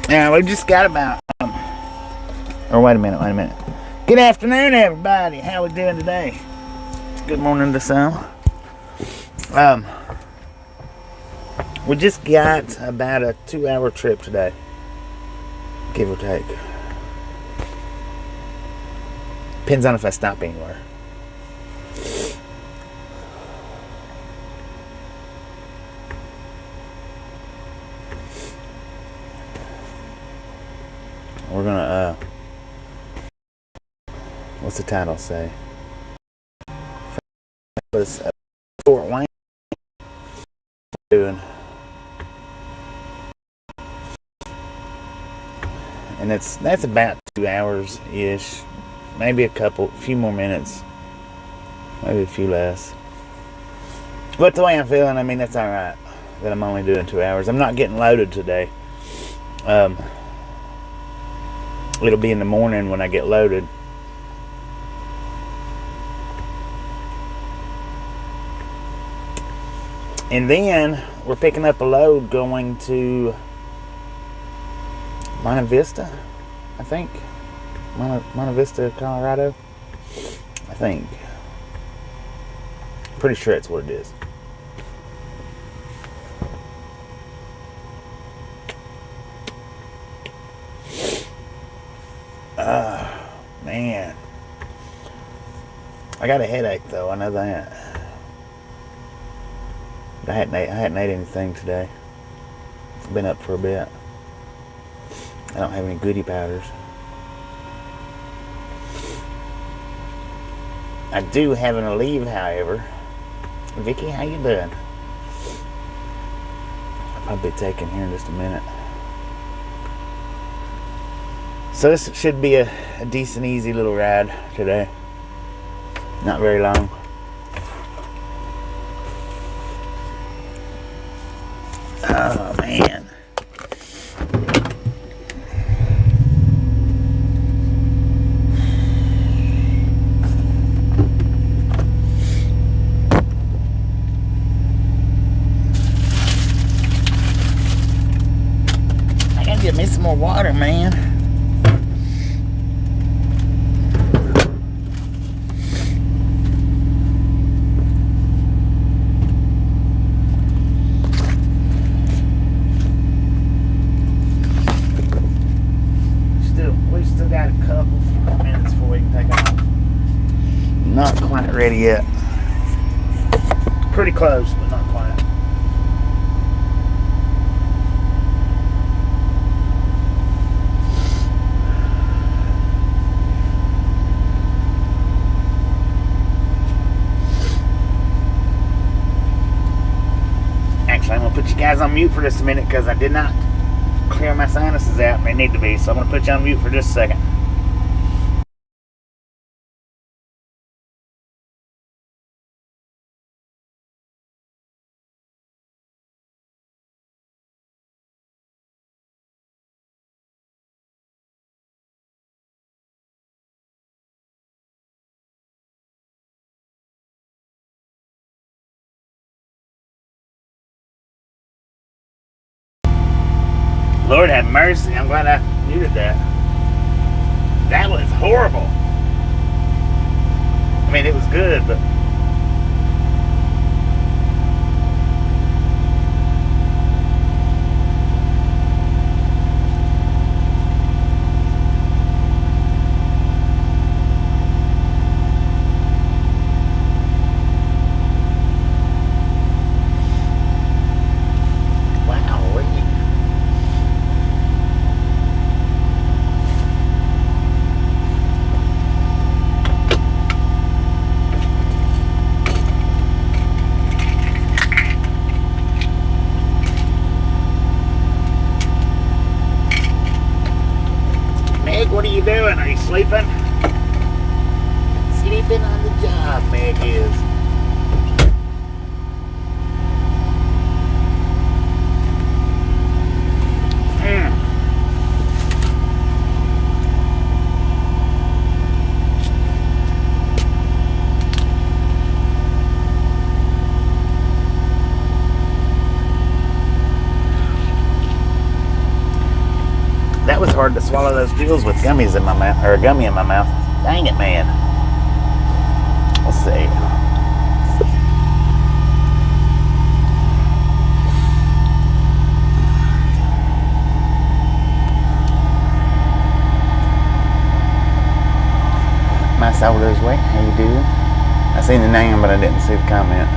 Now we just got about or wait a minute. Good afternoon, everybody. How we doing today? Good morning to some. We just got about a 2-hour trip today, give or take. Depends on if I stop anywhere. We're gonna what's the title say? Fort Wayne doing, and that's about 2 hours ish, maybe a few more minutes, maybe a few less. But the way I'm feeling, I mean, that's all right. That I'm only doing 2 hours. I'm not getting loaded today. It'll be in the morning when I get loaded. And then we're picking up a load going to Monte Vista, I think. Monte Vista, Colorado, I think. Pretty sure that's what it is. Man. I got a headache though, I know that. I hadn't ate anything today. I've been up for a bit. I don't have any goodie powders. I do have an Aleve, however. Vicky, how you doing? I'll probably be taking here in just a minute. So this should be a decent, easy little ride today. Not very long. Oh, man. I gotta get me some more water, man. Not quite ready yet. Pretty close, but not quite. Actually, I'm going to put you guys on mute for just a minute because I did not clear my sinuses out and they need to be. So I'm going to put you on mute for just a second. Lord have mercy, I'm glad I muted that. That was horrible. I mean, it was good, but... hard to swallow those pills with gummies in my mouth, or a gummy in my mouth. Dang it, man. Let's see. My soldier's way. How you doing? I seen the name, but I didn't see the comment.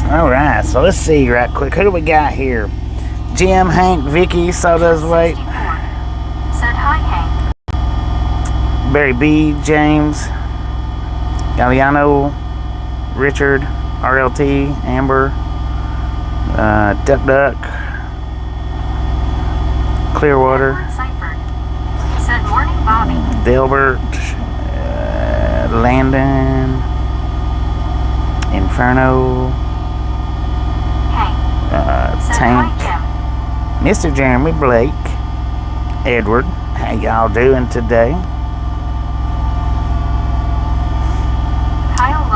Alright, so let's see right quick. Who do we got here? Jim, Hank, Vicky, Soda's Weight. Said hi, Hank. Barry B, James, Galliano, Richard, RLT, Amber, Duck Duck, Clearwater. Said morning, Bobby. Delbert, Landon, Inferno. Tank, Mr. Jeremy Blake, Edward, how y'all doing today?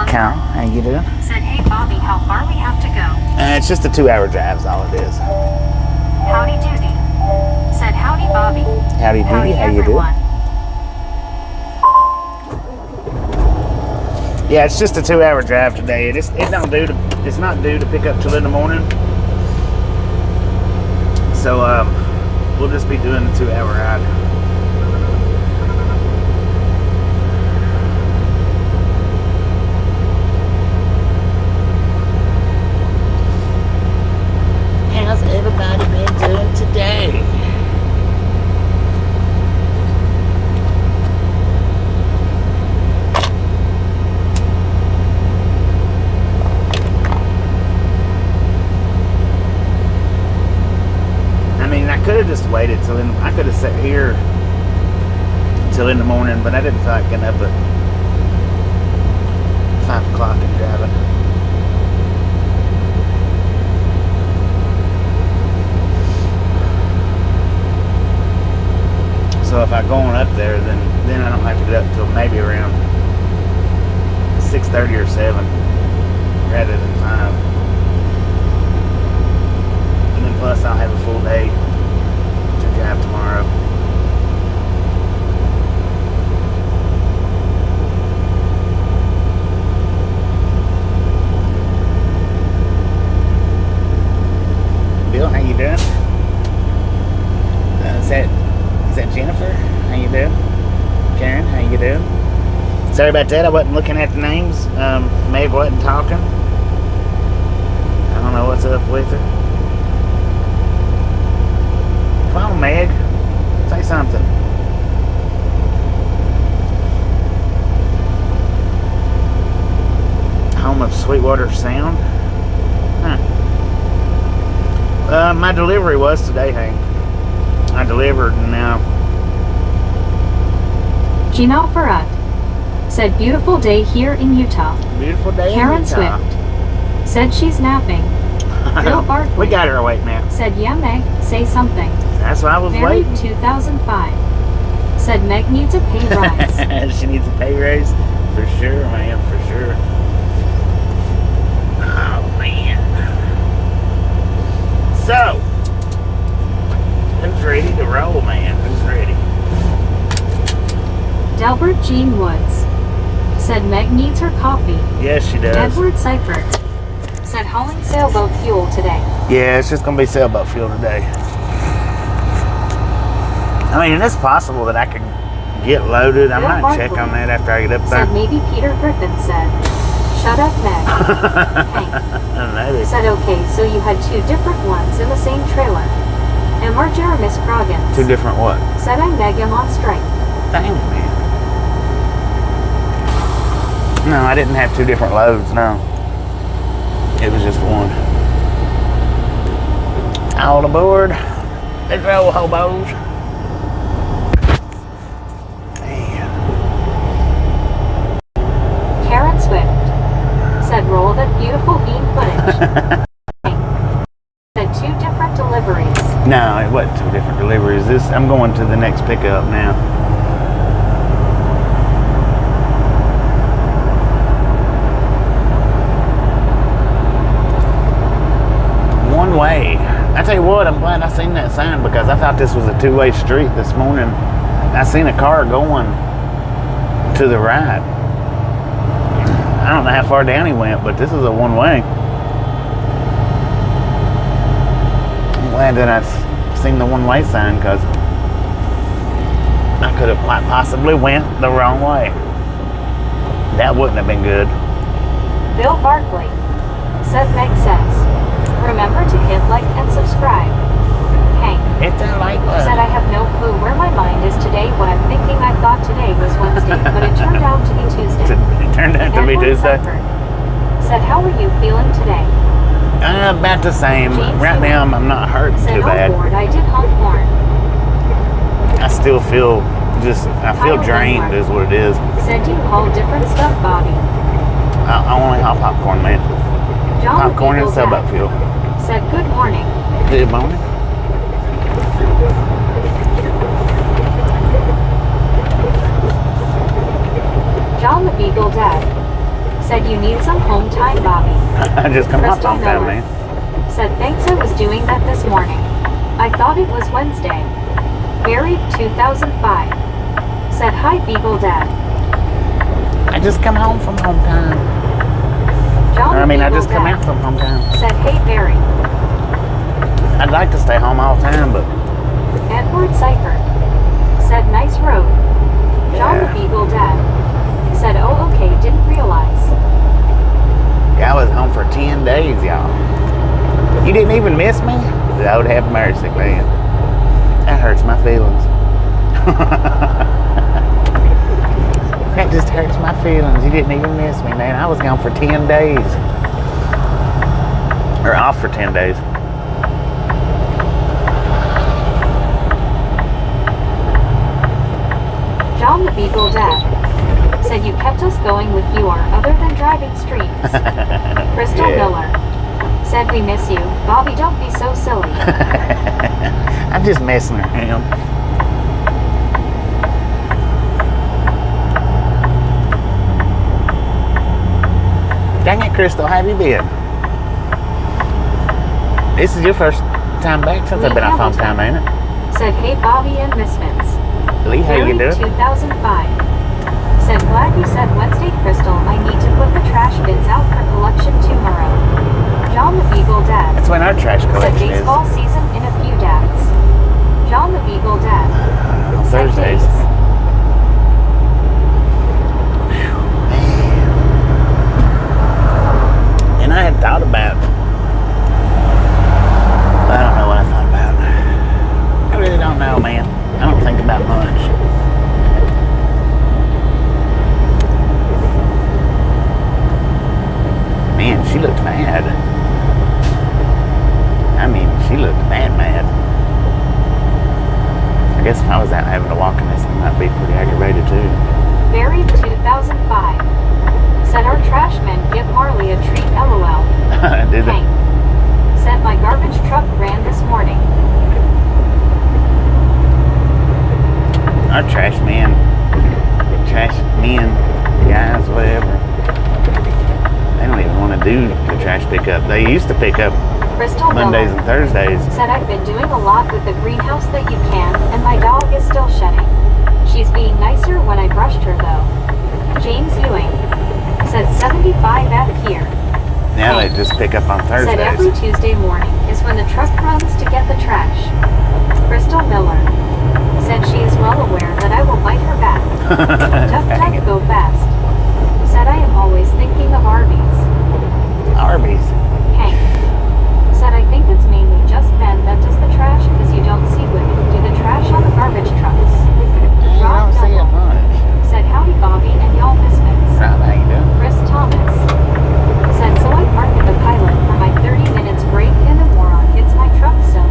Kyle, how you doing? Said, hey Bobby, how far we have to go? It's just a 2-hour drive is all it is. Howdy doody. Said, howdy Bobby. Howdy doody, how you doing? Yeah, it's just a 2-hour drive today. It's not due to pick up till in the morning. So we'll just be doing the 2-hour ride. How's everybody been doing today? I could have just waited till I could have sat here till in the morning, but I didn't feel like getting up at 5 o'clock and driving. So if I go on up there, then I don't have to get up till maybe around 6:30 or 7 rather than 5. And then plus I'll have a full day drive tomorrow. Bill, how you doing? Is that Jennifer? How you doing? Karen, how you doing? Sorry about that. I wasn't looking at the names. Meg wasn't talking. I don't know what's up with her. Come on, Meg. Say something. Home of Sweetwater Sound? Huh. My delivery was today, Hank. I delivered and now. Gina Farad said, beautiful day here in Utah. Beautiful day Karen in Utah. Swift said she's napping. Bill Barkley. We got her awake now. Said, yeah, Meg, say something. That's why I was Married waiting. 2005. Said Meg needs a pay rise. She needs a pay raise? For sure, man, for sure. Oh, man. So, who's ready to roll, man? Who's ready? Delbert Jean Woods said Meg needs her coffee. Yes, she does. Edward Seifert said hauling sailboat fuel today. Yeah, it's just going to be sailboat fuel today. I mean, it's possible that I could get loaded. I might check on that after I get up there. Said maybe Peter Griffin said, shut up, Meg. Hank Maybe. said, okay, so you had 2 different ones in the same trailer. And we're Jeremy Scroggins. 2 different what? Said I'm Meg, I'm on strike. Dang it, man. No, I didn't have 2 different loads, no. It was just one. All aboard. Let's roll, hobos. Karen Swift said roll that beautiful bean footage. Said 2 different deliveries. No, it wasn't 2 different deliveries. I'm going to the next pickup now. One way. I tell you what, I'm glad I seen that sign because I thought this was a 2-way street this morning. I seen a car going to the right. I don't know how far down he went, but this is a 1-way. I'm glad that I've seen the 1-way sign because I could have quite possibly went the wrong way. That wouldn't have been good. Bill Barkley said makes sense. Remember to hit like and subscribe. Hank Hit that like button. said I have no clue where my mind is today. What I'm thinking, I thought today was Wednesday, but it turned out to be Tuesday. It turned out to be Edward Tuesday. Seifert said, how are you feeling today? About the same. James Right now, I'm not hurting Said, too oh bad. Lord, I did hump corn. I still feel I feel Kyle drained Lindmark is what it is. said you haul different stuff, Bobby. I only have popcorn, man. John Popcorn and Eagle sub-up Dad fuel. said good morning. Good morning. John the Beagle Dad said you need some home time, Bobby. I just come off Crystal hometown, Miller man. said thanks, I was doing that this morning. I thought it was Wednesday. Buried 2005 said hi Beagle Dad. I just come home from hometown. John I Beagle just come Dad out from hometown. said hey Barry. I'd like to stay home all the time, but Edward Seifert said nice road. John Yeah. the Beagle Dad said oh okay, didn't realize. I was home for 10 days, y'all. You didn't even miss me? Lord have mercy, man. That hurts my feelings. That just hurts my feelings. You didn't even miss me, man. I was gone for 10 days. Or off for 10 days. John the Beagle Dad said you kept us going with your other than driving streams. Crystal Yeah. Miller said we miss you. Bobby, don't be so silly. I'm just messing around. Dang it, Crystal, how have you been? This is your first time back since I've been off hometown, ain't it? Said hey Bobby and Misfits. Lee, how you Buried doing? 2005 said glad you said Wednesday, Crystal. I need to put the trash bins out for collection tomorrow. John the Beagle Dad That's when our trash said collection is. baseball season in a few dads. John the Beagle Dad On said Thursdays. days. And I had thought about, I don't know what I thought about. I really don't know, man. I don't think about much. Man, she looked mad. I mean, she looked mad. I guess if I was out having to walk in this, I might be pretty aggravated too. Buried 2005 said our trash men give Marley a treat, LOL. Did they? Hank said my garbage truck ran this morning. Our trash men, guys, whatever, they don't even want to do the trash pickup. They used to pick up Crystal Mondays Miller and Thursdays. said I've been doing a lot with the greenhouse that you can, and my dog is still shedding. She's being nicer when I brushed her though. James Ewing said 75 out here. Now they just pick up on Said every Thursdays. Tuesday morning is when the truck runs to get the trash. Crystal Miller said she is well aware that I will bite her back. Duck Dang it. go fast. Said I am always thinking of Arby's. Arby's. Hank said I think it's mainly just Ben that does the trash because you don't see women do the trash on the garbage trucks. You Rob don't see it Noble much. said howdy Bobby and y'all misfits. Right, how you doing? Chris Thomas said so I parked at the pilot for my 30 minutes break and the moron hits my truck so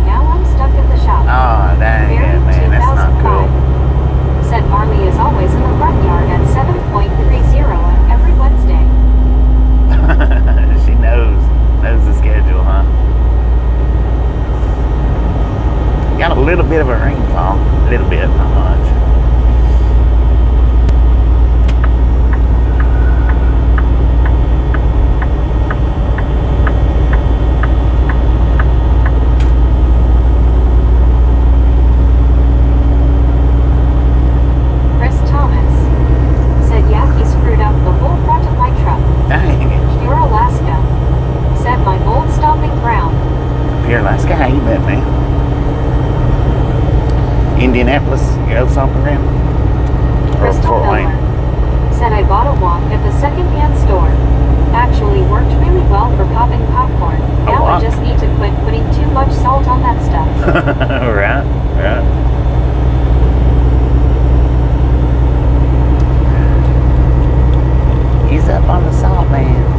Indianapolis, your old stomping ground? Or Crystal Fort Miller Wayne? said I bought a wok at the secondhand store. Actually worked really well for popping popcorn. Now I just need to quit putting too much salt on that stuff. Right. He's up on the salt, man.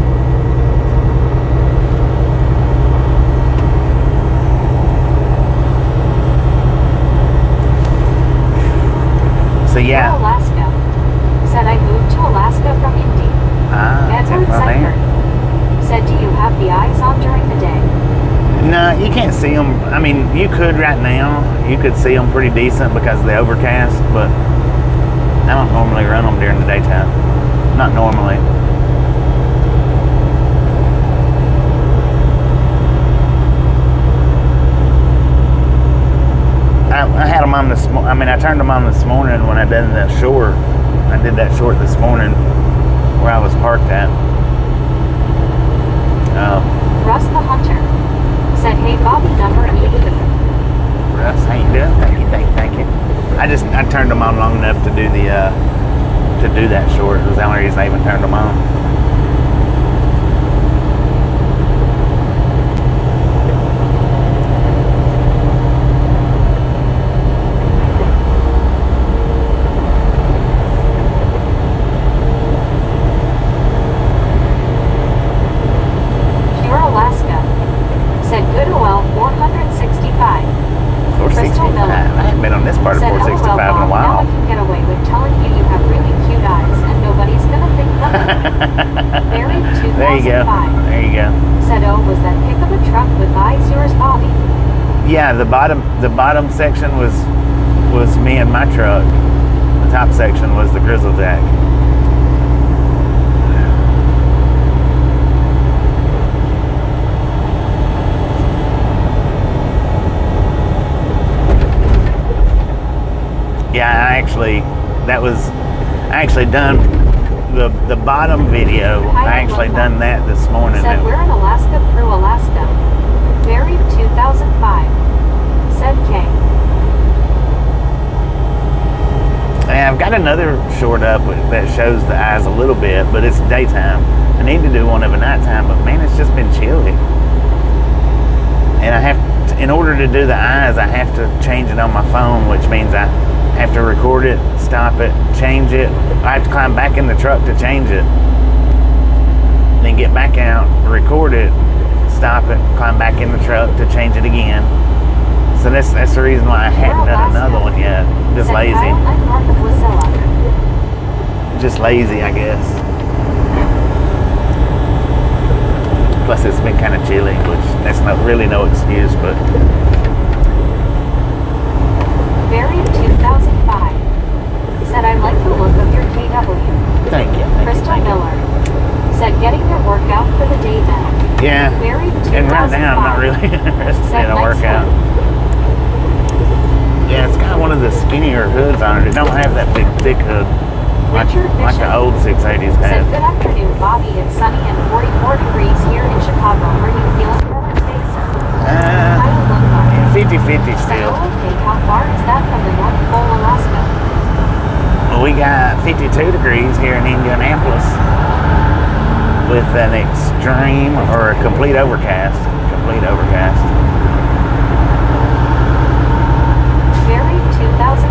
So yeah. Alaska said I moved to Alaska from Indy. Edward Seifert said, do you have the eyes on during the day? No, you can't see them. I mean, you could right now. You could see them pretty decent because of the overcast, but I don't normally run them during the daytime. Not normally. I had them on this morning. I mean, I turned them on this morning when I did the short. I did that short this morning where I was parked at. Russ the Hunter said, hey, Bobby, number 80. Russ, how you doing? Thank you. I turned them on long enough to do that short. It was the only reason I even turned them on. Yeah, the bottom section was me and my truck. The top section was the Grizzle Jack. Yeah, I actually done the bottom video. I actually done that this morning. Said we're in Alaska through Alaska. Buried 2005. Said K. Yeah, I've got another short up that shows the eyes a little bit, but it's daytime. I need to do one of a nighttime, but man, it's just been chilly. And in order to do the eyes, I have to change it on my phone, which means I have to record it, stop it, change it. I have to climb back in the truck to change it. Then get back out, record it, stop it, climb back in the truck to change it again. So that's the reason why I hadn't done another one yet. Just lazy. Just lazy, I guess. Plus it's been kind of chilly, which that's not really no excuse, but. Buried 2005 said I like the look of your KW. Thank you. Crystal Miller said getting your workout for the day then. Yeah. Buried 2005. And right now I'm not really interested in a workout. Yeah, it's got one of the skinnier hoods on it. It don't have that big thick hood like the old 680s had. Said good afternoon, Bobby. It's sunny and 44 degrees here in Chicago. Are you feeling better today, sir? 50-50 still. Okay, how far is that from the North Pole, Alaska? Well, we got 52 degrees here in Indianapolis with an extreme or a complete overcast. Buried 2005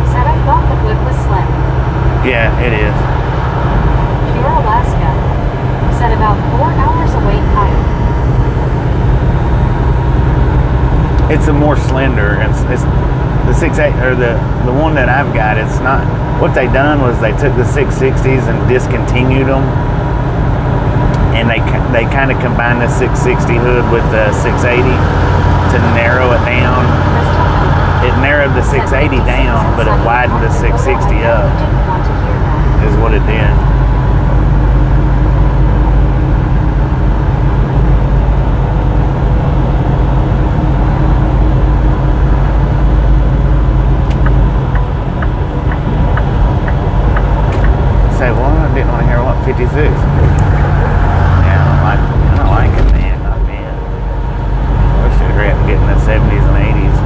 said I thought the wood was slim. Yeah, it is. Pure Alaska said about 4 hours away, Kyle. It's a more slender. It's the 6.8 or the one that I've got. It's not. What they done was they took the 660s and discontinued them, and they kind of combined the 660 hood with the 680 to narrow it down. It narrowed the 680 down, but it widened the 660 up. Is what it did. Say, well, I didn't want to hear what 56. Yeah, I don't like it, man. Not man. I wish they'd hurry up and get in the 70s and 80s.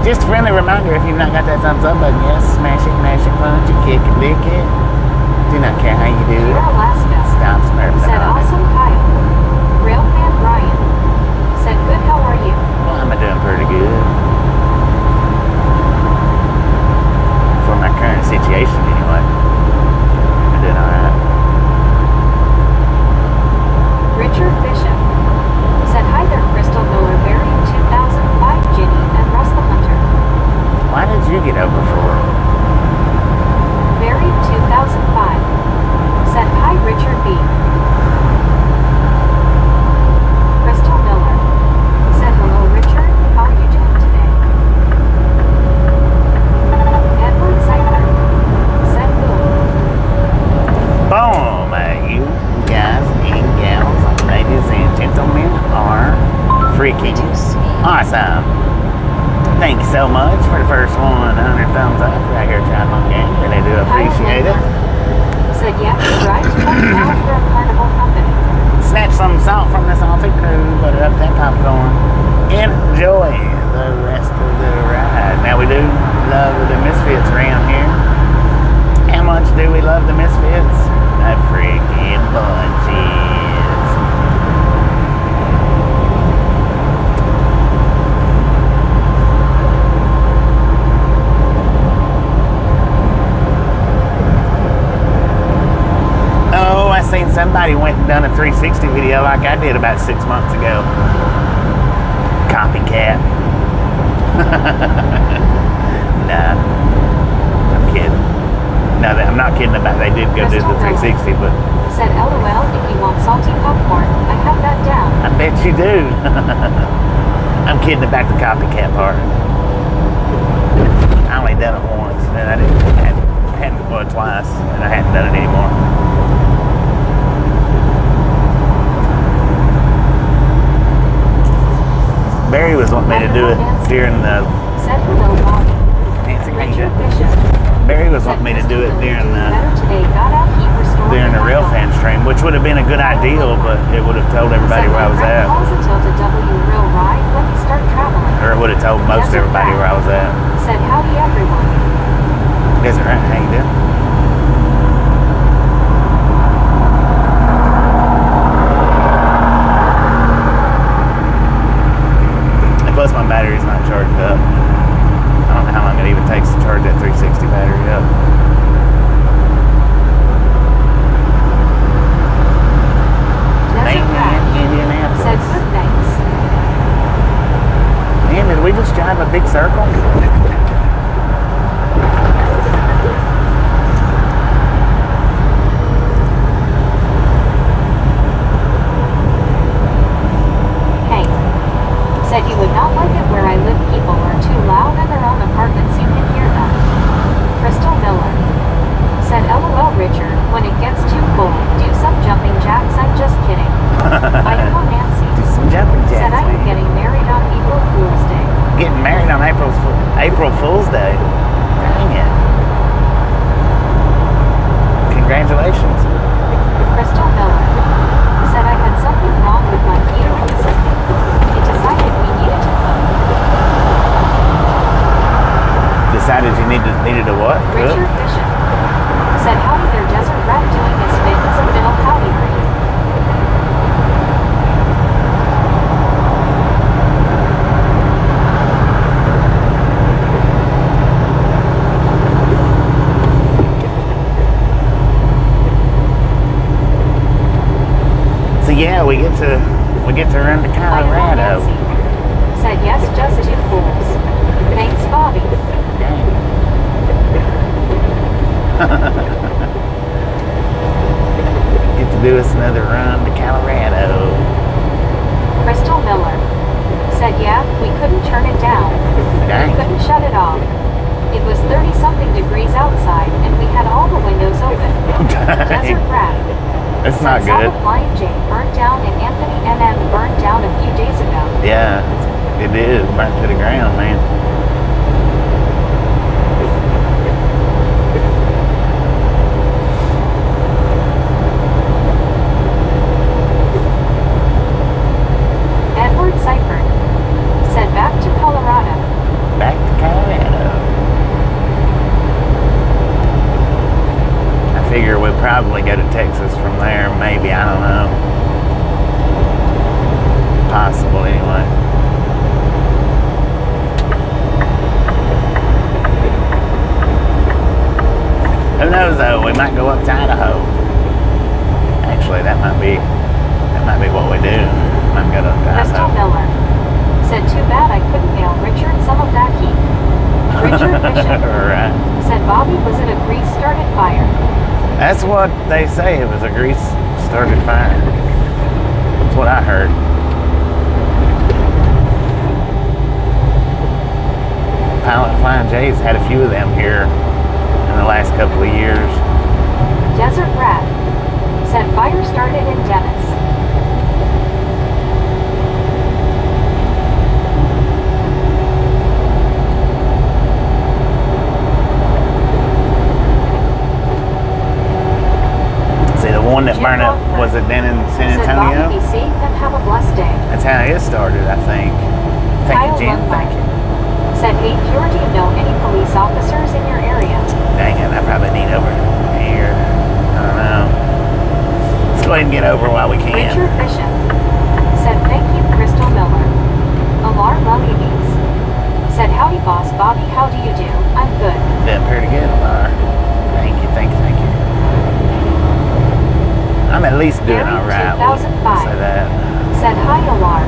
Just a friendly reminder, if you've not got that thumbs up button, yes, smash it, mash it, punch it, kick it, lick it. Do not care how you do it. Alaska. Stop smurfing Said on awesome Kyle. Railfan Brian. Said good, how are you? it. Well, I'm doing pretty good. For my current situation, anyway. I'm doing alright. Richard Bishop. Said hi there, Crystal Miller, Barry 2005, Ginny, and Russ the Hunter. Why did you get over for? Barry 2005. Said hi, Richard B. Crystal Miller. Said hello, Richard. How are you doing today? Edward Cypher. Said boom. Boom, you guys and gals, ladies and gentlemen, are freaking awesome. Thank you so much for the first 100 thumbs up right here at Child Long Game. Really do appreciate it. Said yeah, he drives truck now for a carnival company. Snatch some salt from the salty crew, butter up that popcorn. Enjoy the rest of the ride. Now we do love the misfits around here. How much do we love the misfits? A freaking bunches. Oh, I seen somebody went and done a 360 video like I did about 6 months ago. Copycat. Nah, I'm kidding. No, I'm not kidding about they did go do the 360, but Said LOL, if you want salty popcorn, I have that down. I bet you do. I'm kidding about the copycat part. I only done it once, and then I hadn't well, twice, and I hadn't done it anymore. Barry was wanting me to do it during the Said hello, Bobby. Nancy, how you Richard doing? Bishop. Barry was wanting me to do it during the during the rail fan stream, which would have been a good idea, but it would have told everybody where I was at, or it would have told most everybody where I was at. Said howdy everyone. Desert Rat, how you doing? And plus my battery's not charged up. I don't know how long it even takes to charge that 360 battery up. Indianapolis. Said good thanks. Man, did we just drive a big circle? Hey. Said you would not like it where I live. People are too loud in their own apartments. You can hear them. Crystal Miller. Said LOL, Richard. When it gets too cold, do some jumping jacks. I'm just kidding. Idaho Nancy. Do some jumping jacks. Said I am getting married on April Fool's Day. Getting married on April Fool's Day. Dang it. Congratulations. Crystal Miller. Said I had something wrong with my heater recently. It decided we needed to cook. Decided you needed a what? Richard Bishop. Said howdy there, Desert Rat doing his fitness of middle howdy for you. So yeah, we get to run to Colorado. Said yes, just two fools. Thanks, Bobby. Dang. Get to do us another run to Colorado. Crystal Miller. Said yeah, we couldn't turn it down. Dang. We couldn't shut it off. It was 30-something degrees outside, and we had all the windows open. Desert Rat. That's not Saw good. the Flying J burnt down and Anthony NM burned down a few days ago. Yeah, it is burnt to the ground, man. Edward Seifert said back to Colorado. Back to possible anyway. Who knows though? We might go up to Idaho. Actually, that might be what we do. Might go up to Crystal Idaho. Miller said, "Too bad I couldn't mail Richard some of that heat." Richard Bishop Right. said, "Bobby, was it a grease-started fire?" That's what they say. It was a grease-started fire. That's what I heard. Pilot Flying J's had a few of them here in the last couple of years. Desert Rat said, "Fire started in Dennis." See, the one that burned up, was it then in San Said, Antonio? "Bobby, be safe and have a blessed day." That's how it started, I think. Thank Kyle you, Jim. Thank you. said, "Hey, Pure, do you know any police officers in your area?" Dang it, I probably need over here. I don't know. Let's go ahead and get over while we can. Richard Bishop said, "Thank you, Crystal Miller." Alar Lelianes said, "Howdy, boss. Bobby, how do you do? I'm good." Doing pretty good, Lar. Thank you, thank you, thank you. I'm at least doing Mary alright. We'll 2005 say that. said, "Hi, Alar."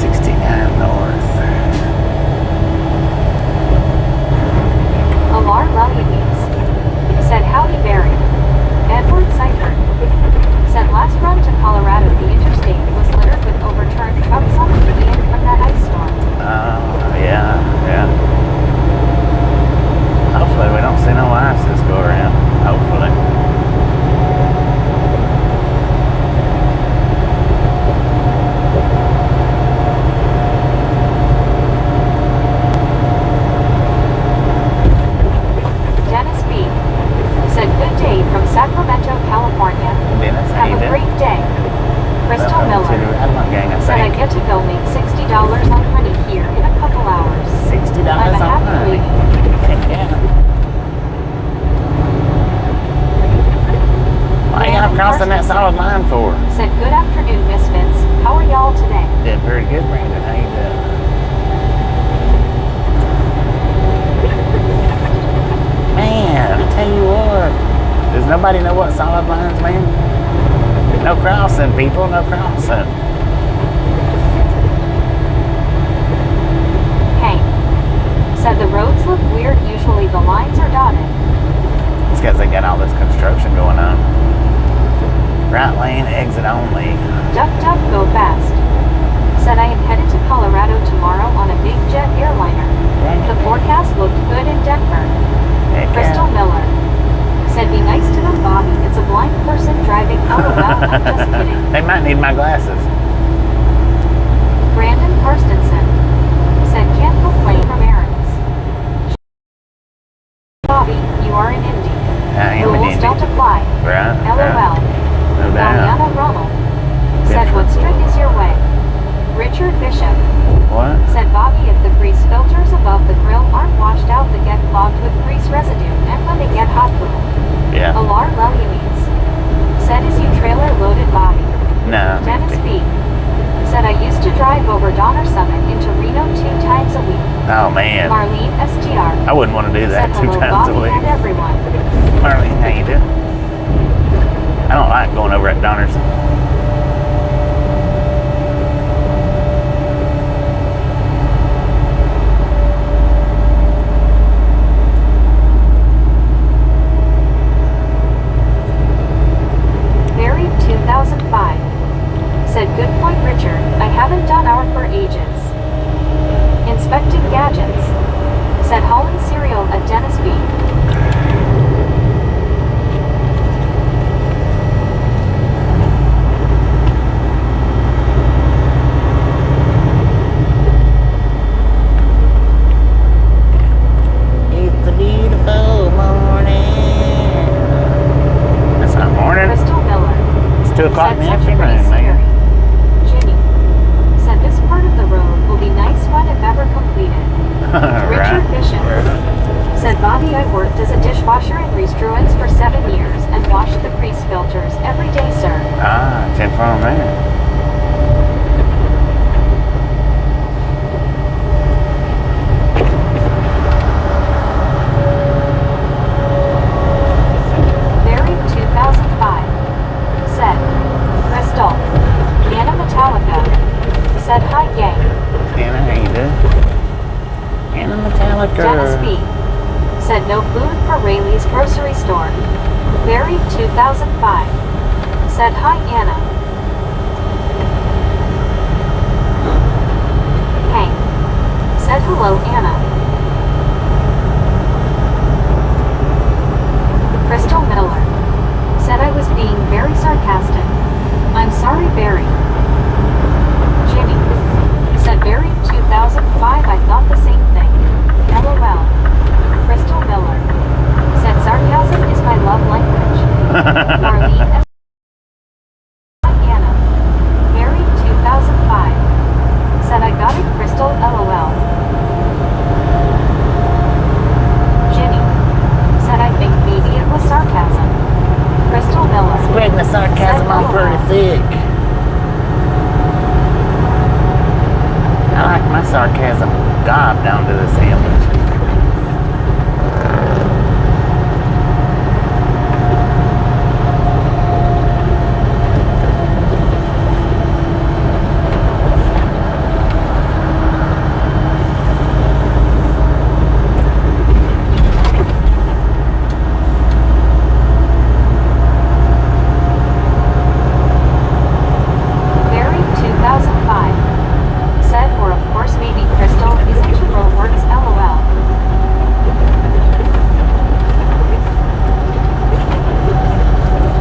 69 north. Alar Lelianes said, "Howdy, Barry." Edward Seifert said, "Last run to Colorado, the interstate was littered with overturned trucks on the way in from that ice storm." Yeah. Hopefully we don't see no ice this go around. Hopefully. Dennis B said, "Good day from Sacramento, California. Dennis, how Have you a doing? great day." Crystal Welcome to Miller the Adelaide gang, I said, "I think. get to go make $60 on honey here in a couple hours. $60 I'm a on happy honey. lady." Heck yeah. Why are y'all crossing that solid line for? Said, "Good afternoon, misfits. How are y'all today?" Doing pretty good, Brandon. How you doing? Man, I tell you what. Does nobody know what solid lines mean? No crossing, people. No crossing. Hank said, "The roads look weird. Usually the lines are dotted." It's because they got all this construction going on. Right lane, exit only. Duck, duck, go fast. Said, "I am headed to Colorado tomorrow on a big jet airliner. The forecast looked good in Denver." Heck Crystal yeah. Miller said, "Be nice to them, Bobby. It's a blind person driving. LOL, I'm just kidding." They might need my glasses. Brandon Karstensen said, "Can't complain from errands." Bobby, you are in Indy. I am an Rules Indian. don't apply. Right? LOL. No doubt. Daliana Ronald said, "What street is your way?" Richard Bishop What? said, "Bobby, if the grease filters above the grill aren't washed out, they get clogged with grease residue, and when they get hot, boom." Yeah. Alar Lelianes said, "Is you trailer loaded, Bobby?" No. Dennis B said, "I used to drive over Donner Summit into Reno 2 times a week." Oh, man. Marlene STR I wouldn't want to do that said, 2 "Hello, times a Bobby week. and everyone." Marlene, how you doing? I don't like going over at Donner's. Buried 2005 said, "Good point, Richard. I haven't done our for ages." Inspecting gadgets said, "Hauling cereal at Dennis B." It's a beautiful morning. That's not morning. Crystal Miller It's 2 o'clock in said, the "Such a pretty afternoon, man. scenery." Ginny said, "This part of the road will be nice when if ever completed." Richard Right. Bishop said, "Bobby, I worked as a dishwasher in restaurants for 7 years and washed the grease filters every day, sir. Ah, 10 from there. Buried 2005. Said, Crystal. Anna Metallica. Said, hi, gang. Anna, how you doing? Anna Metallica. Dennis B. Said, no food for Rayleigh's grocery store. Buried 2005. Said, hi, Anna. Hank. Said, hello, Anna. Crystal Miller. Said I was being very sarcastic. I'm sorry, Barry. Jimmy. Said, buried 2005, I thought the same thing. LOL. Crystal Miller. Said, sarcasm is my love language. Marlene S. Anna. Buried 2005. Said, I got it, Crystal, LOL. Jimmy. Said, I think maybe it was sarcasm. Crystal Miller. Spreading the sarcasm Said, on pretty thick. I like my sarcasm gobbed down to the sandwich. Buried 2005. Said, or of course maybe Crystal is integral works, LOL.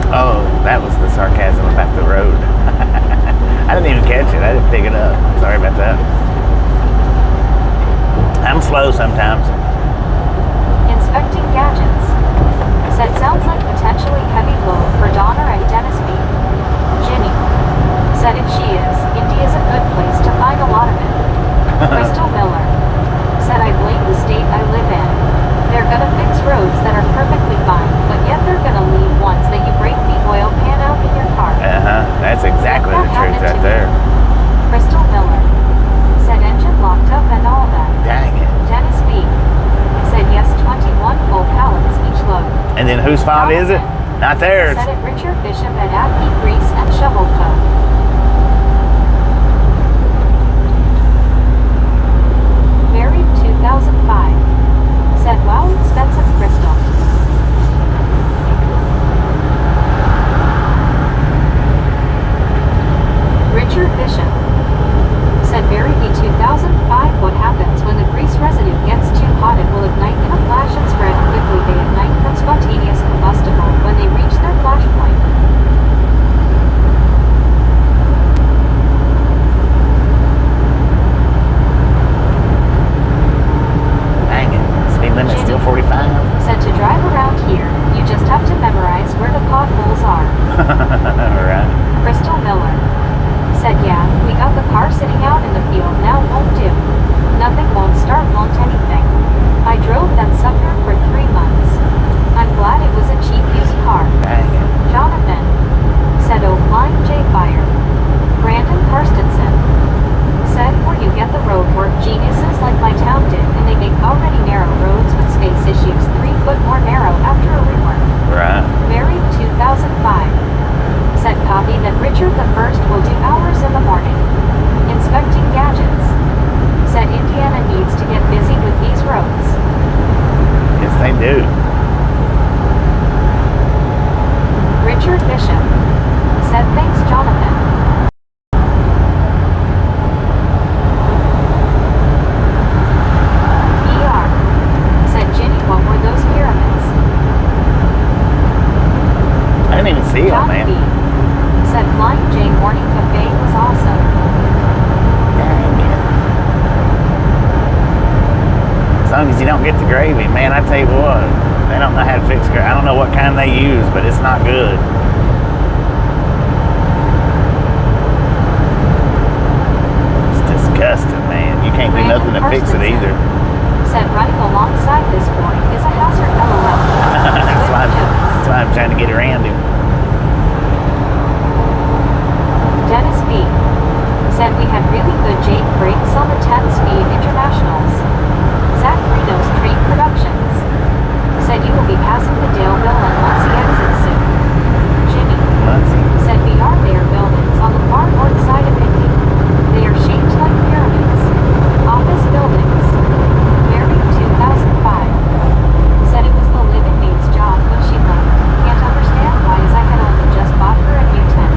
Oh, that was the sarcasm about the road. I didn't even catch it. I didn't pick it up. Sorry about that. I'm slow sometimes. Inspecting gadgets. Said, sounds like potentially heavy load for Donner and Dennis B. Ginny. Said, if she is, India's a good place to find a lot of it. Crystal Miller. Said, I blame the state I live in. They're gonna fix roads that are perfectly fine, but yet they're gonna leave ones that you break the oil pan out in your car. That's exactly the truth right there. Crystal Miller. Said, engine locked up and all that. Dang it. Dennis B. Said, yes, 21 full pallets each load. And then whose fault is it? Not theirs. Said it Richard Bishop at Abby Grease and Shovel Co. Buried 2005. Said, wow, expensive Crystal. Richard Bishop. Said, bury me 2005. What happens when the grease residue gets too hot? It will ignite in a flash and spread quickly. They ignite from spontaneous combustible when they reach their flash point. Dang it. Speed limit's still 45. Said, to drive around here, you just have to memorize where the potholes are. Alright. Crystal Miller. Said, yeah, we got the car sitting out in the field, now won't do. Nothing won't start, won't anything. I drove that sucker for 3 months. I'm glad it was a cheap used car. Dang it. Jonathan. Said, oh, flying J fire. Brandon Karstensen. Said, where you get the road work geniuses like my town did, and they make already narrow roads with space issues 3 foot more narrow after a rework. Right. Buried 2005. Said, copy that Richard the First will do hours in the morning. Inspecting gadgets. Said, Indiana needs to get busy with these roads. Yes, they do. Richard Bishop. Said, thanks, Jonathan. ER. Said, Ginny, what were those pyramids? I didn't even see them, John man. B. Said, Flying J Morning Cafe was awesome. Dang it. As long as you don't get the gravy, man, I tell you what, they don't know how to fix gravy. I don't know what kind they use, but it's not good. It's disgusting, man. You can't do nothing to fix it either. Said, running alongside this boy is a hazard, LOL. That's time trying to get around him. Dennis B. said we had really good Jake breaks on the 10-speed internationals. Zach Reno's Train Productions said you will be passing the Dale Bill and Muncie exit soon. Jimmy said VR their buildings on the far north side of Indy. They are shaped like pyramids. Office buildings. Mary 2005 said it was the living maid's job when she left. Can't understand why, as I had only just bought her a new tent.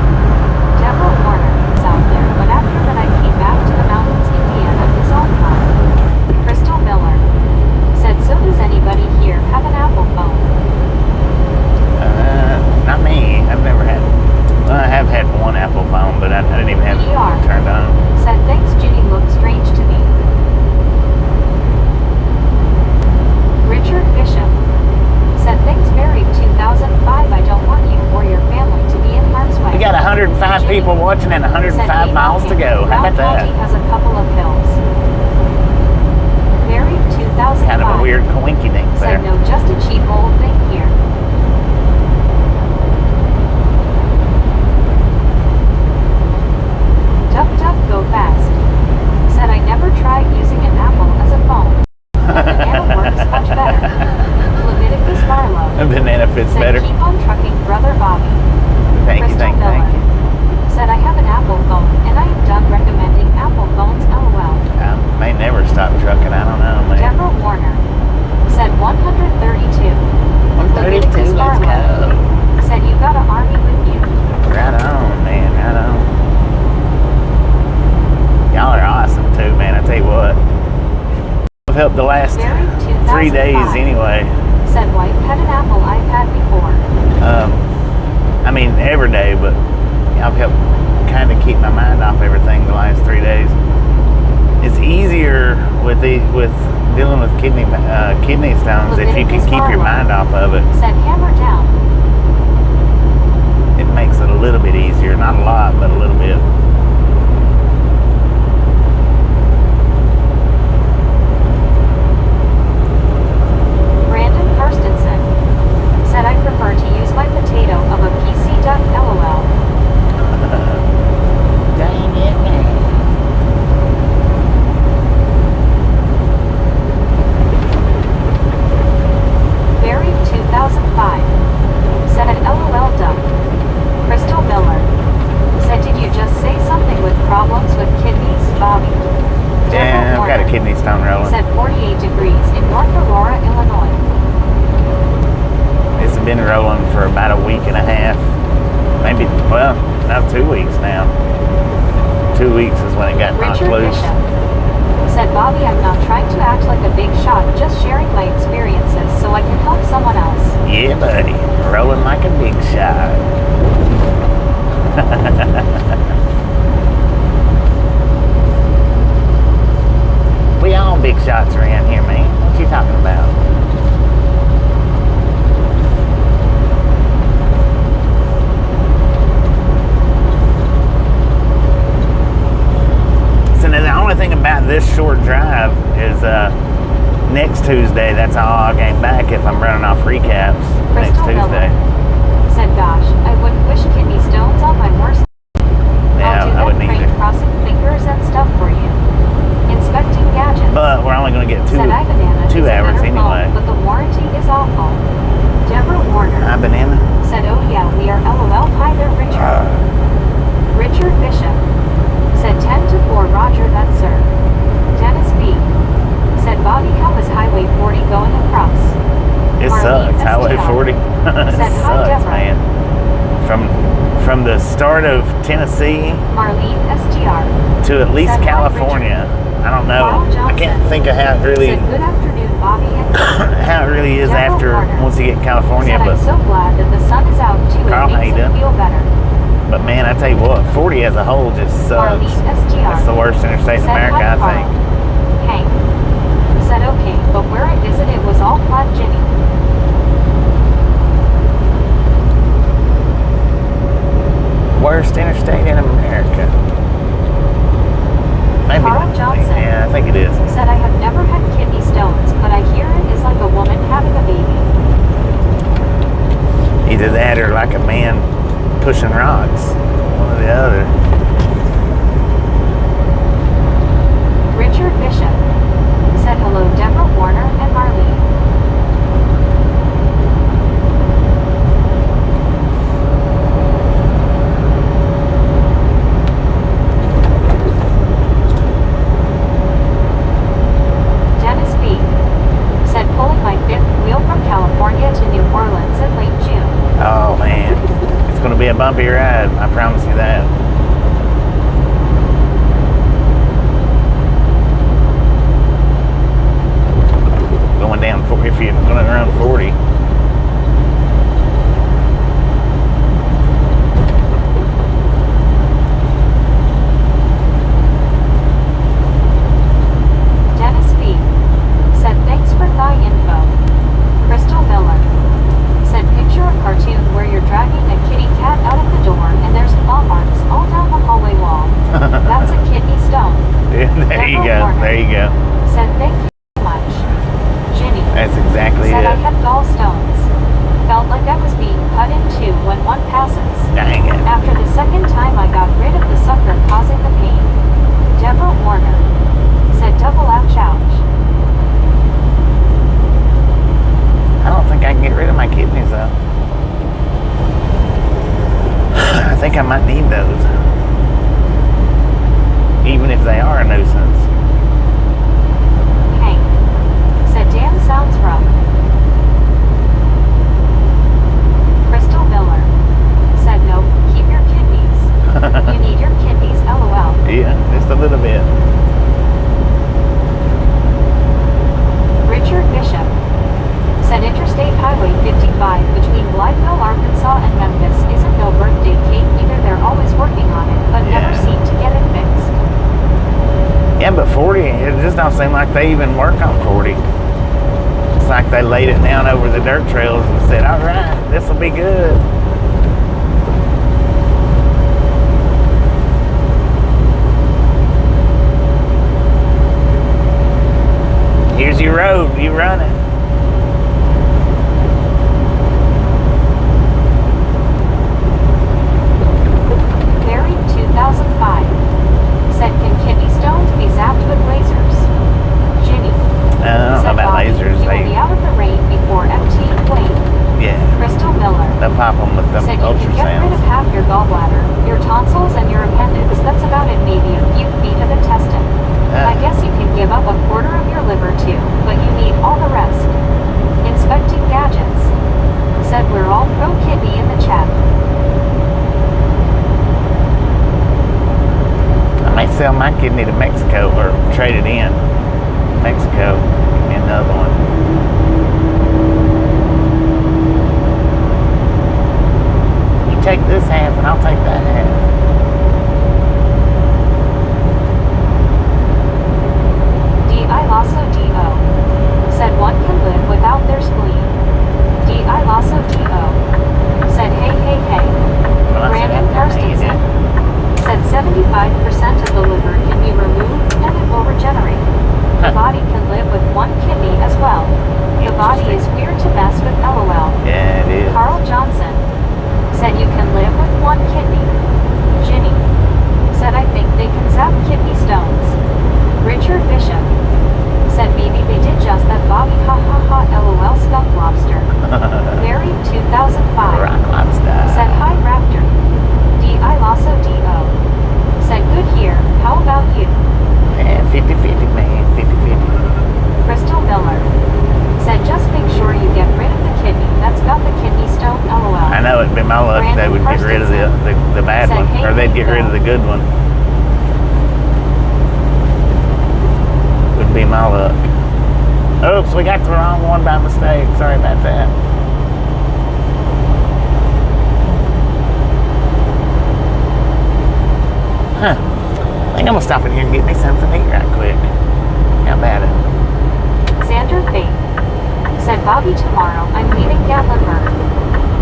Deborah Warner is out there, but after that I came back to the mountains, Indiana is all fun. Crystal Miller said, so does anybody here have an Apple phone? Not me. I've never had. Well, I have had one Apple phone, but I didn't even have it turned on. Said, thanks, Judy looked strange to me. Richard Bishop said, thanks, Mary 2005. I don't want you or your family to be in harm's way. We got 105 people watching and 105 miles to go. How about that? Route 20 has a couple of hills. Mary 2005 kind of a weird coinky-dink there. said, no, just a cheap old thing here. Duck Duck Go Fast said, I never tried using an Apple as a phone. But banana works much better. Leviticus Barlow Banana fits said, better. keep on trucking, brother Bobby. Thank you, Crystal thank Miller you. said, I have an Apple phone, and I am done recommending Apple phones, LOL. I may never stop trucking. I don't know, man. Deborah Warner said 132. 132, let's go. Said you got an army with you. Right on, man, right on. Y'all are awesome too, man. I tell you what. I've helped the last 3 days anyway. Said wife had an Apple iPad before. I mean, every day, but I've helped kind of keep my mind off everything the last 3 days. It's easier with dealing with kidney stones if you can keep your mind off of it. Said hammer down. It makes it a little bit easier, not a lot, but a little bit. Brandon Karstensen said I prefer to use my potato of a PC duck, LOL. Dang it, man. Barry 2005 said an LOL duck. Crystal Miller said, did you just say something with problems with kidneys, Bobby? Yeah, I've got a kidney stone rolling. Said 48 degrees in North Aurora, Illinois. It's been rolling for about a week and a half. Maybe, well, not 2 weeks now. 2 weeks is when it got knocked Richard loose. Bishop said, Bobby, I'm not trying to act like a big shot, just sharing my experiences so I can help someone else. Yeah, buddy. Rolling like a big shot. We all big shots around here, man. What you talking about? So now the only thing about this short drive is next Tuesday, that's all I'll gain back if I'm running off recaps next Crystal Tuesday. Miller said, gosh, I wouldn't wish kidney stones on my worst. Yeah, I I'll do wouldn't that either. crane crossing fingers and stuff for you. Inspecting gadgets. But we're only going to get 2 said I banana 2 is a hours better anyway. phone, but the warranty is awful. Deborah Warner Hi, banana. said, oh yeah, we are LOL. Hi there, Richard. Richard Bishop said 10 to 4, Roger that, sir. Dennis B said, Bobby, how is Highway 40 going across? It Marlene sucks. Highway STR 40. It said, hi, sucks, Deborah. man. From the start of Tennessee Marlene STR to at least said, hi, California. I don't know. Carl I can't Johnson think of how it really said, good afternoon, Bobby and how it really is Deborah after Warner once you get California. said, But I'm so glad that the sun is out too. Carl, It how makes you it doing? feel better. man, I tell you what, 40 as a whole just sucks. Marlene STR It's the worst interstate in said, America, hi, I think. Carl. Hank said, okay, but where I visited was all flat, Jimmy. Worst interstate in America. Maybe. Carl Johnson Yeah, I think it is. said, I have never had kidney stones, but I hear it is like a woman having a baby. Either that or like a man pushing rocks. One or the other. Richard Bishop said hello, Deborah Warner and Marlene. Dennis B said pulling my fifth wheel from California to New Orleans in late June. Oh man, it's gonna be a bumpy ride. I promise you that. Going down 40 if you're going around 40. Dennis B said thanks for thigh info. Crystal Miller said picture a cartoon where you're dragging a kitty cat out of the door and there's claw marks all down the hallway wall. That's a kidney stone. Yeah, there you go. There you go. Said thank you so much. Ginny That's exactly said I it. had gallstones. Felt like I was being cut in two when one passes. Dang it. After the second time I got rid of the sucker causing the pain. Deborah Warner said double ouch ouch. I don't think I can get rid of my kidneys though. I think I might need those. Even if they are a nuisance. Hank said damn sounds rough. Crystal Miller said no, keep your kidneys. You need your kidneys, LOL. Yeah, just a little bit. Richard Bishop said Interstate Highway 55 between Blytheville, Arkansas and Memphis isn't no birthday cake either. They're always working on it, but never Yeah. seem to get it fixed. Yeah, but 40, it just don't seem like they even work on 40. It's like they laid it down over the dirt trails and said, all right, this will be good. Here's your road, you run it. Barry 2005 said can kidney stones be zapped with lasers? Ginny I don't know said about Bobby, lasers. you will be out of the rain before empty plane. Yeah, Crystal Miller they'll pop them with them said you can get rid of ultrasounds. half your gallbladder, your tonsils, and your appendix. That's about it, maybe a few feet of intestine. I guess you can give up a quarter of your liver too, but you need all the rest. Inspecting Gadgets said we're all pro kidney in the chat. I may sell my kidney to Mexico or trade it in. Mexico, give me another one. You take this half and I'll take that half. D.I. Lasso D.O. said one can live without their spleen. D.I. Lasso D.O. said hey hey hey. Well, I said Brandon that, you Karstensen did. said 75% of the liver can be removed and it will regenerate. The body can live with one kidney as well. The body is weird to mess with, LOL. Yeah, it is. Carl Johnson said you can live with one kidney. Ginny said I think they can zap kidney stones. Richard Bishop said maybe they did just that. Bobby ha ha ha LOL skunk lobster. Barry 2005 Rock lobster. said hi Raptor. D.I. Lasso D.O. said good here, how about you? Yeah, 50-50, man. 50-50. Crystal Miller said just make sure you get rid of the kidney that's got the kidney stone, LOL. I know it'd be my luck if they would get rid of the bad Said, one. hey, Or they'd get rid of the good one. Would be my luck. Oops, we got the wrong one by mistake. Sorry about that. Huh. I think I'm gonna stop in here and get me something to eat right quick. How about it? Xander Faith said Bobby tomorrow, I'm leaving Gatlinburg.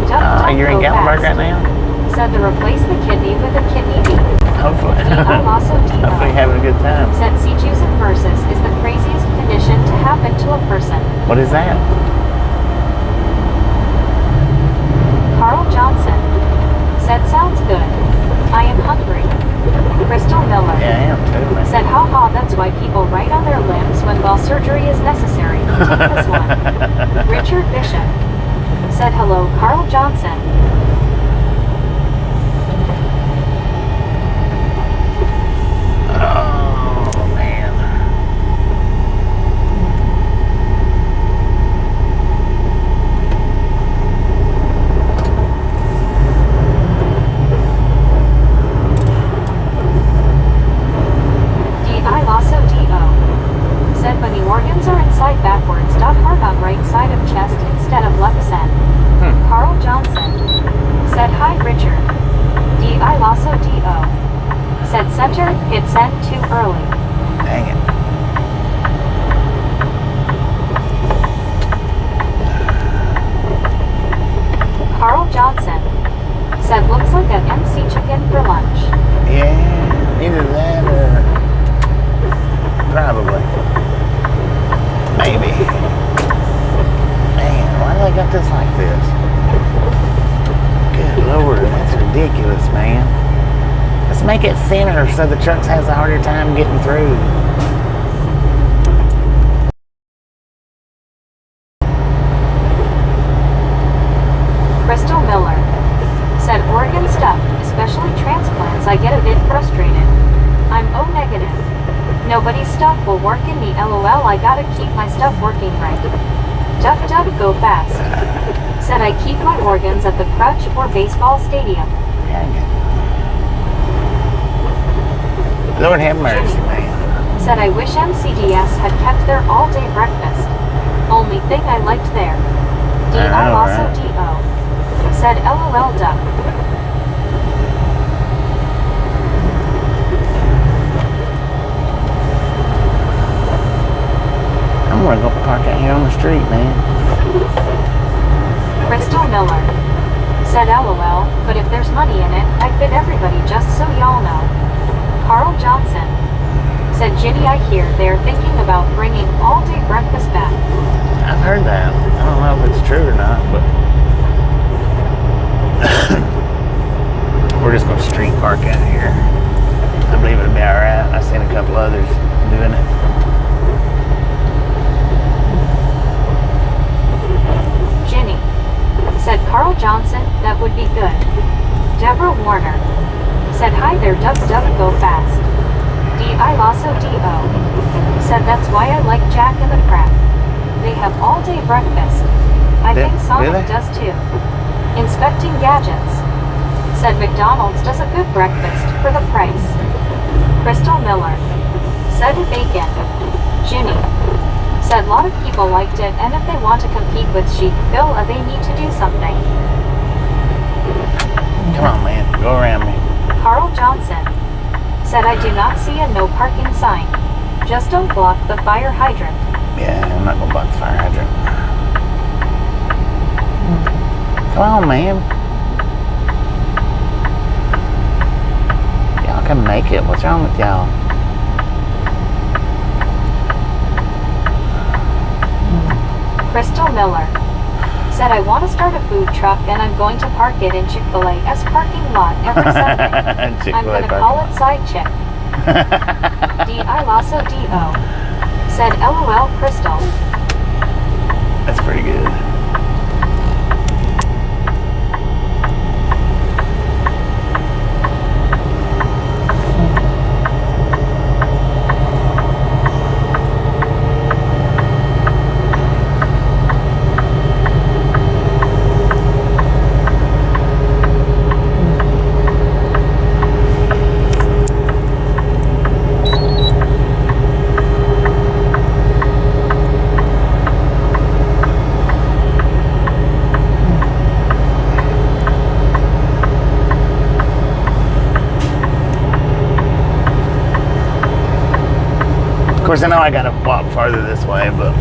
Don't You're in go Gatlinburg fast. right now? Said to replace the kidney with a kidney bean. Hopefully. D.I. Lasso D.O. Hopefully having a good time. said C-juice versus is the craziest condition to happen to a person. What is that? Carl take this one. Richard Bishop said hello, Carl Johnson. Oh, man. D.I. Lasso D.O. said when the organs are inside backwards, hard on right side of chest instead of left side. Carl Johnson said hi, Richard. D.I. Lasso D.O. said center, hit send too early. Dang it. Carl Johnson said looks like an MC chicken for lunch. Yeah, either that or probably. Maybe. Man, why do I got this like this? Good Lord, that's ridiculous, man. Let's make it thinner so the trucks has a harder time getting through. Crystal Miller said organ stuff, especially transplants, I get a bit frustrated. I'm O negative. Nobody's stuff will work in me, LOL, I gotta keep my stuff working right. Duck go fast. Said I keep my organs at the crutch or baseball stadium. Dang it. Lord have mercy, man. Said I wish MCDS had kept their all-day breakfast. Only thing I liked there. D.I. also right. D.O. said LOL duck. I'm gonna go park out here on the street, man. Crystal Miller said LOL, but if there's money in it, I'd fit everybody, just so y'all know. Carl Johnson said Ginny, I hear they're thinking about bringing all-day breakfast back. I've heard that. I don't know if it's true or not, but we're just gonna street park out here. I believe it'll be alright. I've seen a couple others doing it. Ginny said Carl Johnson, that would be good. Deborah Warner said hi there, Dubs go fast. D.I. Lasso D.O. said that's why I like Jack and the Crab. They have all-day breakfast. I think Sonic really? does too. Inspecting gadgets said McDonald's does a good breakfast for the price. Crystal Miller said bacon. Ginny said a lot of people liked it, and if they want to compete with Sheepville, they need to do something. Come on, man. Go around me. Carl Johnson said I do not see a no parking sign. Just don't block the fire hydrant. Yeah, I'm not gonna block the fire hydrant. Come on, man. Y'all can make it. What's wrong with y'all? Crystal Miller said I want to start a food truck and I'm going to park it in Chick-fil-A's parking lot every Sunday. I'm going to call it Side Chick. D.I. Lasso D.O. said LOL Crystal. That's pretty good. Of course, I know I gotta walk farther this way, but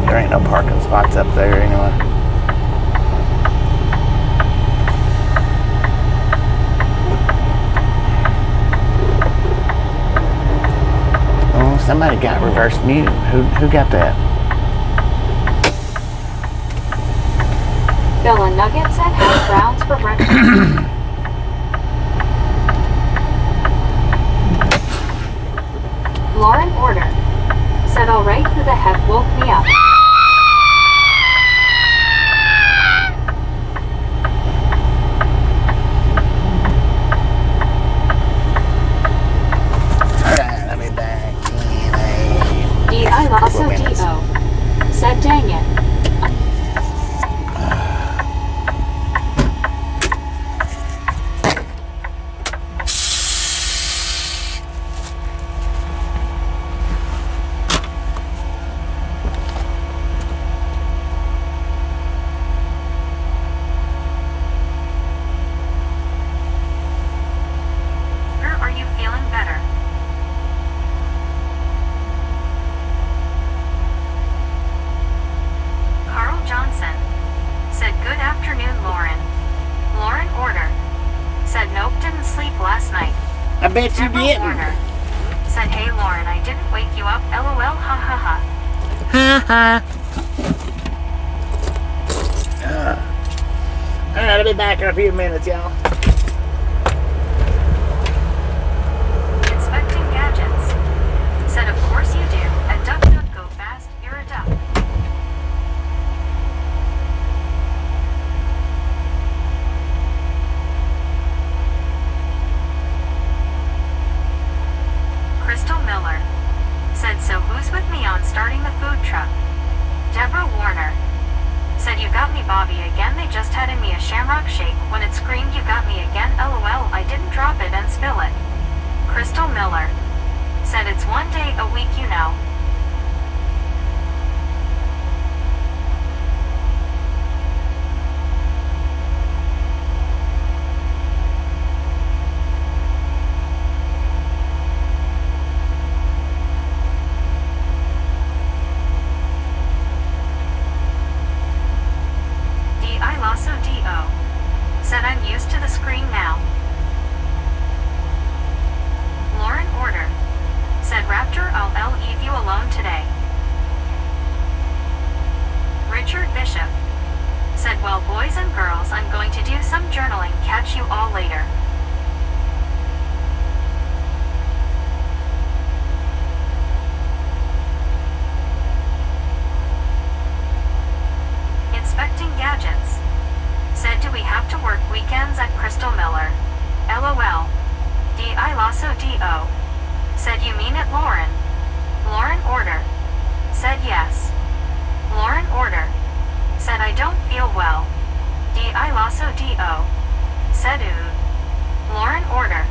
there ain't no parking spots up there anyway. Oh, somebody got reverse mute. Who got that? Bill and Nuggets and hash browns for breakfast. Lauren Order said alright, who the heck woke me up? bet you Deborah didn't. Warner said, "Hey Lauren, I didn't wake you up. LOL, ha ha ha." Ha ha. Alright, I'll be back in a few minutes, y'all. Inspecting gadgets said, "Of course you do. A duck duck go fast. You're a duck." Crystal Miller said, "So who's with me on starting the food truck?" Deborah Warner said, "You got me, Bobby, again. They just had in me a shamrock shake. When it screamed, you got me again. LOL, I didn't drop it and spill it." Crystal Miller said, "It's one day a week, you know." Lasso D.O. said, "I'm used to the screen now." Lauren Order said, "Raptor, I'll leave you alone today." Richard Bishop said, "Well, boys and girls, I'm going to do some journaling. Catch you all later." Inspecting gadgets said, "Do we have to work weekends at Crystal Miller? LOL. D.I. Lasso D.O. said, "You mean it, Lauren?" Lauren Order said, "Yes." Lauren Order said, "I don't feel well." D.I. Lasso D.O. said, "Ooh." Lauren Order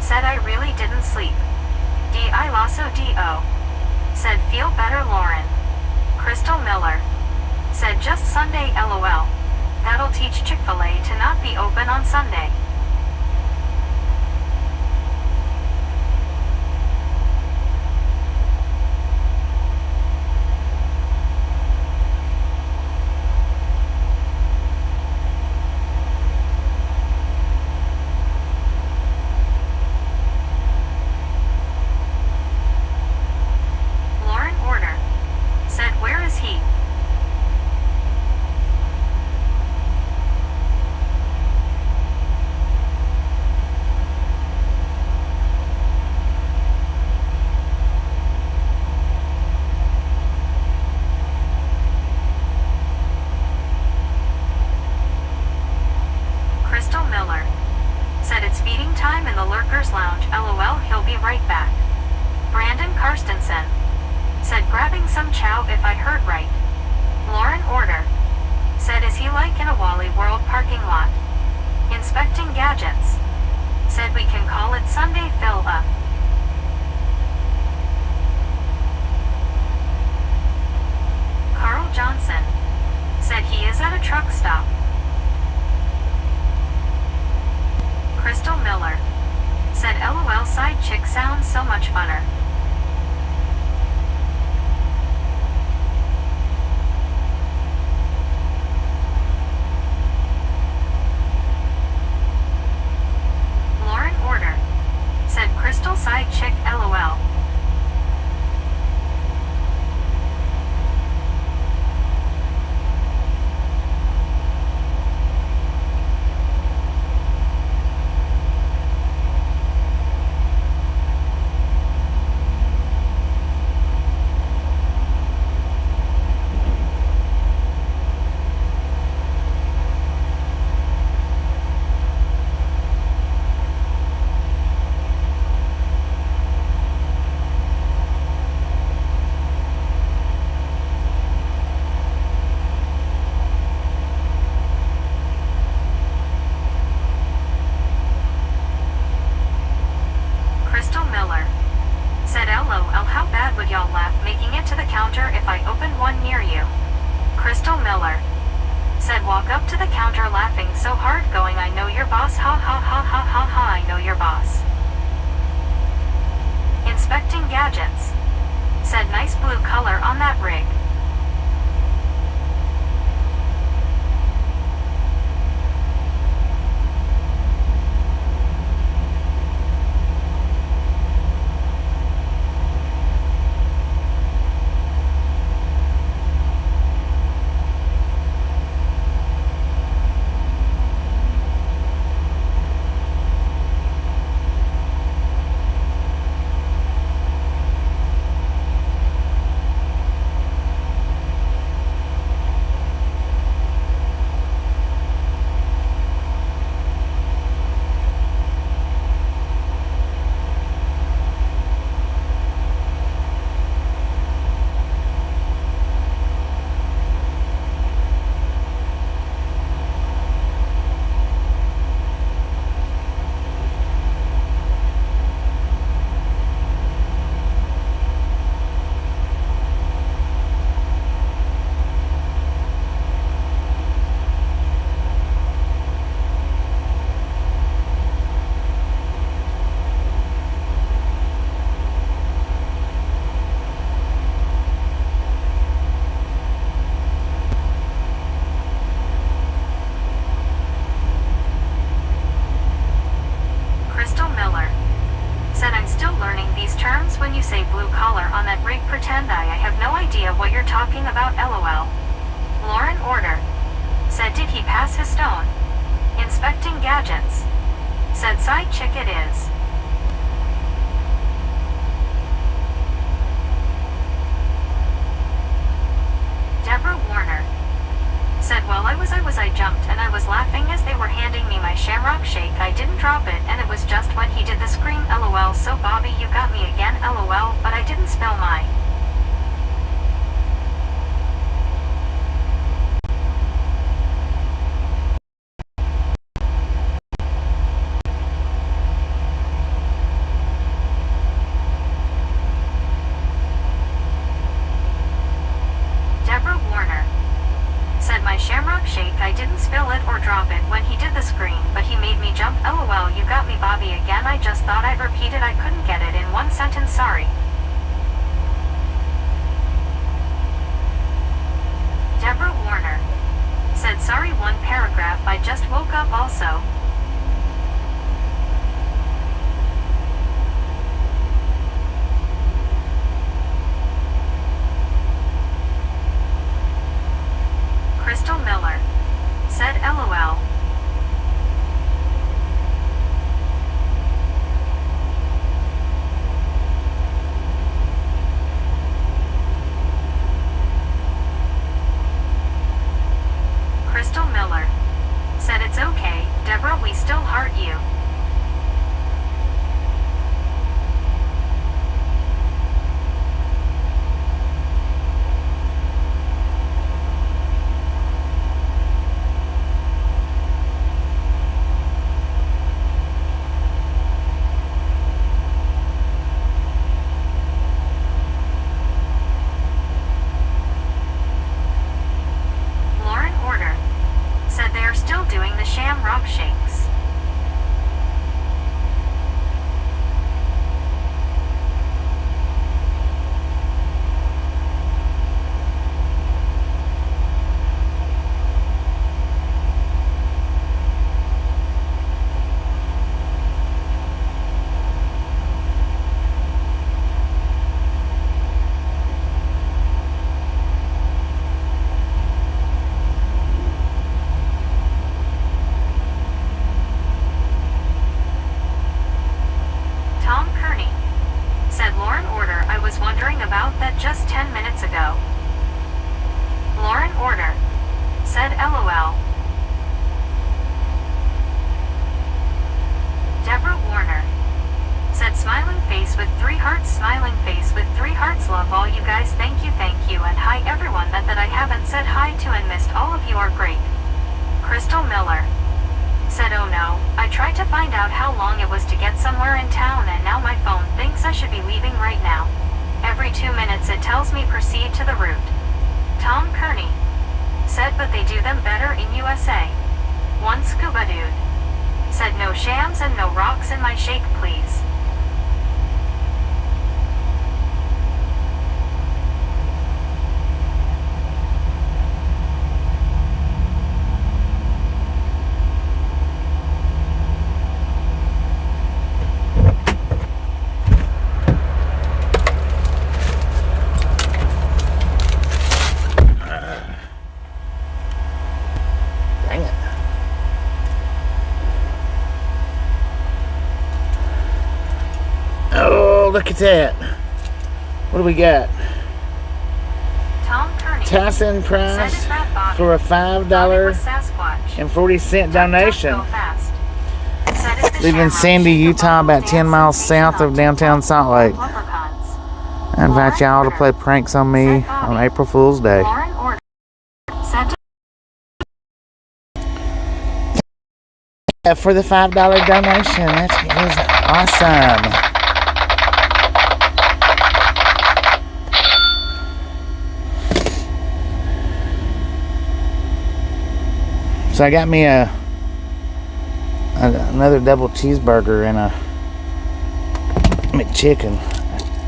said, "I really didn't sleep." D.I. Lasso D.O. said, "Feel better, Lauren." Crystal Miller said, "Just Sunday, LOL. That'll teach Chick-fil-A to not be open on Sunday." Lauren Order said, "Where is he?" Crystal Miller said, "It's feeding time in the Lurkers Lounge. LOL, he'll be right back." Brandon Karstensen said, "Grabbing some chow if I heard right." Lauren Order said, "Is he like in a Wally World parking lot?" Inspecting gadgets said, "We can call it Sunday fill up." Carl Johnson said, "He is at a truck stop." Crystal Miller said, "LOL, side chick sounds so much funner." Lauren Order said, "Crystal side chick, LOL." Crystal Miller said, "LOL, how bad would y'all laugh making it to the counter if I opened one near you?" Crystal Miller said, "Walk up to the counter laughing so hard going, I know your boss, ha ha ha ha ha ha, I know your boss." Inspecting gadgets said, "Nice blue color on that rig." you say blue collar on that rig, pretend I have no idea what you're talking about, lol. Lauren Order. Said, did he pass his stone? Inspecting gadgets. Said, side chick it is. Deborah Warner. Said, well, I jumped and I was laughing as they were handing me my shamrock shake. I didn't drop it and it was just when he did the scream, lol. So Bobby, you got me again, lol, but I didn't spill my. Deborah Warner. Said, my shamrock shake, I didn't spill it or drop it when he did the scream, but he made me jump, lol. You got me, Bobby, again. I just thought I'd repeat it. I couldn't get it in one sentence, sorry. Deborah Warner. Said, sorry, one paragraph, I just woke up also. Crystal Miller. Said, lol. Crystal Miller. Said, it's okay, Deborah, we still heart you. Lauren Order. Said they are still doing the shamrock shakes. Tom Kearney. Said, Lauren Order, I was wondering about that just 10 minutes ago. Lauren Order. Said, lol. Deborah Warner. Said, smiling face with 3 hearts, smiling face with 3 hearts, love all you guys, thank you, and hi everyone that I haven't said hi to and missed, all of you are great. Crystal Miller. Said, oh no, I tried to find out how long it was to get somewhere in town and now my phone thinks I should be leaving right now. Every 2 minutes it tells me proceed to the route. Tom Kearney. Said, but they do them better in USA. One scuba dude. Said, no shams and no rocks in my shake, please. Dang it. Oh, look at that. What do we got? Tom Kearney. Tyson Said, price is that Bobby? for a Bobby was Sasquatch. $5.40 donation. Go fast. Said, it's the Live in shamrock Sandy, shake of Utah, local about 10 dance miles sensation south on of downtown TikTok Salt Lake. called Leprechauns. I invite y'all to play pranks on me Said Bobby. on April Fool's Day. Lauren Order. Said, For the $5 donation. That is awesome. So I got me another double cheeseburger and a McChicken.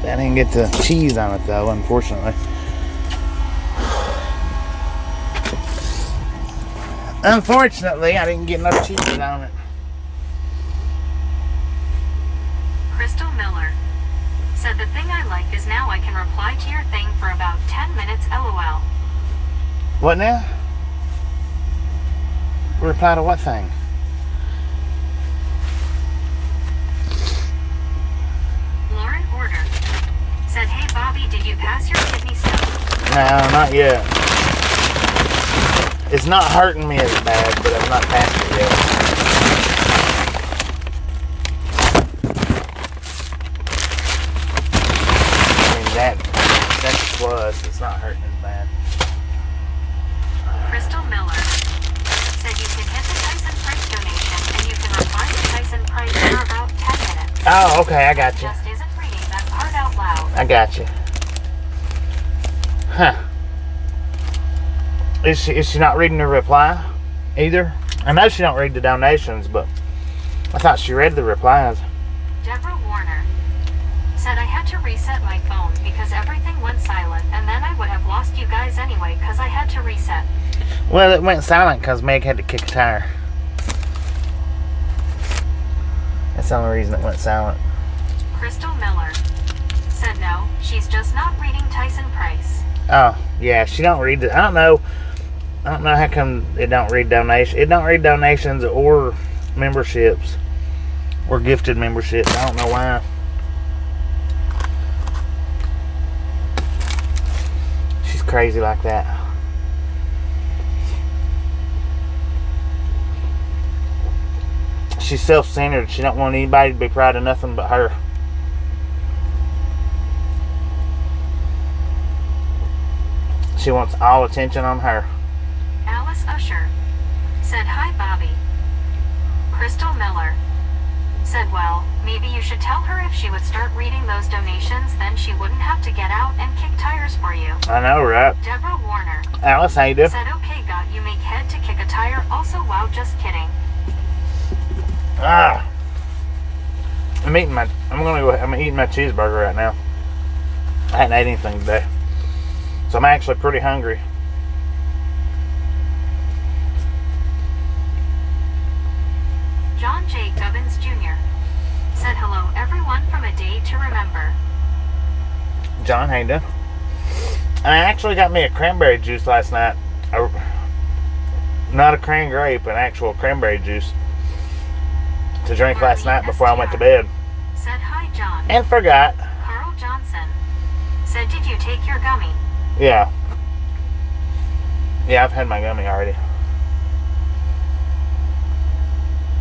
I didn't get the cheese on it though, unfortunately. Unfortunately, I didn't get no cheese on it. Crystal Miller. Said the thing I like is now I can reply to your thing for about 10 minutes, lol. What now? Reply to what thing? Lauren Order said, hey Bobby, did you pass your kidney stone? No, not yet. It's not hurting me as bad, but I'm not past it yet. I mean, that's a plus. It's not hurting as bad. Crystal Miller said you can hit the Tyson Price donation and you can reply to Tyson Price for about 10 minutes. Oh, okay, I got you. Just isn't reading that part out loud. I got you. Huh. Is she not reading the reply either? I know she don't read the donations, but I thought she read the replies. Deborah Warner said I had to reset my phone because everything went silent and then I would have lost you guys anyway because I had to reset. Well, it went silent because Meg had to kick a tire. That's the only reason it went silent. Crystal Miller said no, she's just not reading Tyson Price. Oh, yeah, she don't read it. I don't know how come it don't read donations. It don't read donations or memberships or gifted memberships. I don't know why. She's crazy like that. She's self-centered. She don't want anybody to be proud of nothing but her. She wants all attention on her. Alice Usher said hi Bobby. Crystal Miller said well, maybe you should tell her if she would start reading those donations then she wouldn't have to get out and kick tires for you. I know, right? Deborah Warner Alice, how you doing? said okay got you make head to kick a tire also wow just kidding. I'm eating my cheeseburger right now. I hadn't ate anything today. So I'm actually pretty hungry. John J. Gubbins Jr. said hello everyone from a day to remember. John, how you doing? I actually got me a cranberry juice last night. Not a cran grape, an actual cranberry juice to drink last night before I went to bed. Said hi John. And forgot. Carl Johnson said did you take your gummy? Yeah. Yeah, I've had my gummy already.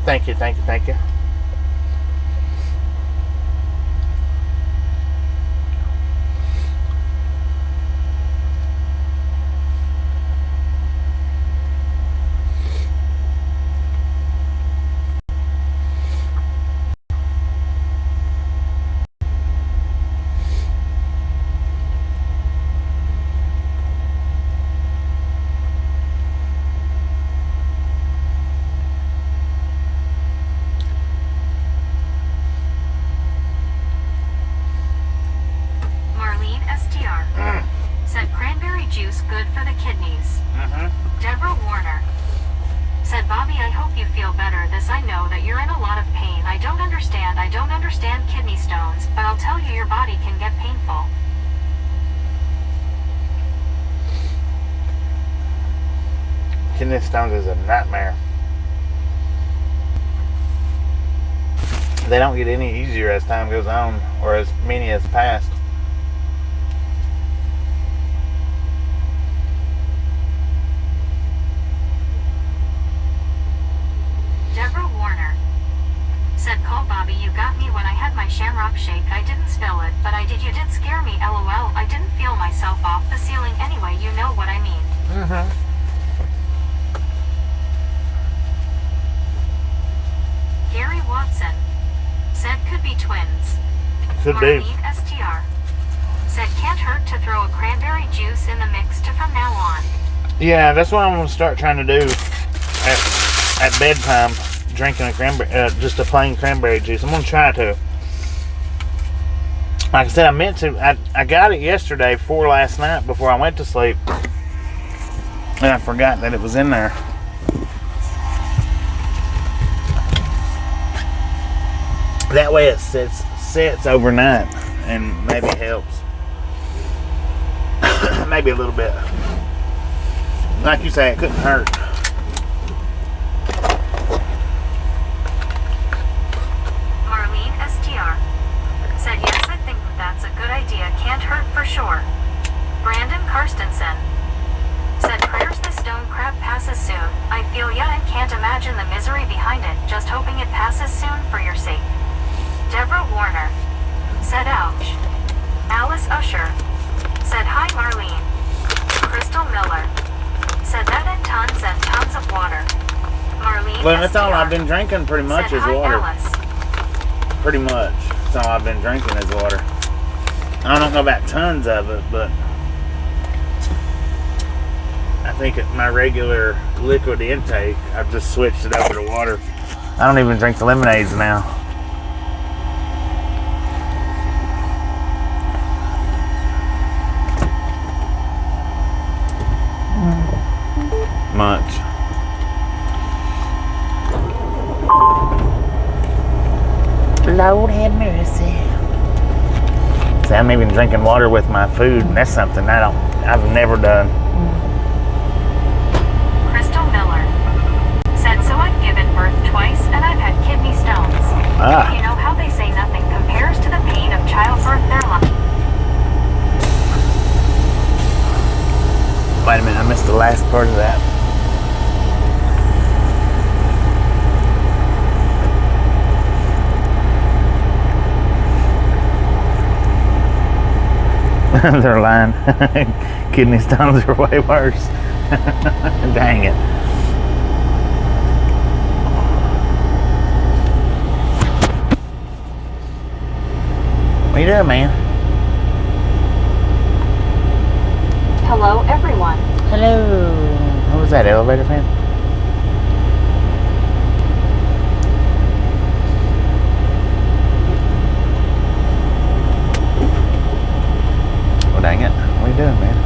Thank you, thank you, thank you. Said cranberry juice good for the kidneys. Deborah Warner said Bobby I hope you feel better this I know that you're in a lot of pain I don't understand kidney stones but I'll tell you your body can get painful. Kidney stones is a nightmare. They don't get any easier as time goes on or as many as passed. Deborah Warner said call Bobby you got me when I had my shamrock shake I didn't spill it but you did scare me lol I didn't feel myself off the ceiling anyway you know what I mean. Gary Watson said could be twins. Could be. Marlene STR said can't hurt to throw a cranberry juice in the mix to from now on. Yeah, that's what I'm going to start trying to do at bedtime, drinking a cranberry, just a plain cranberry juice. I'm going to try to. Like I said, I meant to. I got it yesterday for last night before I went to sleep. And I forgot that it was in there. That way it sits overnight. and maybe helps. Maybe a little bit. Like you say, it couldn't hurt. Marlene STR said, yes, I think that's a good idea. Can't hurt for sure. Brandon Karstensen said, prayers the stone crab passes soon. I feel ya and can't imagine the misery behind it. Just hoping it passes soon for your sake. Deborah Warner said, ouch. Alice Usher said, hi Marlene. Crystal Miller said, that and tons of water. Marlene Well, that's all STR I've been drinking pretty much said, is hi, water. Alice. Pretty much. That's all I've been drinking is water. I don't know about tons of it, but I think at my regular liquid intake, I've just switched it over to water. I don't even drink the lemonades now. Much. Lord have mercy. See, I'm even drinking water with my food, and that's something I've never done. Crystal Miller said, so I've given birth twice and I've had kidney stones. You know how they say nothing compares to the pain of childbirth? Their life. Wait a minute, I missed the last part of that. They're lying. Kidney stones are way worse. Dang it. What you doing, man? Hello, everyone. Hello. What was that, elevator fan? Well, dang it. What are you doing, man?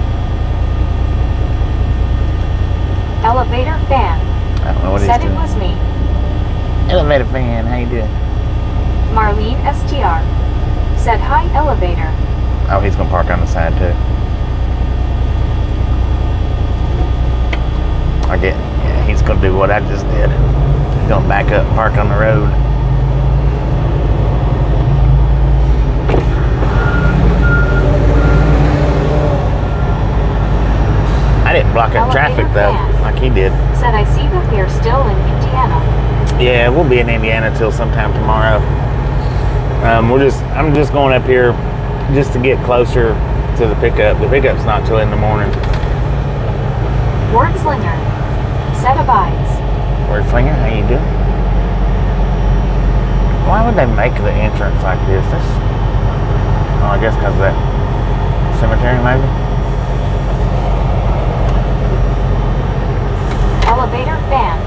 Elevator fan I don't know what he's said doing. it was me. Elevator fan, how you doing? Marlene STR said, hi, elevator. Oh, he's gonna park on the side too. Yeah, he's gonna do what I just did. He's gonna back up, park on the road. I didn't block up traffic though, like he did. Said, I see that they're still in Indiana. Yeah, we'll be in Indiana till sometime tomorrow. I'm just going up here just to get closer to the pickup. The pickup's not till in the morning. Wordslinger said, abides. Wordflinger, how you doing? Why would they make the entrance like this? I guess because of that cemetery, maybe? Elevator fan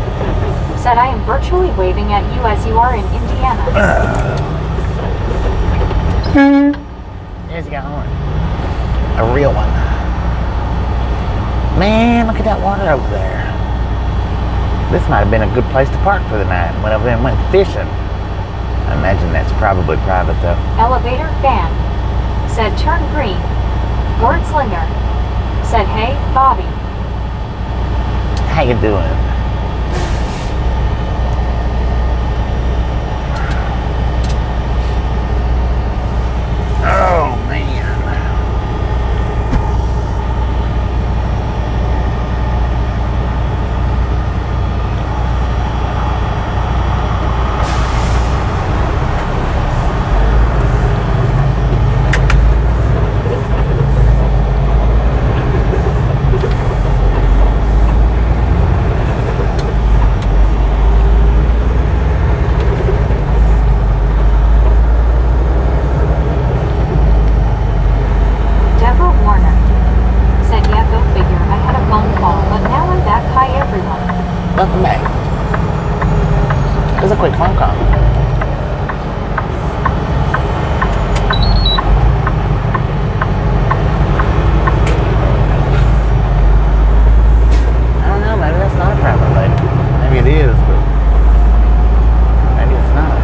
said, I am virtually waving at you as you are in Indiana. Here's your horn. A real one. Man, look at that water over there. This might have been a good place to park for the night. Went over there and went fishing. I imagine that's probably private though. Elevator fan said, turn green. Wordslinger said, hey, Bobby. How you doing? Oh man. Welcome back. It was a quick phone call. I don't know, maybe that's not a private lady. Maybe it is, but maybe it's not.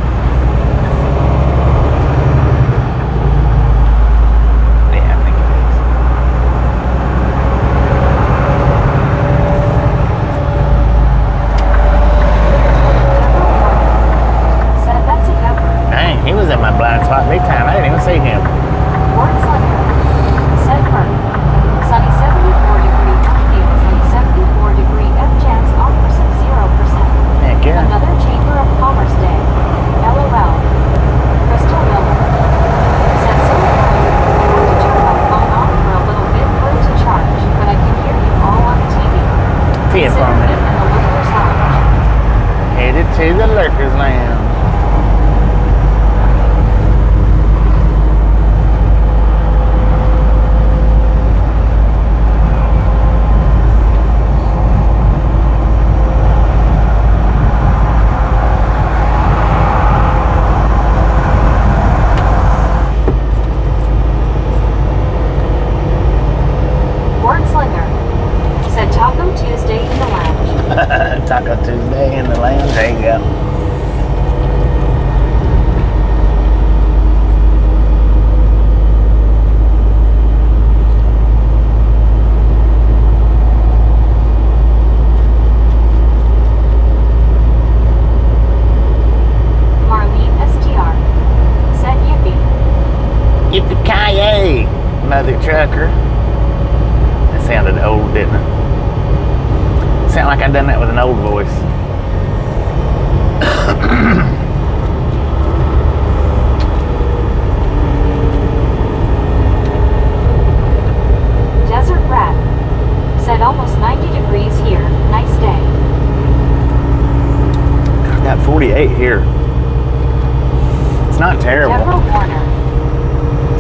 around. Taco Tuesday in the lounge. There you go. Marlene STR said yippee. Yippee-ki-yay, mother trucker. That sounded old, didn't it? Sound like I done that with an old voice. Desert Rat said almost 90 degrees here. Nice day. Got 48 here. It's not terrible. Deborah Warner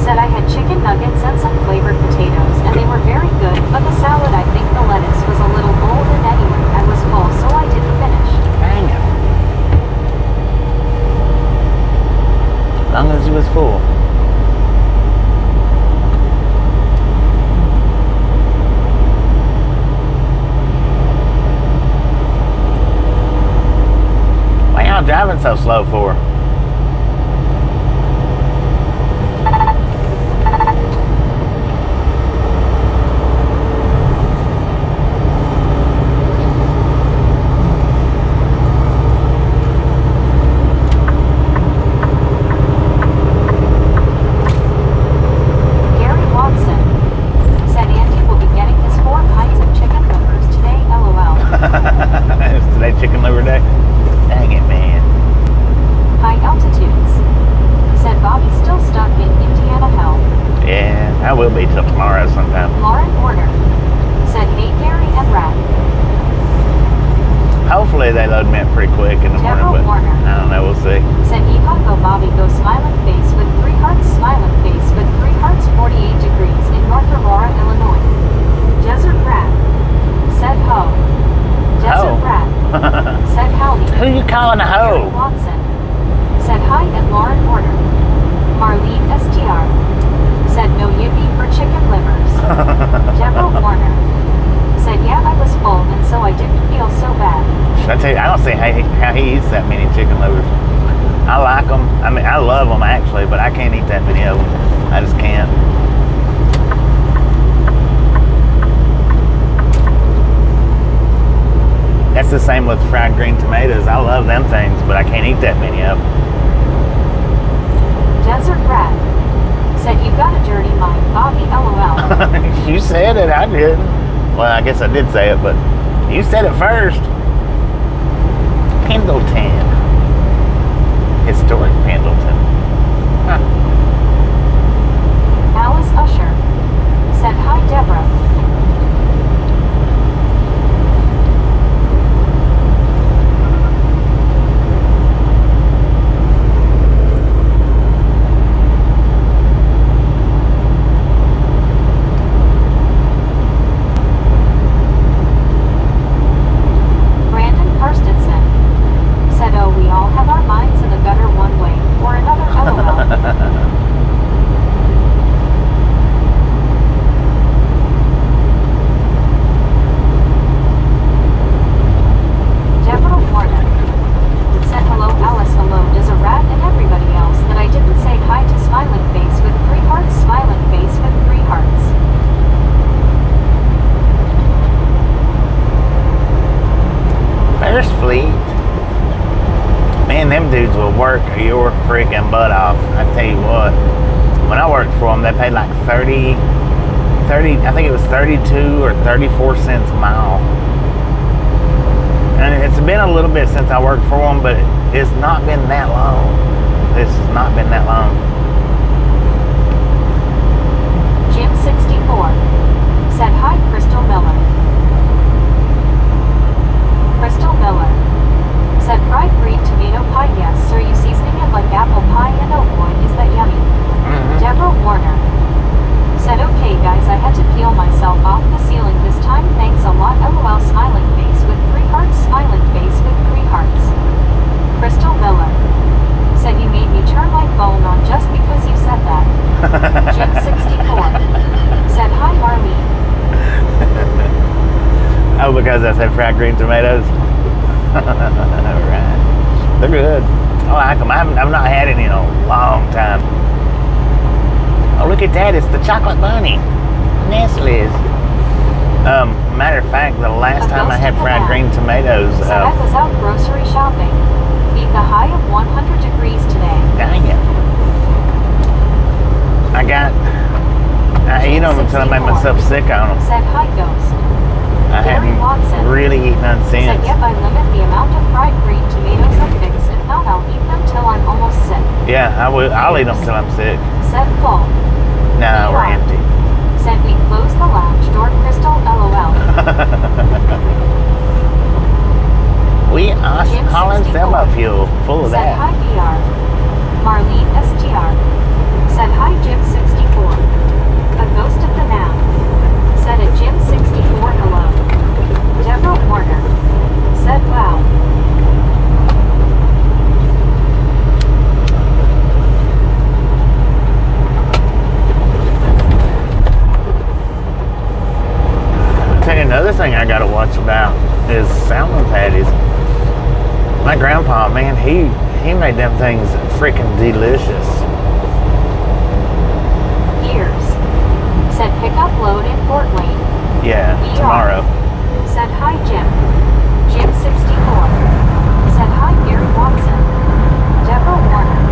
said I had chicken nuggets and some flavored potatoes, and they were very good, but the salad, I think the lettuce was a little old, and anyway, I was full, so I didn't finish. Dang it. As long as he was full. Why y'all driving so slow for? Chicken liver day? Dang it, man. High altitudes said Bobby's still stuck in Indiana hell. Yeah, I will be till tomorrow sometime. Lauren Warner said hey Gary and Rat. Hopefully they load me up pretty quick in the morning, but Warner I don't know, we'll see. Said Yeehaw go Bobby go smiling face with 3 hearts smiling face with 3 hearts 48 degrees in North Aurora, Illinois. Desert Rat said ho. Desert Rat said howdy. Who you calling a hoe? Watson said hi and Lauren Warner. Marlene STR said no yippee for chicken livers. Deborah Warner said yeah I was full and so I didn't feel so bad. Should I tell you, I don't see how he eats that many chicken livers. I like them. I mean, I love them actually, but I can't eat that many of them. I just can't. That's the same with fried green tomatoes. I love them things, but I can't eat that many of them. Desert Rat said you got a dirty mind, Bobby LOL. You said it, I didn't. Well, I guess I did say it, but you said it first. Pendleton. Historic Pendleton. Huh. Alice Usher said hi Deborah. Man, them dudes will work your freaking butt off. I tell you what, when I worked for them, they paid like 30, I think it was 32 or 34 cents a mile. And it's been a little bit since I worked for them, but it's not been that long. This has not been that long. Jim 64 said hi Crystal Miller. Crystal Miller said fried green tomato pie, yes. Are you seasoning it like apple pie? And oh boy, is that yummy. Deborah Warner said, okay guys, I had to peel myself off the ceiling this time. Thanks a lot. LOL smiling face with 3 hearts. Smiling face with 3 hearts. Crystal Miller said, you made me turn my phone on just because you said that. Jim64 said, hi Marlene. Oh, because I said fried green tomatoes? Alright. They're good. I like them. I've not had any in a long time. Oh, look at that. It's the chocolate bunny. Nestle's. Matter of fact, the last time I had fried green tomatoes... So I was out grocery shopping. Beat the high of 100 degrees today. Dang it. I eat them until I made myself sick on them. Said hi, Ghost. I haven't really eaten none since. Said, yep, I limit the amount of fried green tomatoes I mix. If not, I'll eat them till I'm almost sick. Yeah, I'll eat them till I'm sick. Said full. No, we're empty. Said we close the lounge door. Crystal, LOL. We are hauling semi fuel full of said, that. Said hi, BR. Marlene STR. Said hi, Jim64. A ghost of the now. Said a Jim64 hello. Deborah Warner said wow. I'll tell you another thing I gotta watch about is salmon patties. My grandpa, man, he made them things freaking delicious. Years. Said pick up load in Fort Wayne. Yeah, BR. tomorrow. Said hi Jim. Jim64. Said hi Gary Watson. Deborah Warner.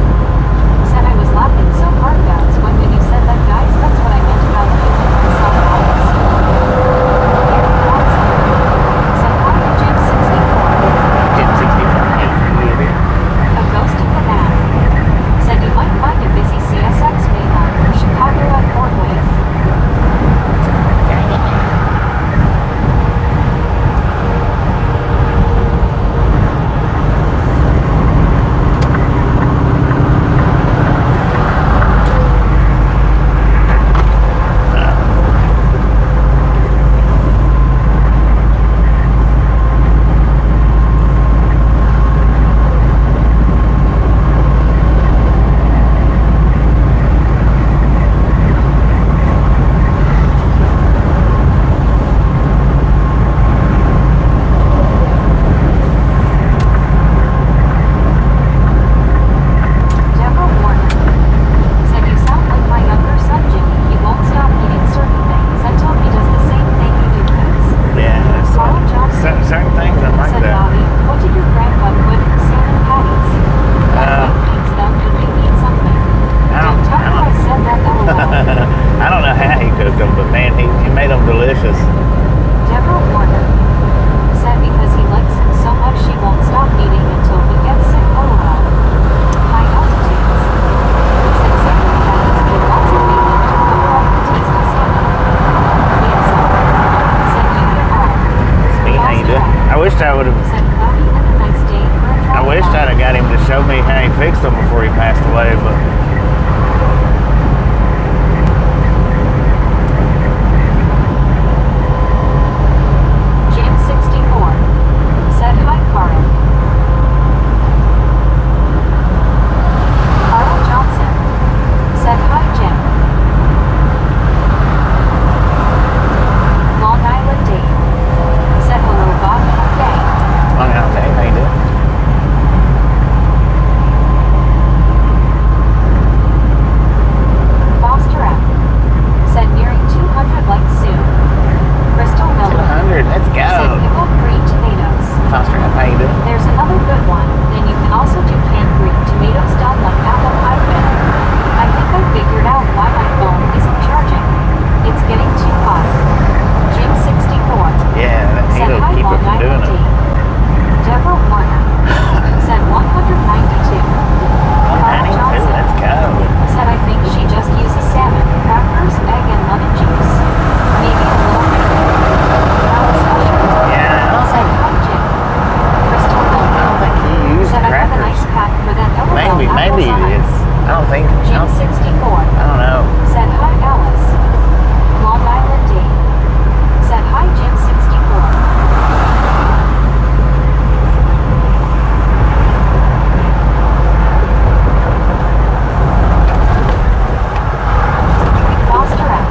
Said I was laughing so hard that's when you said that, guys, that's what I meant about keeping myself honest. Gary Watson. Said hi Jim64. Jim64. A ghost of the map. Said you might find a busy CSX mainline for Chicago at Fort Wayne. I don't think. Jim 64. I don't know. Said hi Alice. Long Island Dave. Said hi Jim 64. Foster F.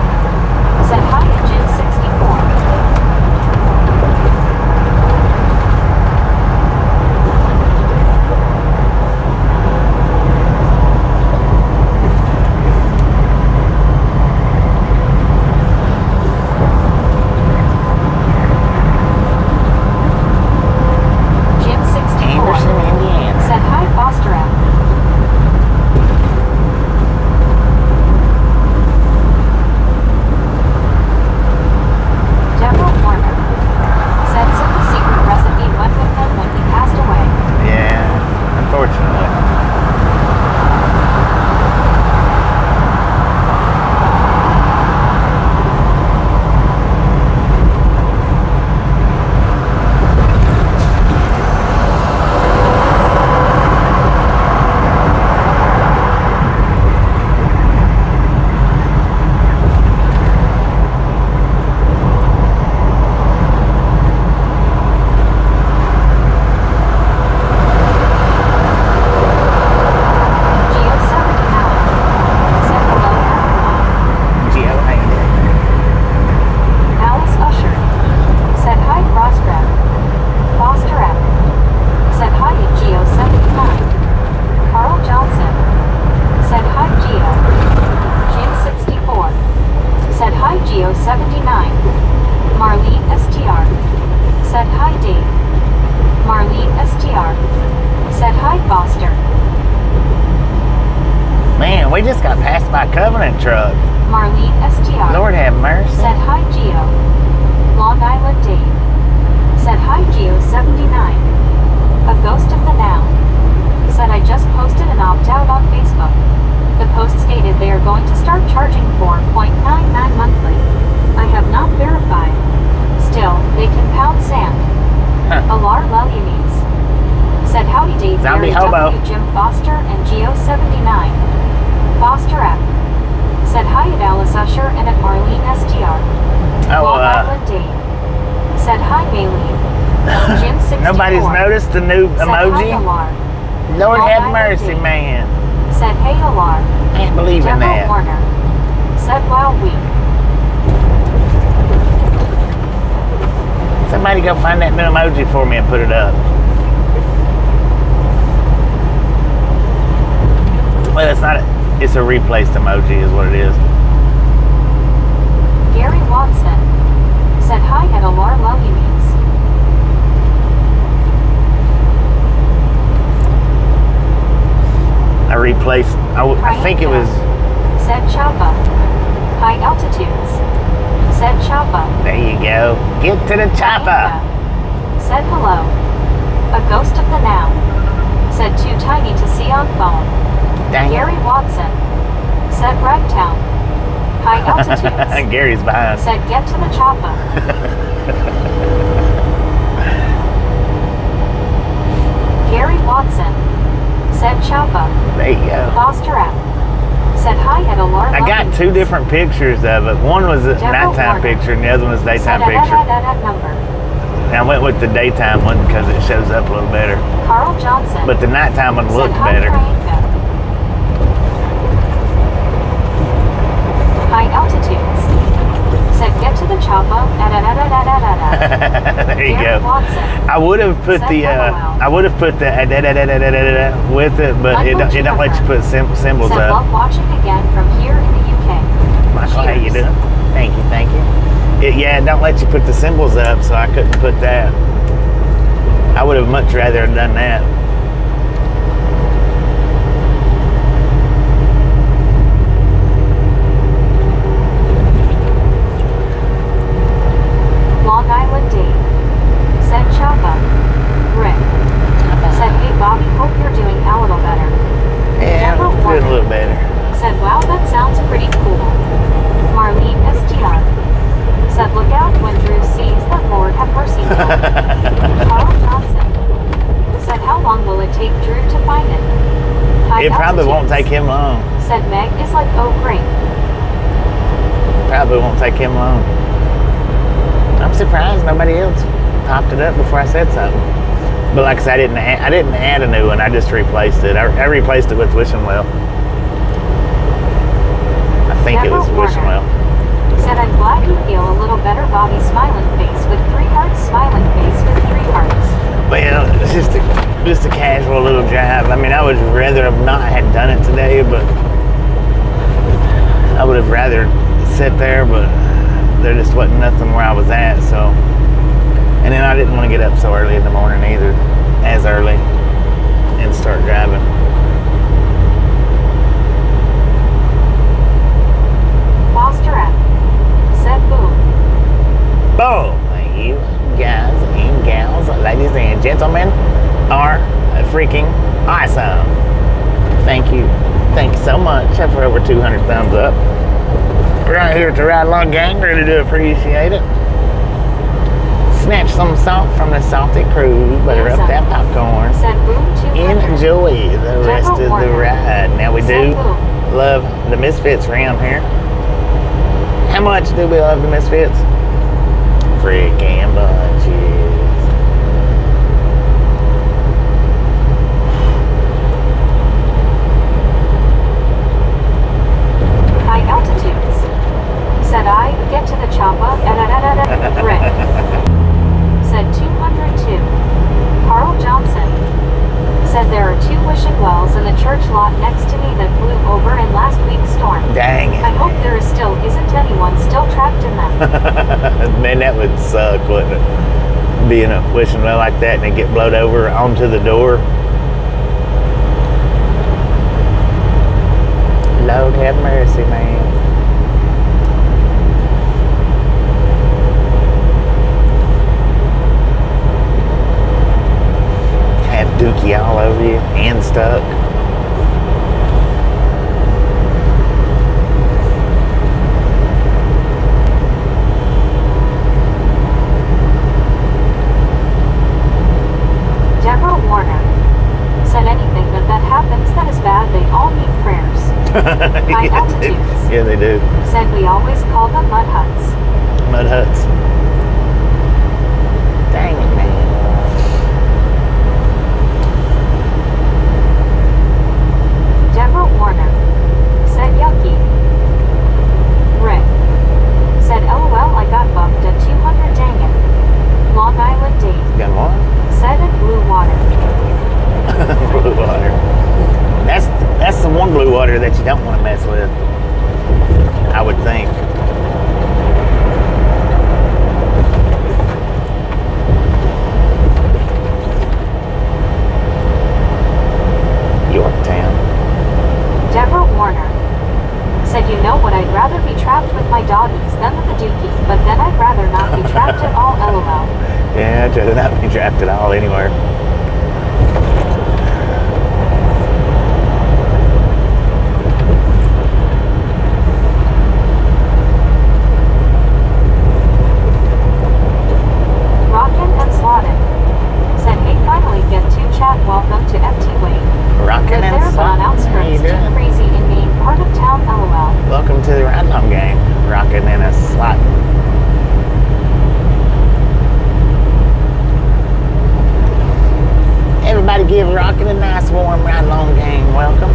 Said hi to Jim 64. Jim 64. Anderson, Indiana. Said hi Foster F. Deborah Warner. Said simple secret recipe went with him when he passed away. Yeah, unfortunately. Geo 79. Said hello everyone. Geo, how you doing? Alice Usher. Said hi Rosgraf. Foster F. Said hi to Geo 79. Carl Johnson. Said hi Geo. Jim 64. Said hi Geo 79. Marlene STR. Said hi Dave. Marlene STR. Said hi Foster. Man, we just got passed by a Covenant truck. Marlene STR. Lord have mercy. Said hi Geo. Long Island Dave. Said hi Geo 79. A ghost of the now. Said I just posted an opt-out on Facebook. The post stated they are going to start charging $4.99 monthly. I have not verified. Still, they can pound sand. Huh. Alar Lelianes. Said howdy Dave, Zombie Gary hobo. W, Jim Foster, and Geo 79. Foster F. Said hi at Alice Usher and at Marlene STR. Oh, Long Island Dave. Said hi Maylene. Jim 64. nobody's noticed the new Said emoji? hi Alar. Lord Long have Island mercy, Dave. man. Said hey Alar. Can't believe in Deborah that. Warner. Said wow week. Somebody go find that new emoji for me and put it up. Well, it's not. It's a replaced emoji, is what it is. Gary Watson. Said hi at Alar Lelianes. I replaced. I think it was. Said Chapa. High altitudes. Said Chapa. There you go. Get to the chopper. Said hello. A ghost of the now. Said too tiny to see on phone. Dang it. Gary Watson. Said Ragtown. High altitudes. Gary's behind. Said get to the chopper. Gary Watson. Said Choppa. There you go. Foster F. Said hi at Alar. I got two different pictures of it. One was a Deborah nighttime Warner. picture, and the other one was a daytime Said picture. number. And I went with the daytime one because it shows up a little better. Carl Johnson. But the nighttime one Said looked hi better. Priyanka. High altitudes. Said get to the chopper. There you Gary go. Watson. I would have put Said the LOL. I would have put the with it, but it don't let you put symbols Said up. love watching again from here in the UK. Michael, how you Cheers. doing? Thank you, thank you. It don't let you put the symbols up, so I couldn't put that. I would have much rather have done that. Long Island Dave. Said Choppa. Rick. Said hey Bobby, hope you're doing a little better. Yeah, Deborah doing a Warner. little better. Said wow, that sounds pretty cool. Marlene STR. Said look out when Drew sees that Lord have mercy. Carl Johnson. Said how long It probably won't take him long. Said Meg is like, oh great. Probably won't take him long. I'm surprised nobody else popped it up before I said something. But like I said, I didn't add a new one. I just replaced it. I replaced it with Wishing Well. I think it was Wishing Well. Said, I'm glad you feel a little better, Bobby. Smiling face with 3 hearts. Smiling face with 3 hearts. Well, it's just a casual little drive. I mean, I would rather have not had done it today, but I would have rather sit there, but there just wasn't nothing where I was at, so. And then I didn't want to get up so early in the morning either, as early, and start driving. Foster F. Said boom. Boom! You guys and gals, ladies and gentlemen, are freaking awesome. Thank you. Thank you so much for over 200 thumbs up. We're out here at the Ride Along Gang. Really do appreciate it. Snatch some salt from the salty crew. Butter up that popcorn. Said boom 200. Enjoy the rest of the ride. Now we do love the Misfits around here. How much do we love the Misfits? Freaking bunches. High altitudes. Said I get to the choppa. Red. Said 202. Carl Johnson. Said there are 2 wishing wells in the church lot next to me that blew over in last week's storm. Dang it. I hope there isn't anyone still trapped in them. Man, that would suck, wouldn't it? Being a wishing well like that and it get blowed over onto the door. Lord have mercy, man. Have dookie all over you and stuck. Deborah Warner. Said anything that happens that is bad, they all need prayers. High altitudes. Yeah, they do. Said we always call them mud huts. Mud huts. Dang it, man. Deborah Warner. Said yucky. Rick. Said LOL, I got bumped at 200, dang it. Long Island Dave. Got one? Said it blue water. Blue water. That's the one blue water that you don't want to mess with, I would think. Yorktown. Deborah Warner. Said, you know what, I'd rather be trapped with my doggies than with the dookie, but then I'd rather not be trapped at all, LOL. Yeah, I'd rather not be trapped at all anywhere. Rockin' and Slotted. Said, hey, finally get to chat, welcome to FT Wade. Rockin' and Slotted. On outskirts, too crazy in being part of town, LOL. Welcome to the Ride Along Gang. Rockin' and a slot. Everybody give Rockin' a nice warm Ride Along Gang welcome.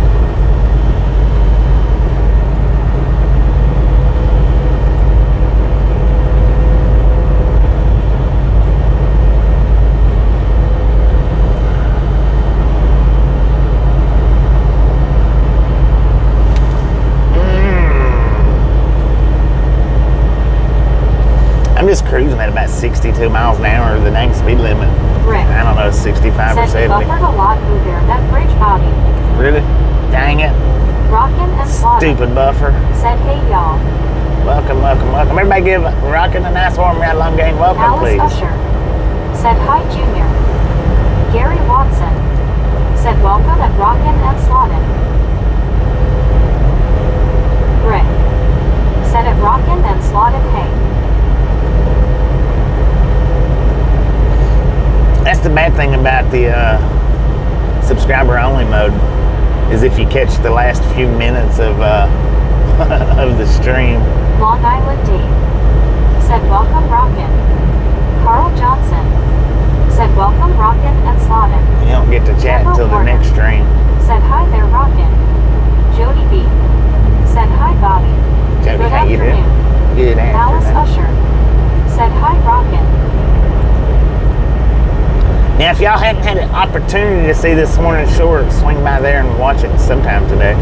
I'm just cruising at about 62 miles an hour, the dang speed limit. Rick. I don't know, 65 or 70. Said he buffered a lot through there, that bridge, Bobby. Really? Dang it. Rockin' and Slotted. Stupid buffer. Said, hey, y'all. Welcome, welcome, welcome. Everybody give Rockin' a nice warm Ride Along Gang welcome, Alice please. Usher. Said, hi, Junior. Gary Watson. Said, welcome at Rockin' and Slotted. Rick. Said, at Rockin' and Slotted, hey. That's the bad thing about the subscriber only mode. is if you catch the last few minutes of of the stream. Long Island Dave said welcome Rockin'. Carl Johnson said welcome Rockin' and Slavin. You don't get to chat Kendall until the Warner next stream. said hi there Rockin'. Jody B said hi Bobby. Jody, Good how you doing? afternoon. Good Alice afternoon. Usher said hi Rockin'. Now, if y'all hadn't had an opportunity to see this morning's short, swing by there and watch it sometime today.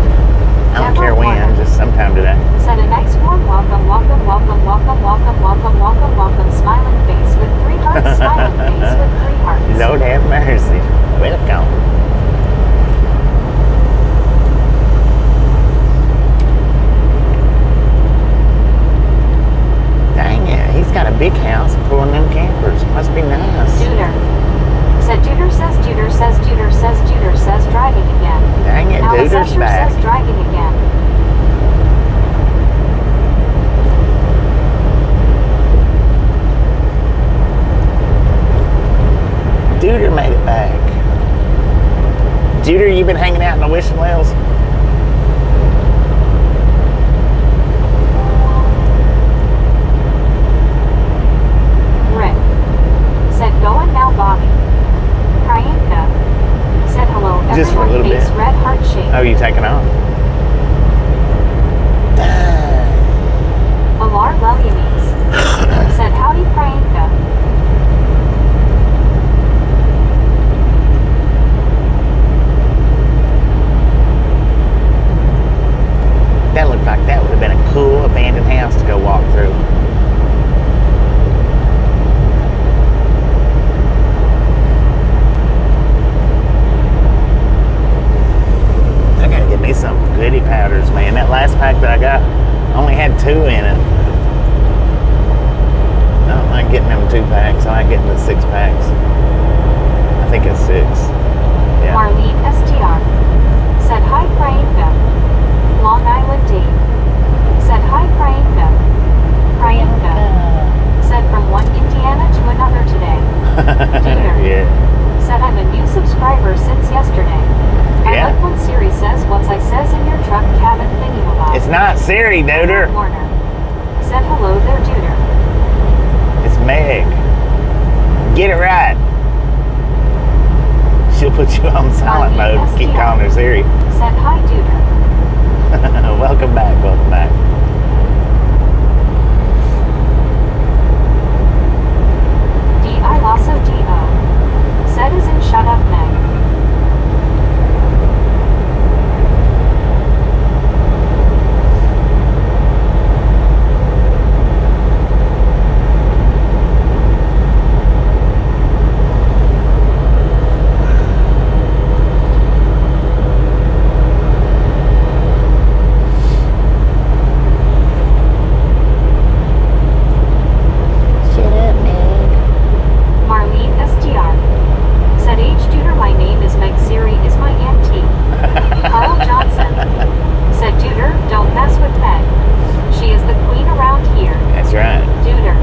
I don't care when, just sometime today. Said a nice warm welcome, welcome, welcome, welcome, welcome, welcome, welcome, welcome, smiling face with 3 hearts, smiling face with 3 hearts. Lord have mercy. Welcome. Dang it, he's got a big house pulling them campers. Must be nice. Duder said Duder says, Duder says, Duder says, Duder says, driving again. Dang it, Alice Duder's Usher back. says, driving again. Duder made it back. Duder, you been hanging out in the wishing wells? Rick said, going now, Bobby. Priyanka said, hello, everyone. Just for a little face bit. red heart shape. Oh, you taking off? Alar Lelianes said, howdy, Priyanka. That looked like that would have been a cool abandoned house to go walk through. I gotta get me some goodie powders, man. That last pack that I got only had 2 in it. I don't like getting them 2 packs. I like getting the 6 packs. I think it's 6. Yeah. Marlene STR said, hi, Priyanka. Long Island Dave said, hi, Priyanka. Priyanka said, from one Indiana to another today. Duder Yeah. said, I'm a new subscriber since yesterday. Yeah. I like when Siri says what's I says in your truck cabin thingy-mabobby. It's not Siri, Duder. Warner said, hello there, Duder. It's Meg. Get it right. She'll put you on silent mode. Keep calling her Siri. Said, hi, Duder. Welcome back. Welcome back. D.I. Lasso D.O. said as in shut up, Meg. Marlene SDR said, H. Duder, my name is Meg. Siri is my auntie. Carl Johnson said, Duder, don't mess with Meg. She is the queen around here. That's right. Duder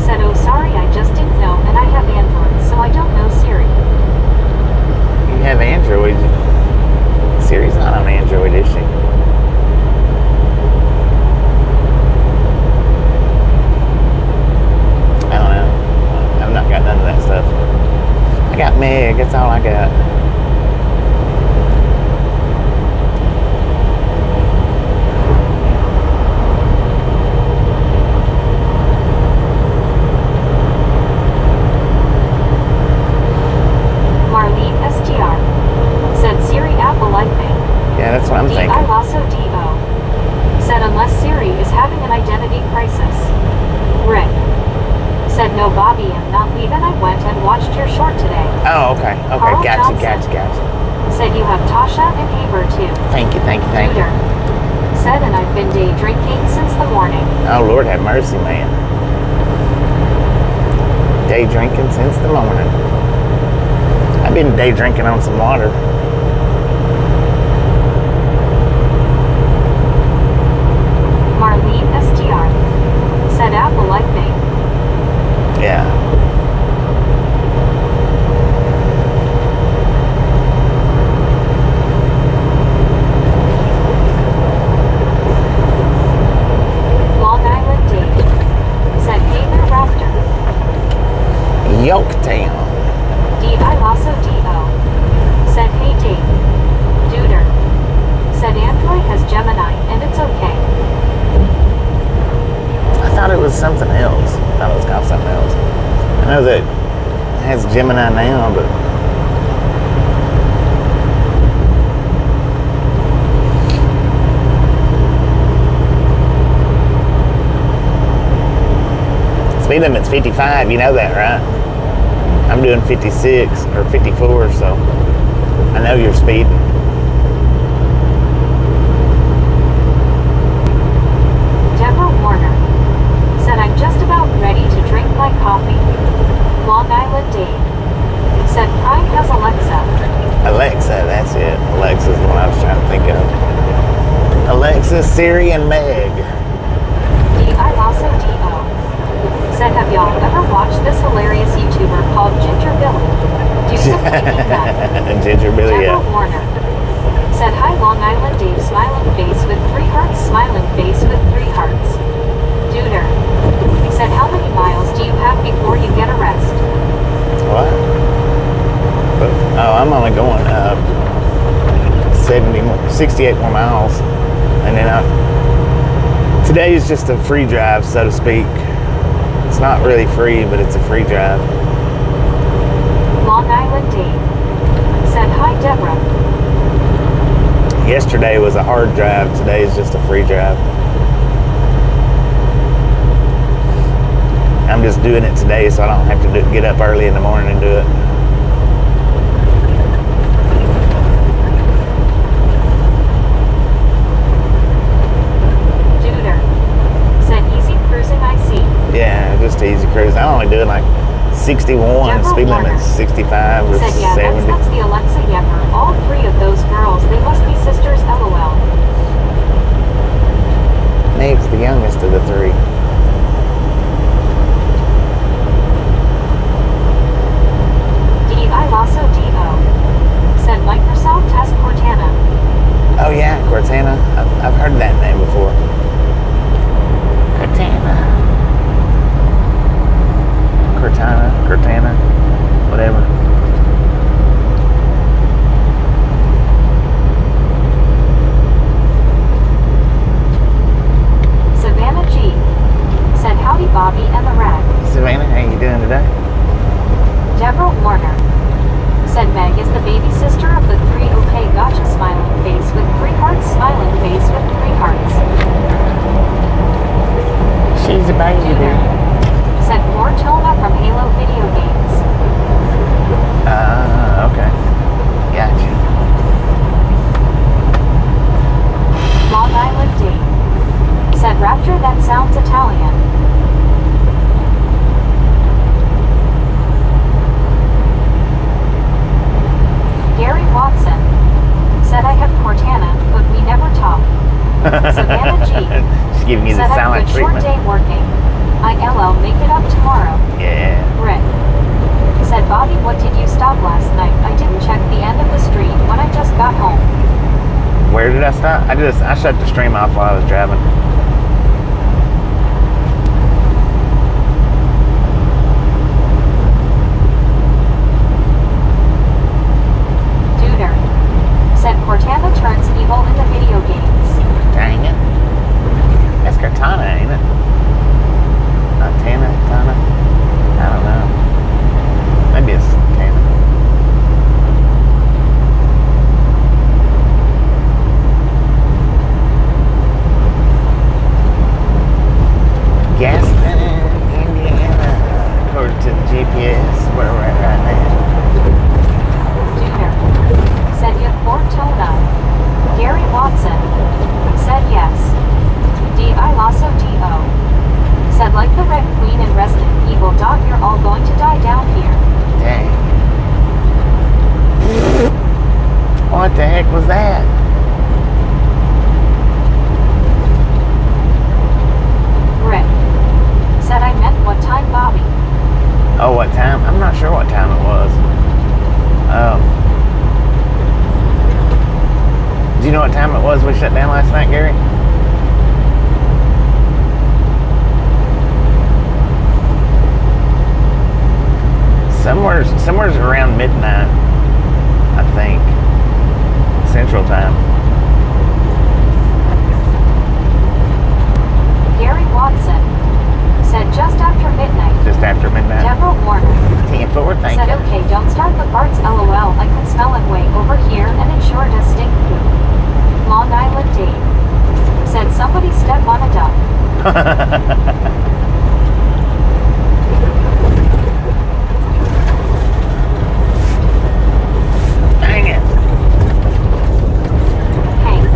said, oh, sorry, I just didn't know, and I have Android, so I don't know Siri. You have Android. Siri's not on Android, is she? I don't know. I've not got none of that stuff. I got Meg. That's all I got. Marlene STR said, Siri Apple like me. Yeah, that's what I'm D.I. thinking. Lasso D.O. said, unless Siri is having an identity crisis. Rick said, no, Bobby, I'm not leaving. I went and watched your short today. Oh, okay. Okay. Carl Gotcha, Johnson gotcha. said, you have Tasha and Haber too. Thank you, thank you, thank you. Duder said, and I've been day drinking since the morning. Oh, Lord have mercy, man. Day drinking since the morning. I've been day drinking on some water. Marlene STR said, Apple like me. Yeah. something else. I thought it was called something else. I know that it has Gemini now, but speed limit's 55, you know that, right? I'm doing 56 or 54, so I know you're speeding. Deborah Warner said, I'm just about ready to drink my coffee. Long Island Dave said, Prime has Alexa. Alexa, that's it. Alexa's what I was trying to think of. Alexa, Siri, and Meg. I also D.O. said, have y'all ever watched this hilarious YouTuber called Ginger Billy? Do some taking that. Ginger Billy, Deborah yeah. Warner said, hi Long Island Dave, smiling face with 3 hearts, smiling face with 3 hearts. Duder said, how many miles do you have before you get a rest? What? Oh, I'm only going 68 more miles. And then today is just a free drive, so to speak. It's not really free, but it's a free drive. Long Island Dave said, hi Deborah. Yesterday was a hard drive. Today is just a free drive. I'm just doing it today so I don't have to get up early in the morning and do it. Duder said, easy cruising I see. Yeah, just easy cruise. I'm only doing like 61. Deborah Speed Warner limit's 65 or said, yeah, 70. that's the Alexa Yepper. All 3 of those girls, they must be sisters, LOL. Meg's the youngest of the 3. I also D.O. said Microsoft has Cortana. Oh yeah, Cortana. I've heard that name before. Cortana, whatever. Savannah G. said, howdy Bobby and the Rag. Savannah, how you doing today? Deborah Warner said, Meg is the baby sister of the 3 okay gotcha smiling face with 3 hearts, smiling face with 3 hearts. She's a baby. Said Fortuna from Halo video games. Okay. Gotcha. Long Island Dave said, Rapture, that sounds Italian. Gary Watson said, I have Cortana, but we never talk. Savannah G. She's giving you the said, silent I have a short treatment. day working. ILL, make it up tomorrow. Yeah. Rick said, Bobby, what did you stop last night? I didn't check the end of the stream when I just got home. Where did I stop? I shut the stream off while I was driving. Duder said, Cortana turns evil in the video games. Dang it. That's Cortana, ain't it? Not Tana? Tana? I don't know. Maybe it's Tana. Gaston, Indiana, according to the GPS, where we're at right now. Duder said, you have Fortuna. Gary Watson said, yes. I also D.O. said, like the Red Queen in Resident Evil, you're all going to die down here. Dang. What the heck was that? Rick said, I meant what time, Bobby? Oh, what time? I'm not sure what time it was. Do you know what time it was we shut down last night, Gary? Somewhere's around midnight, I think, Central Time. Gary Watson just after midnight. Just after midnight. Deborah Warner 10-4, thank said, you. okay, don't start the farts, lol. I can smell it way over here, and it sure does stink poop. Long Island Dave said, somebody step on a duck. Dang it. Hank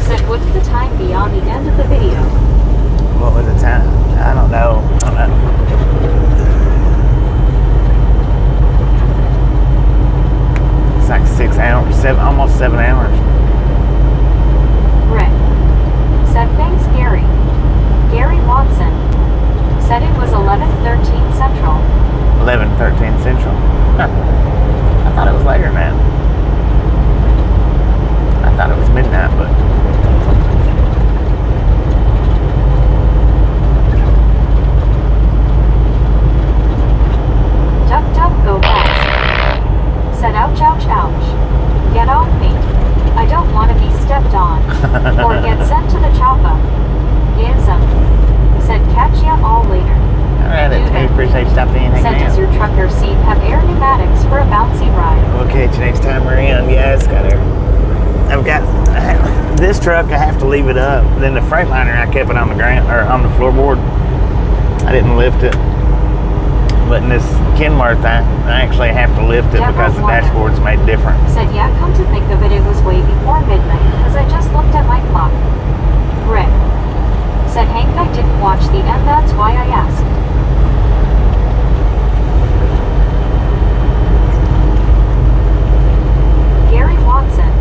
said, wouldn't the time be on the end of the video? What was the time? I don't know. It's like 6 hours, almost 7 hours. Rick said, thanks, Gary. Gary Watson said it was 11:13 Central. 11:13 Central. Huh. I thought it was later than that. I thought it was midnight, but Duck, duck, go fast. Said, ouch, ouch, ouch. Get off me. I don't want to be stepped on. Or get sent to the chopper. Gansum said, catch ya all later. alright, that's me. Appreciate you stopping in and Said, hanging does out. your trucker seat have air pneumatics for a bouncy ride? We'll catch you next time we're in. Yeah, it's got air. This truck, I have to leave it up. Then the Freightliner, I kept it on the ground or on the floorboard. I didn't lift it. But in this Kenworth, I actually have to lift it because the dashboard's made different. Said, yeah, come to think of it, it was way before midnight because I just looked at my clock. Rick said, Hank, I didn't watch the end, that's why I asked. Gary Watson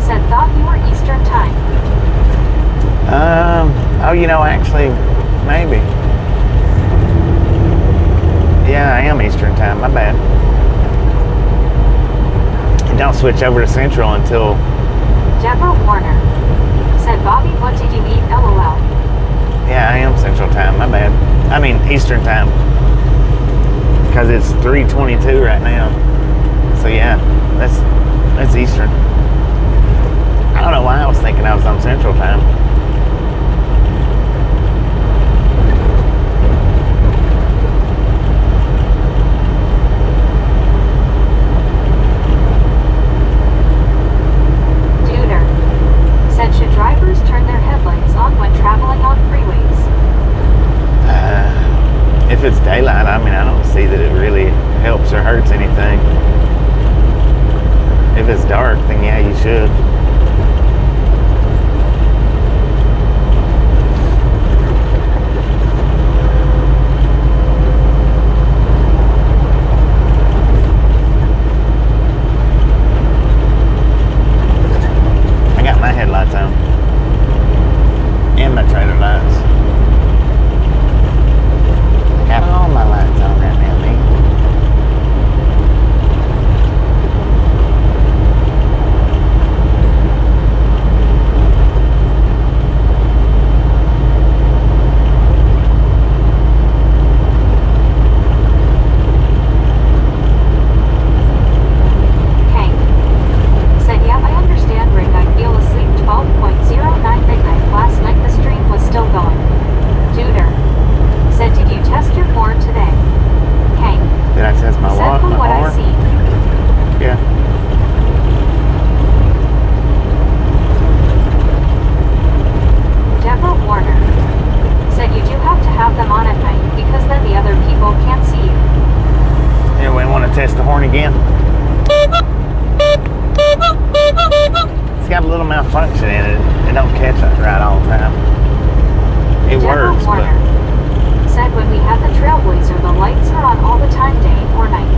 said, thought you were Eastern time. Oh, actually, maybe. Yeah, I am Eastern time, my bad. And don't switch over to Central until... Deborah Warner said, Bobby, what did you eat, lol? Yeah, I am Central time, my bad. I mean, Eastern time. Because it's 3:22 right now. So yeah, that's Eastern. I don't know why I was thinking I was on Central time. Duder said, should drivers turn their headlights on when traveling on freeways? If it's daylight, I mean, I don't see that it really helps or hurts anything. If it's dark, then yeah, you should. I got my headlights on. And my trailer lights. Got all my lights on right now, man. Hank said, yeah, I understand, Rick. I feel asleep 12:09 midnight. Last night the stream was still going. Duder said, did you test your horn today? Hank Did I test my said, walk? from My what I horn? see. Yeah. Deborah Warner said, you do have to have them on at night because then the other people can't see you. Anyway, want to test the horn again? It's got a little malfunction in it. It don't catch it right all the time. It Deborah works, Warner but said, when we had the Trailblazer, the lights are on all the time, day or night.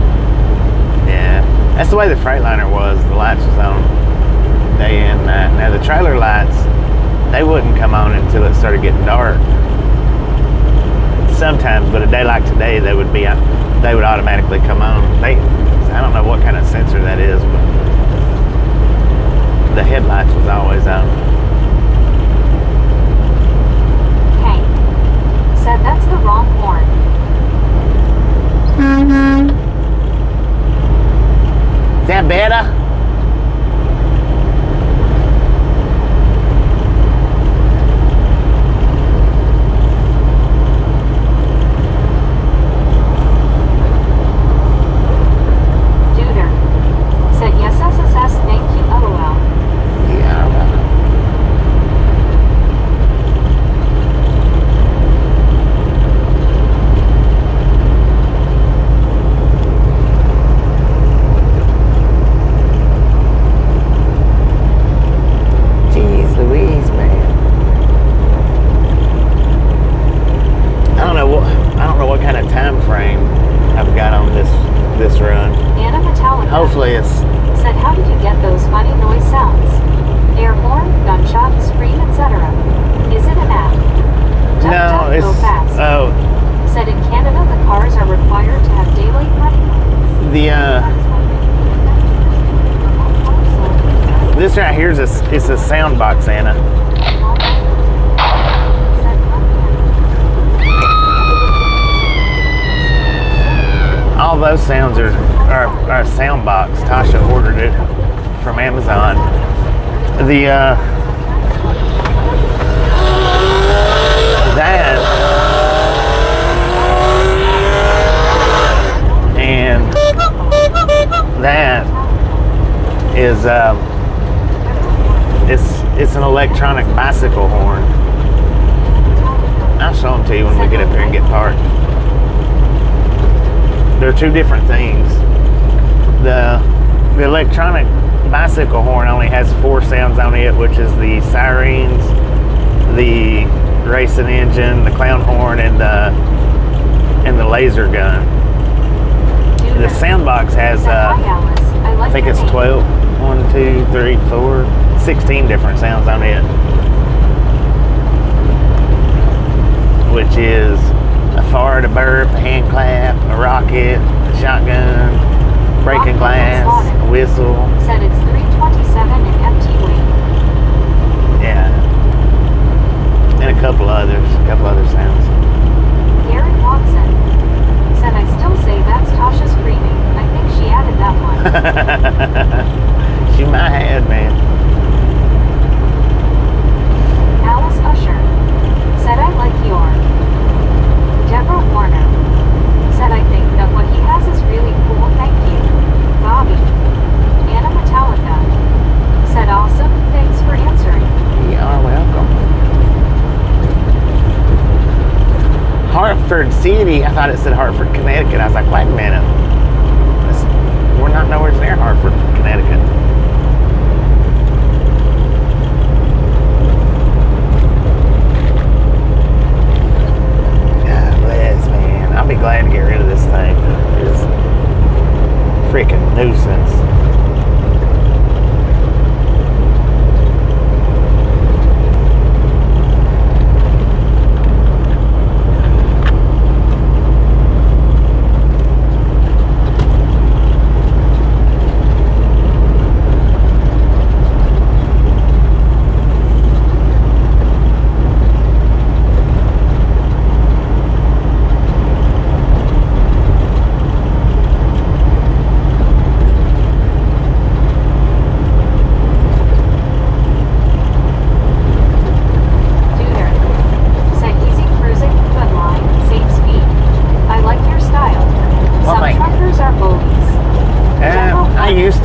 yeah. That's the way the Freightliner was. The lights was on day and night. Now the trailer lights, they wouldn't come on until it started getting dark. Sometimes, but a day like today, they would automatically come on. I don't know what kind of sensor that is, but the headlights was always on. Hank said, that's the wrong horn. Is that better? This right here is a sound box, Anna. All those sounds are a sound box. Tasha ordered it from Amazon. That and that is it's an electronic bicycle horn. I'll show them to you when we get up there and get parked. They're two different things. The electronic bicycle horn only has 4 sounds on it, which is the sirens, the racing engine, the clown horn, and the laser gun. The sound box has I think it's 12, 1, 2, 3, 4, 16 different sounds on it, which is a fart, a burp, a hand clap, a rocket, a shotgun, breaking glass, a whistle. Said it's 327 and empty weight. Yeah. And a couple other sounds. Gary Watson said, I still say that's Tasha screaming. I think she added that one. She might have, man. Alice Usher said, I like your. Deborah Warner said, I think that what he has is really cool, thank you. Bobby. Anna Metallica said, awesome, thanks for answering. You are welcome. Hartford City, I thought it said Hartford, Connecticut. I was like, wait a minute. We're not nowhere near Hartford, Connecticut. I'll be glad to get rid of this thing. It's a freaking nuisance.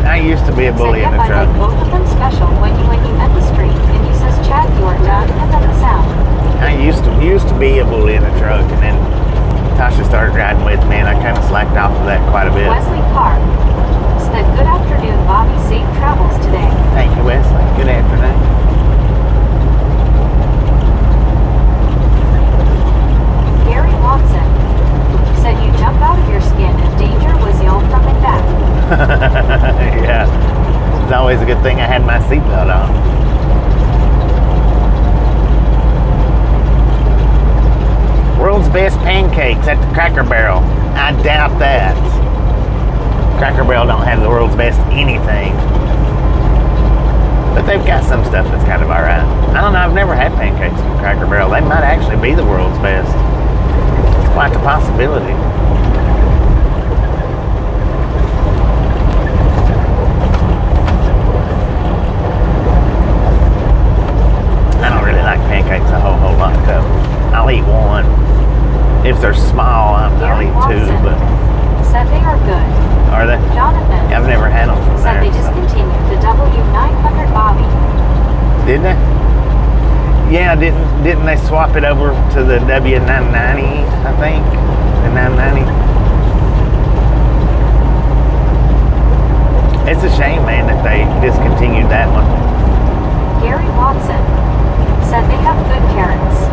I used to be a bully in the truck. Both of them special when you met the street and he says, Chad, you are done, and then the sound. I used to be a bully in the truck, and then Tasha started riding with me, and I kind of slacked off of that quite a bit. Wesley Park said, good afternoon, Bobby. Safe travels today. Thank you, Wesley. Good afternoon. Gary Watson said, you jump out of your skin if danger was yelled from in back. Yeah, it's always a good thing I had my seatbelt on. World's best pancakes at the Cracker Barrel. I doubt that. Cracker Barrel don't have the world's best anything, but they've got some stuff that's kind of alright. I don't know, I've never had pancakes from Cracker Barrel. They might actually be the world's best. It's quite the possibility. I don't really like pancakes a whole lot though. I'll eat one. If they're small, I'll eat 2, but... Said they are good. Are they? Jonathan. Yeah, I've never had them from said there. They discontinued the W900 Bobby. Did they? Yeah, didn't they swap it over to the W990, I think? The 990? It's a shame, man, that they discontinued that one. Gary Watson said they have good carrots.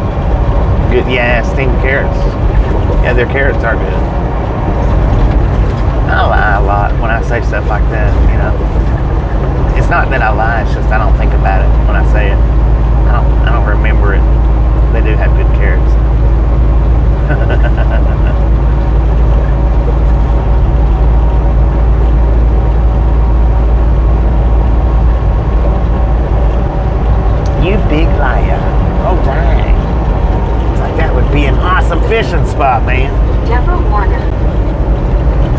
Good, yeah, steamed carrots. Yeah, their carrots are good. I lie a lot when I say stuff like that, you know. It's not that I lie, it's just I don't think about it when I say it. I don't remember it. They do have good carrots. fishing spot, man. Deborah Warner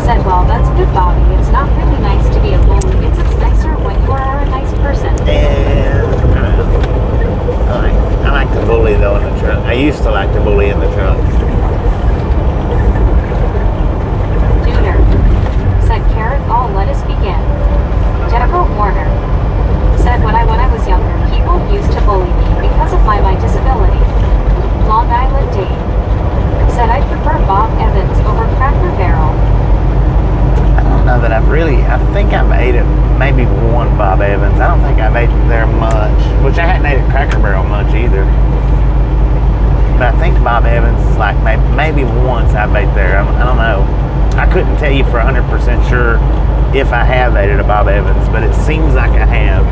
said, well, that's good, Bobby. It's not really nice to be a bully. It's nicer when you are a nice person. Yeah. I like to bully, though, in the truck. I used to like to bully in the truck. Duder said, Carrot, all let us begin. Deborah Warner said, when I was younger, people used to bully me because of my disability. Long Island Dave said, I prefer Bob Evans over Cracker Barrel. I don't know that I think I've ate at maybe one Bob Evans. I don't think I've ate there much, which I hadn't ate at Cracker Barrel much either. But I think Bob Evans is like maybe once I've ate there. I don't know. I couldn't tell you for 100% sure if I have ate at a Bob Evans, but it seems like I have.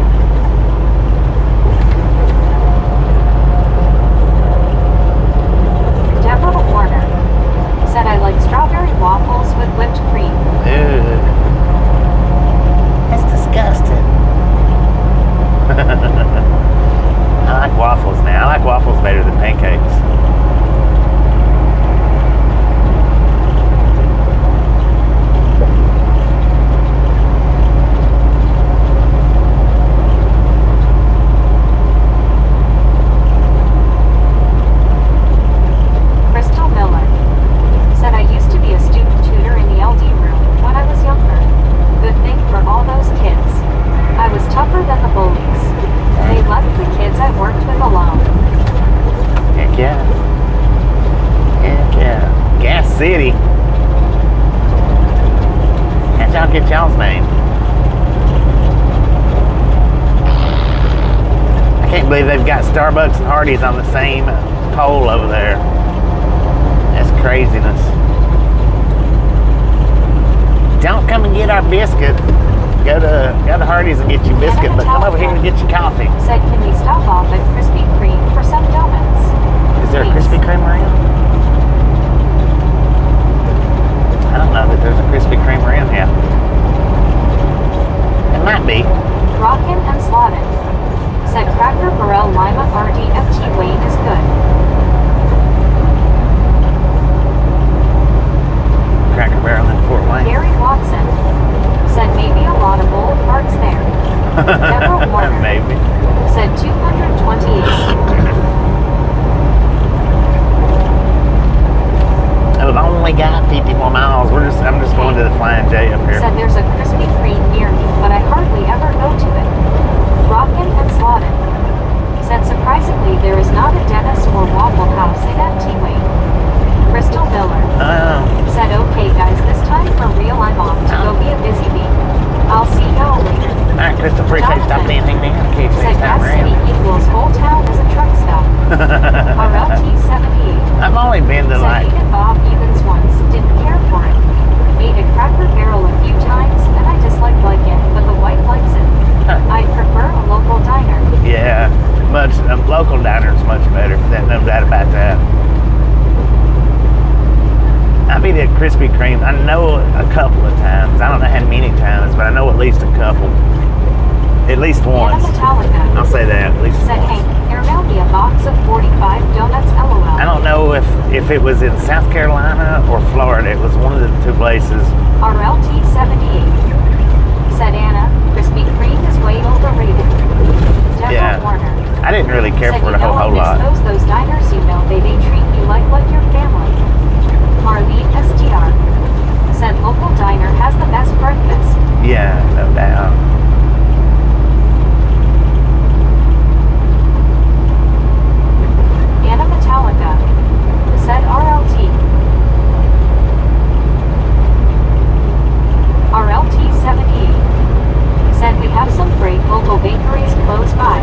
Deborah Warner said, I like strawberry waffles with whipped cream. Ew. That's disgusting. I like waffles now. I like waffles better than pancakes. Crystal Miller said, I used to be a student tutor in the LD room when I was younger. Good thing for all those kids. I was tougher than the bullies. They left the kids I worked with alone. Heck yeah. Heck yeah. Gas City. How'd y'all get y'all's name? I can't believe they've got Starbucks and Hardee's on the same pole over there. That's craziness. Don't come and get our biscuit. Go to Hardee's and get your biscuit, but come over here and get your coffee. Said, can we stop off at Krispy Kreme for some donuts? Is there a Krispy Kreme around? I don't know that there's a Krispy Kreme around here. It might be. Rockin' and Slotted said, Cracker Barrel Lima RDFT Wayne is good. Cracker Barrel in Fort Wayne. Gary Watson said, maybe a lot of old parts there. Deborah Warner Maybe. said 228. I've only got 50 more miles. I'm just going to the Flying J up here. Said, there's a Krispy Kreme near me, but I hardly ever go to it. Rockin' and Slotted said, surprisingly, there is not a Dennis or Waffle House in FT Wayne. Crystal Miller said, okay guys, this time for real, I'm off to go be a busy bee. I'll see y'all later. Alright, Crystal, appreciate you stopping in. Hang in. Okay, Said, next time Gas City around. equals whole town is a truck stop. RLT 78 I've only been to said, like... ate at Bob Evans once, didn't care for it. Ate at Cracker Barrel a few times, and I disliked it, but the wife likes it. I prefer a local diner. Yeah, local diner's much better. There's no doubt about that. I've eaten at Krispy Kreme. I know a couple of times. I don't know how many times, but I know at least a couple. At least once. Anna Metallica I'll say that. At least said, once. hey, airmail me a box of 45 donuts, LOL. I don't know if it was in South Carolina or Florida. It was one of the two places. RLT 78 said, Anna, Krispy Kreme is way overrated. Deborah Yeah. Warner I didn't really care said, for it a whole lot. Those diners, they treat you like your family. Marlene STR said, local diner has the best breakfast. Yeah, no doubt. Anna Metallica said, RLT 78 said, we have some great local bakeries close by.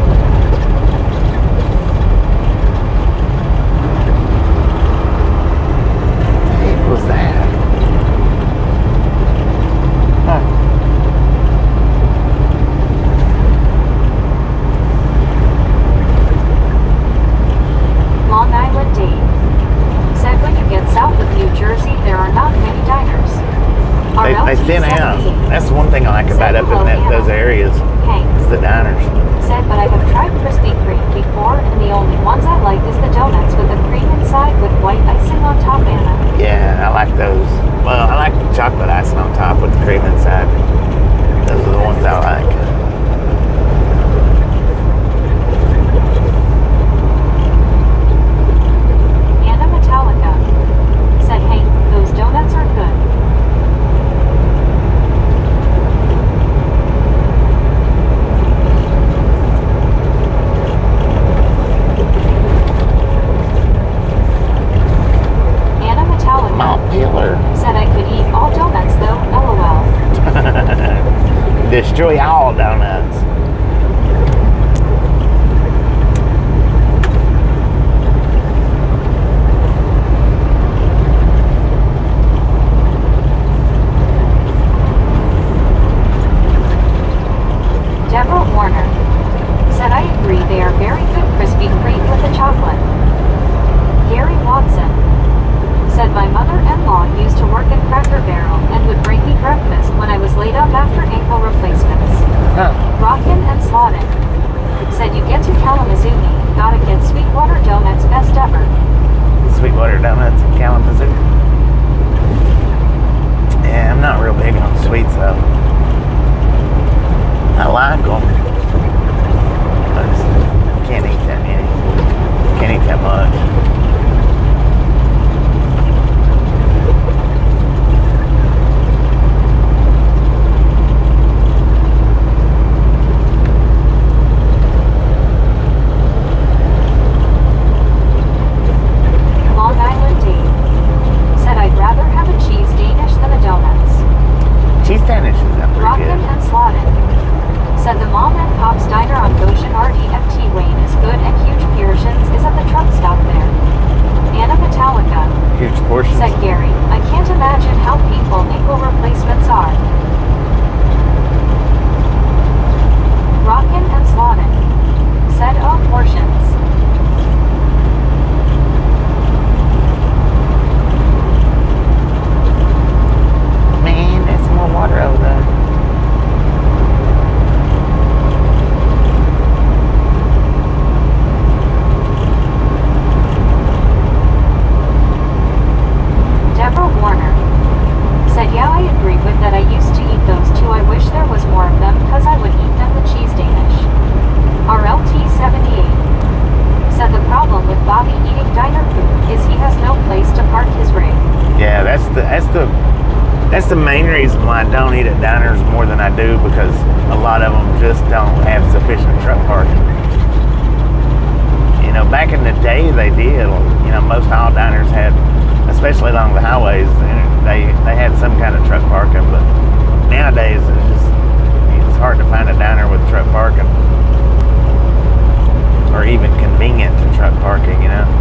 What was that? Huh. Long Island Dave said, when you get south of New Jersey, there are not many diners. They thin out. That's one thing I like about up in those areas. Hank It's the diners. said, but I have tried Krispy Kreme before, and the only ones I like is the donuts with the cream inside with white icing on top. That's the main reason why I don't eat at diners more than I do, because a lot of them just don't have sufficient truck parking. You know, back in the day they did. You know, most all diners had, especially along the highways, they had some kind of truck parking. But nowadays it's hard to find a diner with truck parking, or even convenient to truck parking. You know.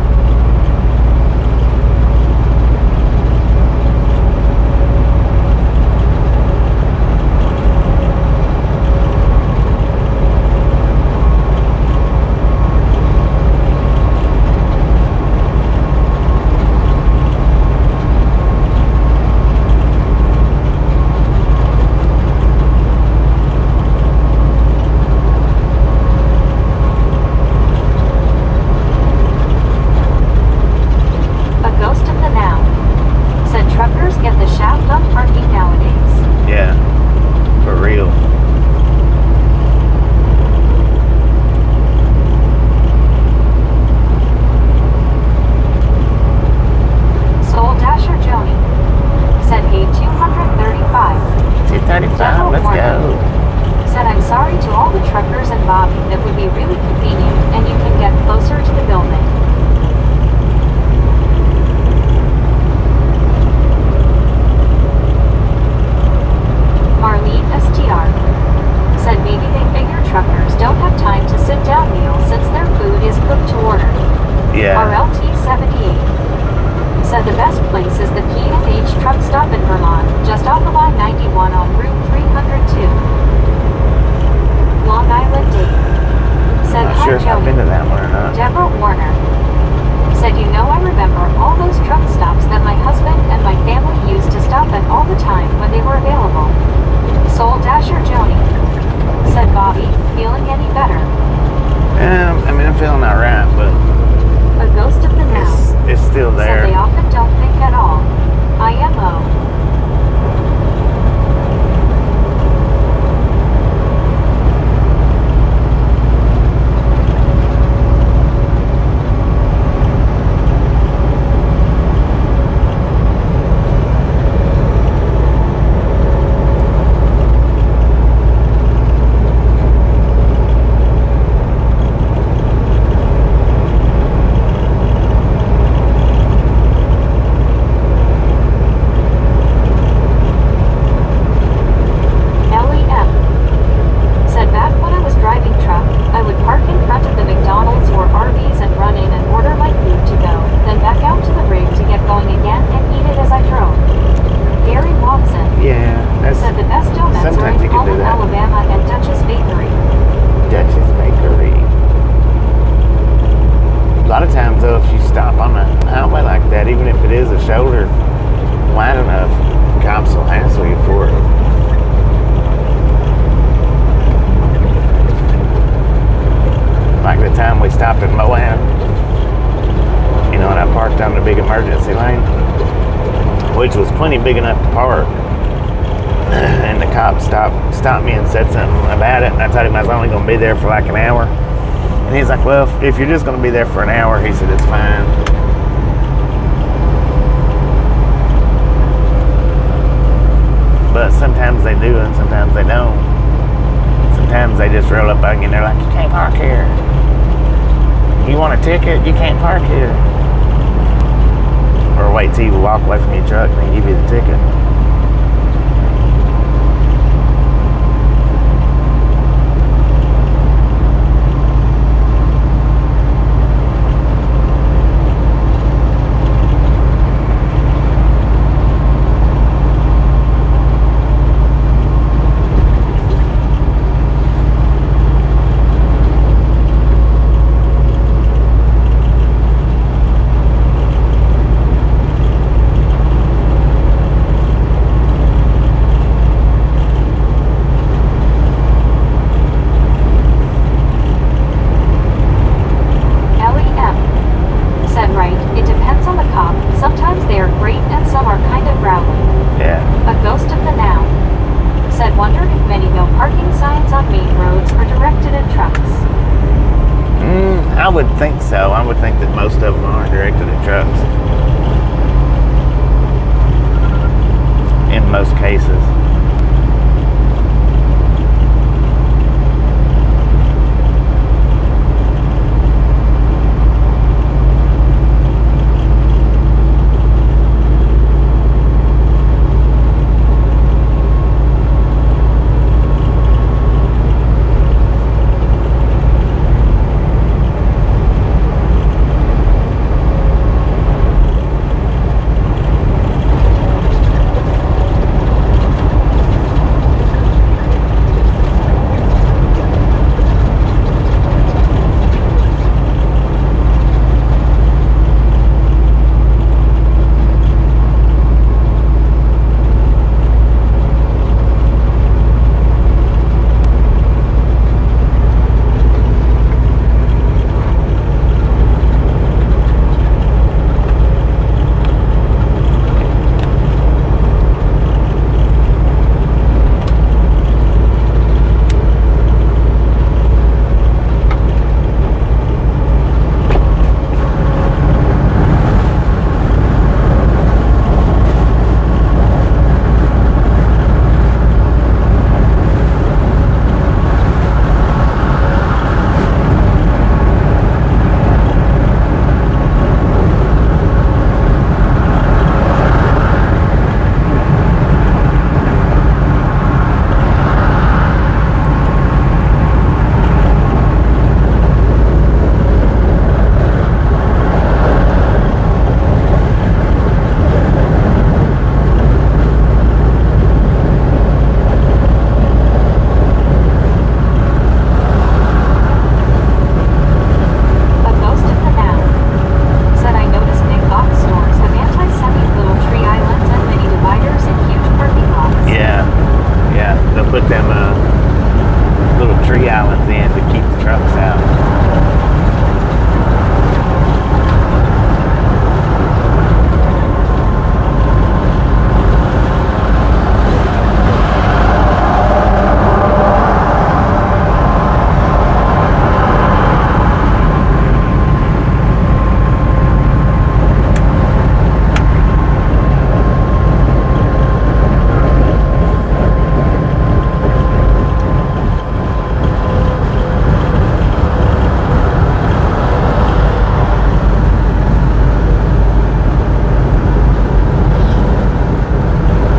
Big enough to park, and the cop stopped me and said something about it, and I told him I was only going to be there for like an hour, and he's like, well, if you're just going to be there for an hour, he said, it's fine. But sometimes they do and sometimes they don't. Sometimes they just roll up on you and they're like, you can't park here. You want a ticket? You can't park here. Or wait till you walk away from your truck and they give you the ticket. I would think so. I would think that most of them are directed at trucks. in most cases.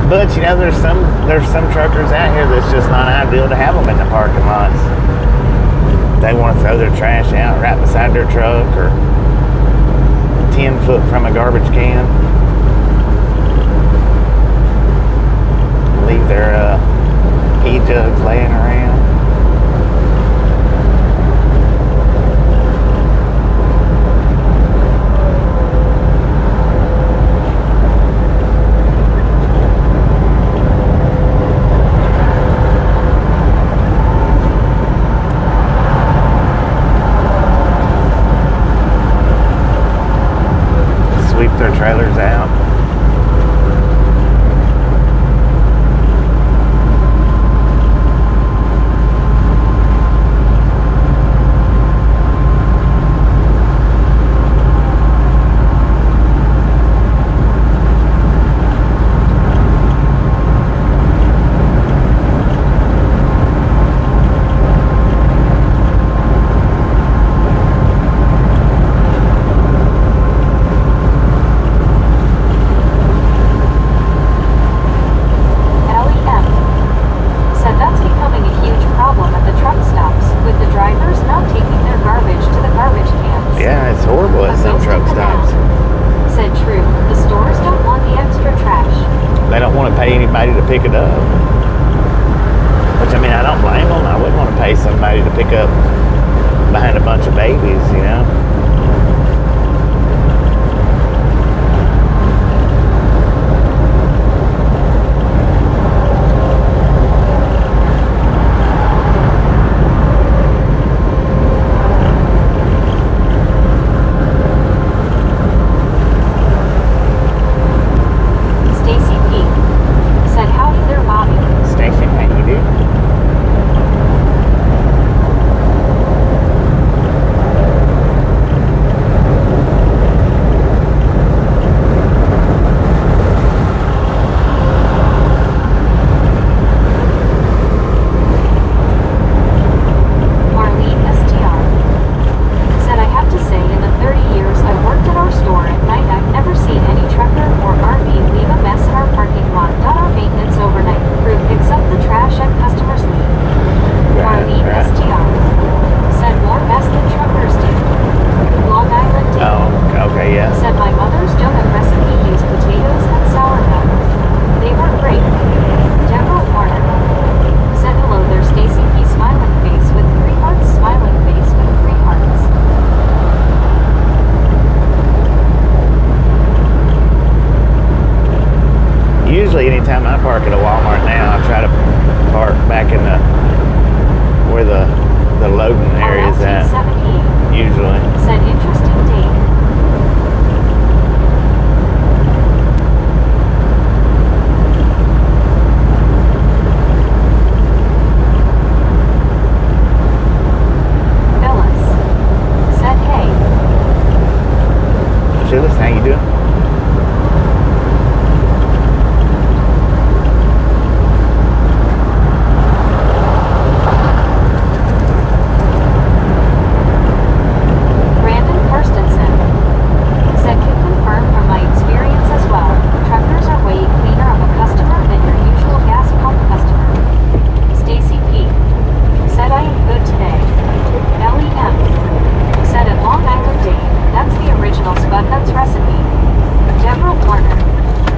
But you know, there's some truckers out here that's just not ideal to have them in the parking lots. They want to throw their trash out right beside their truck or 10 foot from a garbage can. Leave their pee jugs laying around. Their trailers out. Anybody to pick it up, which I mean, I don't blame them. I wouldn't want to pay somebody to pick up behind a bunch of babies, you know. You do? Brandon Karstensen said, can confirm from my experience as well, truckers are way cleaner of a customer than your usual gas pump customer. Stacy P. said, I am good today. LEM said, at Long Island Dave, that's the original Spud Nuts recipe. Deborah Warner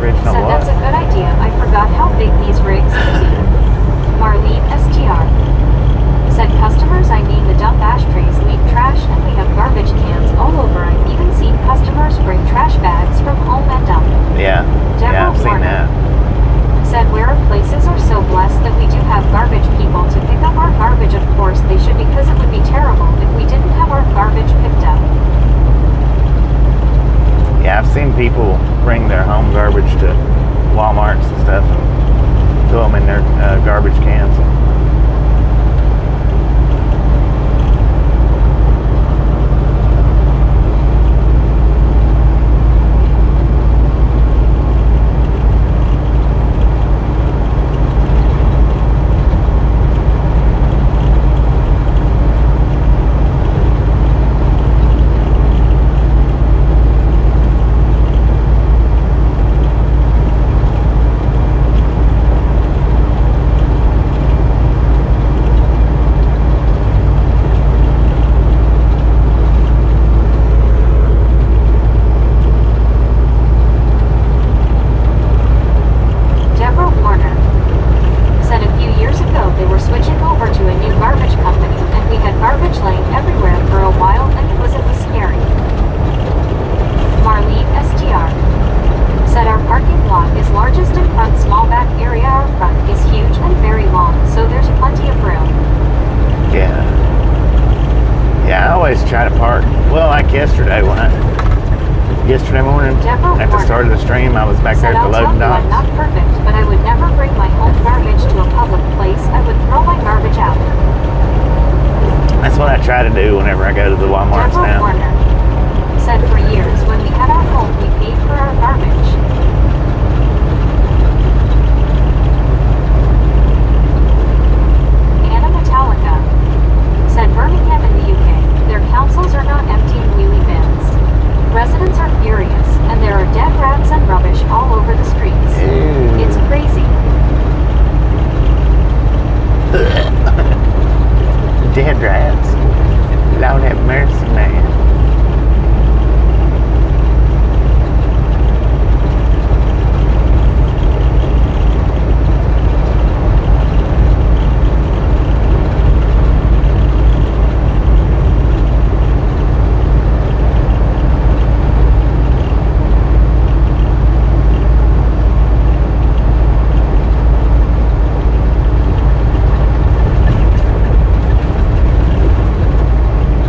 Original said, what? that's a good idea. I forgot how big these rigs can be. Marlene STR said, customers, I mean the dump ashtrays leave trash and we have garbage cans all over. I've even seen customers bring trash bags from home and dump. Yeah. Deborah I've seen Warner that. said, where our places are so blessed that we do have garbage people to pick up our garbage. Of course they should, because it would be terrible if we didn't have our garbage picked up. Yeah, I've seen people bring their home garbage to Walmarts and stuff and throw them in their garbage cans. Deborah Warner said, a few years ago they were switching over to a new garbage company and we had garbage laying everywhere for a while and it was scary. Marlene STR said, our parking lot is largest in front, small back area. Our front is huge and very long, so there's plenty of room. Yeah. Yeah, I always try to park. Well, like yesterday morning Deborah at the Warner start of the stream, I was back there said, at the I'll tell loading you, I'm docks. not perfect, but I would never bring my home garbage to a public place. I would throw my garbage out. That's what I try to do whenever I go to the Walmarts Deborah now. Warner said, for years when we had our home we paid for our garbage. Anna Metallica said, Birmingham in the UK, their councils are not emptying wheelie bins. Residents are furious, and there are dead rats and rubbish all over the streets. Ew. It's crazy. Dead rats. Lord have mercy, man.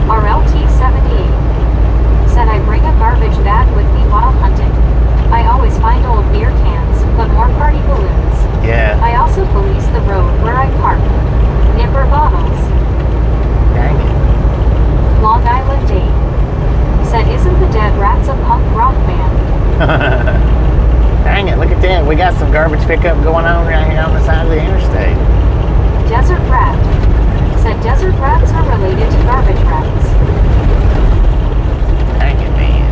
RLT78 said, I bring a garbage bag with me while hunting. I always find old beer cans, but more party balloons. Yeah. I also police the road where I park. Nipper bottles. Dang it. Long Island Dave said, isn't the Dead Rats a punk rock band? Dang it, look at that. We got some garbage pickup going on right here on the side of the interstate. Desert Rat said, desert rats are related to garbage rats. Dang it, man.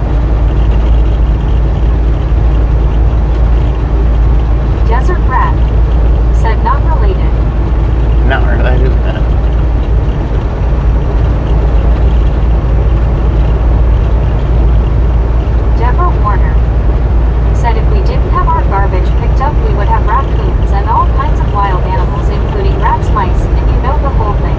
Desert Rat said, not related. Not related. Deborah Warner said, if we didn't have our garbage picked up we would have raccoons and all kinds of wild animals including rats, mice, and you know the whole thing.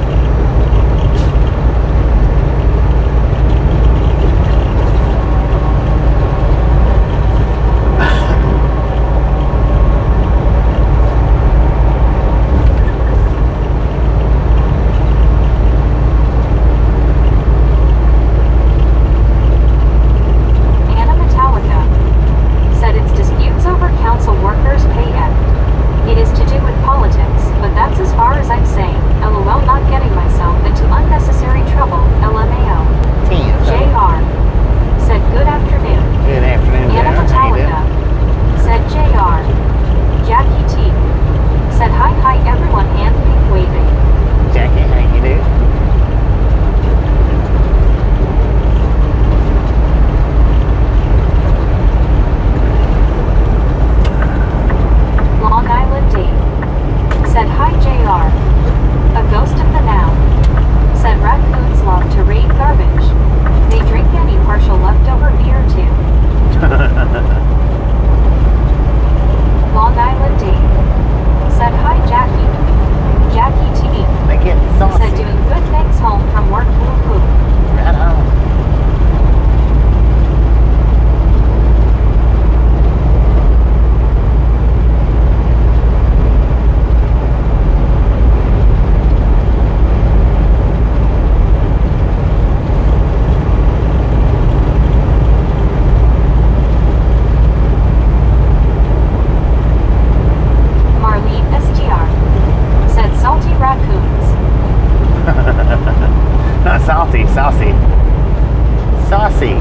Saucy.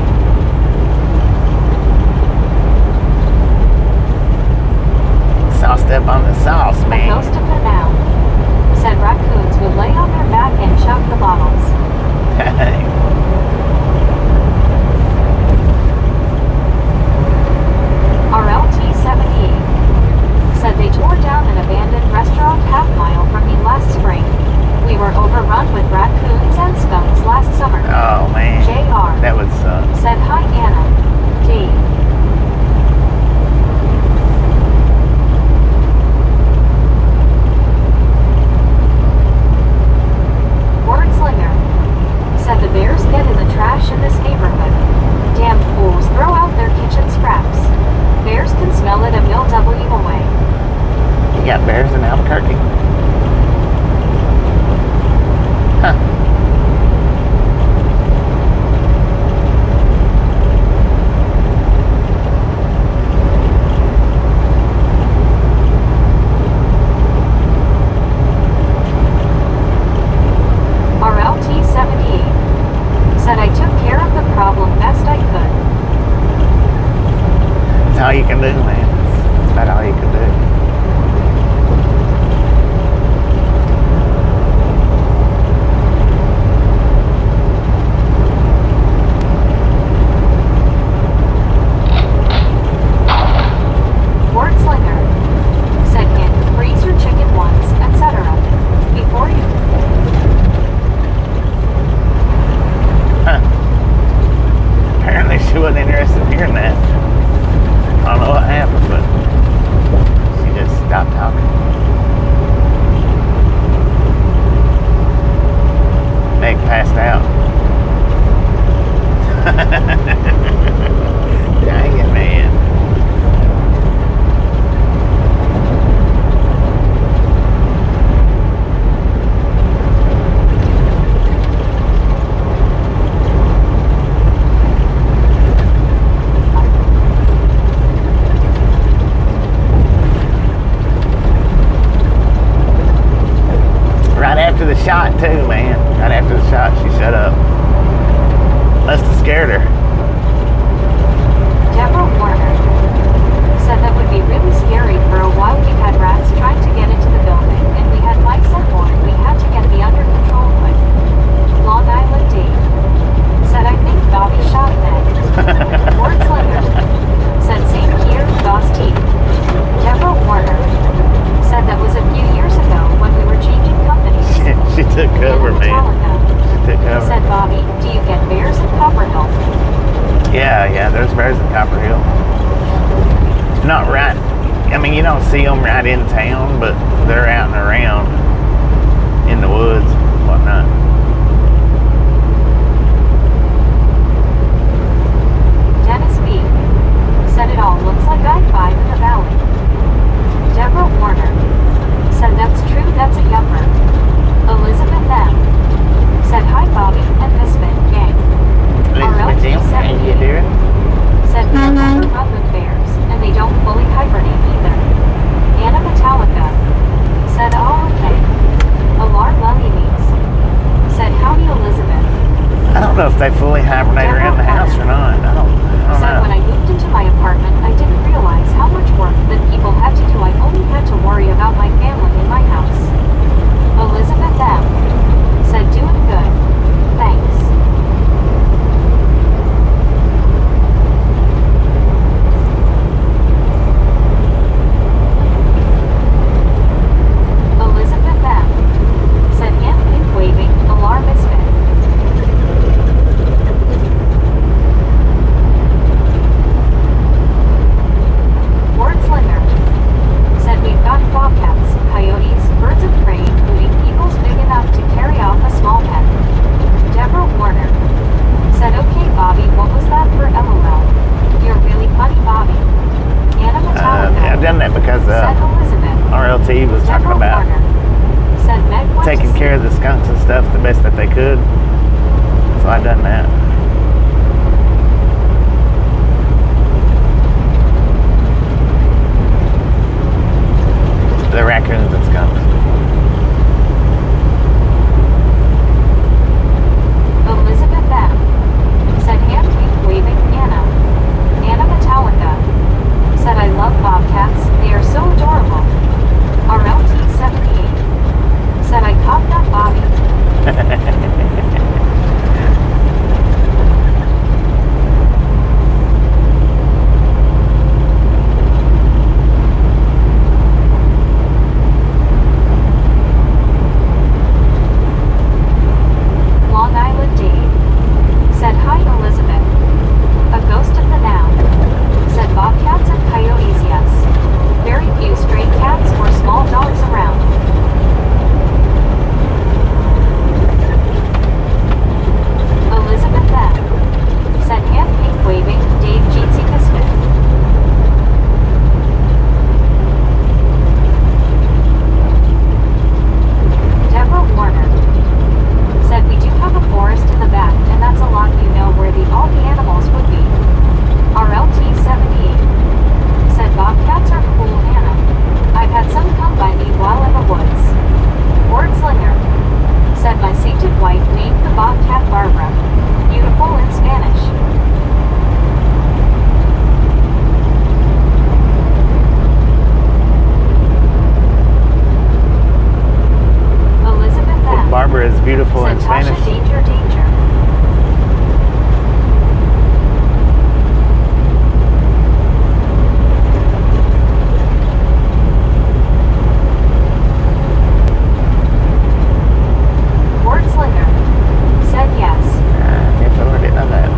Sauced up on the sauce, A man. ghost of the now. Said raccoons would lay on their back and chug the bottles. RLT78 said they tore down an abandoned restaurant half-mile from me last spring. We were overrun with raccoons and skunks last summer. Oh, man. JR That would suck. said hi Anna. D. Wordslinger said the bears get in the trash in this neighborhood. Damn fools throw out their kitchen scraps. Bears can smell it a mil W away. You got bears in Albuquerque? Huh. RLT78 said I took care of the problem best I could. That's all you can do, man. That's about all you can do. Wordslinger said can freeze your chicken once, etc. Before you Huh. Apparently she wasn't interested in hearing that. I don't know what happened, but she just stopped talking. Meg passed out. Dang it, man. Right after the shot, too, man. Right after the shot, she shut up. Must have scared her. Deborah Warner said that would be really scary. For a while we had rats trying to get into the building, and we had mice and more. We had to get the under control quick. Long Island D said I think Bobby shot Meg. Wordslinger said same here, Boss T. Deborah Warner said that was a few years ago when we were changing companies. She took cover, In man. Metallica She took cover. said Bobby, do you get bears in Copperhill? Yeah, there's bears in Copperhill. Not right. I mean, you don't see them right in town, but they're out and around in the woods, whatnot. Dennis B said it all looks like I-5 in the valley. Deborah Warner said that's true, that's a yummer. Elizabeth M said hi Bobby and Misfit gang. Elizabeth M, how you doing? Said we are overrun with bears, and they don't fully hibernate either. Anna Metallica said oh okay. Alarm Lily Meets said howdy Elizabeth. I don't know if they fully hibernate around the house or not. I don't Said when know. I moved into my apartment, I didn't realize how much work that people had to do. I only had to worry about my family in my house. Elizabeth M said doing good. Thanks. Elizabeth M said imp waving alarm is fit. beautiful in Said Tasha, Spanish? danger, danger. Wordslinger said yes. I didn't know that.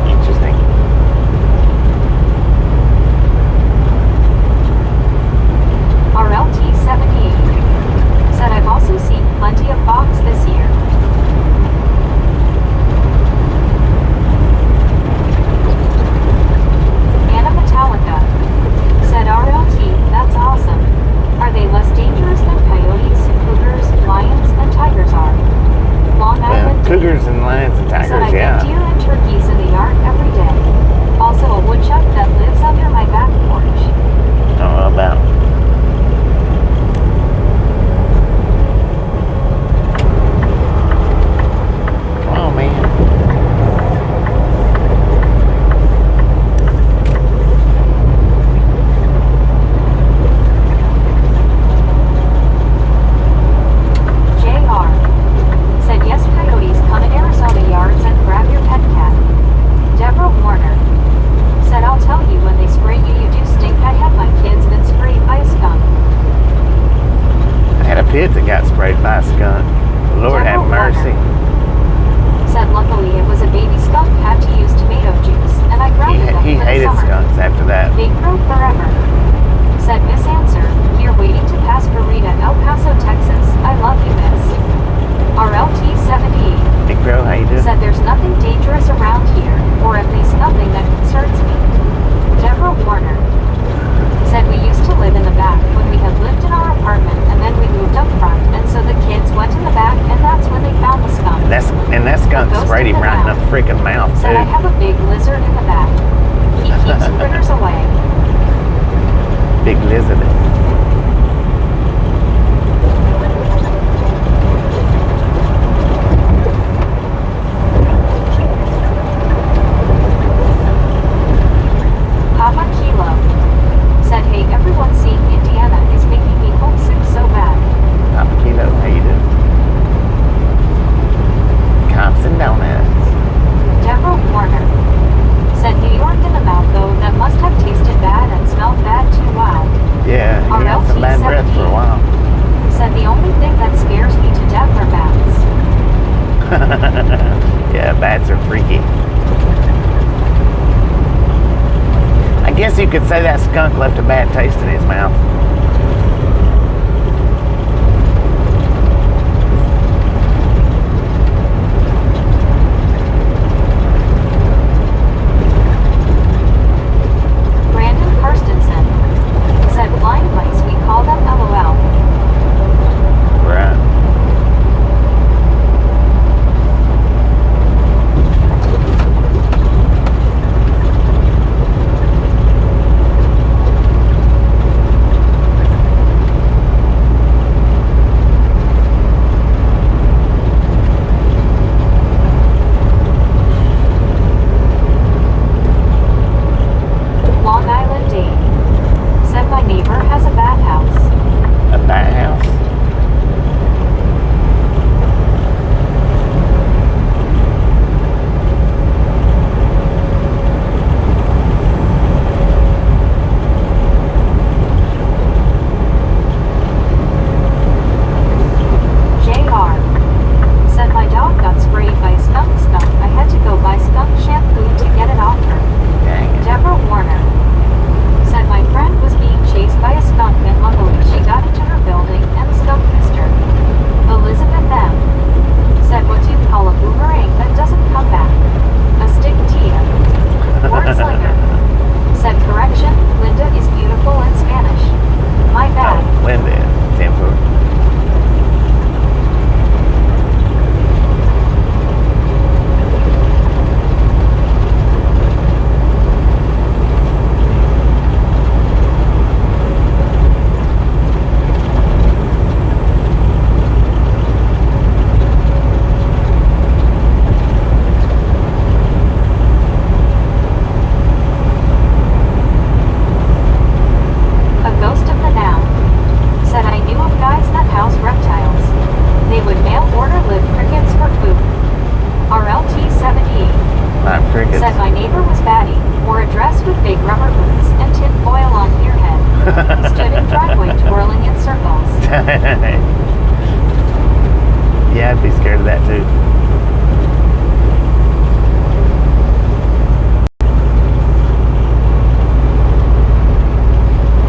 Interesting. RLT78 said I've also seen plenty of fox this year. Anna Metallica said RLT, that's awesome. Are they less dangerous than coyotes, cougars, lions, and tigers are? Long Island Cougars and lions and said I tigers, get yeah. deer and turkeys in the yard every day. Also a woodchuck that lives under my back porch. I don't know about. Come on, man. JR said yes, coyotes come in Arizona yards and grab your pet cat. Deborah Warner said I'll tell you when they spray you, you do stink. I had my kids been sprayed by a skunk. I had a pit that got sprayed by a skunk. Lord have Deborah mercy. Warner said luckily it was a baby skunk, had to use tomato juice, and I grounded them He for the hated summer. skunks after that. They grow forever. Said Miss Answer, here waiting to pass Burrito, El Paso, Texas. I love you, Miss. RLT78 Big bro, how you doing? said there's nothing dangerous around here, or at least nothing that concerns me. Deborah Warner said we used to live in the back when we had lived in our apartment, and then we moved up front, and so the kids went in the back, and that's when they found the skunk. And that skunk Ghost sprayed in him the right in the mouth. freaking mouth, Said I too. have a big lizard in the back. He keeps critters away. Big lizard. Papa Kilo said, hey, everyone seeing Indiana is making me homesick so bad. Papa Kilo, how you doing? Cops and donuts. Deborah Warner said New York in the mouth, though, that must have tasted bad and smelled bad too. Wow. Yeah, he had some bad breath for a while. Said the only thing that scares me to death are bats. Yeah, bats are freaky. I guess you could say that skunk left a bad taste in his mouth. Brandon Karstensen said blind mice, we call them LOL. Right. Crickets. Said my neighbor was batty, wore a dress with big rubber boots and tin foil on ear head. Stood in driveway twirling in circles. Yeah, I'd be scared of that too.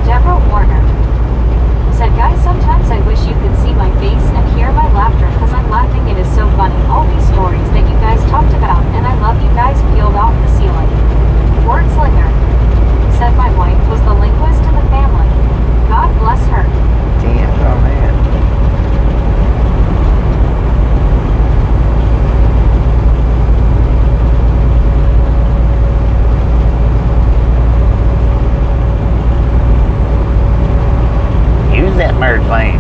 Deborah Warner said, guys, sometimes I wish you could see my face and hear my laughter because I'm laughing. It is so funny. All these stories that you guys talked about, and I love you guys peeled off the ceiling. Wordslinger said my wife was the linguist in the family. God bless her. Damn, oh man. Use that merge lane.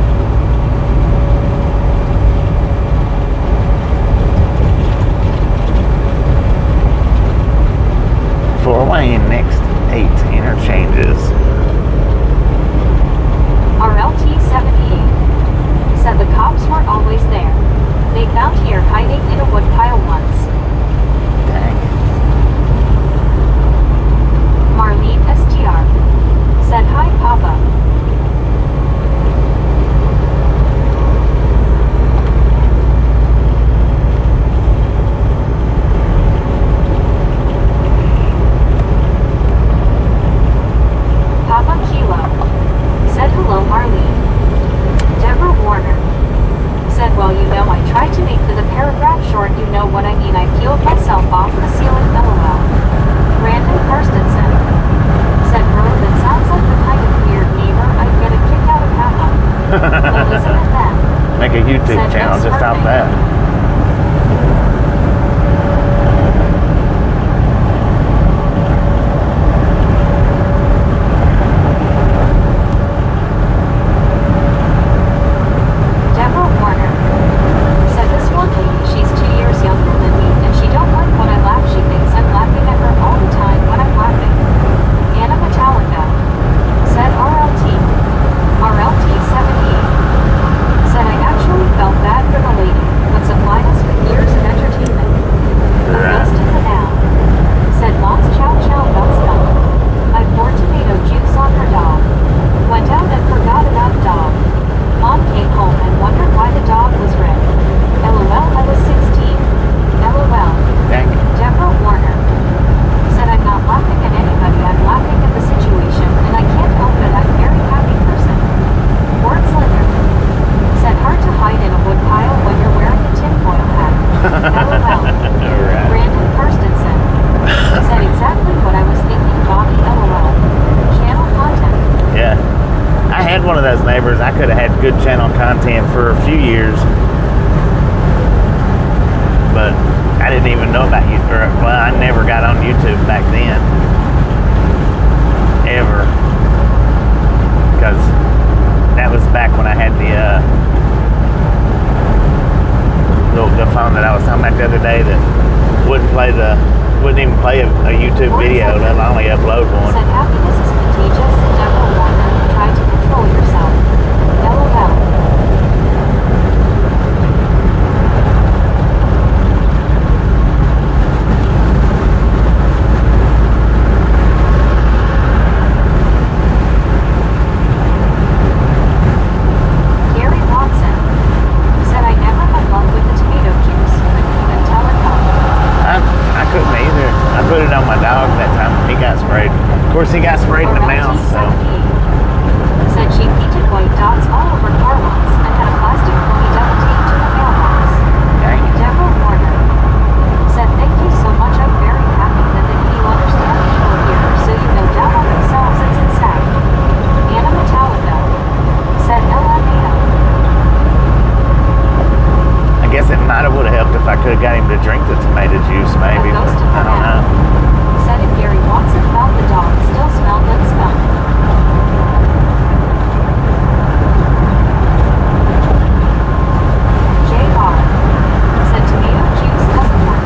Four-lane next 8 interchanges. RLT 78 said the cops weren't always there. They found here hiding in a woodpile once. Dang. Marlene STR said, hi, Papa. Papa Kilo said, hello, Marlene. Deborah Warner said, well, you know, I tried to make the paragraph short, you know what I mean. I peeled myself off the ceiling, LOL. Brandon Karstensen said, bro, that sounds like the kind of weird neighbor I'd get a kick out of Papa. Elizabeth M. Make a YouTube said, channel no just off smirking. that. Deborah Warner said, this one lady, she's 2 years younger than me, and she don't like when I laugh. She thinks I'm laughing at her all the time when I'm laughing. Anna Metallica said, RLT 78 said, I actually felt bad for the lady, but supplied us with years of entertainment. A ghost in the now said, Mom's chow chow bells milk. I poured tomato juice on her dog. Went out and forgot about dog. Mom came home and wondered why the dog was red. LOL, I was 16. LOL. Dang. Deborah Warner said, I'm not laughing at anybody, I'm laughing at the situation, and I can't help it, I'm a very happy person. Wordslinger said, hard to hide in a woodpile when you're wearing a tinfoil hat. LOL. Alright. Brandon Karstensen said, exactly what I was thinking, Bobby, LOL. Channel content. Yeah. I had one of those neighbors. I could have had good channel content for a few years. But I didn't even know about YouTube. Well, I never got on YouTube back then. Ever. Because that was back when I had the phone that I was talking about the other day that wouldn't even play a YouTube video. They'll only upload one. Said, happiness is contagious. Deborah Warner, try to control yourself. LOL. Gary Watson said, I never had luck with the tomato juice. Couldn't even tell it how. I couldn't either. I put it on my dog that time when he got sprayed. Of course, he got sprayed in the mouth, so. Said she painted white dots all over car once and had a plastic phony duct tape to the mailbox. Dang it. Deborah Warner said, thank you so much. I'm very happy that the you understand people here, so you know down on themselves it's insane. Anna Metallica said, LMAO. I guess it might have would have helped if I could have got him to drink the tomato juice, maybe. A But ghost in the I don't know. said if Gary Watson felt the dog still smelled like skunk. JR said tomato juice doesn't work.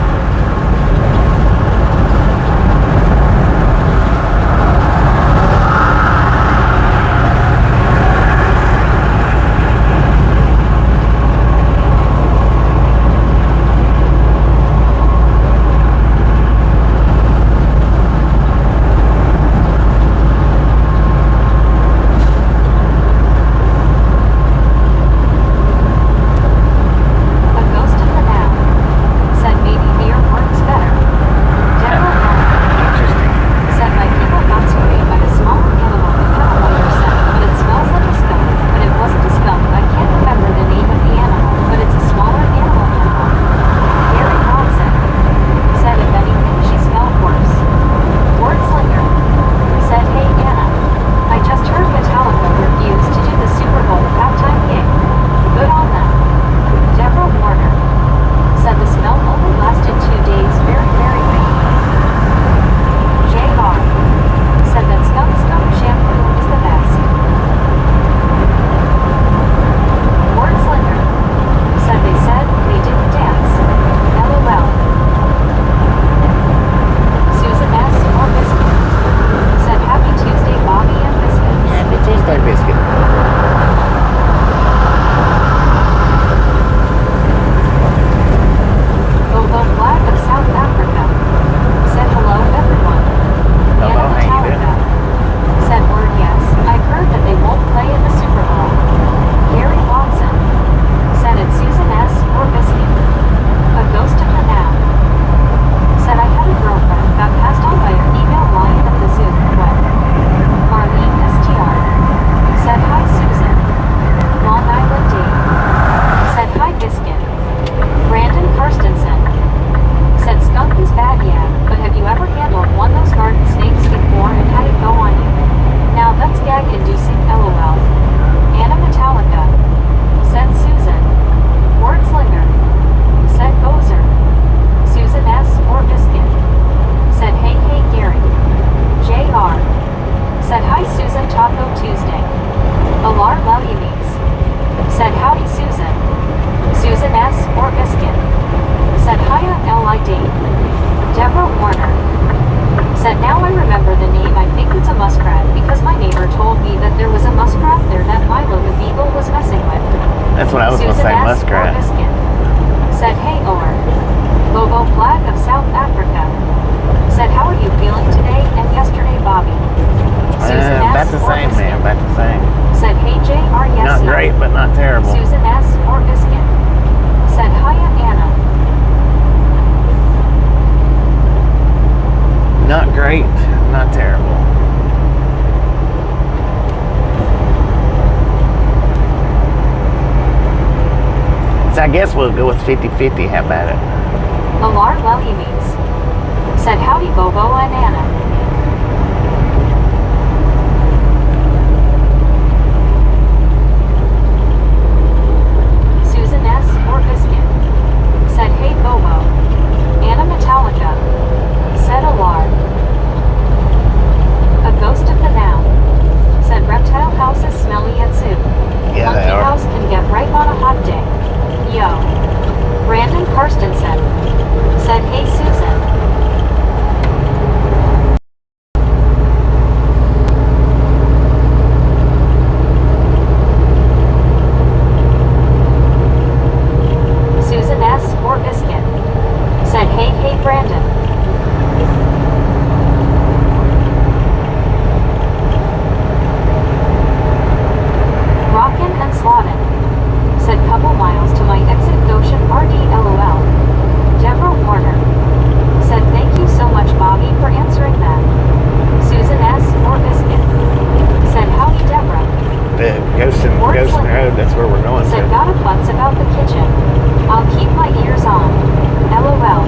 That's what I was going to Susan say, S. muskrat. Orbiskin said, hey, or. Bobo Flag of South Africa said, how are you feeling today and yesterday, Bobby? Susan S. About the same, Orbiskin man. About the same. said, hey, J.R. Yes. Not no. great, but not terrible. Susan S. Orbiskin said, hiya, Anna. Not great, not terrible. So I guess we'll go with 50-50. How about it? Alar Lelimes said, howdy, Bobo and Anna. Susan S. Orbiskin said, hey, Bobo. Anna Metallica said, Alar. A ghost of the now said, reptile house is smelly at zoo. Yeah, Monkey they are. house can get ripe on a hot day. Yo. Brandon Karstensen said, hey, Susan. Susan S. Orbiskin said, hey, hey, Brandon. Rockin' and Slottin said, couple miles to my exit Goshen RD LOL. Deborah Warner said, thank you so much, Bobby, for answering that. Susan S. Orbiskin said, howdy, Deborah. The Goshen Road, that's where we're going Said, to. got a butts about the kitchen. I'll keep my ears on. LOL.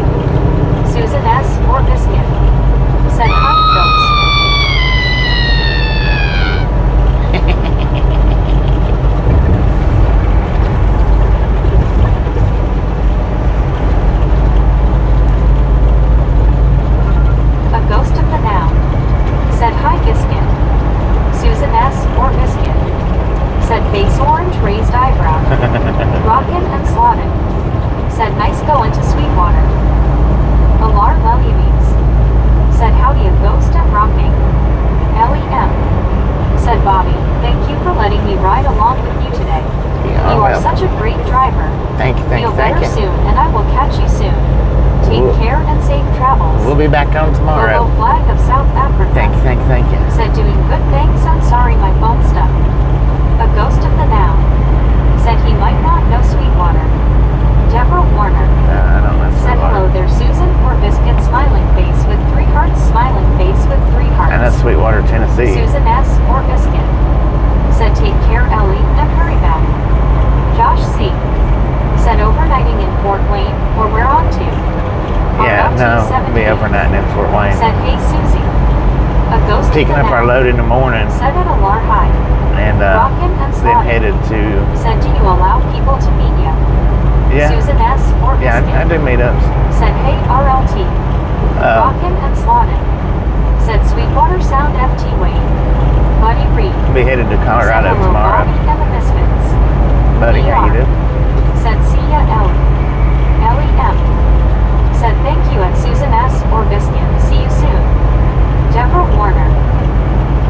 Susan S. Orbiskin said, hi, ghost. A ghost of the now said, hi, Giskin. Susan S. Orbiskin said, face orange, raised eyebrow. Rockin' and Slottin said, nice going to Sweetwater. Alar Lelimes said, howdy, a ghost and rocking. LEM said, Bobby, thank you for letting me ride along with you today. Yeah, You are well, such a great driver. thank you, thank Feel you, thank better you. soon, and I will catch you soon. Take We'll- care and safe travels. We'll be back on tomorrow. Bobo Flag of South Africa Thank you, thank you, thank you. said, doing good, thanks, I'm sorry my phone stuck. A ghost of the now said he might not know Sweetwater. Deborah Warner I don't know. said, hello there, Susan Orbiskin, smiling face with 3 hearts, smiling face with 3 hearts. And that's Sweetwater, Tennessee. Susan S. Orbiskin said, take care, Ellie, and hurry back. Josh C. said, overnighting in Fort Wayne, or we're on to. Yeah, no, we'll be overnighting in Fort Wayne. Said, hey, Susie. A ghost Picking of the up our now load in the morning said at Alar High. and Rockin' and then Slottin headed to, said, do you allow people to meet you? yeah, Susan S. Orbiskin yeah, I do meetups. said, hey, RLT. Rockin' and Slottin said, Sweetwater Sound FT Wayne. Buddy Reed Be headed to Colorado said, hello, tomorrow. Bobby and the Misfits. Buddy, how you VR doing? said, see ya, Ellie. LEM said, thank you at Susan S. Orbiskin. See you soon. Deborah Warner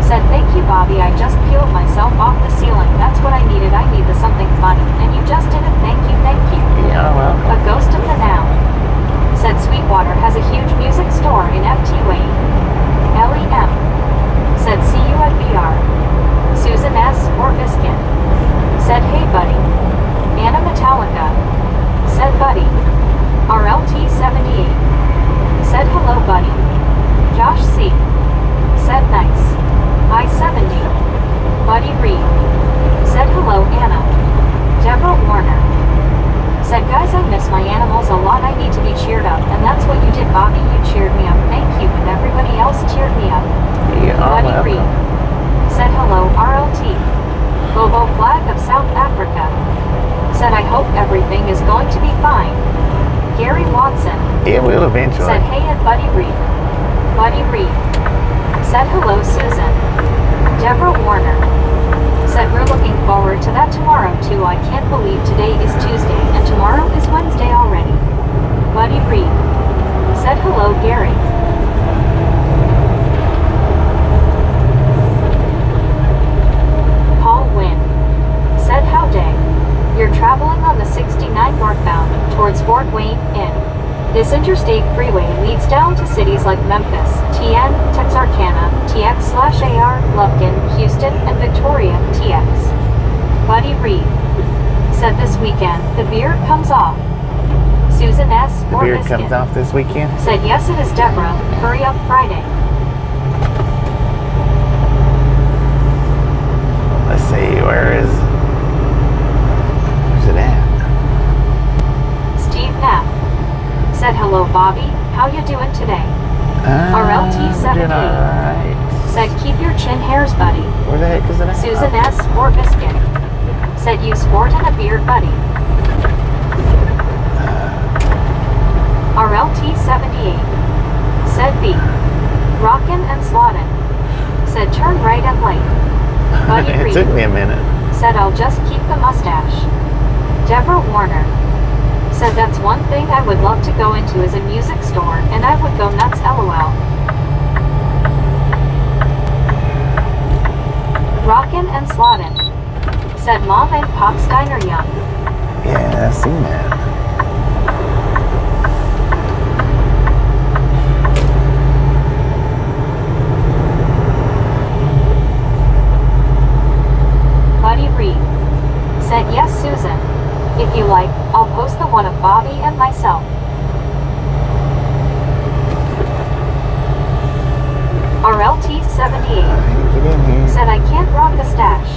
said, thank you, Bobby. I just peeled myself off the ceiling. That's what I needed. I needed something funny. And you just did it. Thank you, thank you. Yeah, well, A ghost of the now said, Sweetwater has a huge music store in FT Wayne. LEM said, see you at VR. Susan S. Orbiskin said, hey, buddy. Anna Metallica said, buddy. RLT 78 said, hello, buddy. Josh C said, nice. I-70 Buddy Reed said, hello, Anna. Deborah Warner said, guys, I miss my animals a lot. I need to be cheered up. And that's what you did, Bobby. You cheered me up. Thank you. And everybody else cheered me up. you are Buddy welcome. Reed said, hello, RLT. Bobo Flag of South Africa said, I hope everything is going to be fine. Gary Watson It will eventually. said, hey, at Buddy Reed. Buddy Reed said, hello, Susan. Deborah Warner said, we're looking forward to that tomorrow, too. I can't believe today is Tuesday and tomorrow is Wednesday already. Buddy Reed said, hello, Gary. Paul Wynn said, how day. Your travel down to cities like Memphis, TN, Texarkana, TX/AR, Lufkin, Houston, and Victoria, TX. Buddy Reed said this weekend, the beard comes off. Susan S. The beard comes off this weekend? Said yes it is Deborah, hurry up Friday. Let's see, where's it at? Steve Knapp said hello Bobby, how you doing today? RLT78 doing alright. said keep your chin hairs buddy. Where the heck is it at? Susan S. Sport Biscuit said you sport and a beard buddy. RLT78 said B. Rockin' and Slottin' said turn right and late. Buddy It Reed took me a minute. said I'll just keep the mustache. Deborah Warner said that's one thing I would love to go into is a music store and I would go nuts LOL. Rockin' and Slottin' said Mom and Pop Steiner Young. Yeah, I've seen that. Buddy Reed said yes Susan. If you like, I'll post the one of Bobby and myself. RLT78 Get in here. said I can't rock a stash.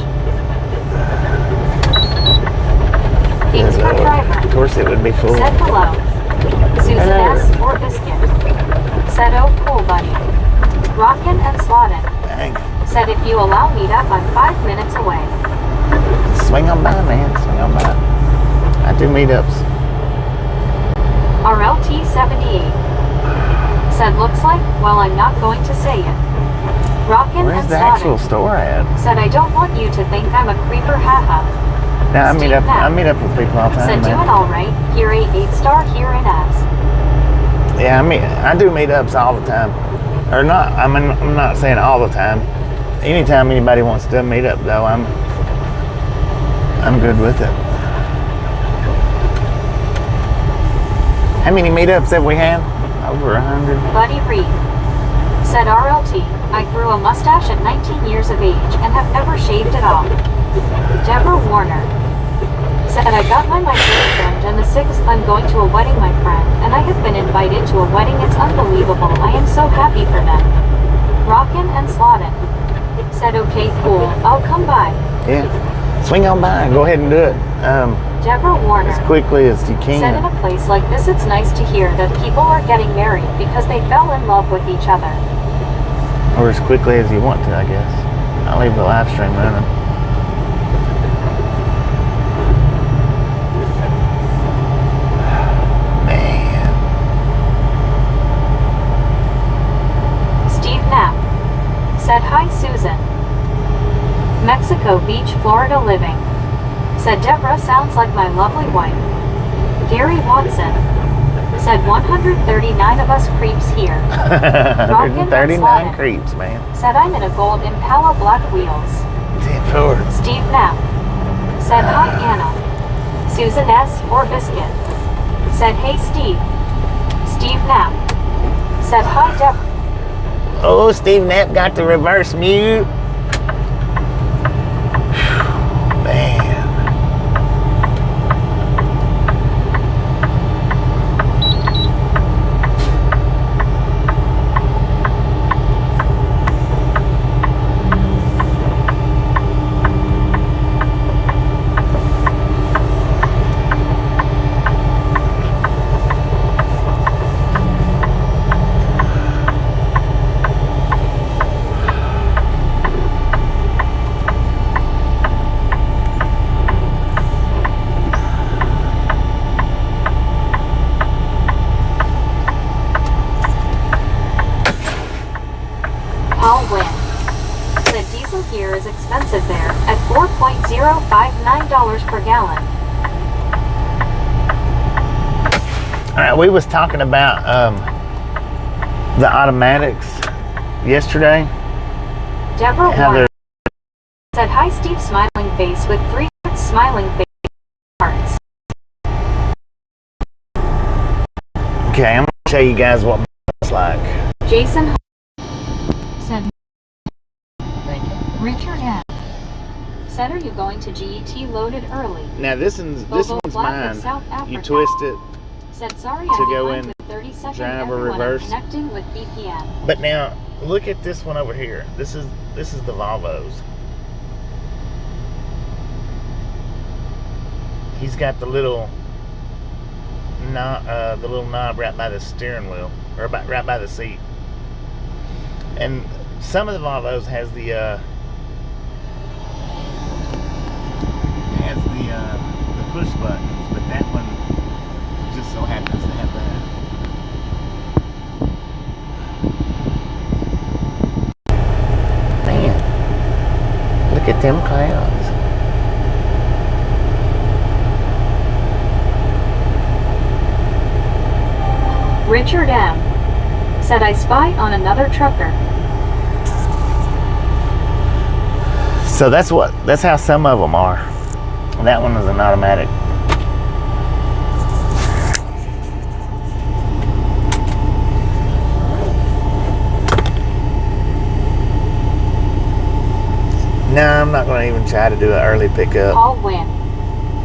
Thanks for Of driver. course it would be full. Said hello. Susan Hello. S. Sport Biscuit said oh cool buddy. Rockin' and Slottin' Dang. said if you allow meetup I'm 5 minutes away. Swing on by, man. Swing on by. I do meetups. RLT78 said looks like, well I'm not going to say it. Rockin' Where's and the actual Slottin' store at? said I don't want you to think I'm a creeper haha. No, I meet Steve up. Knapp I meet up with people all the said time, doing man. alright, here a 8-star here in us. Yeah, I do meetups all the time. Or not. I mean, I'm not saying all the time. Anytime anybody wants to do a meetup, though, I'm good with it. How many meetups have we had? Over 100. Buddy Reed said RLT, I grew a mustache at 19 years of age and have never shaved it off. Deborah Warner said I got my boyfriend and the 6th I'm going to a wedding my friend and I have been invited to a wedding it's unbelievable I am so happy for them. Rockin' and Slottin' said okay cool I'll come by. Yeah. Swing on by. Go ahead and do it. Deborah Warner As quickly as you said in can. a place like this it's nice to hear that people are getting married because they fell in love with each other. Or as quickly as you want to, I guess. I'll leave the live stream running. Man. Steve Knapp said hi Susan. Mexico Beach, Florida living. Said Deborah sounds like my lovely wife. Gary Watson said 139 of us creeps here. Rockin' and 139 Slottin' creeps, man. said I'm in a gold Impala black wheels. 10 forward. Steve Knapp said hi Anna. Susan S. or Biscuit said hey Steve. Steve Knapp said hi Deborah. Oh, Steve Knapp got the reverse mute. Man. Paul Wynn said diesel here is expensive there at $4.059 per gallon. All right, we was talking about the automatics yesterday. Deborah How Warner they're said hi Steve smiling face with 3 smiling face hearts. okay. I'm gonna show you guys what It's like. Jason said, Thank you. Richard M. said, are you going to GET loaded early? Now this one's Flag of mine. South Africa. You twist it. Said, sorry, to I'm go behind in with 30 seconds. driver Everyone, reverse. I'm connecting with VPN. But now look at this one over here. This is the Volvos. He's got the little knob right by the steering wheel, or right by the seat. And some of the Volvos has the push buttons, but that one just so happens to have that. Man, look at them clouds. Richard M. said, I spy on another trucker. So that's how some of them are. That one is an automatic. No, I'm not going to even try to do an early pickup. Paul Wynn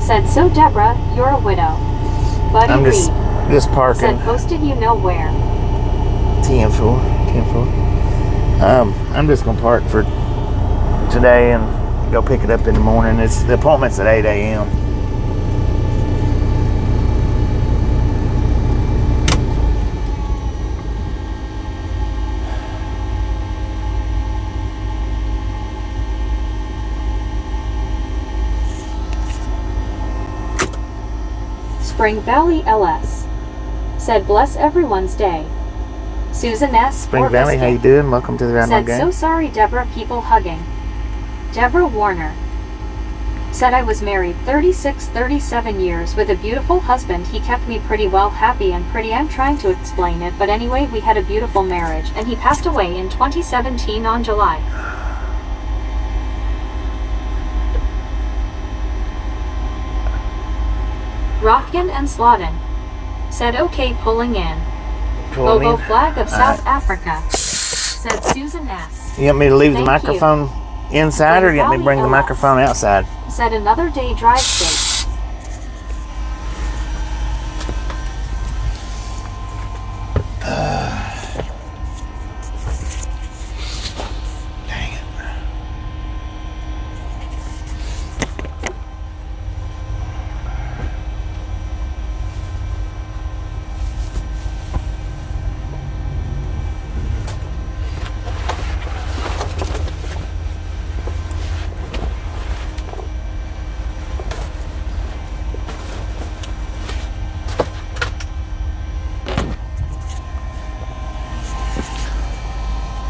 said, so Deborah, you're a widow. Buddy I'm Reed just parking. said, posted you know where. 10-4. I'm just going to park for today and go pick it up in the morning. The appointment's at 8 a.m. Spring Valley LS said, bless everyone's day. Susan S. Spring Fort Valley, how you Biscayne doing? Welcome to the Round said, Game. so sorry Deborah, people hugging. Deborah Warner said, I was married 37 years with a beautiful husband. He kept me pretty well, happy and pretty. I'm trying to explain it, but anyway, we had a beautiful marriage and he passed away in 2017 on July. Rockin and Slotin said, okay, pulling in. Hobo flag of South Africa said Susan S. You want me to leave the Thank microphone inside, or you want me to bring the LS microphone outside? said, another day drive safe. Dang it.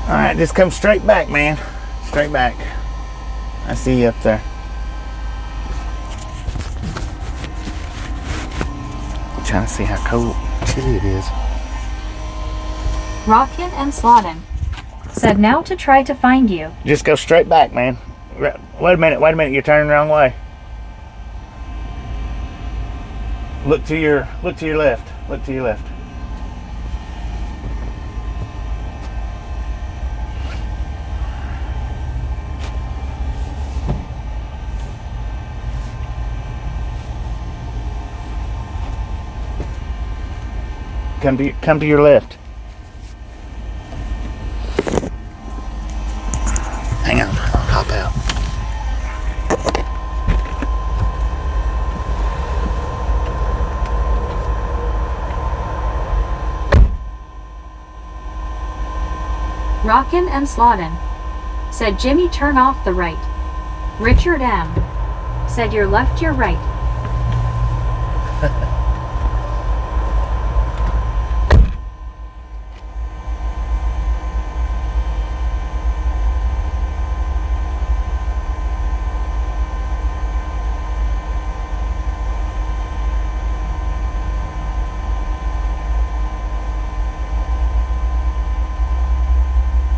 All right, just come straight back, man. Straight back. I see you up there. I'm trying to see how cold, chilly it is. Rockin and Slotin said, now to try to find you. Just go straight back, man. Wait a minute, you're turning the wrong way. Look to your left. Look to your left. Come to your left. Hang on, I'll hop out. Rockin and Slotin said, Jimmy, turn off the right. Richard M. said, your left, your right.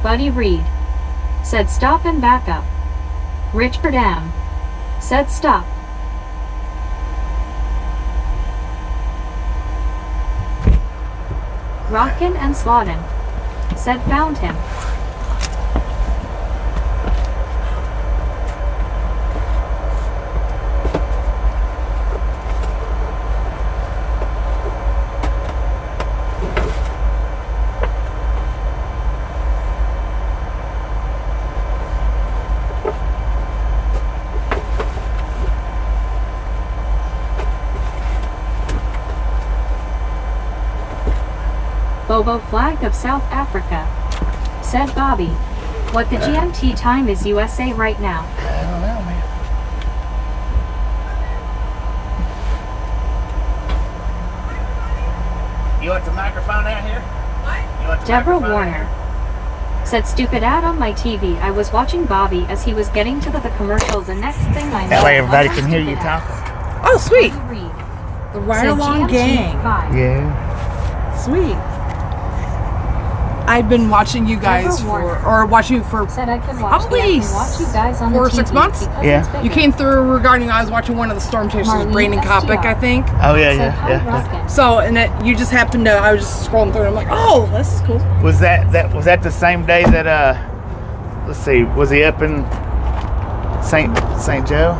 Buddy Reed said, stop and back up. Richard M. said, stop. Rockin' and Slodden. Said found him. Bobo flag of South Africa. Said Bobby. What the GMT time is USA right now? I don't know, man. You want the microphone out here? What? You want the Deborah microphone out Warner. here? Said stupid ad on my TV. I was watching Bobby as he was getting to the commercials. The next thing I know, That way everybody another can hear you stupid ad. talking. Oh, sweet. Read. The Ride Said Along GMT Gang. 5. Yeah. Sweet. I've been watching you guys watching you for Said I can watch probably the I can watch you guys on 4 or the 6 TV months. because Yeah. it's bigger. You came through regarding I was watching one of the Storm Chasers, Marlene Brain and Kopic, STR. I think. Oh yeah, Said hi, yeah. Rockin'. So, and that you just happened to, I was just scrolling through and I'm like, oh, this is cool. Was that the same day that let's see, was he up in St. Joe?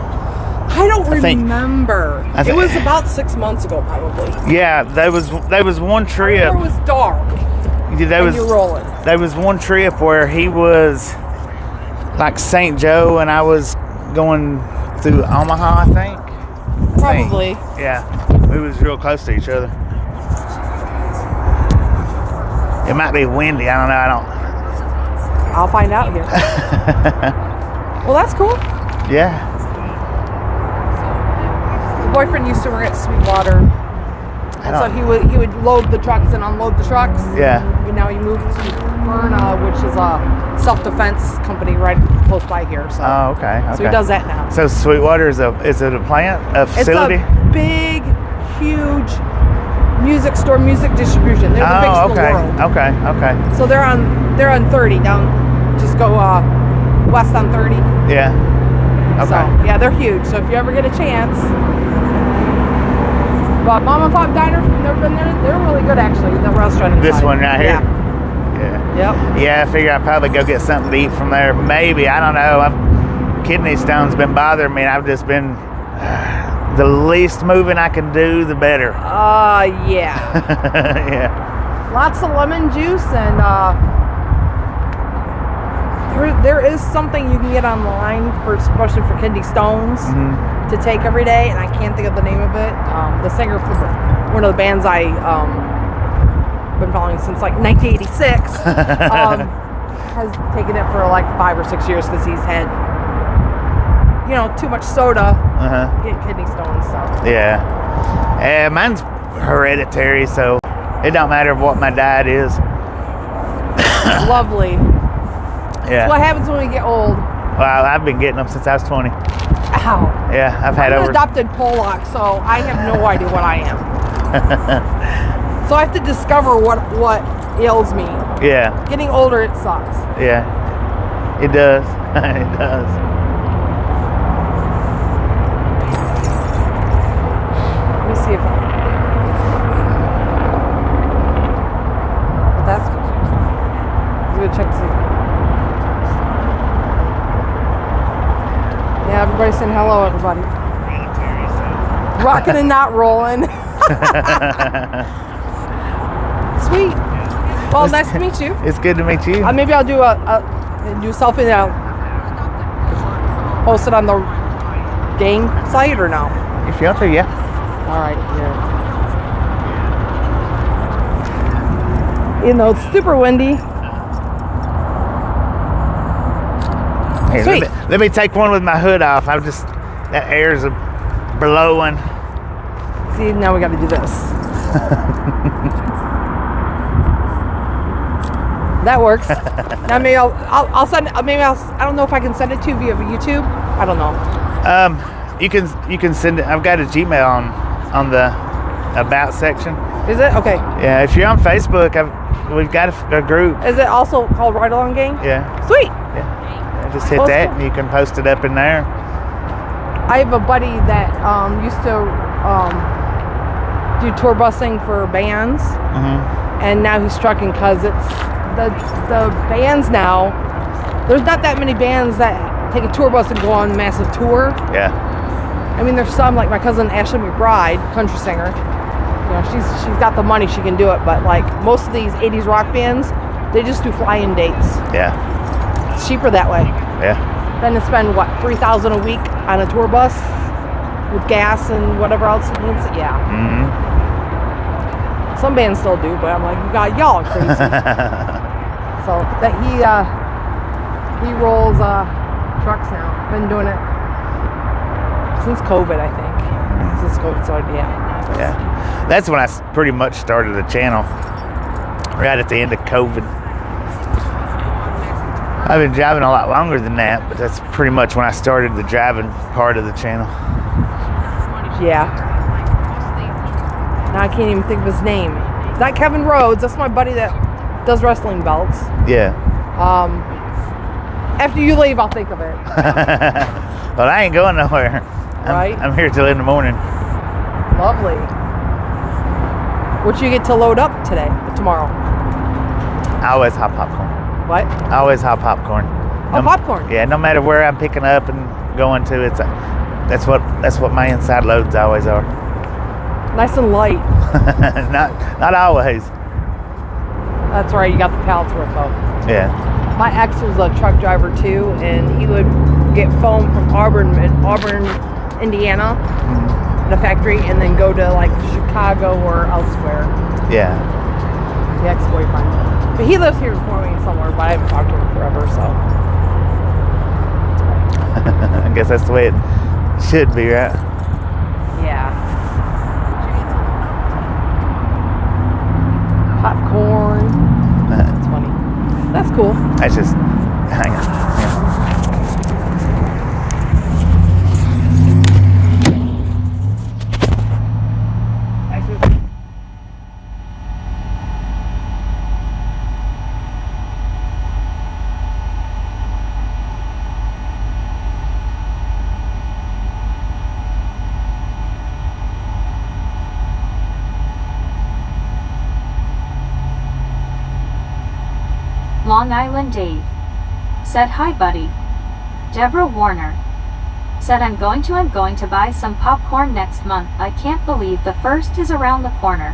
I don't I think- remember. I It think- was about 6 months ago, probably. Yeah, there was one trip. It was dark. There And was you're rolling. there was one trip where he was like St. Joe and I was going through Omaha, I think. Probably. Yeah, we was real close to each other. It might be windy. I don't know. I'll find out here. Well, that's cool. Yeah. My boyfriend used to work at Sweetwater. And so he would load the trucks and unload the trucks. Yeah. And now he moved to Myrna, which is a self-defense company right close by here. So, Oh, okay. so he does that now. So Sweetwater is it a plant, a facility? It's a big, huge music store, music distribution. They're the biggest in the world. Okay. So they're on 30 down. Just go west on 30. Yeah. Okay. So yeah, they're huge. So if you ever get a chance. But Mom and Pop Diner, never been there. They're really good actually. The restaurant inside. This one right here? Yeah. Yeah. Yep. Yeah, I figure I'd probably go get something to eat from there. Maybe, I don't know. Kidney stone's been bothering me and I've just been, the least moving I can do, the better. Yeah. Yeah. Lots of lemon juice and there is something you can get online especially for kidney stones to take every day, and I can't think of the name of it. The singer for one of the bands I been following since like 1986 has taken it for like 5 or 6 years because he's had too much soda, get kidney stones. So Yeah. Mine's hereditary, so it don't matter what my diet is. lovely. Yeah. What happens when we get old? Well, I've been getting them since I was 20. Ow. Yeah, I've had I'm an over. adopted Pollock, so I have no idea what I am. So I have to discover what ails me. Yeah, Getting older, it sucks. yeah. It does. It does. Let me see if but that's I'm gonna check to see. Yeah, everybody's saying hello, everybody. Rocking and not rolling. Sweet. Well, nice to meet you. It's good to meet you. Maybe I'll do a selfie and I'll post it on the gang site or no? If you want to, yeah. All right. Yeah. It's super windy. Hey, Sweet. let me take one with my hood off. That air's blowing. See, now we got to do this. That works. Now maybe I'll send. Maybe I don't know if I can send it to you via YouTube. I don't know. You can send it. I've got a Gmail on the about section. Is it okay? Yeah, if you're on Facebook, we've got a group. Is it also called Ride Along Gang? Yeah. Sweet. Yeah. Just hit Well, that, cool. and you can post it up in there. I have a buddy that used to do tour busing for bands, and now he's trucking because it's the bands now. There's not that many bands that take a tour bus and go on a massive tour. Yeah. I mean, there's some, like my cousin Ashley McBride, country singer. You know, she's got the money, she can do it. But like most of these 80s rock bands, they just do fly-in dates. Yeah. It's cheaper that way. Yeah. Than to spend what, $3,000 a week on a tour bus with gas and whatever else it needs. Yeah. Some bands still do, but I'm like, y'all are crazy. So that he rolls trucks now. Been doing it since COVID, I think. Since COVID started, yeah. Yeah. That's when I pretty much started the channel. Right at the end of COVID. I've been driving a lot longer than that, but that's pretty much when I started the driving part of the channel. Yeah. Now I can't even think of his name. It's not Kevin Rhodes. That's my buddy that does wrestling belts. Yeah. After you leave, I'll think of it. Well, I ain't going nowhere. Right? I'm here till in the morning. Lovely. What you get to load up tomorrow? I always have popcorn. What? I always have popcorn. Oh, popcorn. Yeah, no matter where I'm picking up and going to, that's what my inside loads always are. Nice and light. not always. That's right. You got the pallets worth though. Yeah. My ex was a truck driver too, and he would get foam from Auburn, Indiana, in a factory, and then go to like Chicago or elsewhere. Yeah. The ex-boyfriend. But he lives here for me somewhere, but I haven't talked to him forever, so. I guess that's the way it should be, right? Yeah. Popcorn. That's funny. That's cool. That's just, hang on. Yeah. Long Island Dave said, "Hi buddy." Deborah Warner said, I'm going to buy some popcorn next month. I can't believe the first is around the corner.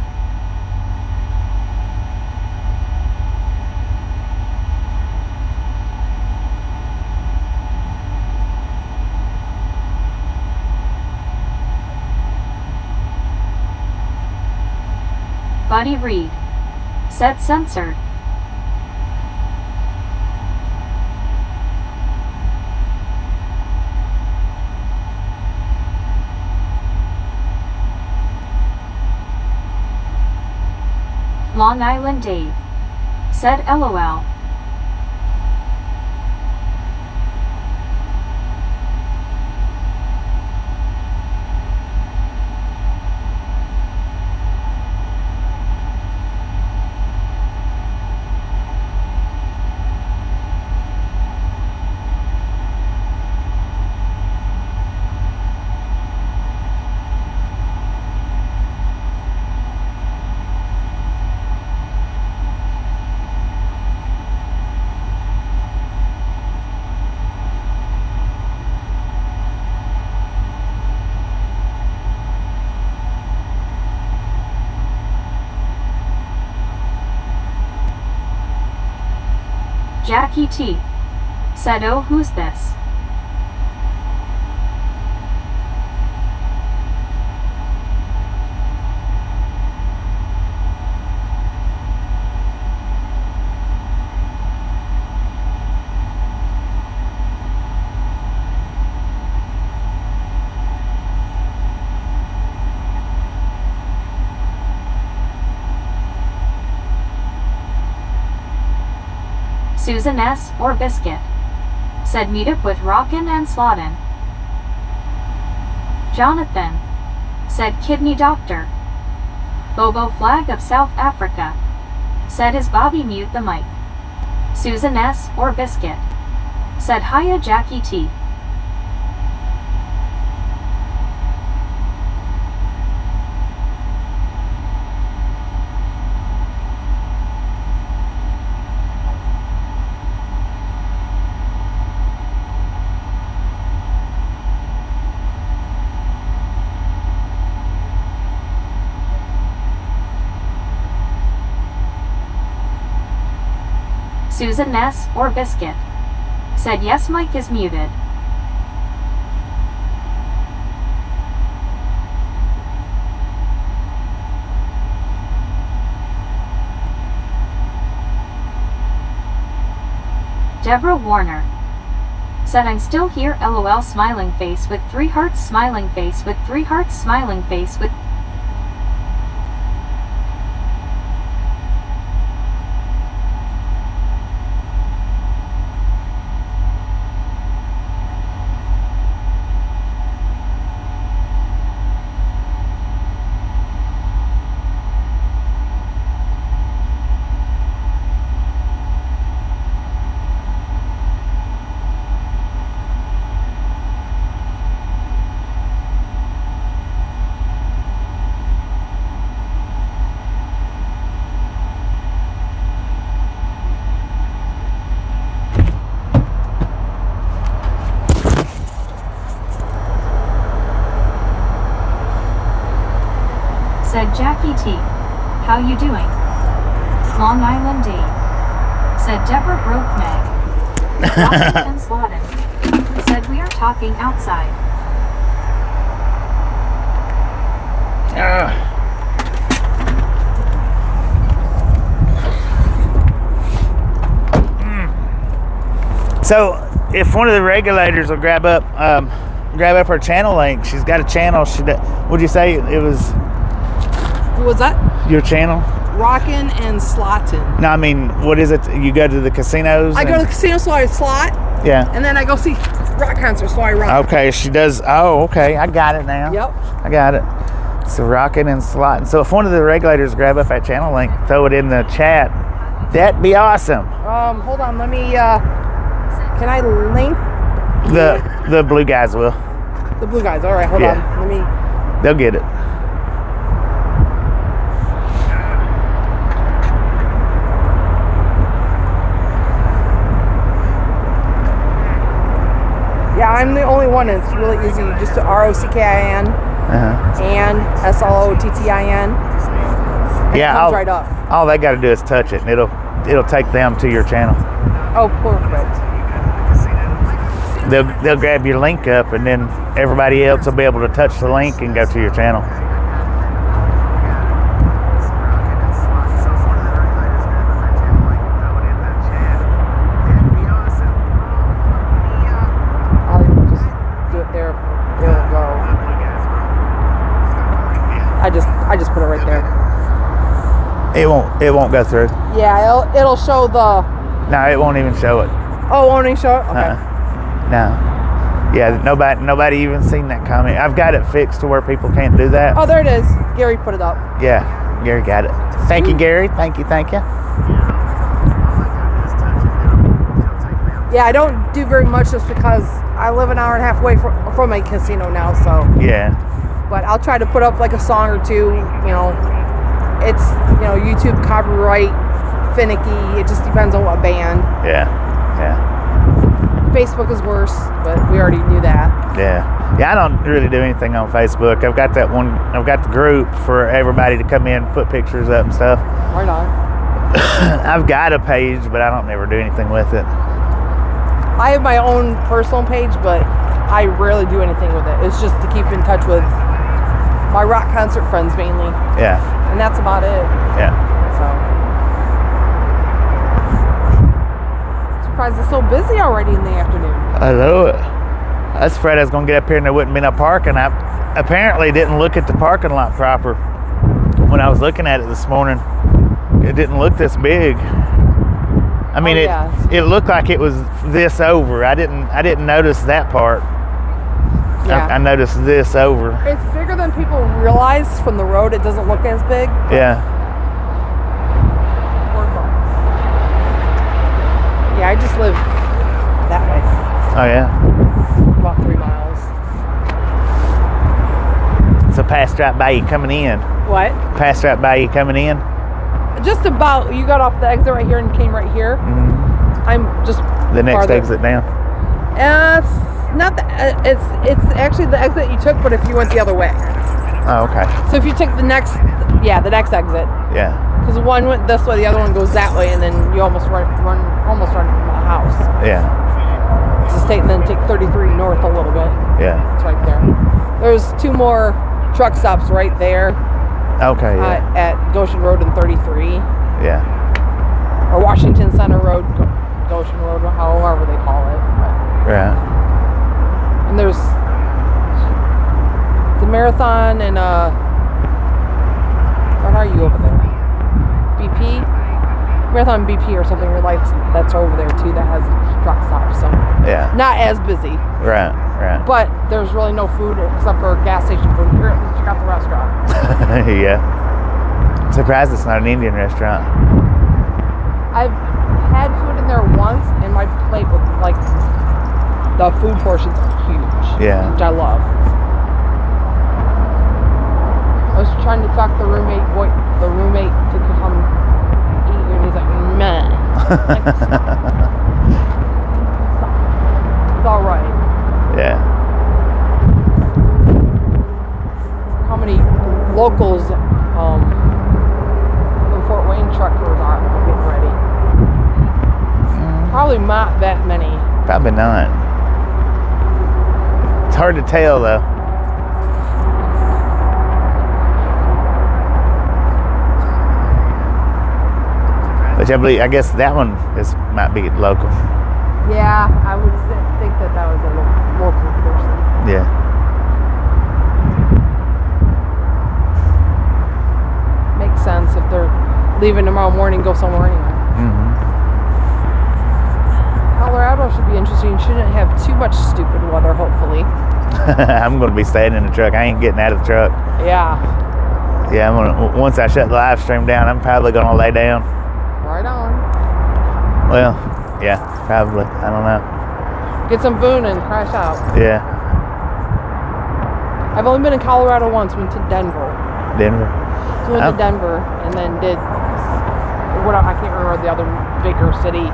Buddy Reed said, censored. Long Island Dave said, LOL. Jackie T said, oh, who's this? Susan S. or Biscuit said, meetup with Rockin' and Slottin'. Jonathan said, kidney doctor. Bobo Flag of South Africa said, is Bobby mute the mic? Susan S. or Biscuit said, hiya Jackie T. Susan Ness or Biscuit? Said yes, mic is muted. Deborah Warner said I'm still here, LOL, smiling face with 3 hearts, smiling face with 3 hearts, smiling face with. Said Jackie T. How you doing? Long Island D. Said Deborah Broke Meg. Robin and Slaughter. Said we are talking outside. So if one of the regulators will grab up her channel link, she's got a channel. Would you say it was What was that? your channel? Rockin' and slottin'. No, I mean, what is it? You go to the casinos? I go to the casino, so I slot, Yeah. and then I go see rock concerts, so I rock. Okay, she does. Oh, okay. I got it now. Yep. I got it. So rocking and slotting. So if one of the regulators grab up that channel link, throw it in the chat, that'd be awesome. Hold on, let me, can I link The blue guys will. the blue guys? All right, hold Yeah. on, let me. They'll get it. Yeah, I'm the only one, and it's really easy. Just to ROCKIN and SLOTTIN. And Yeah, it comes right up. all they got to do is touch it, and it'll take them to your channel. Oh, perfect. They'll grab your link up, and then everybody else will be able to touch the link and go to your channel. I'll even just do it there. It'll go. I just put it right there. It won't go through. Yeah, it'll show the. No, it won't even show it. Oh, won't even show it? Okay. No. Yeah, nobody even seen that comment. I've got it fixed to where people can't do that. Oh, there it is. Gary put it up. Yeah, Gary got it. Thank you, Gary. Thank you. Yeah, I don't do very much just because I live an hour and a half away from a casino now, so. Yeah. But I'll try to put up like a song or two, It's, YouTube copyright, finicky. It just depends on what band. Yeah. Facebook is worse, but we already knew that. Yeah, I don't really do anything on Facebook. I've got the group for everybody to come in, put pictures up and stuff. Why not? I've got a page, but I don't never do anything with it. I have my own personal page, but I rarely do anything with it. It's just to keep in touch with my rock concert friends mainly. Yeah. And that's about it. Yeah. So. Surprised it's so busy already in the afternoon. I know it. I was afraid I was going to get up here and there wouldn't be no parking. I apparently didn't look at the parking lot proper when I was looking at it this morning. It didn't look this big. I mean, it looked like it was this over. I didn't notice that part. Yeah. I noticed this over. It's bigger than people realize from the road. It doesn't look as big. Yeah. Yeah, I just live that way. Oh yeah. About 3 miles. So passed right by you coming in. What? Passed right by you coming in. Just about. You got off the exit right here and came right here. Mm-hmm. I'm just The next farther. exit down. It's not the. It's actually the exit you took, but if you went the other way. Oh, okay. So if you take the next exit. Yeah. Because one went this way, the other one goes that way, and then you almost run Yeah. It's a state, and then take 33 north a little bit. Yeah. It's right there. There's 2 more truck stops right there. Okay. Yeah. At Goshen Road and 33. Yeah. Or Washington Center Road, Goshen Road, however they call it. Right. And there's the Marathon and what are you over there? BP? Marathon BP or something, or lights that's over there too that has truck stops. So Yeah. not as busy. Right. Right. But there's really no food except for gas station food. Here at least you got the restaurant. Yeah. I'm surprised it's not an Indian restaurant. I've had food in there once, and my plate was like the food portions are huge. Yeah. Which I love. I was trying to talk the roommate to come eat here, and he's like, meh. Like, stop. It's all right. Yeah. How many locals from Fort Wayne truckers are getting ready? Probably not that many. Probably not. It's hard to tell though. Which I guess that one might be local. Yeah, I would think that was a local person. Yeah. Makes sense if they're leaving tomorrow morning, go somewhere anyway. Mm-hmm. Colorado should be interesting. Shouldn't have too much stupid weather, hopefully. I'm going to be staying in the truck. I ain't getting out of the truck. Yeah. Yeah, once I shut the live stream down, I'm probably going to lay down. Right on. Well, yeah, probably. I don't know. Get some boon and crash out. Yeah. I've only been in Colorado once. Went to Denver. Denver. Flew into Denver and then did I can't remember the other bigger city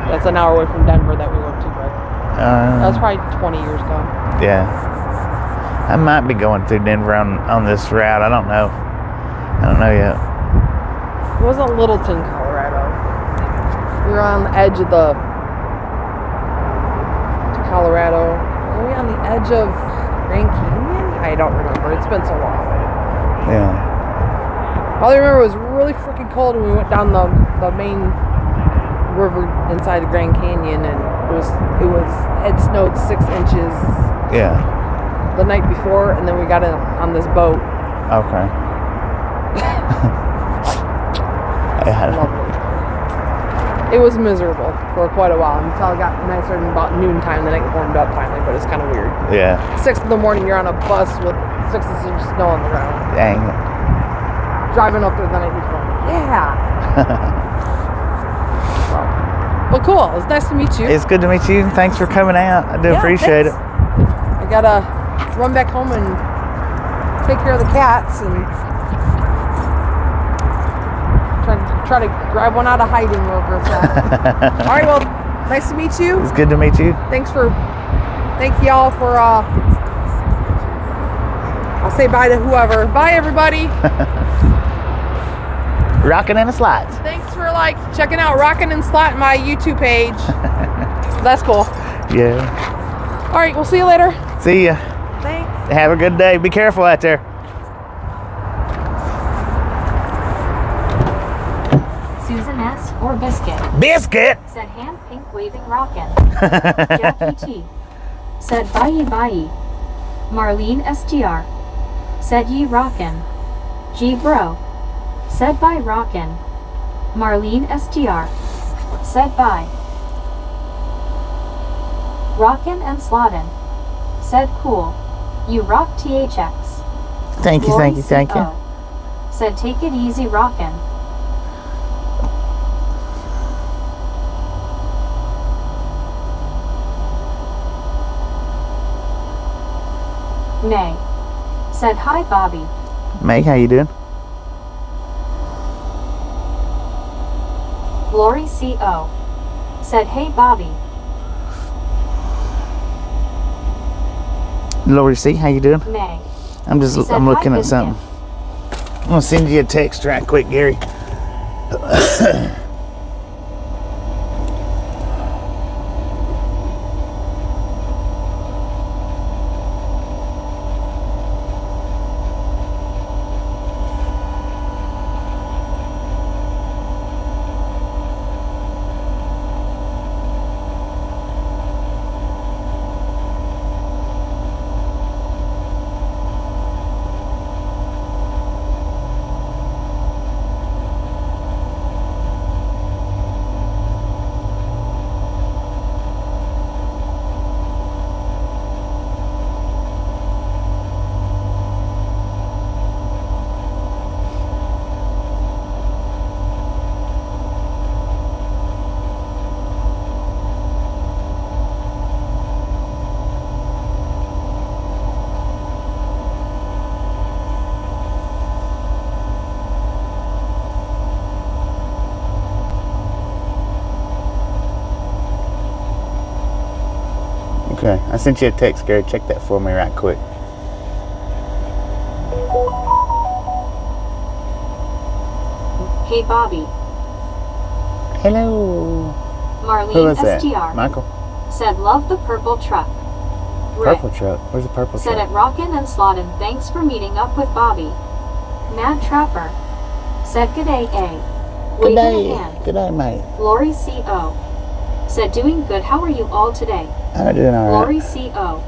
that's an hour away from Denver that we went to, but that was probably 20 years ago. Yeah. I might be going through Denver on this route. I don't know. I don't know yet. It wasn't Littleton, Colorado. We were on the edge of Colorado. Were we on the edge of Grand Canyon? I don't remember. It's been so long. Yeah. All I remember was really freaking cold when we went down the main river inside the Grand Canyon, and it snowed 6 inches. Yeah. The night before, and then we got on this boat. Okay. Lovely. It was miserable for quite a while until it got nicer and about noontime. Then it warmed up finally, but it's kind of weird. Yeah. 6 in the morning, you're on a bus with 6 inches of snow on the ground. Dang. Driving up there the night before. Yeah. Well, cool. It was nice to meet you. It's good to meet you. Thanks for coming out. I do appreciate it. I gotta run back home and take care of the cats and try to grab one out of hiding wherever it's at. All right, well, nice to meet you. It's good to meet you. Thank y'all for I'll say bye to whoever. Bye, everybody. Rockin' and a Slides. Thanks for checking out Rockin' and Slot, my YouTube page. That's cool. Yeah. All right, we'll see you later. See ya. Thanks. Have a good day. Be careful out there. Susan S. or Biscuit. Biscuit. Said hand pink waving rockin'. Jackie T. Said bye bye. Marlene STR. Said ye rockin'. G bro. Said bye rockin'. Marlene STR. Said bye. Rockin' and slottin'. Said cool. You rock THX. Thank you, thank you, thank you. CO. Said take it easy rockin'. May. Said hi Bobby. May, how you doing? Lori CO. Said hey Bobby. Lori C, how you doing? May. I'm Said looking hi, at something. I'm gonna send you a text right quick, Gary. Okay, I sent you a text, Gary. Check that for me right quick. Hey Bobby. Hello. Who Marlene was that? STR. Michael? Said love the purple truck. Purple truck? Where's the purple Said truck? at Rockin' and Slottin', thanks for meeting up with Bobby. Mad Trapper. Said g'day A. Good Waving a day. hand. Good day, mate. Lori CO. Said doing good, how are you all today? I'm doing alright. Lori CO.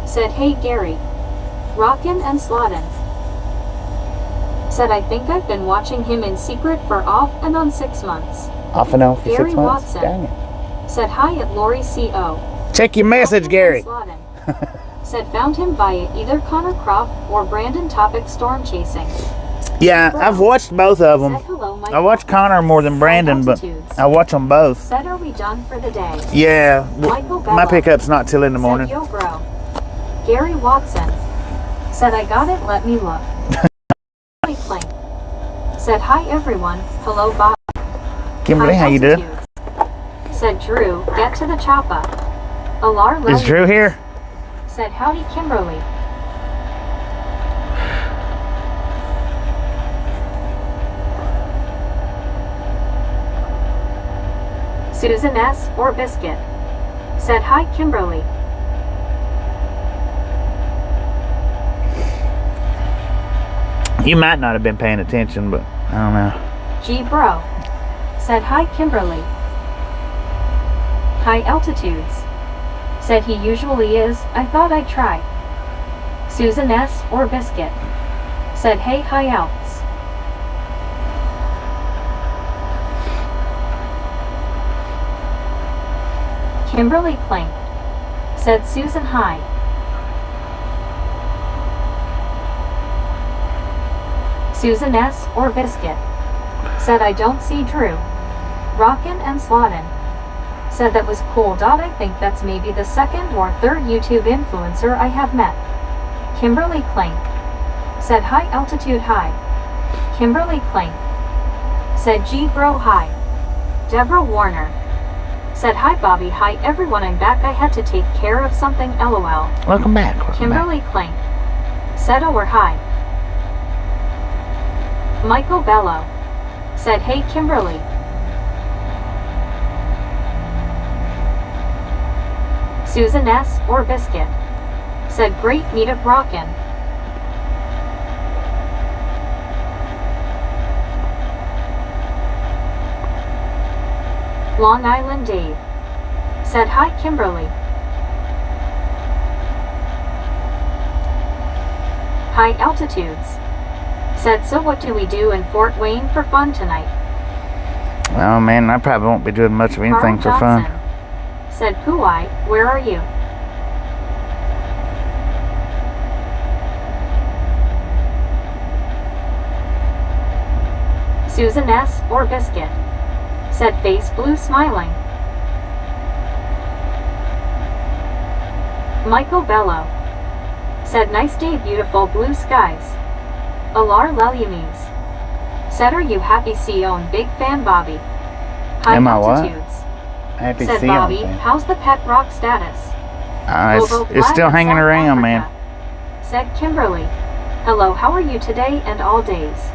Said hey Gary. Rockin' and Slottin'. Said I think I've been watching him in secret for off and on 6 months. Off and on for Gary 6 months? Watson. Dang it. Said hi at Lori CO. Check your message, Rockin' Gary. and Slottin'. Said found him via either Connor Croft or Brandon Topic Storm Chasing. Yeah, I've watched both of them. Said hello, Michael. I watch Connor more than Brandon, but Altitudes. I watch them both. Said are we done for the day? Yeah, Michael my Bella. pickup's not till in the morning. Said yo bro. Gary Watson. Said I got it, let me look. Clink. Said hi everyone, hello Bob. Kimberly, High how you doing? altitudes. Said Drew, get to the choppa. Alar Is Lelly. Drew here? Said howdy Kimberly. Susan S. or Biscuit. Said hi Kimberly. You might not have been paying attention, but I don't know. G Bro. Said hi Kimberly. High altitudes. Said he usually is, I thought I'd try. Susan S. or Biscuit. Said hey high outs. Kimberly Plank. Said Susan hi. Susan S. or Biscuit. Said I don't see Drew. Rockin' and Slottin'. Said that was cool. I think that's maybe the second or third YouTube influencer I have met. Kimberly Clank. Said high altitude hi. Kimberly Clank. Said G bro hi. Deborah Warner. Said hi Bobby, hi everyone, I'm back, I had to take care of something lol. Welcome back. Kimberly Clank. Said oh or hi. Michael Bello. Said hey Kimberly. Susan S. or Biscuit. Said great meetup rockin'. Long Island Dave. Said hi Kimberly. High altitudes. Said so what do we do in Fort Wayne for fun tonight? Oh man, I probably won't be doing much of anything Carl for fun. Johnson. Said Puai, where are you? Susan S. or Biscuit. Said face blue smiling. Michael Bello. Said nice day, beautiful blue skies. Alar Leliames. Said are you happy Sion, big fan Bobby. High Am I what? altitudes. Happy to Said see you. Bobby, how's the pet rock status? Hobo It's flag still in hanging South around, man. Africa. Said Kimberly. Hello, how are you today and all days?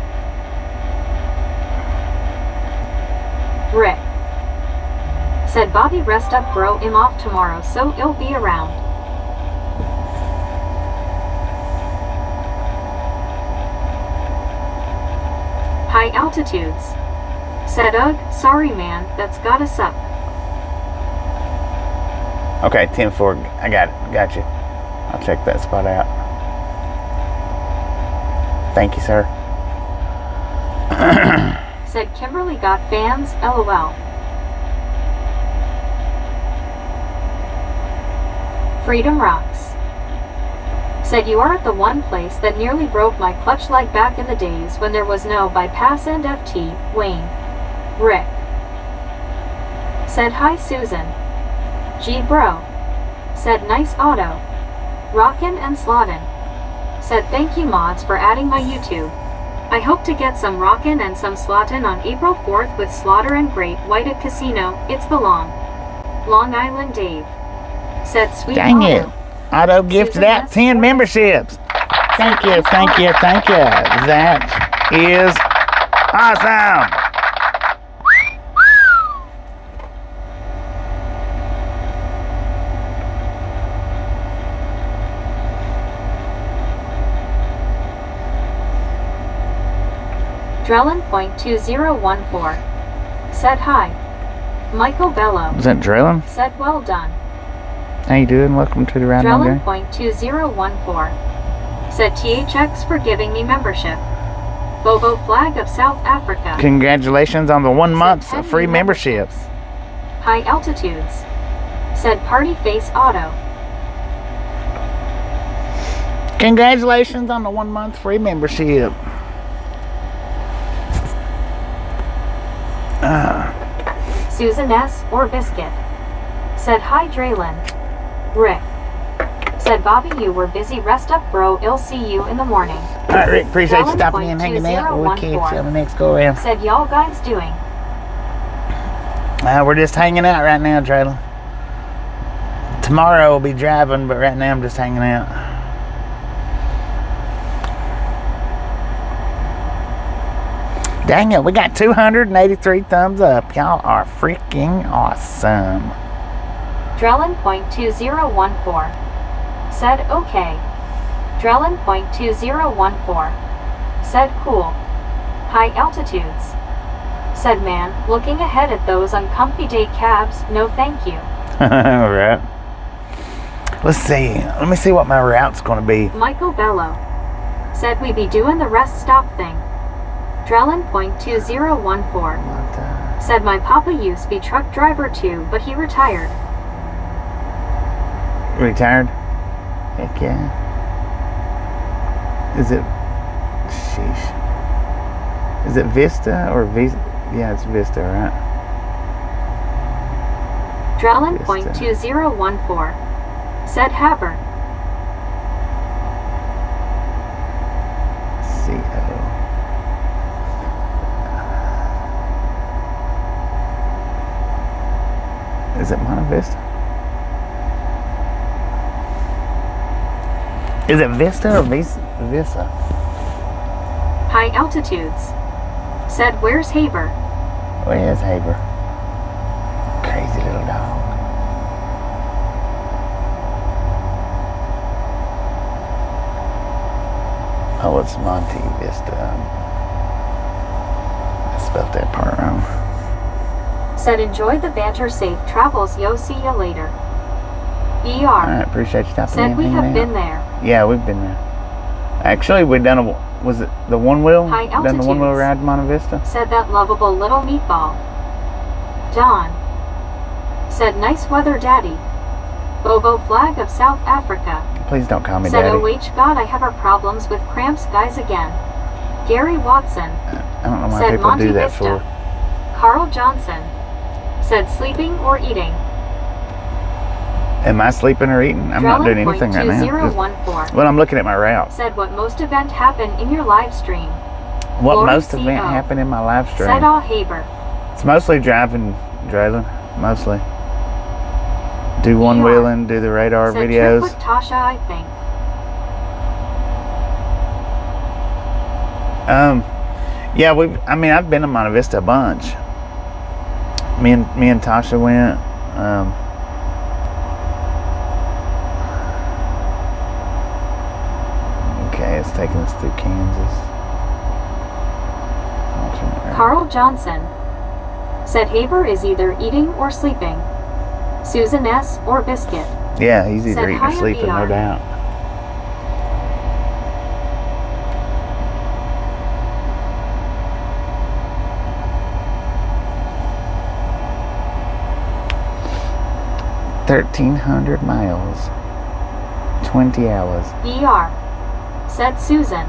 Rick. Said Bobby rest up bro, I'm off tomorrow so you'll be around. High altitudes. Said ugh, sorry man, that's gotta suck. Okay, 10-4. I got it. Got you. I'll check that spot out. Thank you, sir. Said Kimberly got fans, lol. Freedom Rocks. Said you are at the one place that nearly broke my clutch like back in the days when there was no bypass and FT, Wayne. Rick. Said hi Susan. G bro. Said nice auto. Rockin' and Slottin'. Said thank you mods for adding my YouTube. I hope to get some rockin' and some slottin' on April 4th with Slaughter and Great White at Casino. It's the Long Island Dave. said Sweet Dang Otto. it. Otto gifted out 10 memberships. Thank you, thank you, thank you. That is awesome. Drellin.2014 said hi. Michael Bello Is that Drellin? said well done. How you doing? Welcome to the Ride Along Gang. Drellin.2014 said THX for giving me membership. Bobo Flag of South Africa Congratulations on the 1 month said of free new membership. memberships. High Altitudes said Party Face Auto. Congratulations on the 1 month free membership. Susan S. or Biscuit said hi Draylin. Rick said Bobby you were busy, rest up bro, I'll see you in the morning. Alright, Rick, appreciate you stopping in and hanging out. We'll catch you on the next go around. Said y'all guys doing? We're just hanging out right now, Trailer. Tomorrow we'll be driving, but right now I'm just hanging out. Dang it, we got 283 thumbs up. Y'all are freaking awesome. Drellin.2014 said okay. Drellin.2014 said cool. High Altitudes said man, looking ahead at those uncomfy day cabs, no thank you. Alright. Let's see. Let me see what my route's gonna be. Michael Bello said we be doing the rest stop thing. Drellin.2014 said my papa used to be truck driver too, but he retired. Retired? Heck yeah. Is it... Sheesh. Is it Vista or Vista? Yeah, it's Vista, right? Drellin.2014 said Haber. C-O. Is it Monte Vista? Is it Vista or Vista? High Altitudes said where's Haber? Where's Haber? Crazy little dog. Oh, it's Monte Vista. I spelled that part wrong. Said enjoy the banter, safe travels, yo, see ya later. ER Alright, appreciate you stopping in. said we hanging have out. been there. Yeah, we've been there. Actually, we've done a... Was it the one wheel? High Done the one wheel altitudes. ride to Monte Vista? Said that lovable little meatball. Don said nice weather daddy. Bobo Flag of South Africa Please don't call me said Daddy. OH God I have our problems with cramps guys again. Gary Watson I don't know why said people Monte do that Vista. for. Carl Johnson said sleeping or eating. Am I sleeping or eating? I'm not doing anything right now. Just- 2014 Well, I'm looking at my route. said what most event happened in your live stream. What Lori most C.O. event happened in my live Said stream? all Haber. It's mostly driving, Draylen. Mostly. Do one ER. wheeling, do the radar Said videos. trip with Tasha I think. Yeah, I've been to Monte Vista a bunch. Me and Tasha went. Okay, it's taking us through Kansas. Alternate route. Carl Johnson said Haber is either eating or sleeping. Susan S. or Biscuit. Yeah, he's either said eating or higher sleeping, no ER. doubt. $1,300 miles, 20 hours. ER. Said Susan.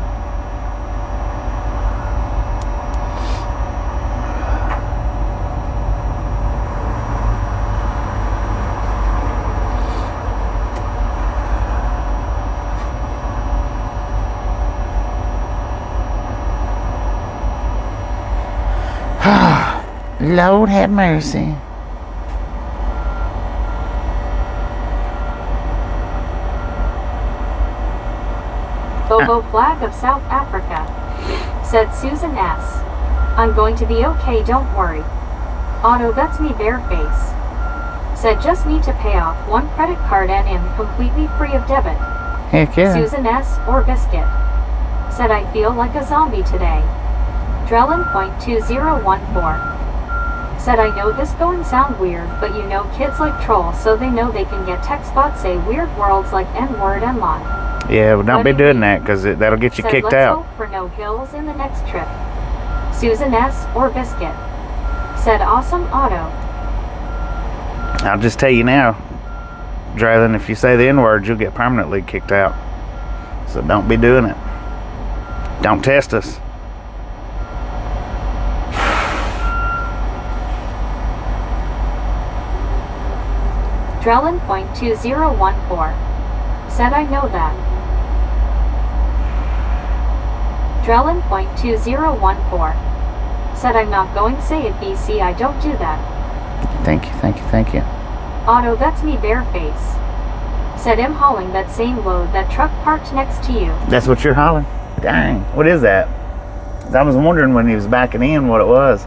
Lord have mercy. Bobo flag of South Africa. Said Susan S. I'm going to be okay, don't worry. Otto, that's me, Bareface. Said just need to pay off one credit card and am completely free of debit. Heck yeah. Susan S. or Biscuit. Said I feel like a zombie today. Drellin.2014. Said I know this going sound weird, but you know kids like trolls, so they know they can get text bots say weird words like N-word and lie. Yeah, well, don't be doing that, because that'll get you Said, kicked let's out. hope for no hills in the next trip. Susan S. or Biscuit. Said awesome Otto. I'll just tell you now, Drellin, if you say the N-word, you'll get permanently kicked out. So don't be doing it. Don't test us. Drellin.2014. Said I know that. Drellin.2014. Said I'm not going to say it, BC, I don't do that. Thank you, thank you, thank you. Otto, that's me, Bareface. Said I'm hauling that same load that truck parked next to you. That's what you're hauling? Dang, what is that? I was wondering when he was backing in what it was.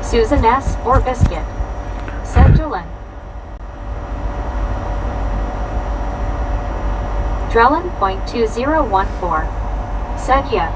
Susan S. or Biscuit. Said Jalen. Drellin.2014. Said yeah.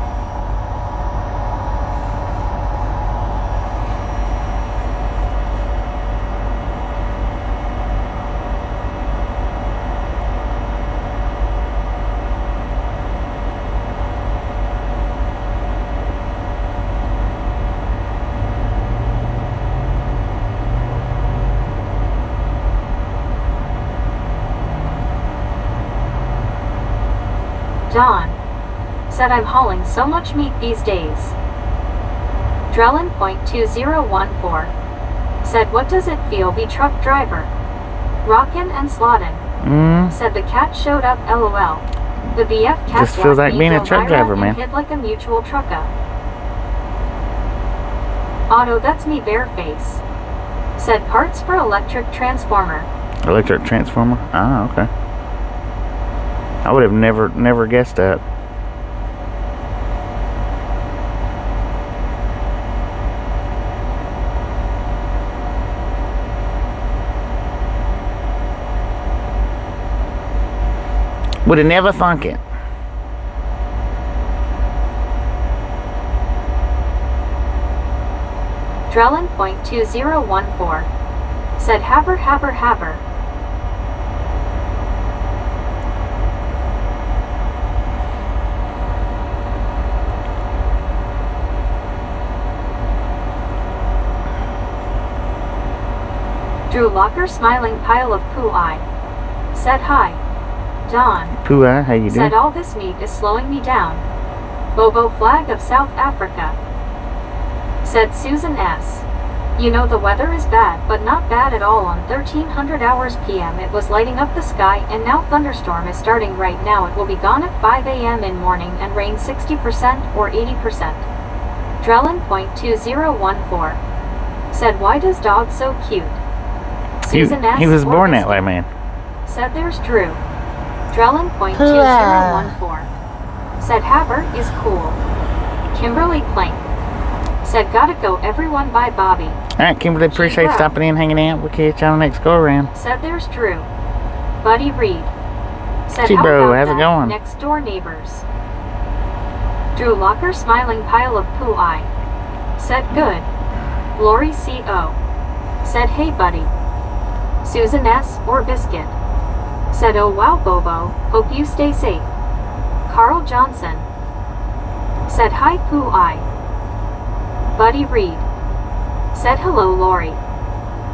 John. Said I'm hauling so much meat these days. Drellin.2014. Said what does it feel be truck driver? Rockin' and slottin'. Said the cat showed up, LOL. The BF cat Just feels like being a truck driver, man. Hit like a mutual trucka. Otto, that's me, Bareface. Said parts for electric transformer. Electric transformer? Ah, okay. I would have never guessed that. Would have never thunk it. Drellin.2014. Said haber. Drew Locker smiling pile of poo eye. Said hi. John. Pooh, how you doing? Said all this meat is slowing me down. Bobo flag of South Africa. Said Susan S. You know the weather is bad, but not bad at all. On 1300 hours PM it was lighting up the sky, and now thunderstorm is starting right now. It will be gone at 5 a.m. in morning and rain 60% or 80%. Drellin.2014. Said why does dog so cute? Susan S. He was or born that Biscuit. way, man. Said there's Drew. Drellin.2014. Said haber is cool. Kimberly Plank. Said gotta go everyone, bye Bobby. Alright, Kimberly, appreciate Bro. stopping in, hanging out. We'll catch you on the next go around. Said there's Drew. Buddy Reed. Said Gee, how bro, about how's it that? going? Next door neighbors. Drew Locker smiling pile of poo eye. Said good. Lori C.O. Said hey buddy. Susan S. or Biscuit. Said oh wow Bobo, hope you stay safe. Carl Johnson. Said hi poo eye. Buddy Reed. Said hello Lori.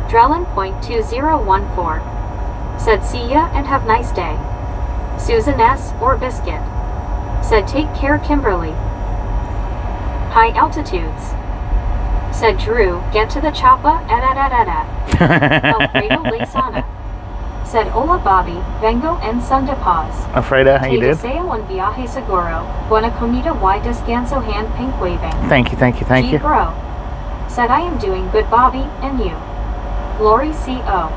Drellin.2014. Said see ya and have nice day. Susan S. or Biscuit. Said take care Kimberly. High altitudes. Said Drew, get to the choppa, Alfredo Leisana. Said hola Bobby, vengo en son de paz. Alfredo, how you Te doing? deseo un viaje seguro, buena comida y descanso, hand pink waving. Thank you, thank you, thank Gee, you. bro. Said I am doing good Bobby, and you. Lori C.O.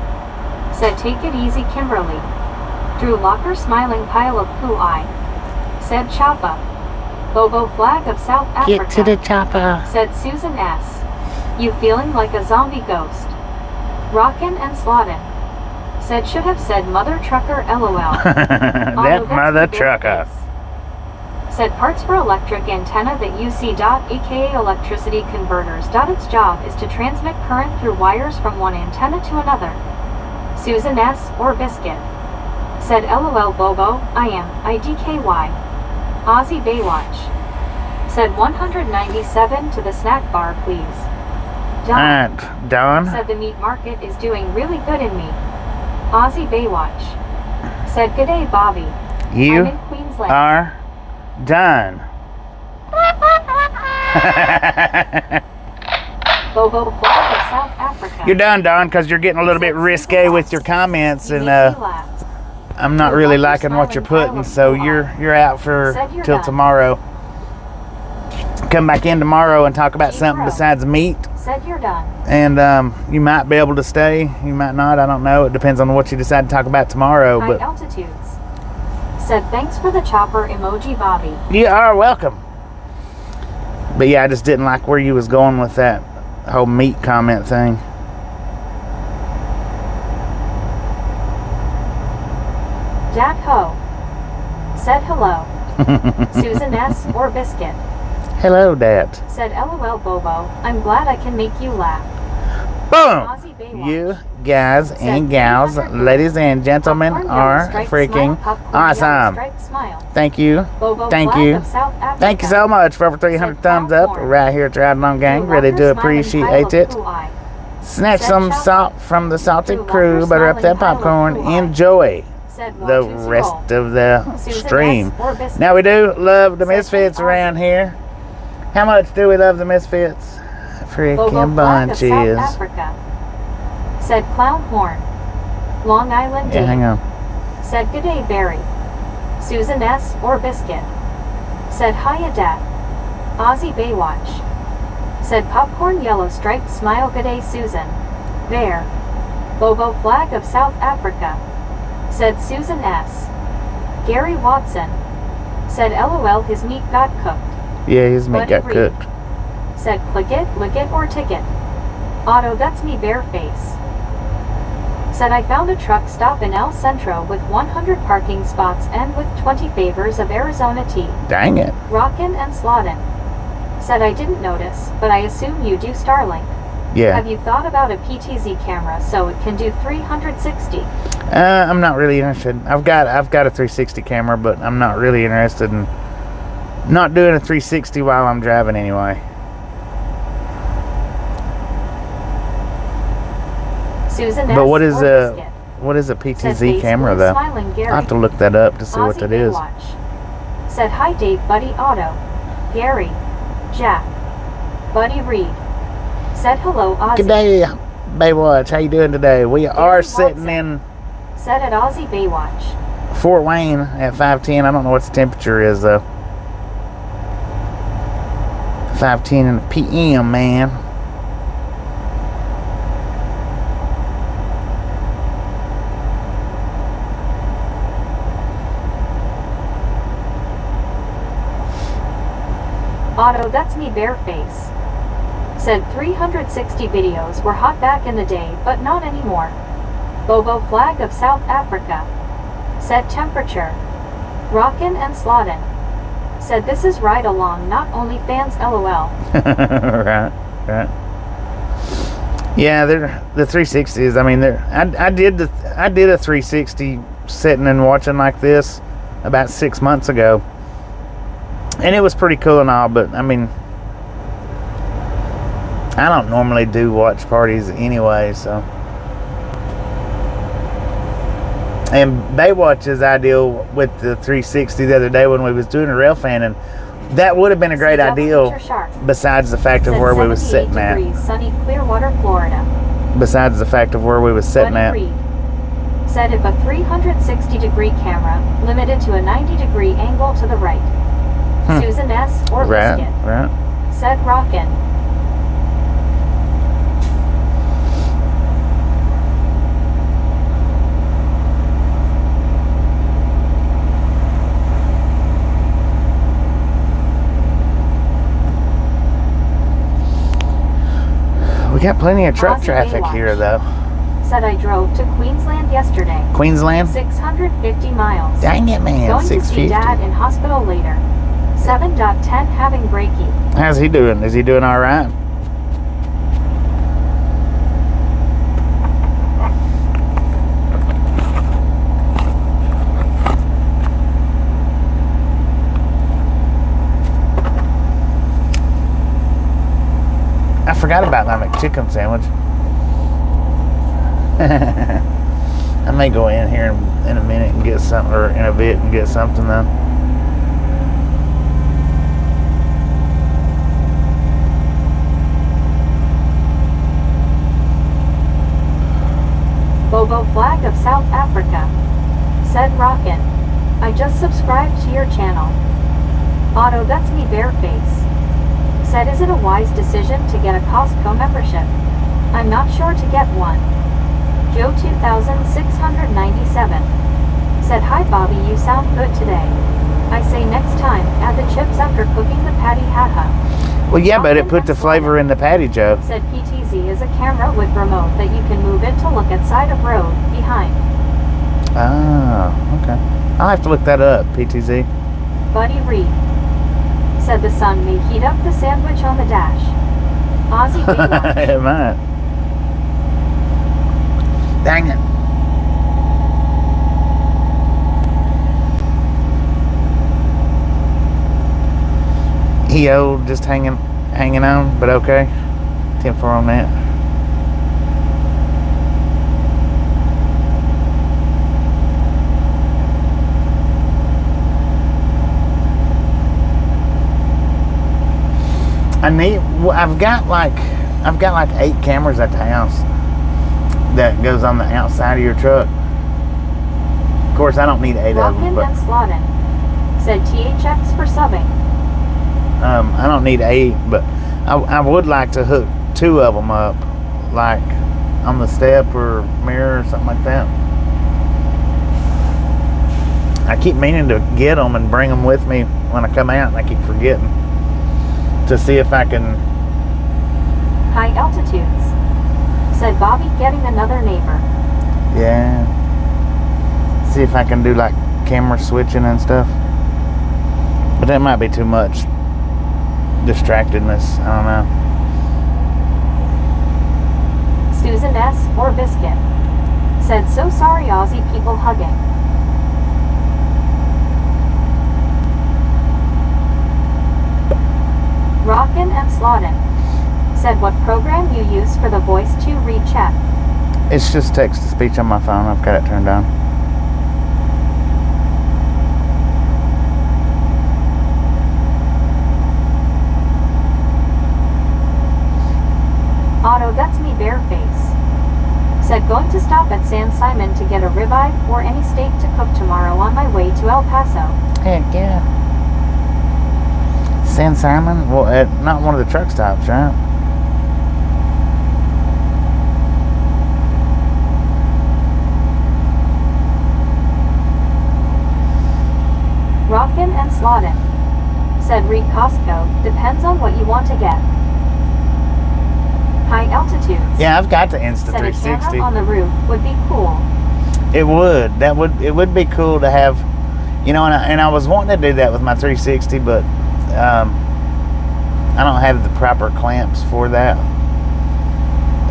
Said take it easy Kimberly. Drew Locker smiling pile of poo eye. Said Choppa. Bobo flag of South Africa. Get to the chopper. Said Susan S. You feeling like a zombie ghost? Rockin' and slottin'. Said should have said mother trucker LOL. That mother trucker. Said parts for electric antenna that UC. aka electricity converters. Its job is to transmit current through wires from one antenna to another. Susan S. or Biscuit. Said LOL Bobo, I am, IDKY. Aussie Baywatch. Said 197 to the snack bar please. Don. Said the meat market is doing really good in me. Aussie Baywatch. Said g'day Bobby. You I'm in Queensland. are done. Bobo flag of South Africa. You're done, Don, because you're getting a little bit risque with your comments, and I'm not really liking what you're putting, so you're out for till tomorrow. Come back in tomorrow and talk about something besides meat. Said you're done. And you might be able to stay, you might not, I don't know. It depends on what you decide to talk about tomorrow. High But altitudes. Said thanks for the chopper emoji Bobby. you are welcome. But yeah, I just didn't like where you was going with that whole meat comment thing. Jack Ho. Said hello. Susan S. or Biscuit. Hello, Dad. Said LOL Bobo, I'm glad I can make you laugh. Boom! Aussie Baywatch. You guys and gals, ladies and gentlemen, are freaking awesome. Thank you. Thank you. Thank you so much for over 300 thumbs up right here at Ride Along Gang. Really do appreciate it. Snatch some salt from the salted crew, butter up that popcorn. Enjoy the rest of the stream. Now, we do love the Misfits around here. How much do we love the Misfits? Freaking bunches. Said Clown Horn. Long Island D. Yeah, hang on. Said g'day Barry. Susan S. or Biscuit. Said hiya Dad. Aussie Baywatch. Said Popcorn Yellow Striped Smile g'day Susan. There. Bobo flag of South Africa. Said Susan S. Gary Watson. Said LOL his meat got cooked. Yeah, his meat Buddy got Reed. cooked. Said click it, lick it, or ticket. Otto, that's me bare face. Said I found a truck stop in El Centro with 100 parking spots and with 20 favors of Arizona tea. Dang it. Rockin' and slottin'. Said I didn't notice, but I assume you do Starlink. Yeah. Have you thought about a PTZ camera so it can do 360? I'm not really interested. I've got a 360 camera, but I'm not really interested in not doing a 360 while I'm driving anyway. Susan But S. what is or a Biscuit. what is a Said PTZ face camera blue though? smiling Gary. I'll have to look that up to see what Aussie that is. Baywatch. Said hi Dave Buddy Otto. Gary. Jack. Buddy Reed. Said hello Ozzy. Good day, Baywatch. How you doing today? We are Watson. sitting in Said at Aussie Baywatch. Fort Wayne at 5:10. I don't know what the temperature is though. 5:10 in the PM, man. Otto, that's me bareface. Said 360 videos were hot back in the day, but not anymore. Bobo flag of South Africa. Said temperature. Rockin' and slottin'. Said this is ride along, not only fans LOL. Right. Yeah, they're the 360s. I mean, I did a 360 sitting and watching like this about 6 months ago. And it was pretty cool and all, but I mean, I don't normally do watch parties anyway, so. And Baywatch is ideal with the 360 the other day when we was doing a rail fan, and that would have been a great ideal besides the fact of where we was sitting at. Sunny Clearwater, Florida. Besides the fact of where we was sitting at. Said if a 360-degree camera limited to a 90-degree angle to the right. Susan S. or Biscuit. Right. Said rockin'. We got plenty of truck Aussie traffic Baywatch. here, though. Said I drove to Queensland yesterday. Queensland? 650 miles. Dang it, man. Going to see 650. Dad in hospital later. 7.10 having breaky. How's he doing? Is he doing all right? I forgot about my McChicken sandwich. I may go in here in a minute and get something, or in a bit and get something though. Bobo flag of South Africa. Said Rockin'. I just subscribed to your channel. Otto, that's me bareface. Said, is it a wise decision to get a Costco membership? I'm not sure to get one. Joe 2697. Said, hi Bobby, you sound good today. I say next time, add the chips after cooking the patty, haha. Well, yeah, but it put the flavor in the patty, Joe. Said PTZ is a camera with remote that you can move it to look at side of road, behind. Oh, okay. I'll have to look that up, PTZ. Buddy Reed. Said the sun may heat up the sandwich on the dash. Aussie Baywatch. It might. Dang it. EO just hanging on, but okay. 10-4 on that. I've got like 8 cameras at the house that goes on the outside of your truck. Of course, I don't need 8 of them, Rockin' but and Slottin. Said THX for subbing. I don't need 8, but I would like to hook 2 of them up, like on the step or mirror or something like that. I keep meaning to get them and bring them with me when I come out, and I keep forgetting to see if I can. High altitudes. Said Bobby, getting another neighbor. Yeah. See if I can do like camera switching and stuff. But that might be too much distractedness. I don't know. Susan S. or Biscuit. Said, so sorry Aussie people hugging. Rockin' and Slottin. Said, what program you use for the voice to read chat? It's just text to speech on my phone. I've got it turned on. Otto, that's me bareface. Said, going to stop at San Simon to get a ribeye or any steak to cook tomorrow on my way to El Paso. Heck yeah. San Simon? Well, not one of the truck stops, right? Rockin' and Slottin. Said, read Costco, depends on what you want to get. High altitudes. Yeah, I've got the Insta Said a 360. camera on the roof would be cool. It would. It would be cool to have, you know, and I was wanting to do that with my 360, but I don't have the proper clamps for that.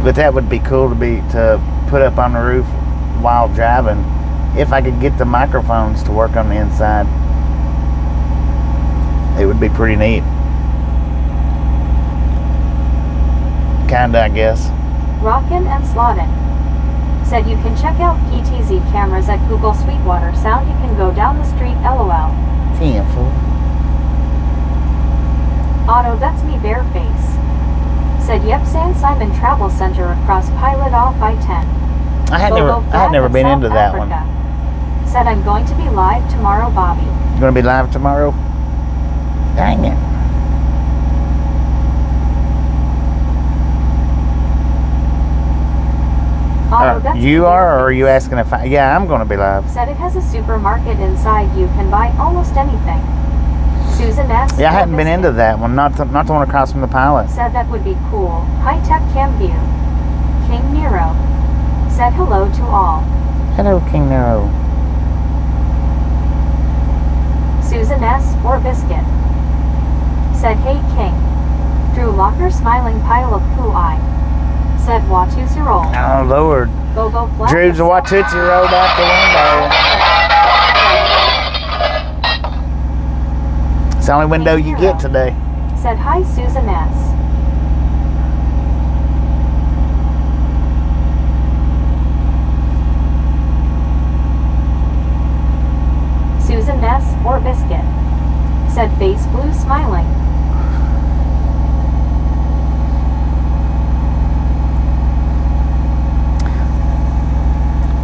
But that would be cool to put up on the roof while driving, if I could get the microphones to work on the inside. It would be pretty neat. Kinda, I guess. Rockin' and Slottin. Said you can check out PTZ cameras at Google Sweetwater Sound. You can go down the street, LOL. 10-4. Otto, that's me bareface. Said, yep, San Simon Travel Center across Pilot off I-10. I had never been into that one. Said, I'm going to be live tomorrow, Bobby. You gonna be live tomorrow? Dang it. Otto, that's You me are, or are bareface. you asking if I... Yeah, I'm gonna be live. Said it has a supermarket inside. You can buy almost anything. Susan S. Yeah, I hadn't been Biscuit into that one. Not the one across from the pilot. said that would be cool. High-tech cam view. King Nero said hello to all. Hello, King Nero. Susan S. or Biscuit said hey King. Drew Locker smiling pile of poo eye said Watusi roll. Oh, Lord. Bobo flag. Drew's a Watusi rolled out the window. It's the only window you get today. Said hi Susan S. Susan S. or Biscuit said face blue smiling.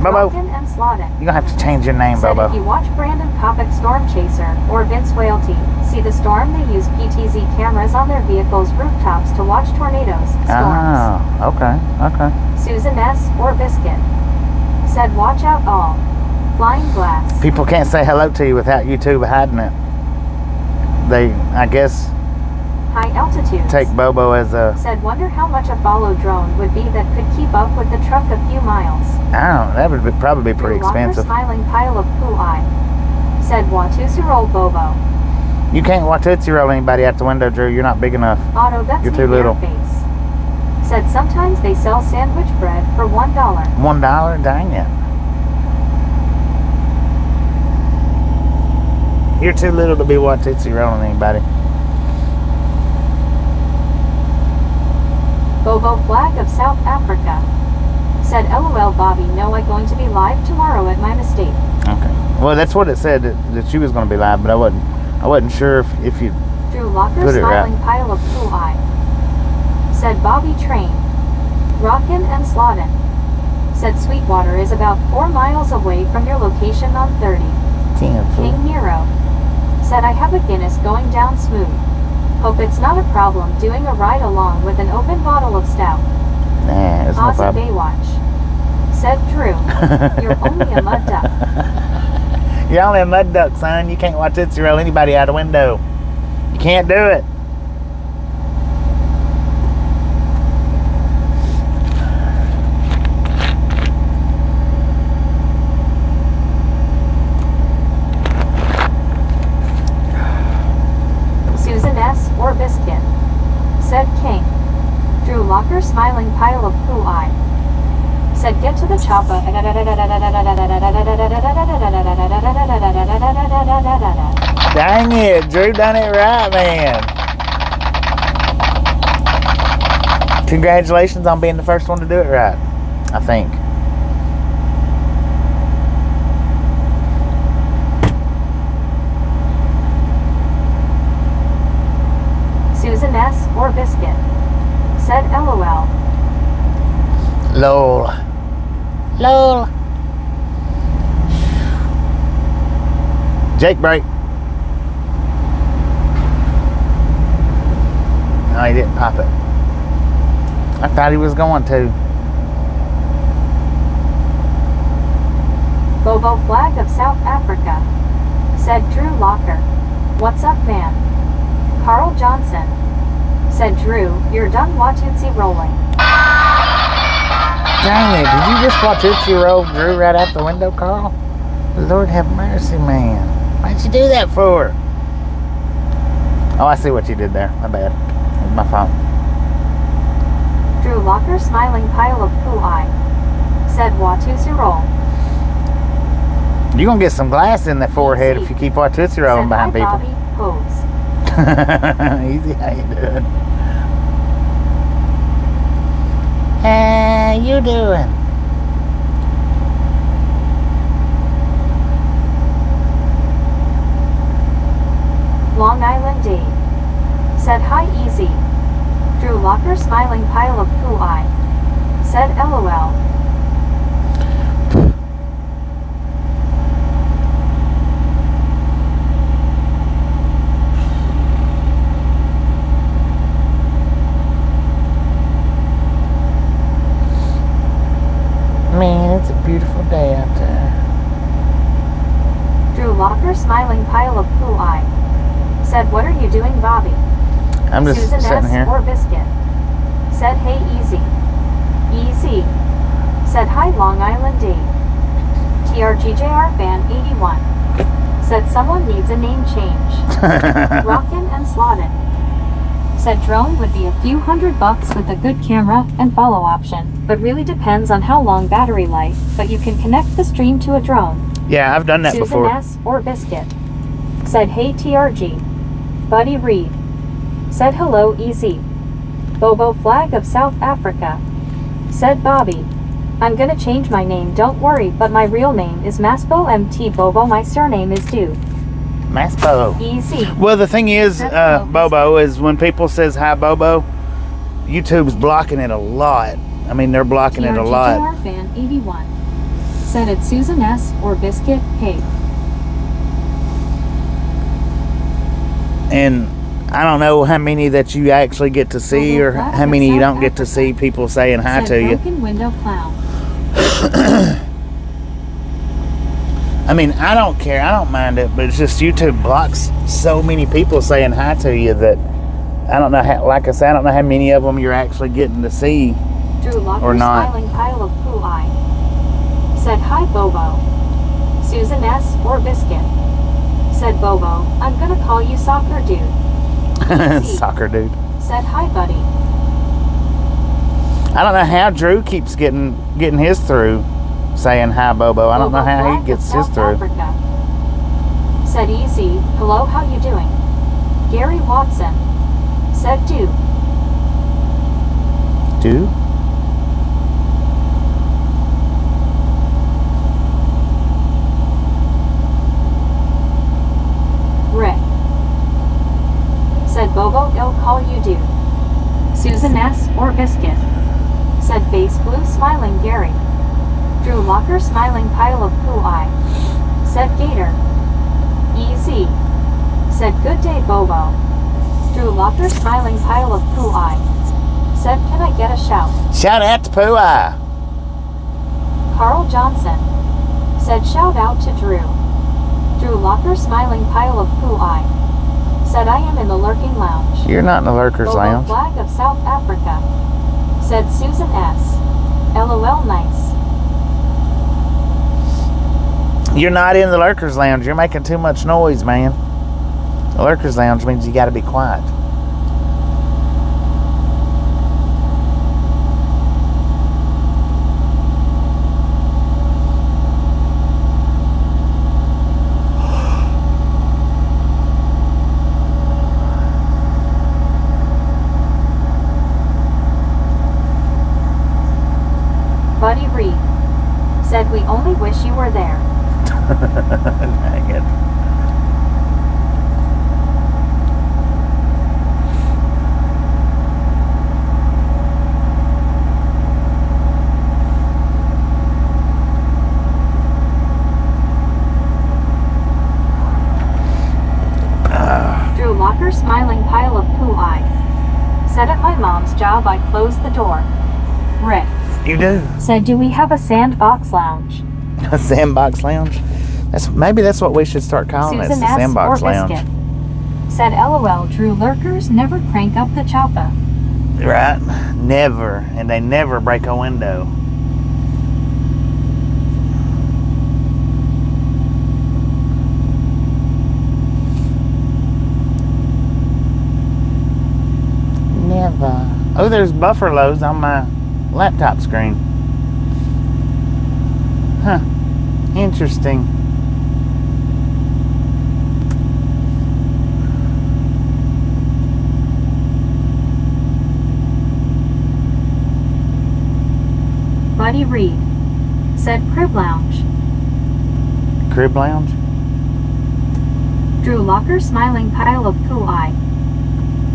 Bobo, Rockin' and Slottin you're going to have to change your name, said Bobo. if you watch Brandon Kopic Storm Chaser or Vince Whaley see the storm, they use PTZ cameras on their vehicles' rooftops to watch tornadoes, storms. Oh, okay. Susan S. or Biscuit said watch out all. Flying glass. People can't say hello to you without YouTube hiding it. They, I guess, High altitudes. take Bobo as a, Said wonder how much a follow drone would be that could keep up with the truck a few miles. I don't know, that would probably be pretty Drew Locker expensive. smiling pile of poo eye. Said Watusi roll Bobo. You can't Watusi roll anybody out the window, Drew. You're not big enough. Otto that's You're me too little. face. Said sometimes they sell sandwich bread for $1. $1? Dang it. You're too little to be Watusi rolling anybody. Bobo flag of South Africa. Said LOL Bobby, no I going to be live tomorrow at my mistake. Okay. Well, that's what it said, that she was going to be live, but I wasn't sure if you Drew Locker put it right. smiling pile of poo eye. Said Bobby Train. Rockin' and Slottin. Said Sweetwater is about 4 miles away from your location on 30. King Nero said I have a Guinness going down smooth. Hope it's not a problem doing a ride along with an open bottle of stout. Nah, it's no Aussie problem. Baywatch. Said Drew, you're only a mud duck. You're only a mud duck, son. You can't Watusi roll anybody out a window. You can't do it. Susan S. or Biscuit. Said King. Drew Locker smiling pile of poo eye. Said get to the chopper. Dang it, Drew done it right, man. Congratulations on being the first one to do it right, I think. Susan S. or Biscuit. Said LOL. LOL. LOL. Jake break. No, he didn't pop it. I thought he was going to. Bobo flag of South Africa. Said Drew Locker. What's up man? Carl Johnson. Said Drew, you're done Watusi rolling. Dang it, did you just Watusi roll Drew right out the window, Carl? Lord have mercy, man. Why'd you do that for? Oh, I see what you did there. My bad. It was my fault. Drew Locker smiling pile of poo eye. Said Watusi roll. You're going to get some glass in that forehead if you keep Watusi rolling Said behind hi, people. Bobby, pose. Easy, how you doing? How you doing? Long Island Dave. Said hi easy. Drew Locker smiling pile of poo eye. Said LOL. Man, it's a beautiful day out there. Drew Locker smiling pile of poo eye. Said, what are you doing, Bobby? I'm just Susan sitting S. here. or Biscuit? Said, hey, easy. Easy. Said, hi, Long Island D. TRGJR fan 81. Said, someone needs a name change. Rockin' and Slottin'. Said, drone would be a few $100 with a good camera and follow option, but really depends on how long battery life, but you can connect the stream to a drone. Yeah, I've done that Susan before. S. or Biscuit? Said, hey, TRG. Buddy Reed. Said, hello, easy. Bobo flag of South Africa. Said, Bobby. I'm gonna change my name, don't worry, but my real name is Maspo MT Bobo. My surname is Dude. Maspo. Easy. Well, the thing is, Bobo, is when people says hi, Bobo, YouTube's blocking it a lot. I mean, they're blocking it a lot. TRGJR fan 81. Said it's Susan S. or Biscuit, hey. And I don't know how many that you actually get to see or how many you don't get to see people saying hi to you. Broken window clown. I mean, I don't care. I don't mind it, but it's just YouTube blocks so many people saying hi to you that I don't know how, like I said, I don't know how many of them you're actually getting to see. Drew Locker Or not. smiling pile of poo eye. Said, hi, Bobo. Susan S. or Biscuit? Said, Bobo, I'm gonna call you Soccer Dude. Soccer dude. Said, hi, buddy. I don't know how Drew keeps getting his through saying hi, Bobo. I don't know Bobo how flag he of gets his South through. Africa. Said, easy. Hello, how you doing? Gary Watson. Said, do. Do? Rick. Said, Bobo, I'll call you Dude. Susan S. or Biscuit? Said, face blue smiling Gary. Drew Locker smiling pile of poo eye. Said, Gator. Easy. Said, good day, Bobo. Drew Locker smiling pile of poo eye. Said, can I get a shout? Shout out to Pooh Eye. Carl Johnson. Said, shout out to Drew. Drew Locker smiling pile of poo eye. Said, I am in the lurking lounge. You're not in the Lurkers Bobo Lounge. flag of South Africa. Said Susan S. LOL nice. You're not in the Lurkers Lounge. You're making too much noise, man. The Lurkers Lounge means you got to be quiet. Buddy Reed. Said we only wish you were there. Dang it. Drew Locker smiling pile of poo eye. Said at my mom's job I'd close the door. Rick. You do. Said, do we have a sandbox lounge? A sandbox lounge? Maybe that's what we should start calling it. Susan The S. sandbox or lounge. Biscuit? Said, LOL, Drew Lurkers never crank up the chopper. Right? Never. And they never break a window. Never. Oh, there's buffer loads on my laptop screen. Huh. Interesting. Buddy Reed. Said crib lounge. Crib lounge? Drew Locker smiling pile of poo eye.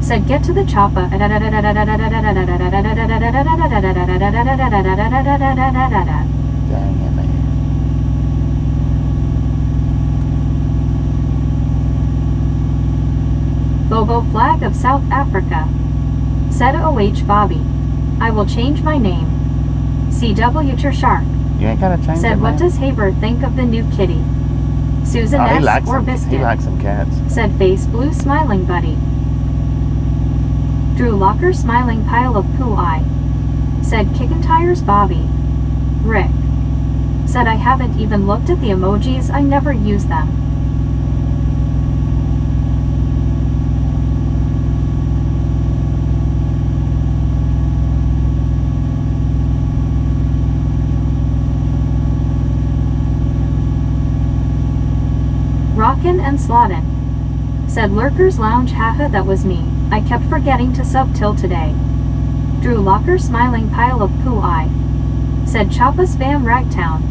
Said get to the chopper. Dang it, man. Bobo flag of South Africa. Said OH Bobby. I will change my name. CW Shark. You ain't gotta change it, Said what man. does Haber think of the new kitty? Susan Oh, he S. likes or them. Biscuit. He likes them cats. Said Face Blue Smiling Buddy. Drew Locker Smiling Pile of Poo Eye. Said Kickin' Tires Bobby. Rick. Said I haven't even looked at the emojis, I never use them. Rockin' and Slottin'. Said Lurkers Lounge, haha, that was me. I kept forgetting to sub till today. Drew Locker Smiling Pile of Poo Eye. Said Choppa Spam Ragtown.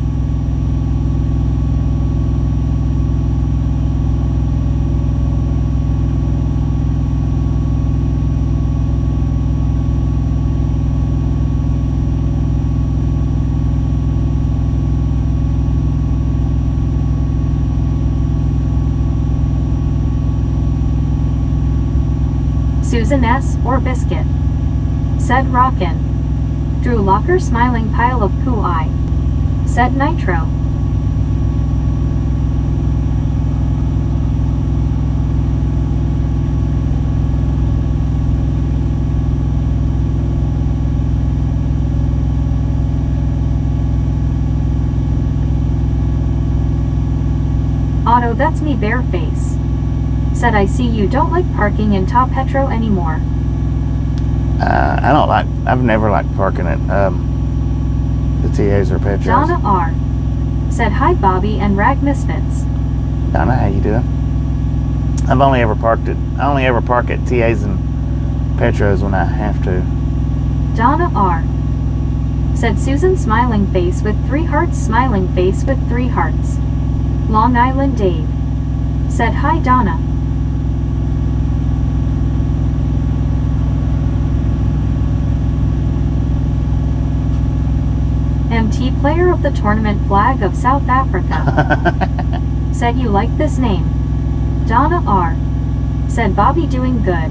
Susan S. or Biscuit. Said Rockin'. Drew Locker Smiling Pile of Poo Eye. Said Nitro. Otto, that's me, Bareface. Said I see you don't like parking in Top Petro anymore. I've never liked parking at the TAs or Petros. Donna R. Said hi, Bobby and Rag Misfits. Donna, how you doing? I only ever park at TAs and Petros when I have to. Donna R. Said Susan Smiling Face with 3 hearts, Smiling Face with 3 hearts. Long Island Dave. Said hi, Donna. MT Player of the Tournament Flag of South Africa. Said you like this name. Donna R. Said Bobby doing good.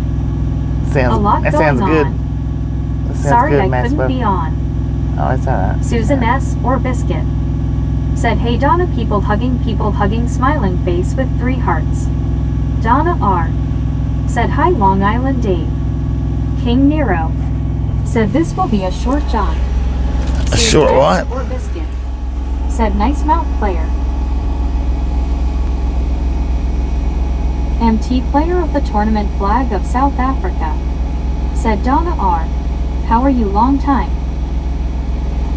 A lot that going sounds good. on. That sounds Sorry good, I Mass couldn't Buff. be on. Oh, it's alright. Susan S. or Biscuit. Said hey Donna, people hugging, smiling face with 3 hearts. Donna R. Said hi, Long Island Dave. King Nero. Said this will be a short jaunt. A short what? Or Biscuit. Said nice mouth player. MT Player of the Tournament Flag of South Africa. Said Donna R. How are you, long time?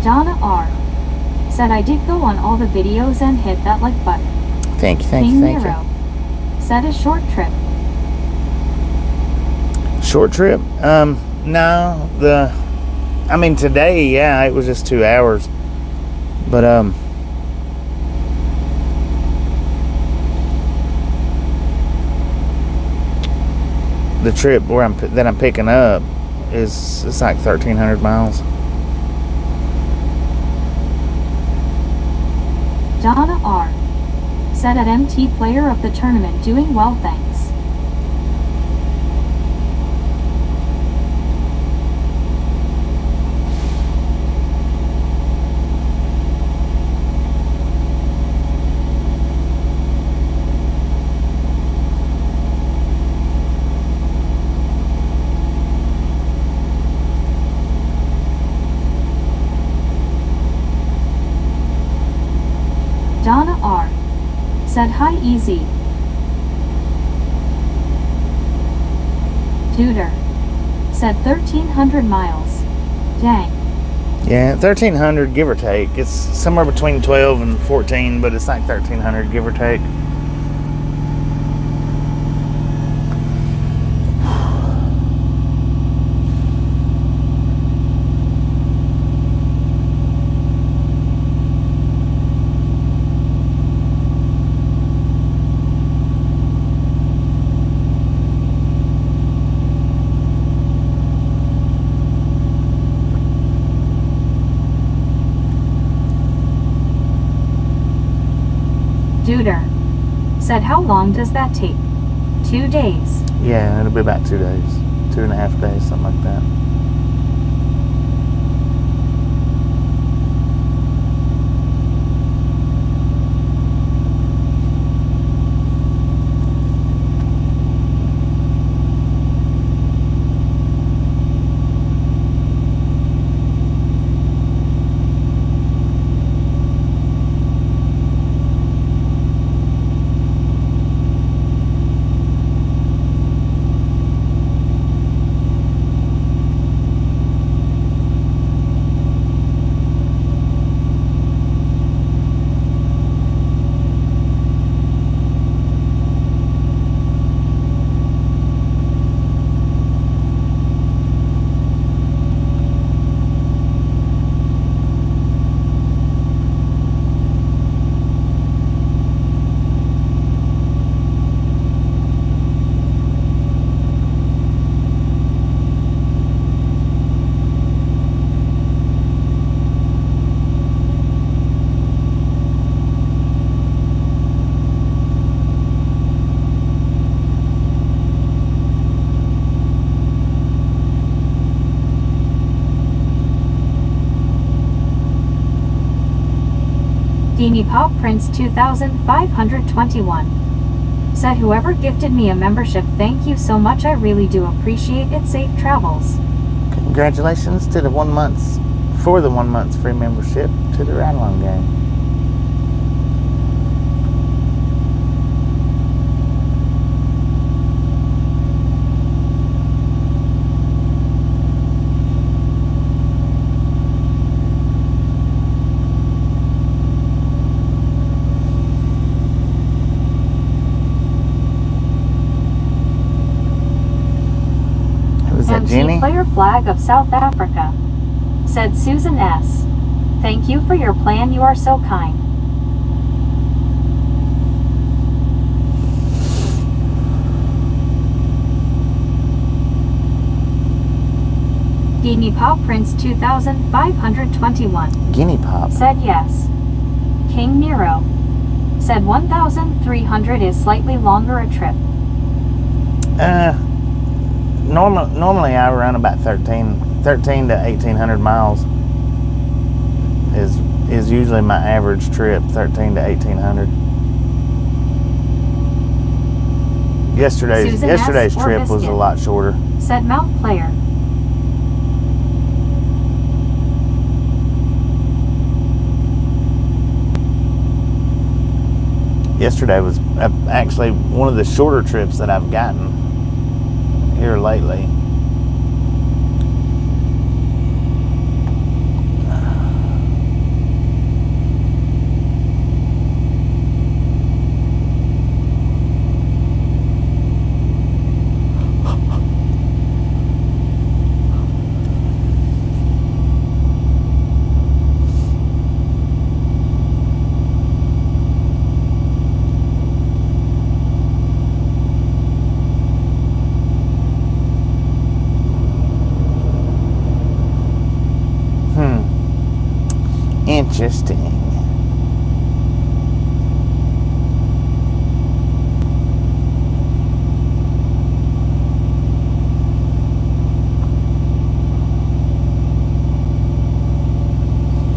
Donna R. Said I did go on all the videos and hit that like button. Thank you. King Nero. Said a short trip. Short trip? No. Today, yeah, it was just 2 hours. But, the trip that I'm picking up it's like 1,300 miles. Donna R. Said at MT Player of the Tournament doing well, thanks. Donna R. Said hi, easy. Tutor. Said 1,300 miles. Dang. Yeah, 1,300 give or take. It's somewhere between 12 and 14, but it's like 1,300 give or take. Duder. Said how long does that take? 2 days. Yeah, it'll be about 2 days. 2.5 days, something like that. Beanie Pop Prince 2521. Said whoever gifted me a membership, thank you so much, I really do appreciate it. Safe travels. Congratulations to the 1 month, for the 1 month free membership to the Ride Along Gang. Jenny? Player flag of South Africa. Said Susan S. Thank you for your plan, you are so kind. Guinea Pop Prince 2521. Guinea Pop. Said yes. King Nero. Said 1,300 is slightly longer a trip. Normally I run about 13 to 1,800 miles is usually my average trip, 13 to 1,800. Yesterday's trip was a lot shorter. Said Mount Player. Yesterday was actually one of the shorter trips that I've gotten here lately. Interesting.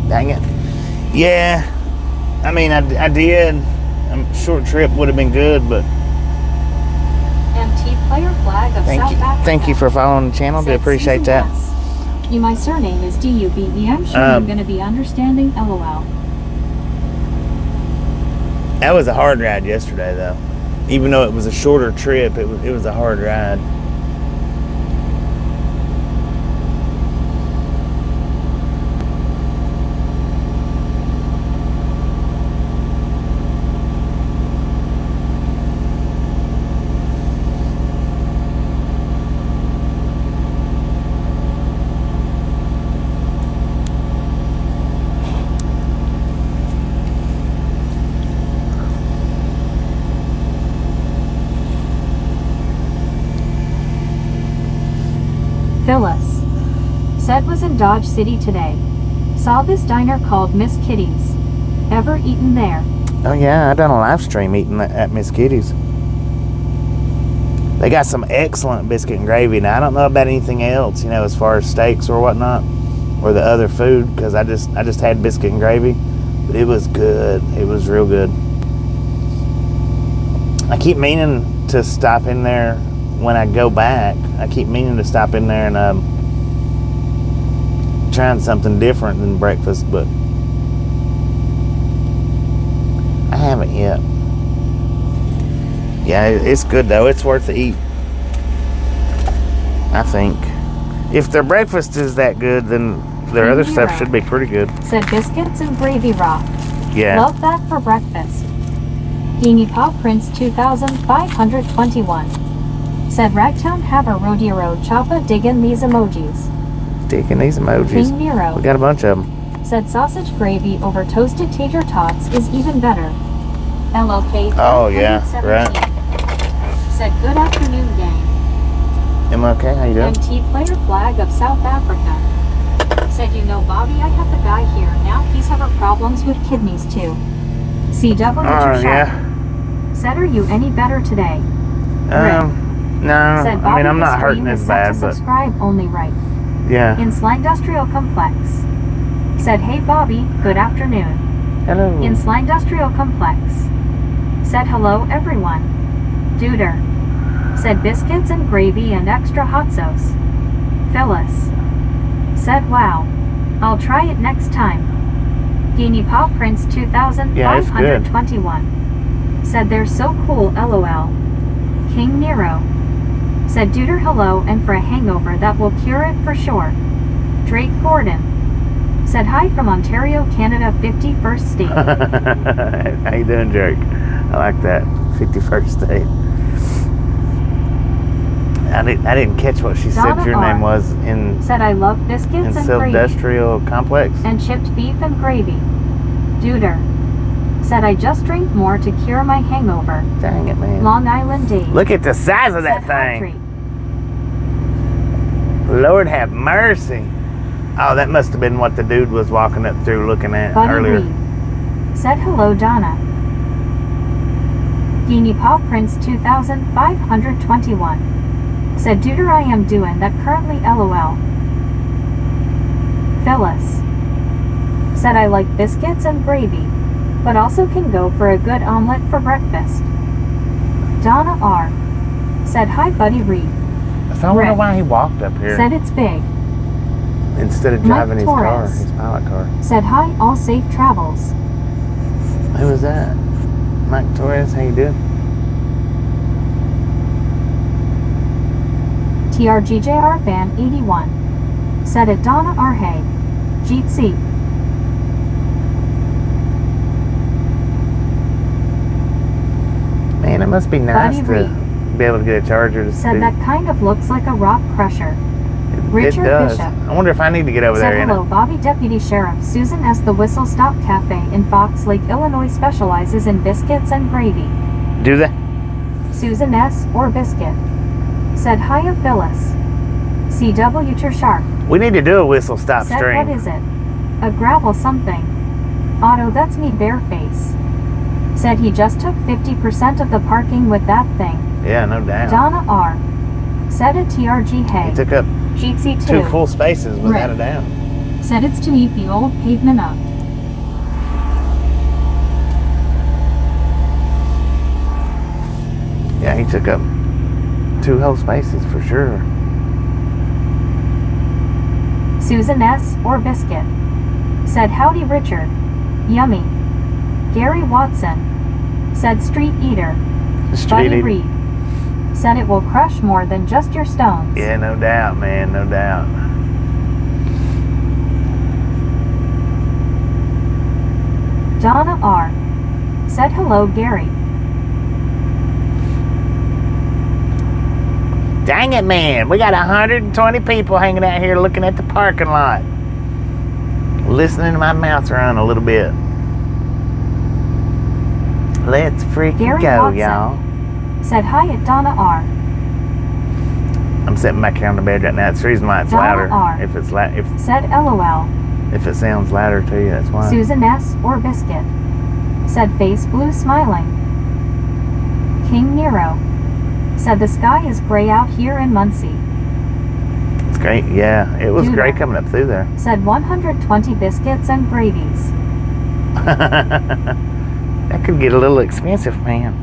Dang it. Yeah. I mean, I did. A short trip would have been good, but MT player flag of South Africa. Thank you for following the channel. Do appreciate that. You, my surname is D-U-B-E. I'm sure you're going to be understanding. LOL. That was a hard ride yesterday, though. Even though it was a shorter trip, it was a hard ride. Phyllis. Said was in Dodge City today. Saw this diner called Miss Kitty's. Ever eaten there? Oh yeah, I done a live stream eating at Miss Kitty's. They got some excellent biscuit and gravy. Now I don't know about anything else, as far as steaks or whatnot, or the other food, because I just had biscuit and gravy, but it was good. It was real good. I keep meaning to stop in there when I go back. I keep meaning to stop in there and trying something different than breakfast, but I haven't yet. Yeah, it's good though. It's worth the eat, I think. If their breakfast is that good, then their other stuff should be pretty good. Said biscuits and gravy raw. Yeah. Love that for breakfast. Guinea Pop Prince 2521. Said Ragtown have a rodeo choppa digging these emojis. Digging these emojis. King Nero. We got a bunch of them. Said sausage gravy over toasted tater tots is even better. LOK. Oh yeah, right. Said good afternoon, gang. MLK, how you doing? MT player flag of South Africa. Said Bobby, I have the guy here now. He's having problems with kidneys too. CW, what's your shot? Yeah. Said, are you any better today? No, Said, I mean, I'm not hurting as bad, but... subscribe only right. Yeah. In Sly Industrial Complex. Said, hey Bobby, good afternoon. Hello. In Sly Industrial Complex. Said hello everyone. Duder. Said biscuits and gravy and extra hot sauce. Phyllis. Said wow. I'll try it next time. Guinea Paw Prince 2521. Said they're so cool lol. King Nero. Said Duder hello and for a hangover that will cure it for sure. Drake Gordon. Said hi from Ontario, Canada, 51st state. How you doing, Drake? I like that. 51st state. I didn't catch what she Donna said your R. name was in Said I love biscuits and gravy. Industrial Complex. And chipped beef and gravy. Duder. Said I just drink more to cure my hangover. Dang it, man. Long Island Dave. Look at the size of that Said thing. Audrey. Lord have mercy. Oh, that must have been what the dude was walking up through looking at Buddy earlier. Reed. Said hello Donna. Guinea Paw Prince 2521. Said Duder I am doing that currently lol. Phyllis. Said I like biscuits and gravy, but also can go for a good omelet for breakfast. Donna R. Said hi Buddy Reed. So I wonder Rick. why he walked up here Said it's big. instead of Mike driving his car, Torres. his pilot car. Said hi all safe travels. Who was that? Mike Torres, how you doing? TRGJR Van 81. Said it Donna R. Hay. Jeet C. Man, it must be nice Buddy to Reed. be able to get a charger to Said that kind of looks like a rock crusher. It Richard does. Bishop. I wonder if I need to get over Said there in hello it. Bobby Deputy Sheriff Susan S. The Whistle Stop Cafe in Fox Lake, Illinois specializes in biscuits and gravy. Do they? Susan S. or Biscuit. Said hiya Phyllis. CW Shark. We need to do a whistle stop Said stream. what is it? A gravel something. Otto that's me bareface. Said he just took 50% of the parking with that thing. Yeah, no doubt. Donna R. Said a TRG Hay. He took up Jeetsy 2 full spaces without Rick. a doubt. Said it's to eat the old pavement up. Yeah, he took up 2 whole spaces for sure. Susan S. or Biscuit. Said howdy Richard. Yummy. Gary Watson. Said street eater. Street Buddy eater. Reed. Said it will crush more than just your stones. Yeah, no doubt, man, no doubt. Donna R. Said hello Gary. Dang it, man. We got 120 people hanging out here looking at the parking lot. Listening to my mouth run a little bit. Let's freaking Gary go, Watson. y'all. Said hi at Donna R. I'm sitting back here on the bed right now. It's the reason why it's Donna louder. R. If it's Said LOL. if it sounds louder to you, that's why. Susan S. or Biscuit. Said face blue smiling. King Nero. Said the sky is gray out here in Muncie. It's great. Yeah, it was Dude. great coming up through there. Said 120 biscuits and gravies. That could get a little expensive, man.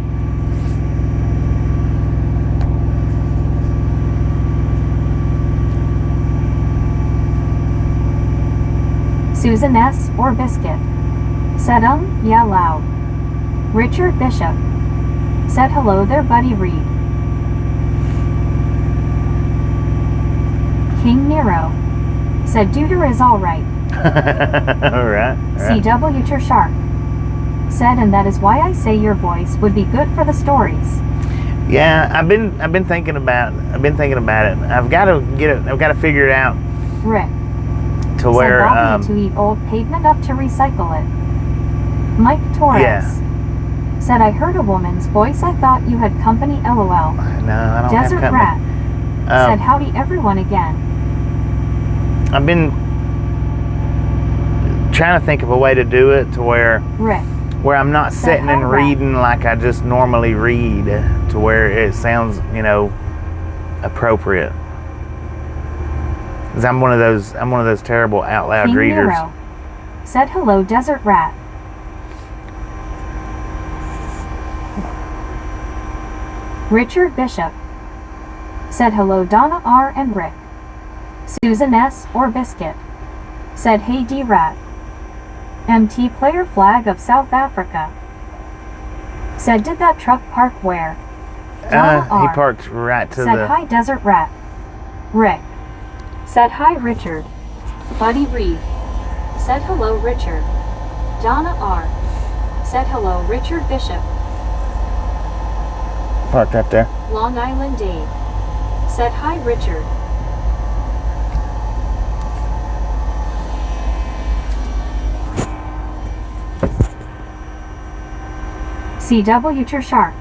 Susan S. or Biscuit. Said yeah loud. Richard Bishop. Said hello there Buddy Reed. King Nero. Said Duder is alright. All right. CW Shark. Said and that is why I say your voice would be good for the stories. Yeah, I've been thinking about it. I've got to figure it out Rick. to where Said Bobby to eat old pavement up to recycle it. Mike Torres. Yeah. Said I heard a woman's voice. I thought you had company LOL. no, I don't Desert have Rat. company. Said howdy everyone again. I've been trying to think of a way to do it to where Rick. I'm not sitting and alright. reading like I just normally read, to where it sounds, appropriate. 'Cause I'm one of those terrible out loud King readers. Nero. Said hello Desert Rat. Richard Bishop said hello Donna R. and Rick. Susan S. or Biscuit said hey D-Rat. MT Player Flag of South Africa said did that truck park where? Donna He R. parks right to said the... hi Desert Rat. Rick said hi Richard. Buddy Reed said hello Richard. Donna R. said hello Richard Bishop. Parked right there. Long Island Dave said hi Richard. CW Shark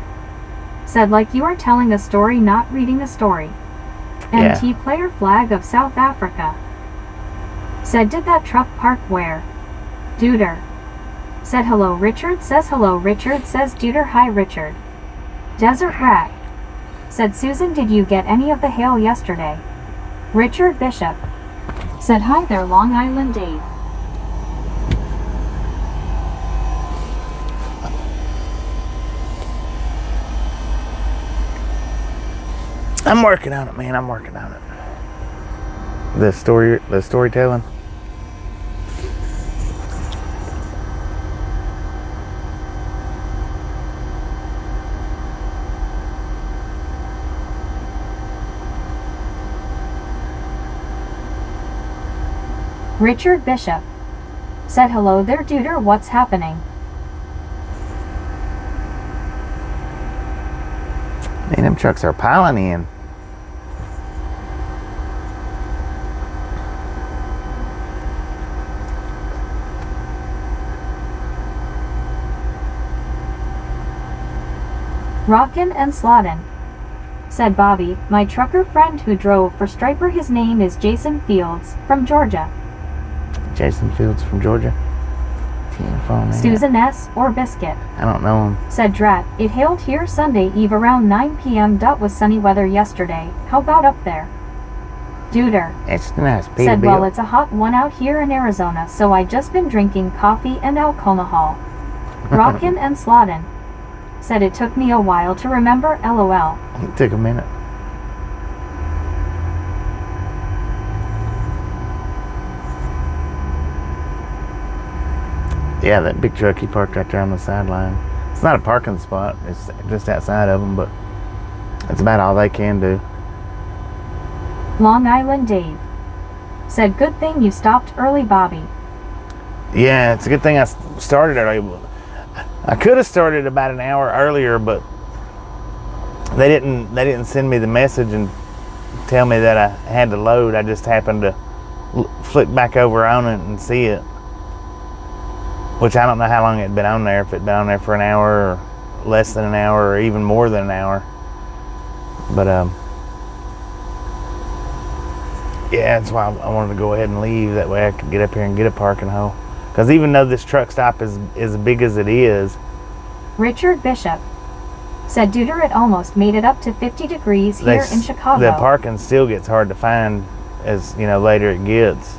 said like you are telling a story not reading a story. Yeah. MT Player Flag of South Africa said did that truck park where? Duder said hello Richard says hello Richard says Duder hi Richard. Desert Rat said Susan did you get any of the hail yesterday? Richard Bishop said hi there Long Island Dave. I'm working on it, man. I'm working on it. The storytelling. Richard Bishop said hello there Duder what's happening? Man, them trucks are piling in. Rockin' and Slodden said Bobby, my trucker friend who drove for Striper his name is Jason Fields from Georgia. Jason Fields from Georgia. Telephone. Susan S. or Biscuit I don't know him. said Drat, it hailed here Sunday Eve around 9 p.m. Was sunny weather yesterday. How about up there? Duder It's nice. said well it's a hot one out here in Arizona so I just been drinking coffee and alcohol. Rockin' and Slodden said it took me a while to remember LOL. It took a minute. Yeah, that big truck he parked right there on the sideline. It's not a parking spot. It's just outside of them, but that's about all they can do. Long Island Dave said good thing you stopped early Bobby. Yeah, it's a good thing I started early. I could have started about an hour earlier, but they didn't send me the message and tell me that I had to load. I just happened to flick back over on it and see it. Which I don't know how long it had been on there, if it'd been on there for an hour or less than an hour or even more than an hour. But yeah, that's why I wanted to go ahead and leave. That way I could get up here and get a parking hole. Because even though this truck stop is as big as it is. Richard Bishop said Duder it almost made it up to 50 degrees here in Chicago. The parking still gets hard to find as later it gets.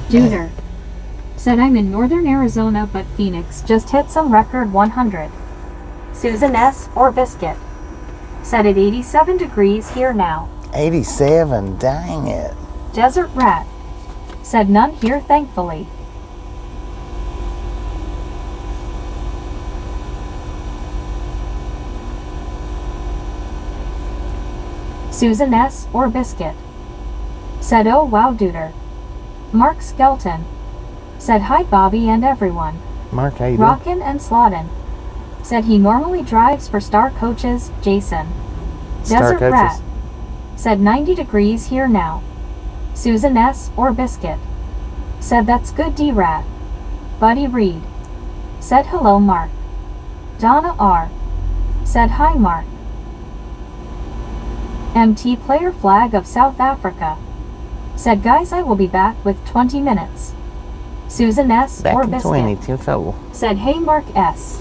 Duder said I'm in northern Arizona but Phoenix just hit some record 100. Susan S. or Biscuit said at 87 degrees here now. 87, dang it. Desert Rat said none here thankfully. Susan S. or Biscuit said oh wow Duder. Mark Skelton said hi Bobby and everyone. Mark, how you doing? Rockin' and Slodden Said he normally drives for Star Coaches, Jason. Star Desert Coaches. Rat. Said 90 degrees here now. Susan S. or Biscuit. Said that's good D-Rat. Buddy Reed. Said hello Mark. Donna R. Said hi Mark. MT Player Flag of South Africa. Said guys I will be back with 20 minutes. Susan S. Back or in Biscuit. 2024. Said hey Mark S.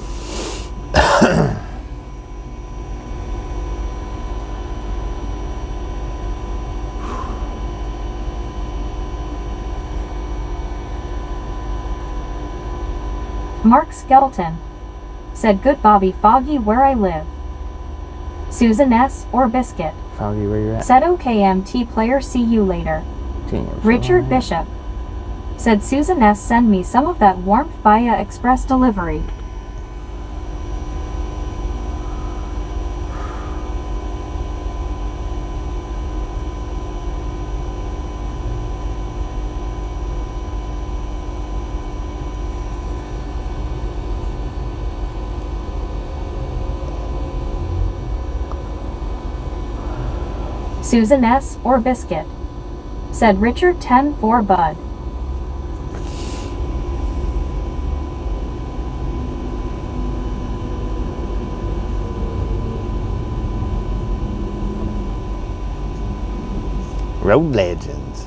Mark Skelton. Said good Bobby Foggy where I live. Susan S. or Biscuit. Foggy, where you at? Said okay MT player see you later. Richard Bishop. Said Susan S. send me some of that warmth via express delivery. Susan S. or Biscuit. Said Richard 10 for Bud. Road Legends.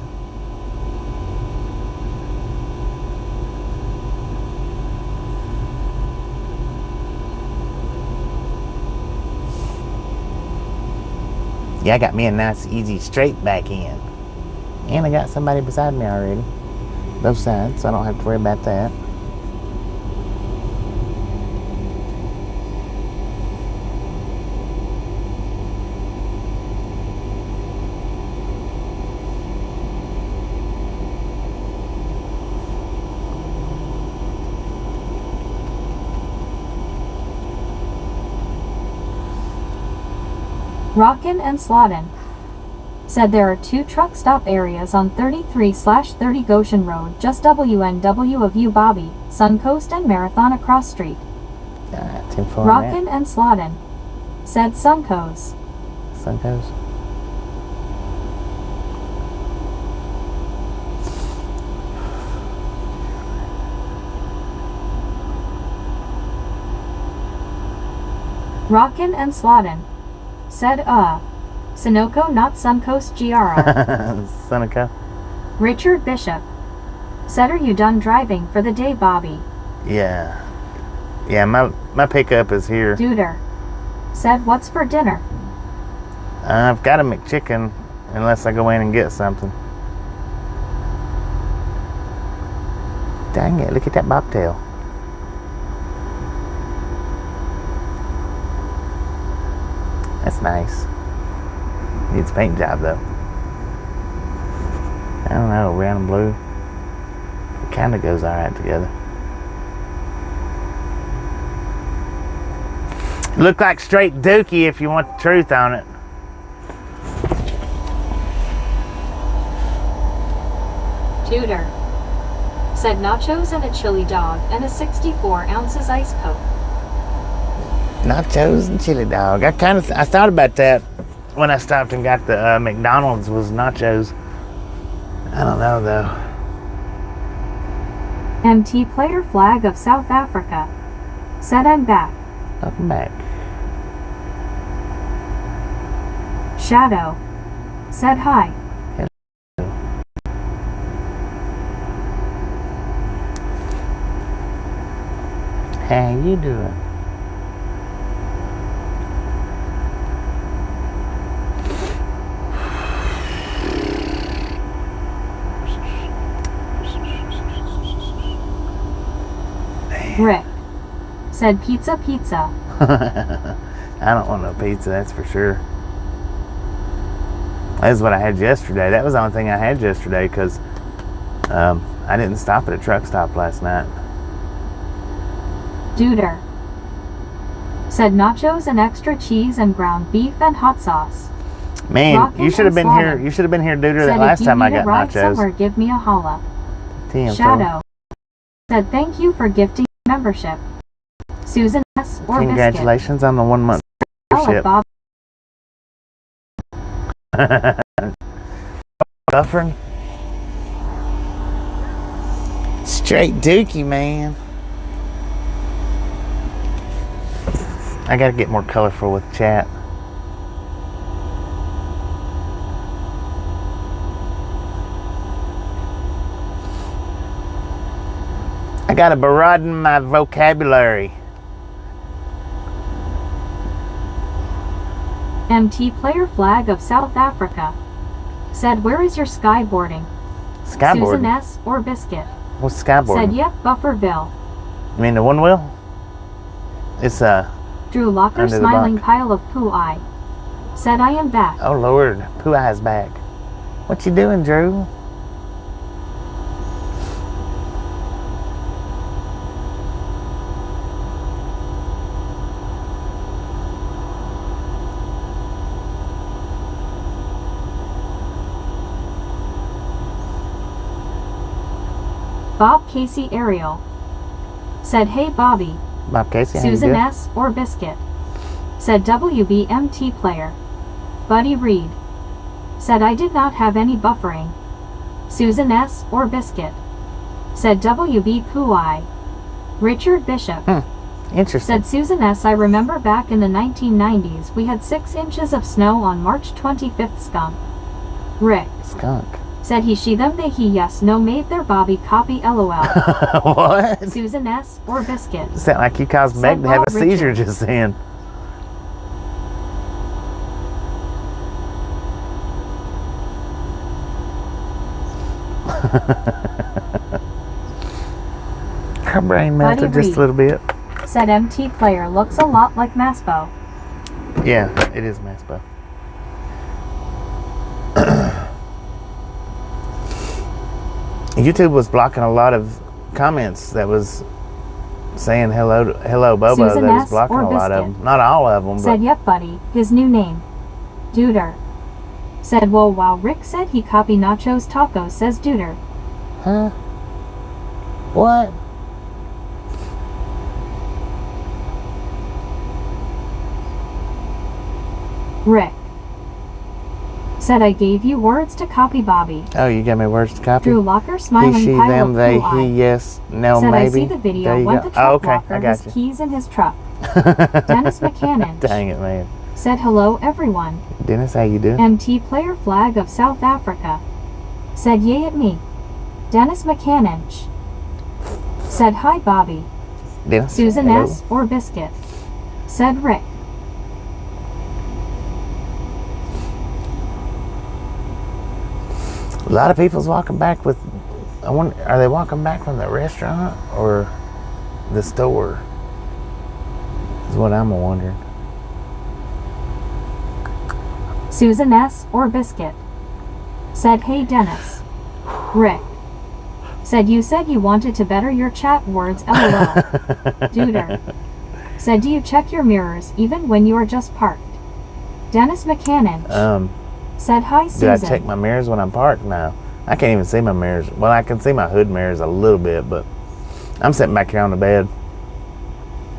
Yeah, I got me a nice easy straight back in. And I got somebody beside me already. Both sides, so I don't have to worry about that. Rockin' and Slottin'. Said there are 2 truck stop areas on 33/30 Goshen Road, just WNW of you Bobby, Suncoast and Marathon across street. 10-4 Rockin' and Slottin'. Said Suncoast. Suncoast. Rockin' and Slottin'. Said Sunoco not Suncoast GRR. Seneca. Richard Bishop. Said are you done driving for the day Bobby? Yeah. Yeah, my pickup is here. Duder. Said what's for dinner? I've got a McChicken unless I go in and get something. Dang it, look at that bobtail. That's nice. Needs a paint job though. I don't know, red and blue. It kind of goes alright together. Look like straight dookie if you want the truth on it. Tudor. Said nachos and a chili dog and a 64 ounces ice coke. Nachos and chili dog. I thought about that when I stopped and got the McDonald's was nachos. I don't know though. MT Player Flag of South Africa. Said I'm back. Welcome back. Shadow. Said hi. How you doing? Rick. Said pizza. I don't want no pizza, that's for sure. That's what I had yesterday. That was the only thing I had yesterday because I didn't stop at a truck stop last night. Duder. Said nachos and extra cheese and ground beef and hot sauce. Man, Rockin' you should have and been here. Slaughter. You should have been here, Duder, Said that last if time you I need a got ride nachos. somewhere, give me a holla. TM4. Shadow. Said thank you for gifting membership. Susan S. or Congratulations on the 1 month Biscuit. membership. Bob Buffering. Straight dookie, man. I gotta get more colorful with chat. I gotta broaden my vocabulary. MT player flag of South Africa. Said, where is your skyboarding? Susan Skyboard. S. or Biscuit. What's skyboard? Said, yep, Bufferville. You mean the one wheel? It's Drew Locker Under the smiling bunk. pile of poo eye. Said, I am back. oh Lord, Pooh Eye's back. What you doing, Drew? Bob Casey Ariel. Said, hey Bobby. Bob Casey, how you Susan doing? S. or Biscuit. Said, WBMT player. Buddy Reed. Said, I did not have any buffering. Susan S. or Biscuit. Said, WB Poo Eye. Richard Bishop. Interesting. Said Susan S. I remember back in the 1990s we had 6 inches of snow on March 25th. Skunk. Rick. Skunk. Said he, she, them, they, he, yes, no, made their Bobby copy, lol. What? Susan S. or Biscuit. Sound like you caused Said Meg to have a Bob seizure Richard. just then. Her brain melted Buddy just a little bit. Said MT player looks a lot like Maspo. Yeah, it is Maspo. YouTube was blocking a lot of comments that was saying hello Bobo. Susan That was S. blocking or a lot of Biscuit. them. Not all of them, but Said, yep, buddy, his new name. Duder. Said, whoa, wow, Rick said he copy nachos tacos, says Duder. huh? What? Rick. Said, I gave you words to copy Bobby. Oh, you got me words to copy? Drew Locker smiling He, she, pile them, of they, poo eye. he, yes, no, Said, maybe. I see the video, There you went go. the truck Oh, okay, walker, I got his you. keys in his truck. Dennis McCannon. Dang it, man. Said, hello everyone. Dennis, how you doing? MT player flag of South Africa. Said, yay at me. Dennis McCannon. Said, hi Bobby. Dennis, Susan hello. S. or Biscuit. Said Rick. A lot of people's walking back with. I wonder, are they walking back from the restaurant or the store? Is what I'm wondering. Susan S. or Biscuit. Said, hey Dennis. Rick. Said, you said you wanted to better your chat words, lol. Duder. Said, do you check your mirrors even when you are just parked? Dennis McCannon. Said, hi Do Susan. I check my mirrors when I'm parked? No. I can't even see my mirrors. Well, I can see my hood mirrors a little bit, but I'm sitting back here on the bed.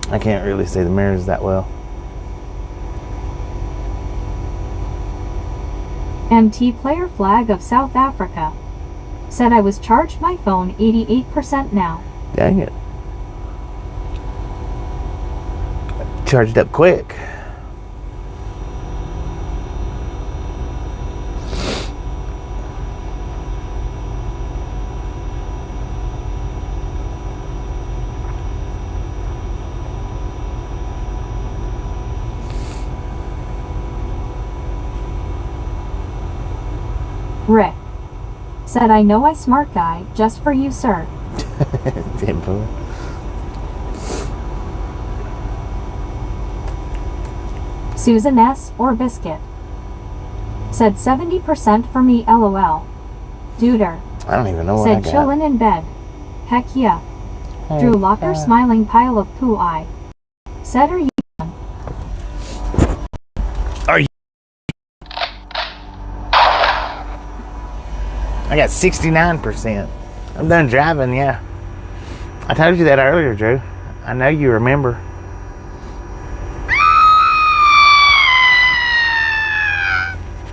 I can't really see the mirrors that well. MT player flag of South Africa. Said, I was charged my phone 88% now. Dang it. Charged up quick. Rick. Said, I know I smart guy, just for you, sir. Simple. Susan S. or Biscuit. Said 70% for me, lol. Duder. I don't even know what I Said, got. chillin' in bed. Heck yeah. Drew Locker smiling pile of poo eye. Said, are you? I got 69%. I'm done driving, yeah. I told you that earlier, Drew. I know you remember.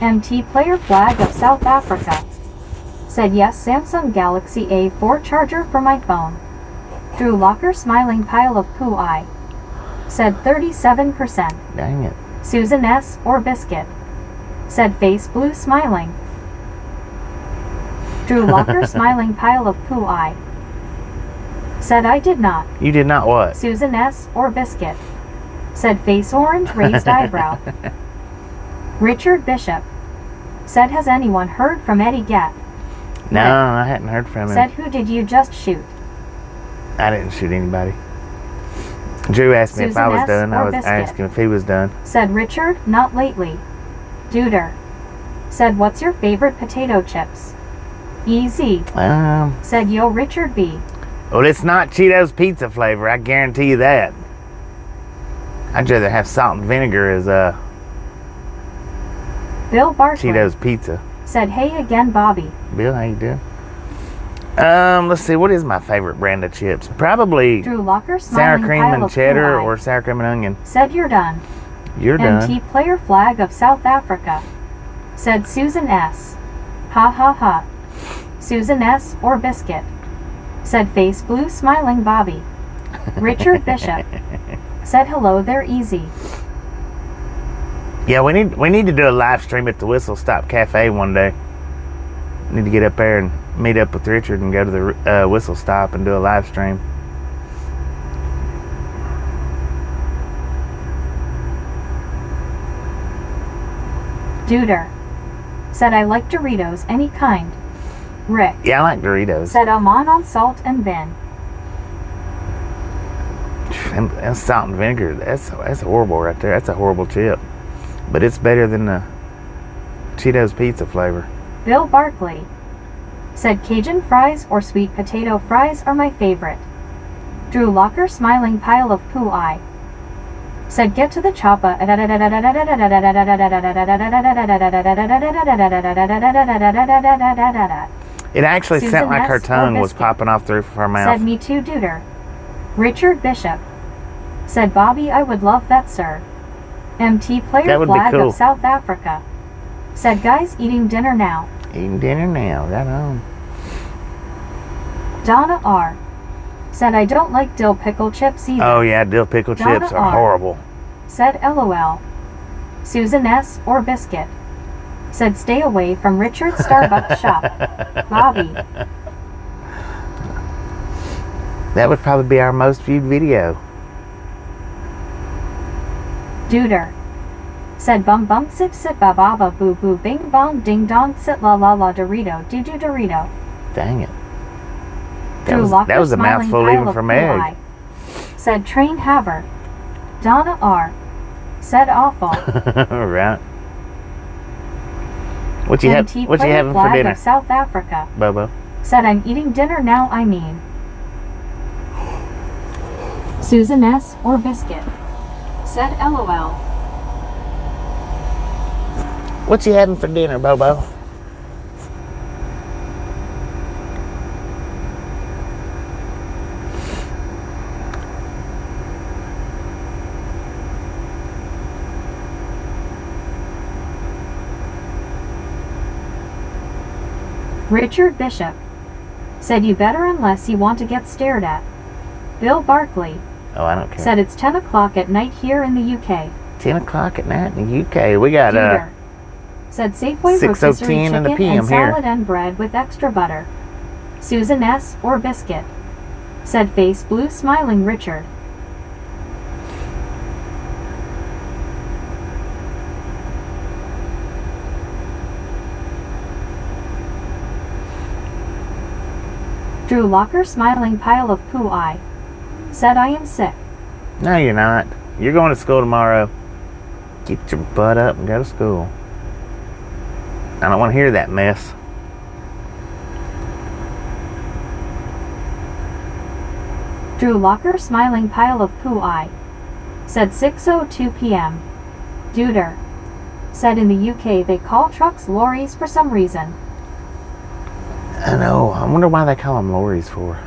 MT player flag of South Africa. Said yes, Samsung Galaxy A4 charger for my phone. Drew locker smiling pile of poo eye. Said 37%. Dang it. Susan S. or biscuit. Said face blue smiling. Drew locker smiling pile of poo eye. Said I did not. You did not what? Susan S. or biscuit. Said face orange raised eyebrow. Richard Bishop. Said has anyone heard from etiquette? No, I hadn't heard from him. Said who did you just shoot? I didn't shoot anybody. Drew asked me if Susan I was S. done. I or was biscuit. asking if he was done. Said Richard, not lately. Duder. Said what's your favorite potato chips? Easy. Said yo Richard B. Well, it's not Cheetos pizza flavor. I guarantee you that. I'd rather have salt and vinegar as Bill Bartley. Cheetos pizza. Said hey again Bobby. Bill, how you doing? Let's see. What is my favorite brand of chips? Probably Drew Locker sour smiling cream pile and of cheddar poo or eye. sour cream and onion. Said you're done. You're done. MT player flag of South Africa. Said Susan S. Ha ha ha. Susan S. or biscuit. Said face blue smiling Bobby. Richard Bishop. Said hello there easy. Yeah, we need to do a live stream at the Whistle Stop Cafe one day. Need to get up there and meet up with Richard and go to the Whistle Stop and do a live stream. Duder. Said I like Doritos any kind. Rick. Yeah, I like Doritos. Said I'm on salt and vin. And salt and vinegar, that's horrible right there. That's a horrible chip. But it's better than the Cheetos pizza flavor. Bill Barkley. Said Cajun fries or sweet potato fries are my favorite. Drew Locker smiling pile of poo eye. Said get to the choppa. It actually Susan sounded like her S. or tongue was biscuit. popping off through her mouth. Said me too Duder. Richard Bishop. Said Bobby I would love that sir. MT That player would be flag cool. of South Africa. Said guys eating dinner now. Eating dinner now, right on. Donna R. Said I don't like dill pickle chips either. Oh yeah, dill pickle Donna chips are R. horrible. Said LOL. Susan S. or biscuit. Said stay away from Richard's Starbucks shop. Bobby. That would probably be our most viewed video. Duder. Said bum bum sit sit ba ba ba boo boo bing bong ding dong sit la la la Dorito do do Dorito. Dang it. Drew That Locker was a smiling mouthful pile even of from poo Egg. eye. Said Train Haver. Donna R. Said awful. Right. What you MT what you player having for flag dinner, of South Africa. Bobo? Said I'm eating dinner now I mean. Susan S. or biscuit. Said LOL. What you having for dinner, Bobo? Richard Bishop. Said you better unless you want to get stared at. Bill Barkley. Oh, I don't care. Said it's 10 o'clock at night here in the UK. 10 o'clock at night in the UK. We got Duder. Said Safeway 6:10 rotisserie in chicken the PM and here. salad and bread with extra butter. Susan S. or biscuit. Said face blue smiling Richard. Drew Locker smiling pile of poo eye. Said I am sick. No, you're not. You're going to school tomorrow. Get your butt up and go to school. I don't want to hear that mess. Drew Locker smiling pile of poo eye. Said 6:02 p.m. Duder. Said in the UK they call trucks lorries for some reason. I know. I wonder why they call them lorries for.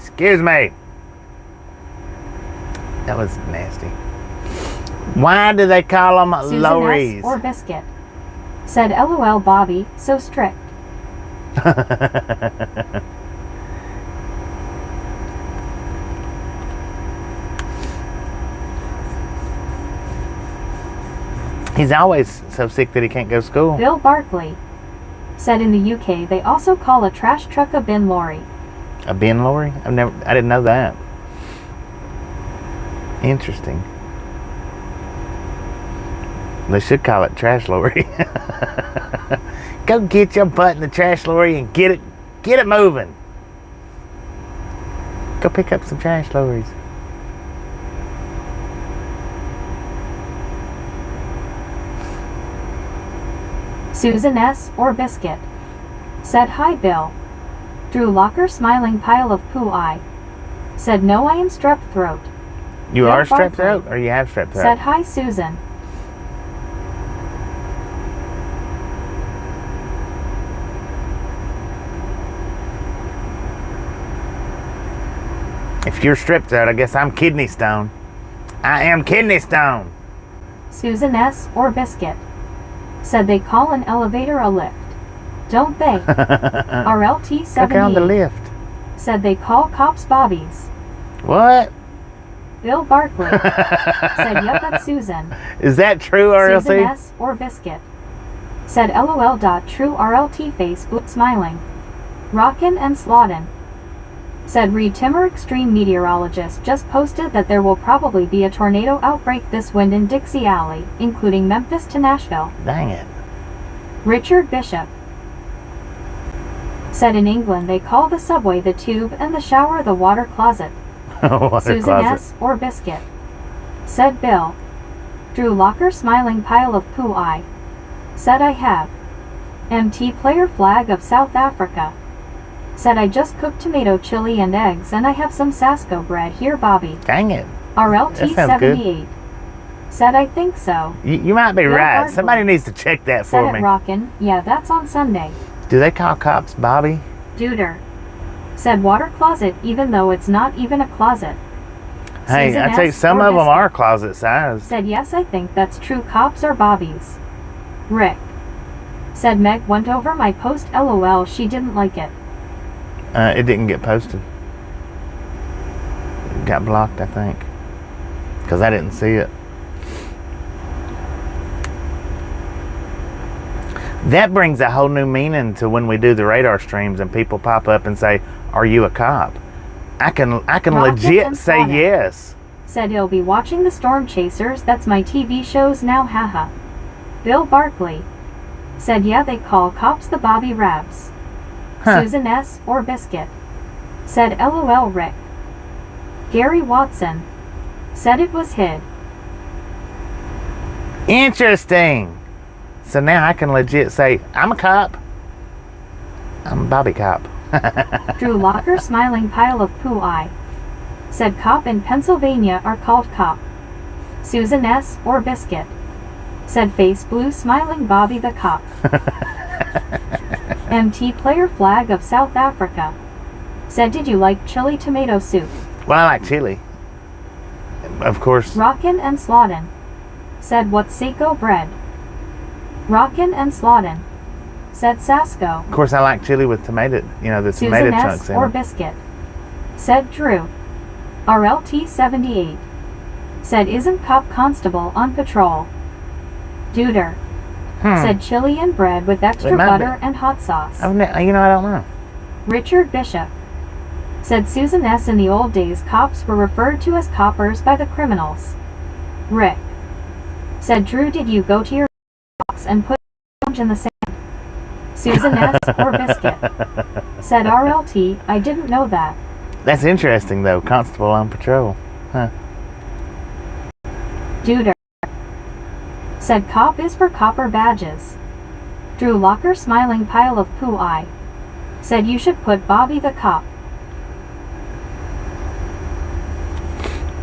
Excuse me. That was nasty. Why do they call them Susan lorries? S. or Biscuit. Said LOL Bobby, so strict. He's always so sick that he can't go to school. Bill Barkley. Said in the UK they also call a trash truck a bin lorry. A bin lorry? I didn't know that. Interesting. They should call it trash lorry. Go get your butt in the trash lorry and get it moving. Go pick up some trash lorries. Susan S. or Biscuit. Said hi Bill. Drew Locker smiling pile of poo eye. Said no, I am strep throat. You Bill are strep Barkley. throat, or you have strep throat? Said hi Susan. If you're strep throat, I guess I'm kidney stone. I am kidney stone. Susan S. or Biscuit. Said they call an elevator a lift. Don't they? RLT Go on the 78. lift. Said they call cops bobbies. What? Bill Barkley. Said yep, that's Susan. Is that true, RLC? Susan S. or Biscuit. Said LOL. True RLT Facebook smiling. Rockin' and Slawden. Said Reed Timmer extreme meteorologist just posted that there will probably be a tornado outbreak this wind in Dixie Alley, including Memphis to Nashville. Dang it. Richard Bishop. Said in England they call the subway the tube and the shower the water closet. Water Susan closet. S. or Biscuit. Said Bill. Drew Locker smiling pile of poo eye. Said I have. MT player flag of South Africa. Said I just cooked tomato chili and eggs and I have some Sasco bread here Bobby. Dang it. RLT That sounds good. 78. Said I think so. You might be Bill right. Barkley. Somebody needs to check that Said for it me. rockin'. Yeah, that's on Sunday. Do they call cops Bobby? Duder. Said water closet even though it's not even a closet. Hey, Susan I tell you, S. some or of them Biscuit. are closet size. Said yes, I think that's true. Cops are bobbies. Rick. Said Meg went over my post LOL, she didn't like it. It didn't get posted. It got blocked, I think. Because I didn't see it. That brings a whole new meaning to when we do the radar streams and people pop up and say, "Are you a cop?" I can Rocket legit and say Sonic. yes. Said he'll be watching the Storm Chasers, that's my TV shows now, haha. Bill Barkley. Said yeah, they call cops the Bobby Rabs. Huh. Susan S. or Biscuit. Said LOL Rick. Gary Watson. Said it was hid. Interesting. So now I can legit say, I'm a cop. I'm a Bobby cop. Drew Locker smiling pile of poo eye. Said cop in Pennsylvania are called cop. Susan S. or Biscuit. Said face blue smiling Bobby the cop. MT player flag of South Africa. Said did you like chili tomato soup? Well, I like chili. Of course. Rockin' and Slawden. Said what's Seiko bread? Rockin' and Slawden. Said Sasco. Of course, I like chili with tomato, the tomato Susan chunks S. in or it. Biscuit. Said Drew. RLT 78. Said isn't cop constable on patrol? Duder. Said chili and bread with extra It might butter be. and hot sauce. I don't know. Richard Bishop. Said Susan S. in the old days cops were referred to as coppers by the criminals. Rick. Said Drew did you go to your box and put in the sand? Susan S. or Biscuit. Said RLT, I didn't know that. That's interesting, though. Constable on patrol. Huh. Duder. Said cop is for copper badges. Drew Locker smiling pile of poo eye. Said you should put Bobby the cop.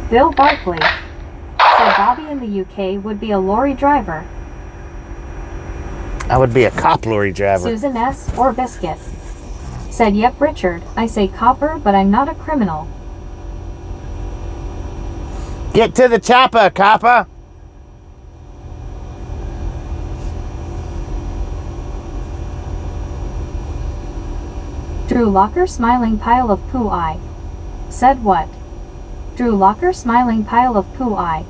Bill Barkley. Said Bobby in the UK would be a lorry driver. I would be a cop lorry driver. Susan S. or Biscuit. Said yep Richard, I say copper but I'm not a criminal. Get to the chopper, copper. Drew Locker smiling pile of poo eye. Said what? Drew Locker smiling pile of poo eye.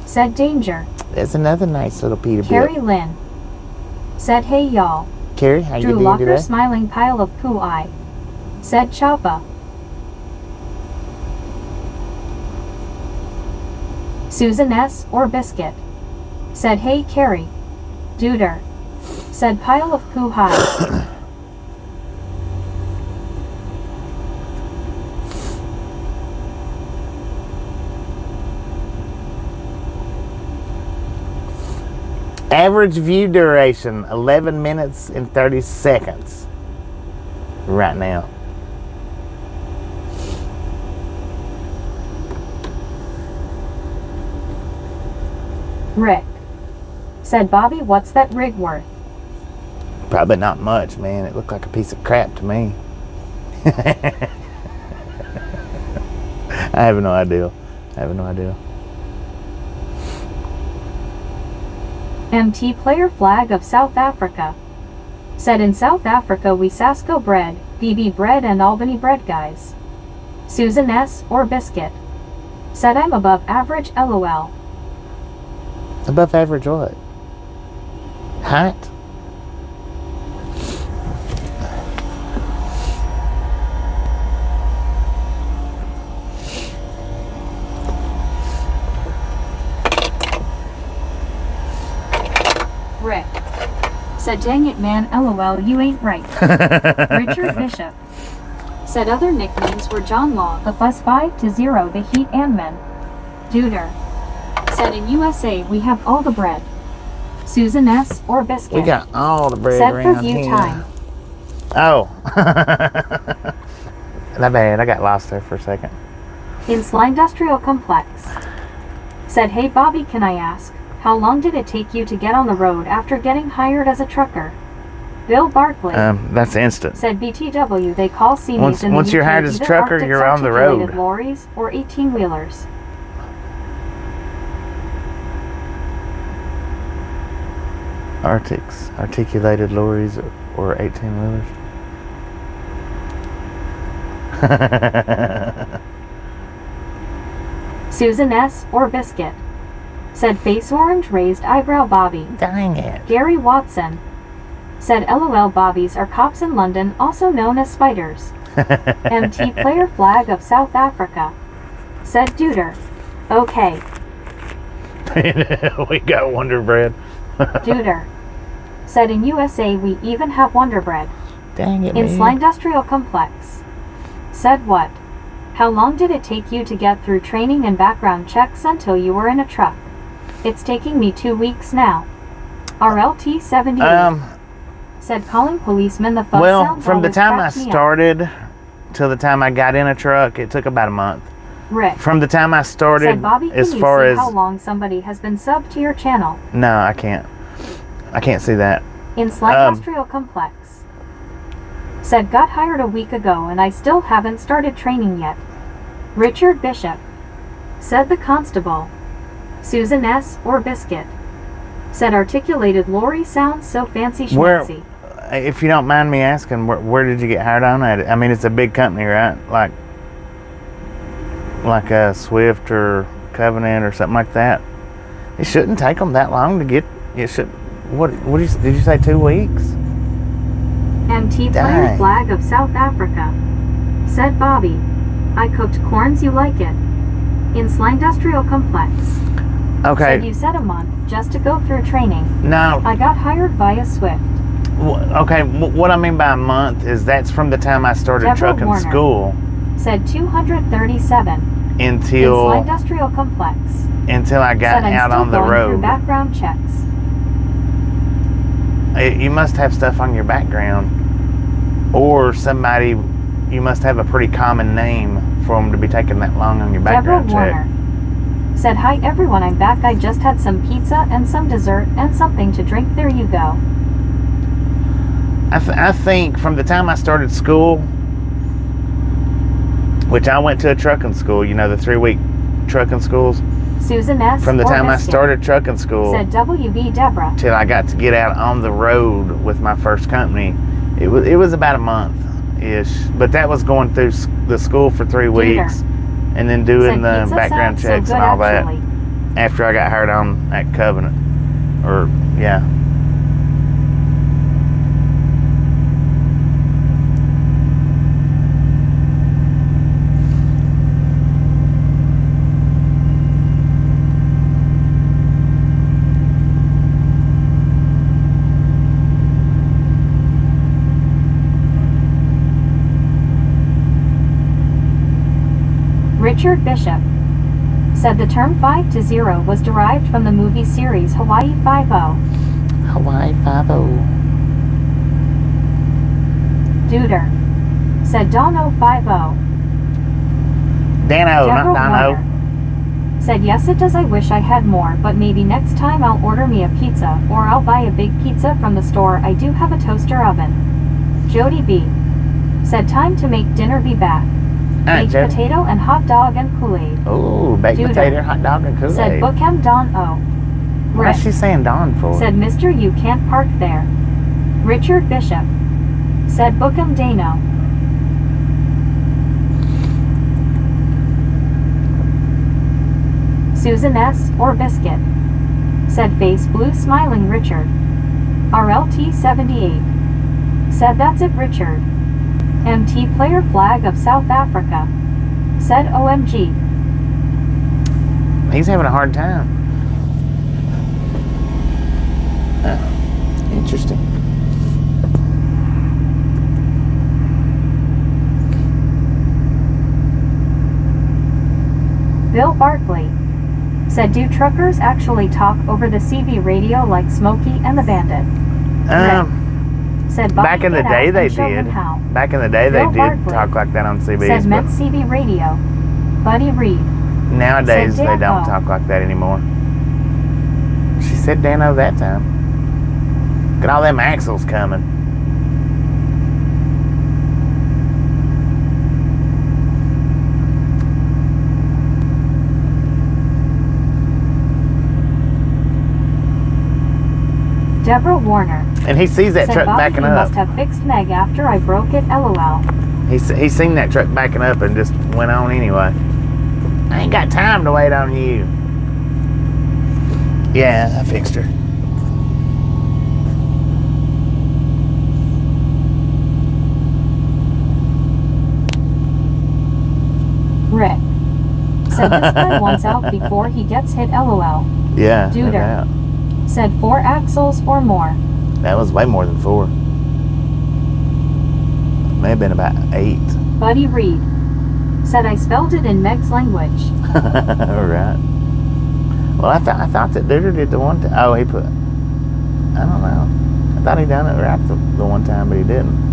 Said danger. There's another nice little Peterbilt. Carrie Lynn. Said hey y'all. Carrie, how you Drew doing Locker today? smiling pile of poo eye. Said Choppa. Susan S. or Biscuit. Said hey Carrie. Duder. Said pile of poo high. Average view duration, 11 minutes and 30 seconds right now. Rick. Said Bobby, what's that rig worth? Probably not much, man. It looked like a piece of crap to me. I have no idea. MT player flag of South Africa. Said in South Africa we Sasco bread, BB bread and Albany bread guys. Susan S. or Biscuit. Said I'm above average LOL. Above average what? Height? Rick. Said dang it man LOL you ain't right. Richard Bishop. Said other nicknames were John Law, the Fuss 5-0, the Heat and Men. Duder. Said in USA we have all the bread. Susan S. or Biscuit. We got all the bread Said around for view here. time. Oh. Not bad. I got lost there for a second. In Sly Industrial Complex. Said hey Bobby, can I ask, how long did it take you to get on the road after getting hired as a trucker? Bill Barkley. That's instant. Said BTW they call Sinus in the Once you're UK hired as a either trucker, Arctic you're on the articulated road. lorries or 18-wheelers. Articulated lorries or 18-wheelers. Susan S. or Biscuit. Said face orange raised eyebrow Bobby. Dang it. Gary Watson. Said LOL Bobbies are cops in London, also known as spiders. MT player flag of South Africa. Said Duder. Okay. We got Wonder Bread. Duder. Said in USA we even have Wonder Bread. Dang it, In man. Sly Industrial Complex. Said what? How long did it take you to get through training and background checks until you were in a truck? It's taking me 2 weeks now. RLT 78. Said calling policemen the fuss Well, sounds from the always time I cracks me up. started till the time I got in a truck, it took about a month. Rick. From the time I started, Said Bobby, can as you far see as... how long somebody has been subbed to your channel? No, I can't. I can't see that. In Sly Industrial Complex. Said got hired a week ago and I still haven't started training yet. Richard Bishop. Said the constable. Susan S. or Biscuit. Said articulated lorry sounds so fancy Where, schmancy. if you don't mind me asking, where did you get hired on at? I mean, it's a big company, right? Like a Swift or Covenant or something like that. It shouldn't take them that long to get. It should. What did you say? 2 weeks? MT player Dang. flag of South Africa. Said Bobby. I cooked corns, you like it. In Sly Industrial Complex. Okay. Said you said a month just to go through training. No. I got hired via Swift. Okay. What I mean by a month is that's from the time I started Deborah trucking Warner. school Said 237. In Sly until Industrial Complex. I got Said I'm out still on the going through road. background checks. You must have stuff on your background, or somebody. You must have a pretty common name for them to be taking that long on your Deborah background check. Warner. Said hi everyone, I'm back. I just had some pizza and some dessert and something to drink. There you go. I think from the time I started school, which I went to a trucking school, you know, the 3-week trucking schools. Susan S. From the or time I Biscuit. started trucking school Said WB Deborah. till I got to get out on the road with my first company, it was about a month. ish. But that was going through the school for 3 weeks, and then doing Said the pizza background sounds so checks good, and all actually. that. After I got hired on at Covenant, or yeah. Richard Bishop said the term 5 to 0 was derived from the movie series Hawaii 5-0. Hawaii 5-0. Duder said Dono 5-0. Dano, not Deborah Dono. Warner said yes it does, I wish I had more, but maybe next time I'll order me a pizza, or I'll buy a big pizza from the store. I do have a toaster oven. Jody B said time to make dinner, be back. Baked potato and hot dog and Kool-Aid. Ooh, baked potato, hot dog, and Kool-Aid. Said Bookham Don O. What's she saying Don for? Said Mr. You can't park there. Richard Bishop said Bookham Dano. Susan S. or Biscuit said face blue smiling Richard. RLT 78 said that's it Richard. MT player flag of South Africa said OMG. He's having a hard time. Interesting. Bill Barkley said do truckers actually talk over the CV radio like Smokey and the Bandit? Said back in the day they did. Back in the day they did talk like that on CB. Said meant CB radio. Buddy Reed. Nowadays they don't talk like that anymore. She said Dano that time. Look at all them axles coming. Deborah Warner. And he sees that truck Bobby, backing you up. Must have fixed Meg after I broke it, LOL. He's seen that truck backing up and just went on anyway. I ain't got time to wait on you. Yeah, I fixed her. Rick said this guy wants out before he gets hit, LOL. Yeah. Duder said 4 axles or more. That was way more than 4. May have been about 8. Buddy Reed said I spelled it in Meg's language. Right. Well, I thought that Duder did the one time. Oh, he put. I don't know. I thought he done it right the one time, but he didn't.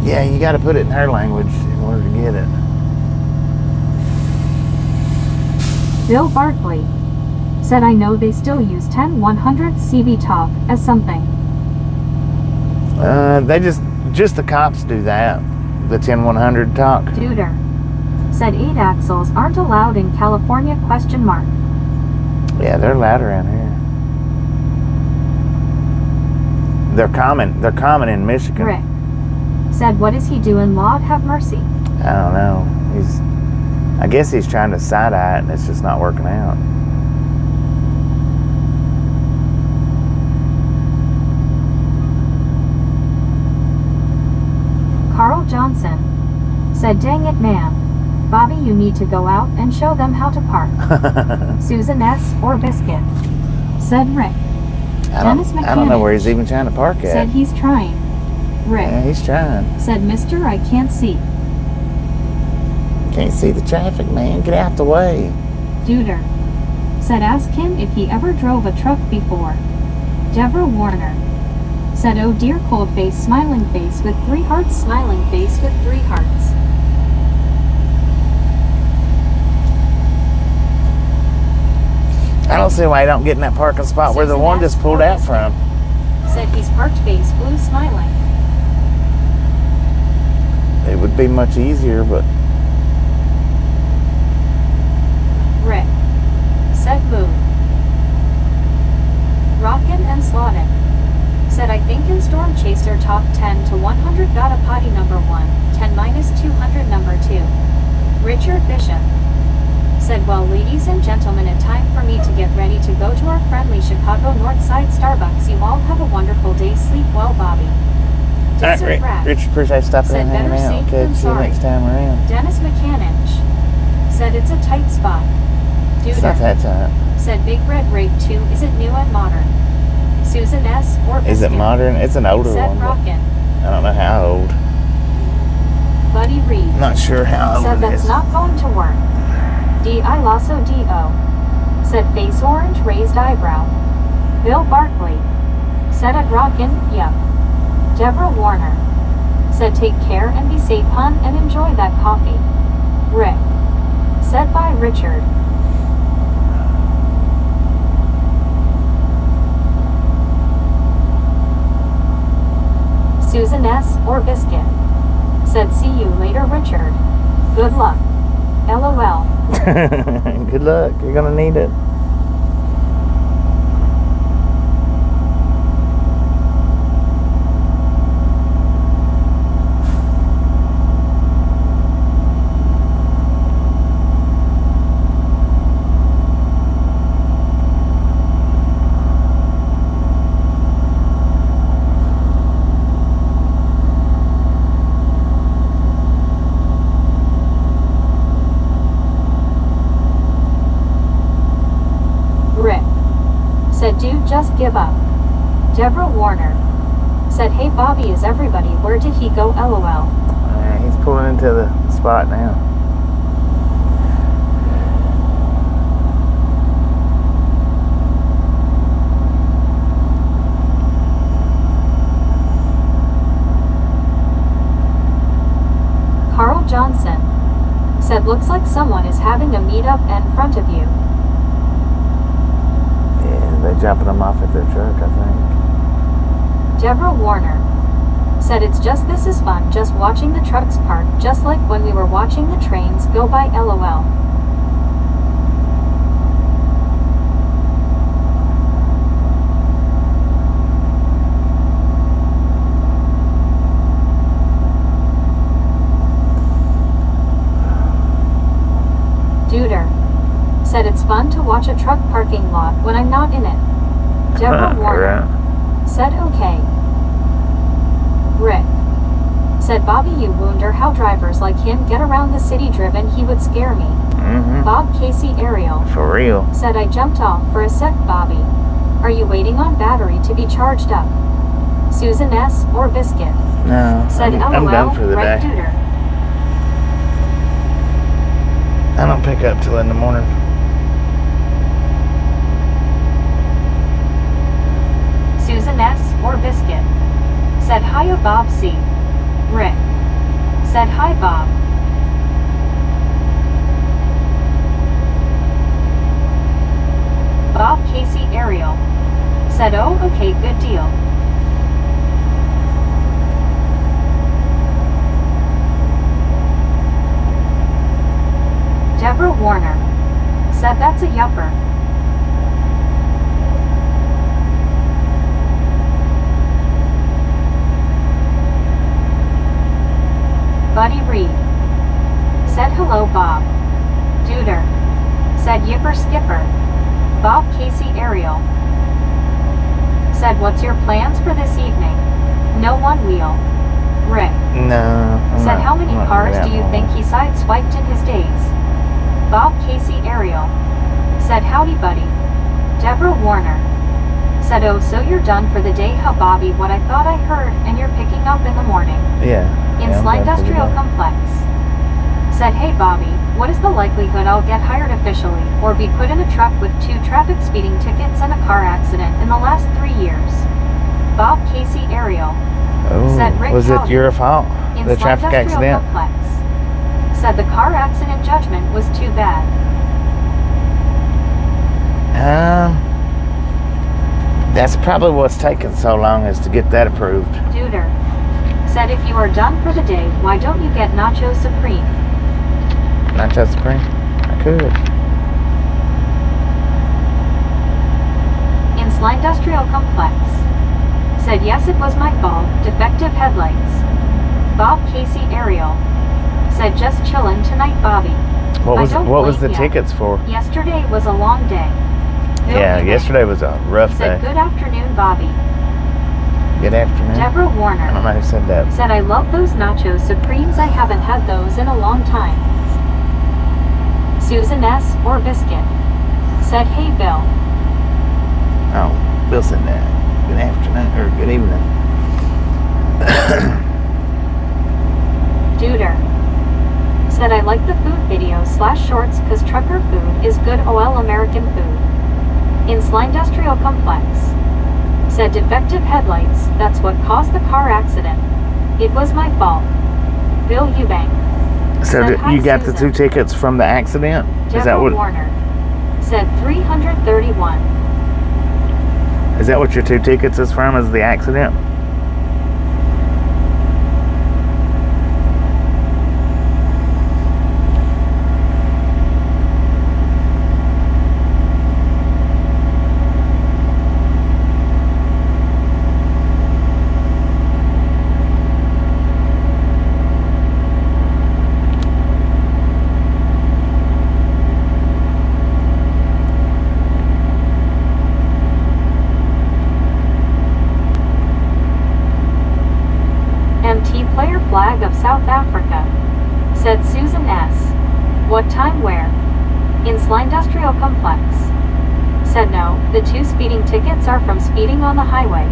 Yeah, you got to put it in her language in order to get it. Bill Barkley said I know they still use 10-100 CB talk as something. They just the cops do that. The 10-100 talk. Duder said 8 axles aren't allowed in California, question mark. Yeah, they're loud around here. They're common in Michigan. Rick said what is he doing, Lord have mercy? I don't know. I guess he's trying to side-eye it and it's just not working out. Carl Johnson said dang it man, Bobby you need to go out and show them how to park. Susan S. or Biscuit said Rick. I don't know where he's even trying to park at. Said he's trying. Rick. Yeah, he's trying. Said mister I can't see. Can't see the traffic, man. Get out the way. Duder said ask him if he ever drove a truck before. Deborah Warner said oh dear cold face smiling face with 3 hearts smiling face with 3 hearts. I don't see why he don't get in that parking spot where the one just pulled out from. Said he's parked face blue smiling. It would be much easier, but Rick said move. Rockin' and Slottin said I Demon Storm Chaser top 10 to 100 got a potty number 1, 10 minus 200 number 2. Richard Bishop said, well, ladies and gentlemen, it's time for me to get ready to go to our friendly Chicago Northside Starbucks. You all have a wonderful day. Sleep well, Bobby. Desert Rat Rich, appreciate stopping said, and hanging better out. safe Okay, than see you sorry. next time around. Dennis McCanich said, it's a tight spot. It's not Duder that time. said, Big Red Rake 2, is it new and modern? Susan S. or Is it Biscuit modern? It's an older said, one, but Rockin'. I don't know how old. Buddy Reed I'm not sure how said, old it that's is. not going to work. D.I. Lasso D.O. said, face orange, raised eyebrow. Bill Barkley said, at Rockin', yup. Deborah Warner said, take care and be safe, hun, and enjoy that coffee. Rick said, by Richard. Susan S. or Biscuit said, see you later, Richard. Good luck. LOL. Good luck. You're gonna need it. Rick said, dude, just give up. Deborah Warner said, hey Bobby, is everybody? Where did he go? LOL. He's pulling into the spot now. Carl Johnson said, looks like someone is having a meetup in front of you. Yeah, they're dropping them off at their truck, I think. Deborah Warner said, it's just, this is fun, just watching the trucks park, just like when we were watching the trains go by. LOL. Duder said, it's fun to watch a truck parking lot when I'm not in it. Deborah Warner Right. said, okay. Rick said, Bobby, you wonder how drivers like him get around the city driven. He would scare me. Mm-hmm. Bob Casey Ariel For real. said, I jumped off for a sec, Bobby. Are you waiting on battery to be charged up? Susan S. or Biscuit No, said, I'm LOL, done for the right, day. Duder. I don't pick up till in the morning. Susan S. or Biscuit said, hiya, Bob C. Rick said, hi, Bob. Bob Casey Ariel said, oh, okay, good deal. Deborah Warner said, that's a yupper. Buddy Reed said, hello, Bob. Duder said, yipper skipper. Bob Casey Ariel said, what's your plans for this evening? No one wheel. Rick No. said, how many cars do you think he sideswiped in his days? Bob Casey Ariel said, howdy, buddy. Deborah Warner said, oh, so you're done for the day, huh, Bobby? What I thought I heard, and you're picking up in the morning. Yeah. In yeah, Sly I'm done for the Industrial day. Complex said, hey, Bobby, what is the likelihood I'll get hired officially, or be put in a truck with 2 traffic speeding tickets and a car accident in the last 3 years? Bob Casey Ariel said, Rick Was it Howdy. your fault? In The Sly traffic Industrial accident? Complex said, the car accident judgment was too bad. That's probably what's taking so long is to get that approved. Duder said, if you are done for the day, why don't you get Nacho Supreme? Nacho Supreme? I could. In Sly Industrial Complex said yes, it was my fault. Defective headlights. Bob Casey Ariel said just chillin' tonight, Bobby. What was the blame ya. tickets for? Yesterday was a long day. Bill Yeah, Eubank yesterday was a rough said day. good afternoon, Bobby. Good afternoon. Deborah Warner I don't know who said that. said I love those Nacho Supremes. I haven't had those in a long time. Susan S. or Biscuit said, hey Bill. Oh, Bill said that. Good afternoon or good evening. Duder said I like the food videos / shorts cause trucker food is good OL American food. In Industrial Complex said defective headlights, that's what caused the car accident. It was my fault. Bill Eubank So said, "Hi, you got the Susan." 2 tickets from the accident? Deborah Is that what? Warner said 331. Is that what your 2 tickets is from? Is the accident? MT player flag of South Africa said Susan S. What time where? In Industrial Complex said no, the 2 speeding tickets are from speeding on the highway.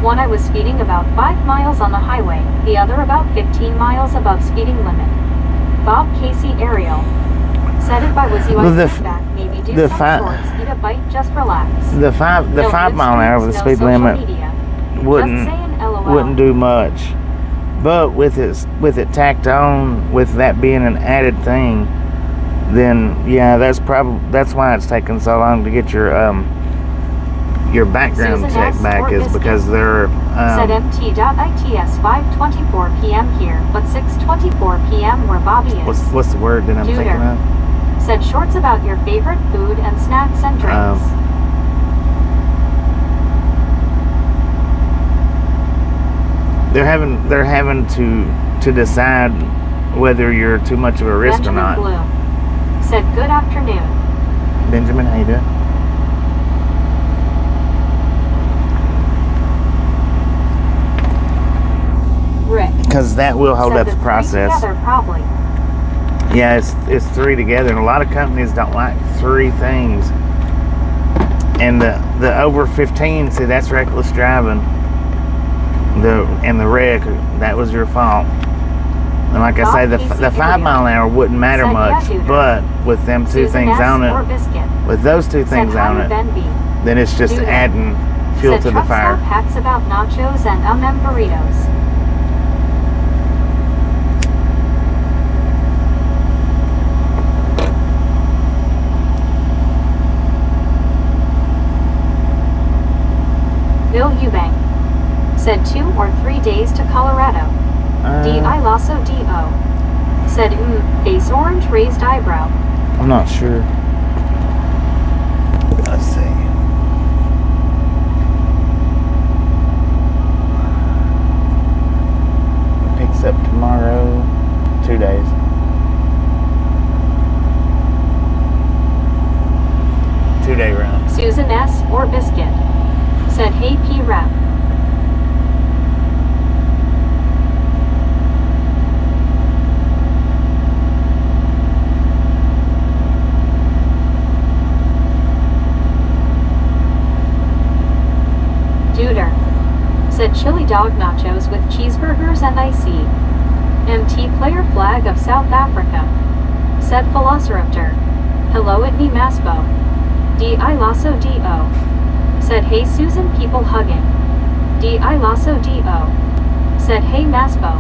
One I was speeding about 5 miles on the highway, the other about 15 miles above speeding limit. Bob Casey Ariel said if I was you Well, I'd the sit back, maybe do the some fi- shorts, eat a bite, just relax. The 5 No 5 good mile an hour was the streets, speed no social limit. media. Wouldn't Just saying LOL. wouldn't do much. But with it tacked on, with that being an added thing, then yeah, that's why it's taken so long to get your background Susan check S. back, or is Biscuit because they're said MT.ITS 5:24 p.m. here, but 6:24 p.m. where Bobby is. what's the word that I'm Duder thinking of? said shorts about your favorite food and snacks and drinks. They're having to decide whether you're too much of a risk Benjamin or not. Bloom said good afternoon. Benjamin, how you doing? Rick Because that will hold said up the the 3 process. together probably. Yeah, it's 3 together, and a lot of companies don't like 3 things. And the over 15, see, that's reckless driving. The wreck, that was your fault. And like I say, the 5 mile an hour wouldn't matter Said, much, yeah, but with them 2 Susan things S. on or it, Biscuit with those 2 things said hi on to it, Ben B. then it's just Duder adding fuel said to the truck fire. stop hacks about nachos and burritos. Bill Eubank said 2 or 3 days to Colorado. D.I. Lasso D.O. said face orange raised eyebrow. I'm not sure. Let's see. It picks up tomorrow. 2 days. 2-day run. Susan S. or Biscuit said hey P-Rap. Duder said chili dog nachos with cheeseburgers and icy. MT player flag of South Africa said Velociraptor. Hello at me Maspo. D.I. Lasso D.O. said hey Susan people hugging. D.I. Lasso D.O. said hey Maspo.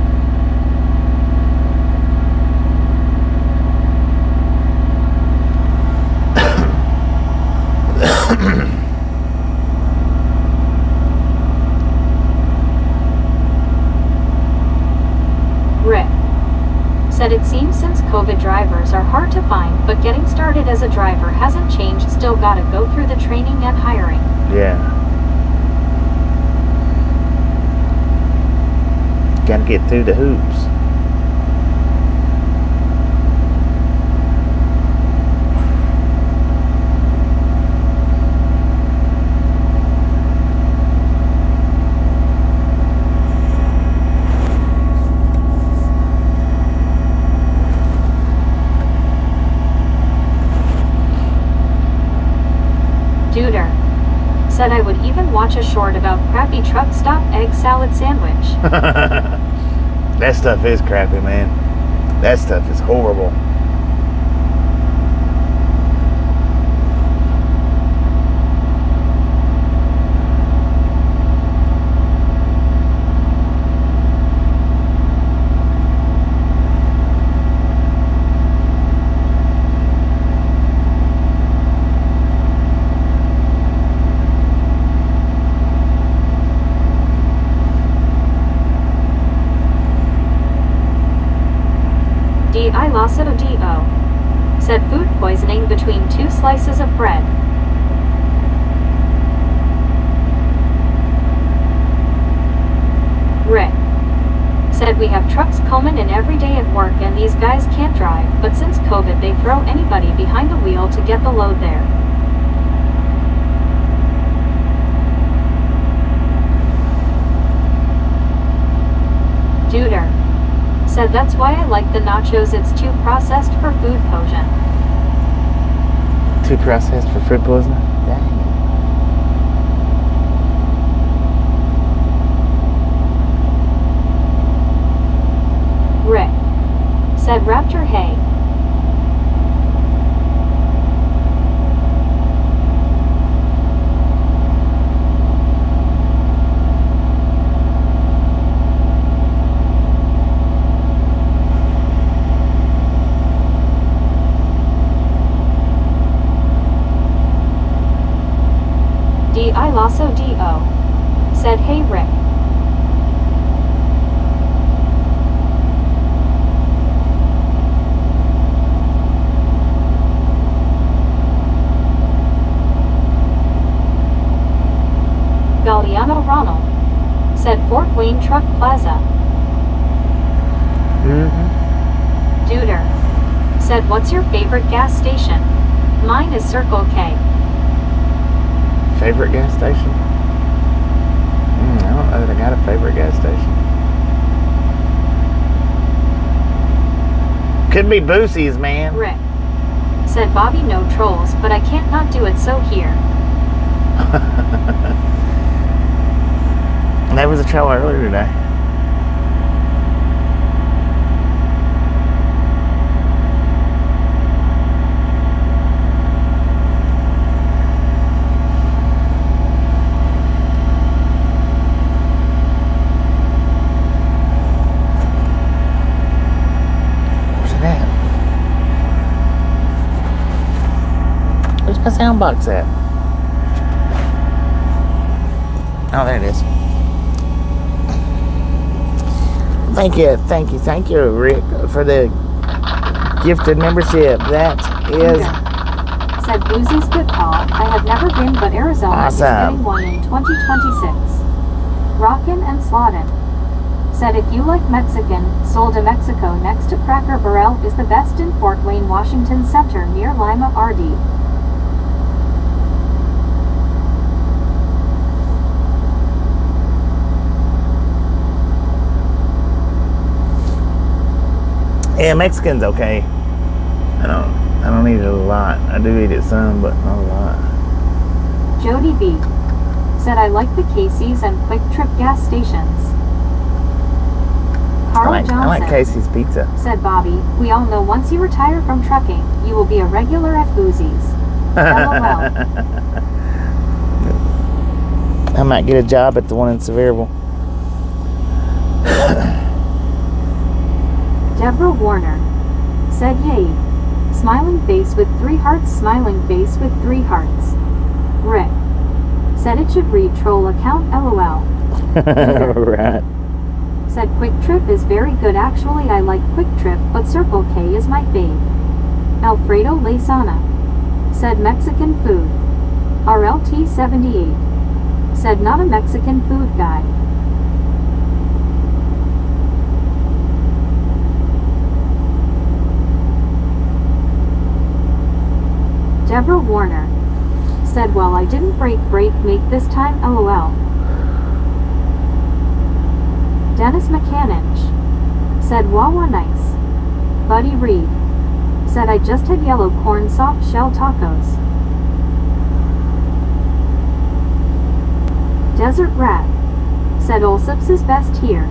Rick said it seems since COVID drivers are hard to find, but getting started as a driver hasn't changed, still gotta go through the training and hiring. Yeah. get through the hoops. Duder said I would even watch a short about crappy truck stop egg salad sandwich. That stuff is crappy, man. That stuff is horrible. D.I. Lasso D.O. said food poisoning between 2 slices of bread. Rick said we have trucks coming in every day at work and these guys can't drive, but since COVID they throw anybody behind the wheel to get the load there. Duder said that's why I like the nachos, it's too processed for food poison. Too processed for food poisoning? Dang. Rick said Raptor hay. D.I. Lasso D.O. said hey Rick. Galliano Ronald said Fort Wayne Truck Plaza. Duder said what's your favorite gas station? Mine is Circle K. Favorite gas station? I don't know that I got a favorite gas station. Could be Boosie's, man. Rick said Bobby no trolls, but I can't not do it so here. There was a troll earlier today. Where's my sound box at? Oh, there it is. Thank you, Rick, for the gifted membership. That is said Boozy's good call. I have never been, but Arizona is getting one in 2026. Rockin' and Slottin' said if you like Mexican, Sol de Mexico next to Cracker Barrel is the best in Fort Wayne, Washington Center near Lima RD. Yeah, Mexican's okay. I don't eat it a lot. I do eat it some, but not a lot. Jody B said I like the Casey's and Quick Trip gas stations. Carl Johnson I like Casey's pizza. Said Bobby, we all know once you retire from trucking, you will be a regular at Boozy's. LOL. I might get a job at the one in Sevierville. Deborah Warner said yay. Smiling face with 3 hearts, smiling face with 3 hearts. Rick said it should read troll account LOL. Right. Said Quick Trip is very good actually, I like Quick Trip, but Circle K is my fave. Alfredo Leisana said Mexican food. RLT78 said not a Mexican food guy. Deborah Warner said, well, I didn't break make this time, lol. Dennis McCanninch said, Wawa nice. Buddy Reed said, I just had yellow corn soft shell tacos. Desert Rat said, Olsup's is best here.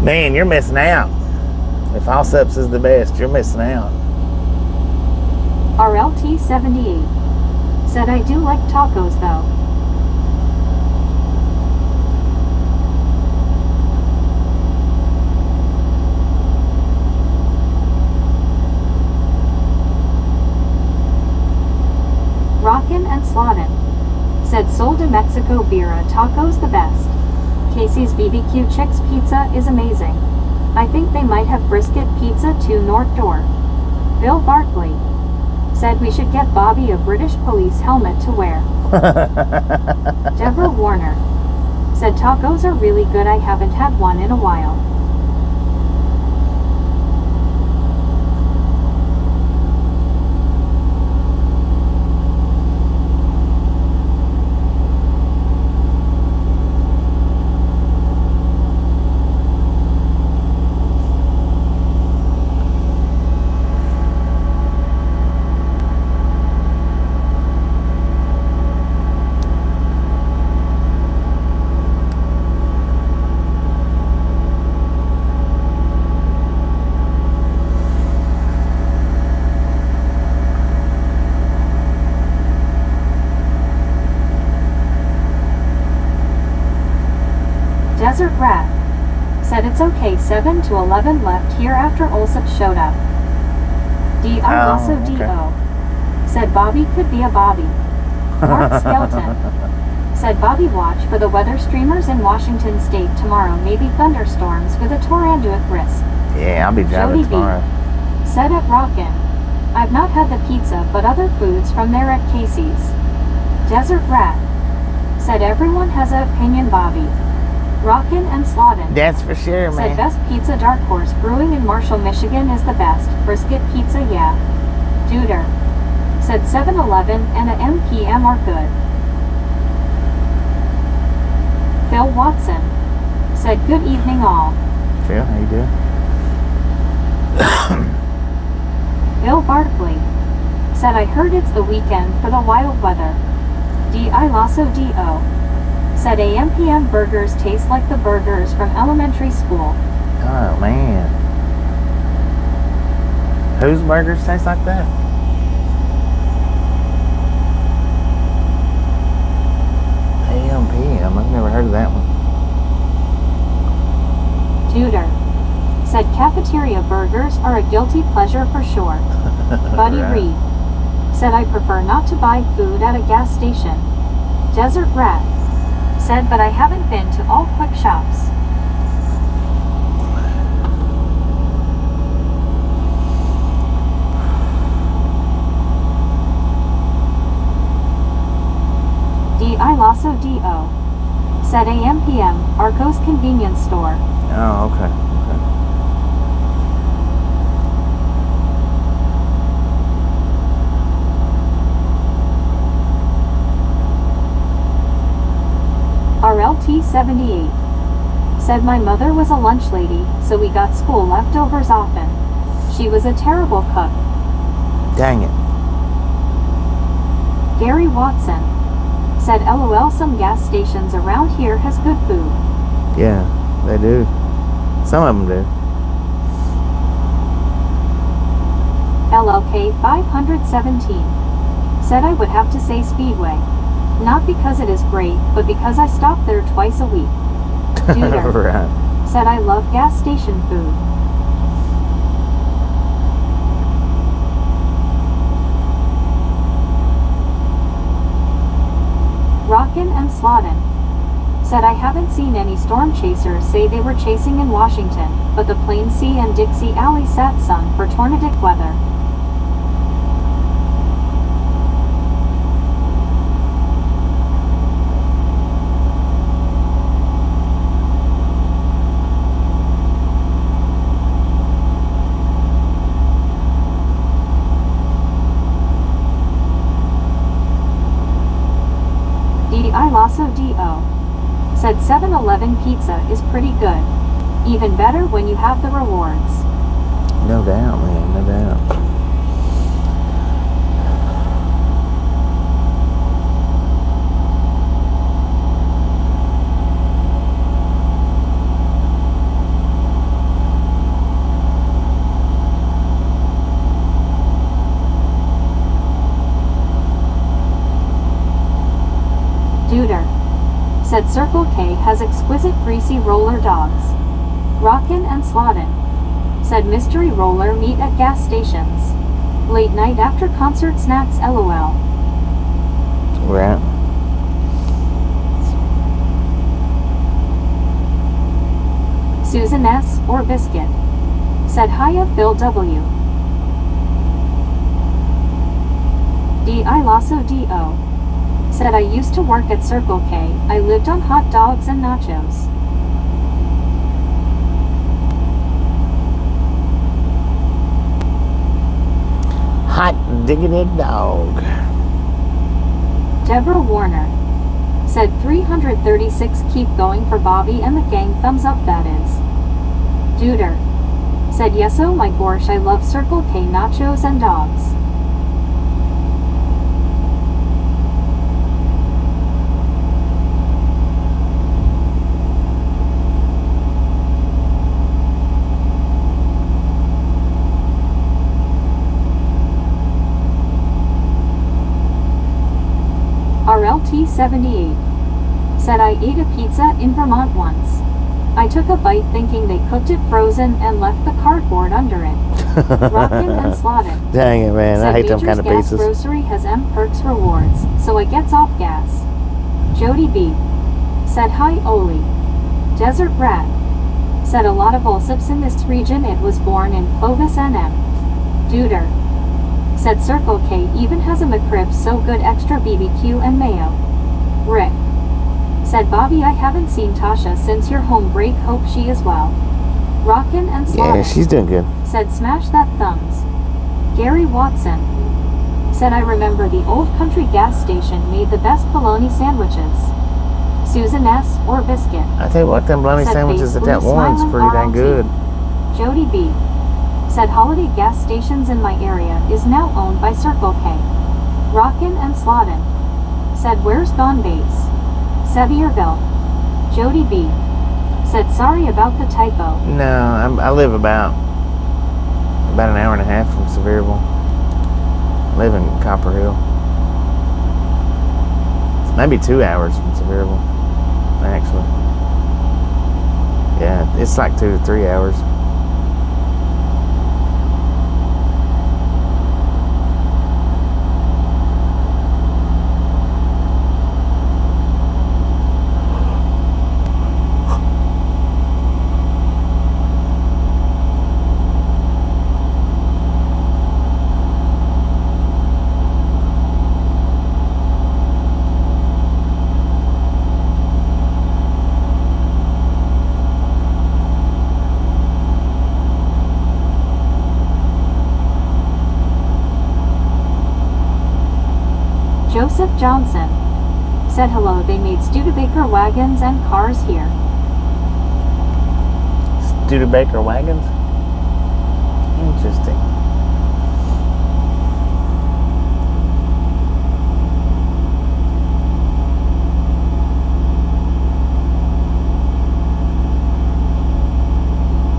Man, you're missing out. If Allsup's is the best, you're missing out. RLT78 said, I do like tacos though. Rockin' and Slottin said, Sol de Mexico Birra tacos the best. Casey's BBQ Chicks Pizza is amazing. I think they might have brisket pizza too. North Door. Bill Barkley said, we should get Bobby a British police helmet to wear. Deborah Warner said, tacos are really good. I haven't had one in a while. Desert Rat said, it's okay, 7 to 11 left here after Olsup showed up. D.O. said, Bobby could be a Bobby. Mark Skelton said, Bobby, watch for the weather streamers in Washington State tomorrow, maybe thunderstorms with a tornado at risk. Yeah, I'll be driving tomorrow. Said at Rockin', I've not had the pizza but other foods from there at Casey's. Desert Rat said, everyone has an opinion, Bobby. Rockin' and Slottin. That's for sure, man. Said, best pizza Dark Horse Brewing in Marshall, Michigan is the best. Brisket pizza, yeah. Duder said, 7-Eleven and a MPM are good. Phil Watson said, good evening all. Phil, how you doing? Bill Barkley said, I heard it's the weekend for the wild weather. D.I. Lasso D.O. said, AMPM burgers taste like the burgers from elementary school. Oh, man. Whose burgers taste like that? AMPM, I've never heard of that one. Tudor said, cafeteria burgers are a guilty pleasure for sure. Buddy Right. Reed said, I prefer not to buy food at a gas station. Desert Rat said, but I haven't been to all quick shops. D.I. Lasso D.O. said, AMPM, Arco's convenience store. Oh, okay. RLT78 said, my mother was a lunch lady, so we got school leftovers often. She was a terrible cook. Dang it. Gary Watson said, LOL, some gas stations around here has good food. Yeah, they do. Some of them do. LLK 517 said, I would have to say Speedway. Not because it is great, but because I stop there twice a week. Duder Right. said, I love gas station food. Rockin' and Slottin said, I haven't seen any storm chasers say they were chasing in Washington, but the Plain Sea and Dixie Alley sat sun for tornadic weather. LODO. Said 7-Eleven pizza is pretty good. Even better when you have the rewards. No doubt, man. No doubt. Duder. Said Circle K has exquisite greasy roller dogs. Rockin' and Slottin'. Said mystery roller meet at gas stations. Late night after concert snacks LOL. Right. Susan S. or Biscuit. Said hiya Phil W. D.I. Lasso D.O. Said I used to work at Circle K. I lived on hot dogs and nachos. Hot diggity dog. Deborah Warner. Said 336 keep going for Bobby and the gang thumbs up that is. Duder. Said yes oh my gosh I love Circle K nachos and dogs. RLT78. Said I ate a pizza in Vermont once. I took a bite thinking they cooked it frozen and left the cardboard under it. Rockin' and Slottin'. Dang it, man. I Said hate them Major's kind of Gas pieces. Grocery has M Perks rewards, so I gets off gas. Jody B. Said hi Oli. Desert Rat. Said a lot of Olsips in this region. It was born in Clovis NM. Duder. Said Circle K even has a McRib so good extra BBQ and mayo. Rick. Said Bobby I haven't seen Tasha since your home break, hope she is well. Rockin' and Slottin'. Yeah, she's doing good. Said smash that thumbs. Gary Watson. Said I remember the old country gas station made the best bologna sandwiches. Susan S. or Biscuit. I tell you what, them bologna Said sandwiches face at that blue one's smiling pretty dang RLT. good. Jody B. Said holiday gas stations in my area is now owned by Circle K. Rockin' and Slottin'. Said where's gone base? Sevierville. Jody B. Said sorry about the typo. No, I live about an hour and a half from Sevierville. I live in Copper Hill. Maybe 2 hours from Sevierville, actually. Yeah, it's like 2 to 3 hours. Joseph Johnson. Said hello they made Studebaker wagons and cars here. Studebaker wagons? Interesting.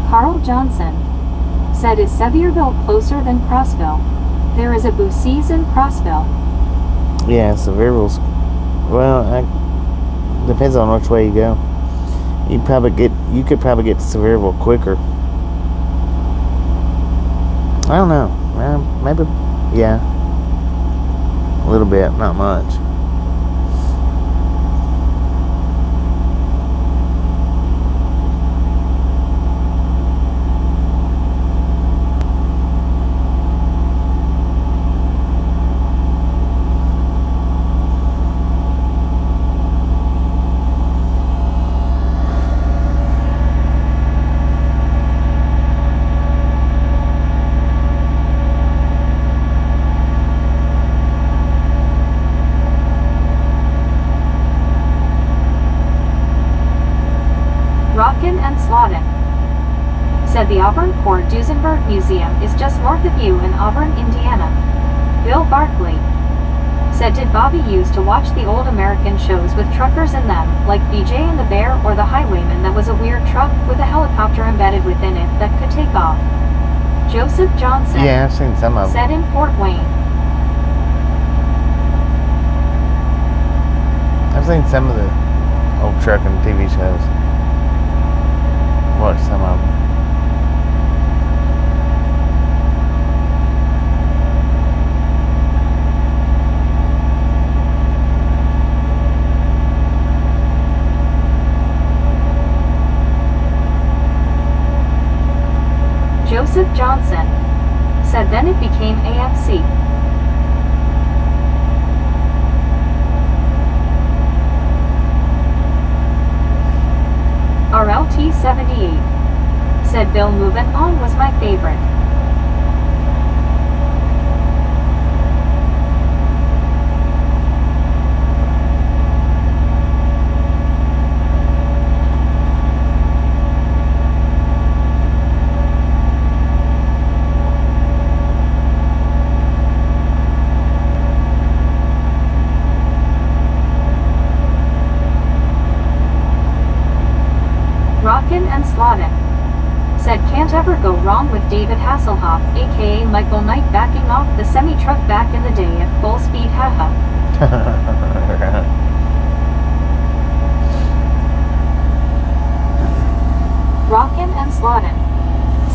Carl Johnson. Said is Sevierville closer than Crossville? There is a Bousse's in Crossville. Yeah, Sevierville's. Well, depends on which way you go. You could probably get to Sevierville quicker. I don't know. Maybe, yeah. A little bit, not much. Rockin' and Slodden. Said the Auburn Port Duesenberg Museum is just north of you in Auburn, Indiana. Bill Barkley. Said did Bobby used to watch the old American shows with truckers in them, like BJ and the Bear or the Highwayman that was a weird truck with a helicopter embedded within it that could take off. Joseph Johnson. Yeah, I've seen some of them. Said in Fort Wayne. I've seen some of the old trucking TV shows. Watched some of them. Joseph Johnson. Said then it became AFC. RLT 78. Said Bill Movin' On was my favorite. Rockin' and Slodden. Said can't ever go wrong with David Hasselhoff, aka Michael Knight backing off the semi-truck back in the day at full speed, haha. Rockin' and Slodden.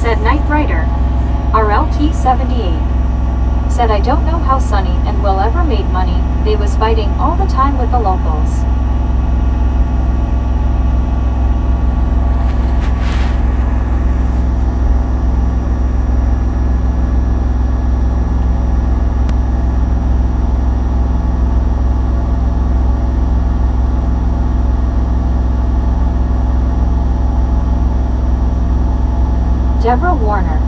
Said Knight Rider. RLT 78. Said I don't know how Sonny and Will ever made money, they was fighting all the time with the locals. Deborah Warner.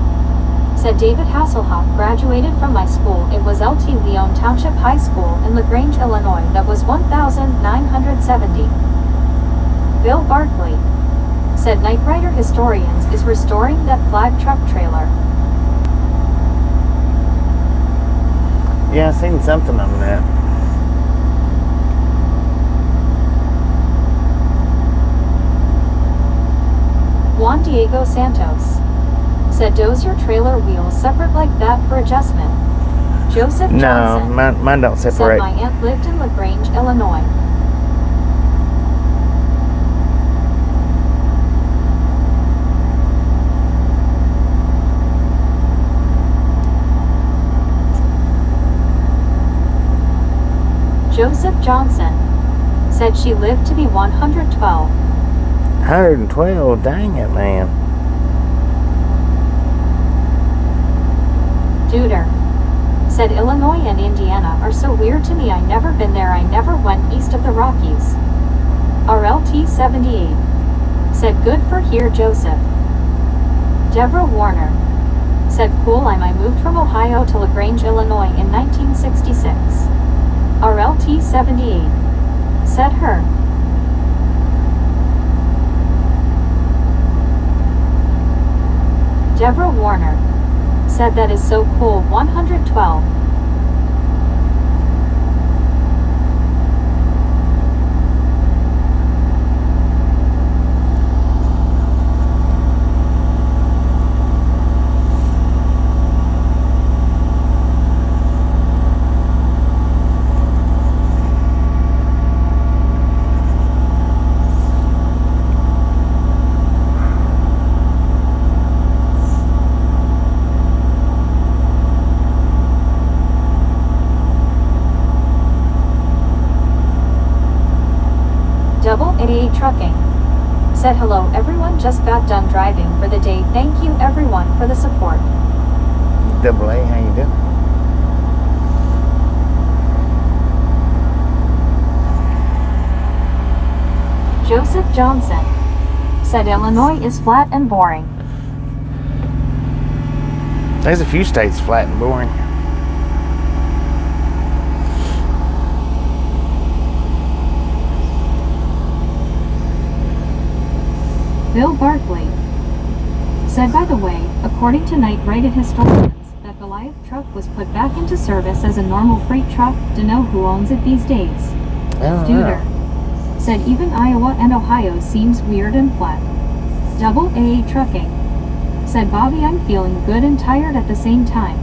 Said David Hasselhoff graduated from my school. It was LT Leon Township High School in LaGrange, Illinois. That was 1970. Bill Barkley. Said Knight Rider Historians is restoring that flag truck trailer. Yeah, I've seen something on that. Juan Diego Santos. Said dozer trailer wheels separate like that for adjustment. Joseph Johnson. No, mine don't separate. Said my aunt lived in LaGrange, Illinois. Joseph Johnson. Said she lived to be 112. 112? Dang it, man. Duder. Said Illinois and Indiana are so weird to me. I never been there. I never went east of the Rockies. RLT 78. Said good for here, Joseph. Deborah Warner. Said cool. I moved from Ohio to LaGrange, Illinois in 1966. RLT 78. Said her. Deborah Warner. Said that is so cool. 112. Double A Trucking. Said hello everyone, just got done driving for the day. Thank you everyone for the support. Double A, how you doing? Joseph Johnson. Said Illinois is flat and boring. There's a few states flat and boring. Bill Barkley said, by the way, according to night-righted historians, that Goliath truck was put back into service as a normal freight truck. Dunno who owns it these days. Duder said, even Iowa and Ohio seems weird and flat. Double A Trucking said, Bobby, I'm feeling good and tired at the same time.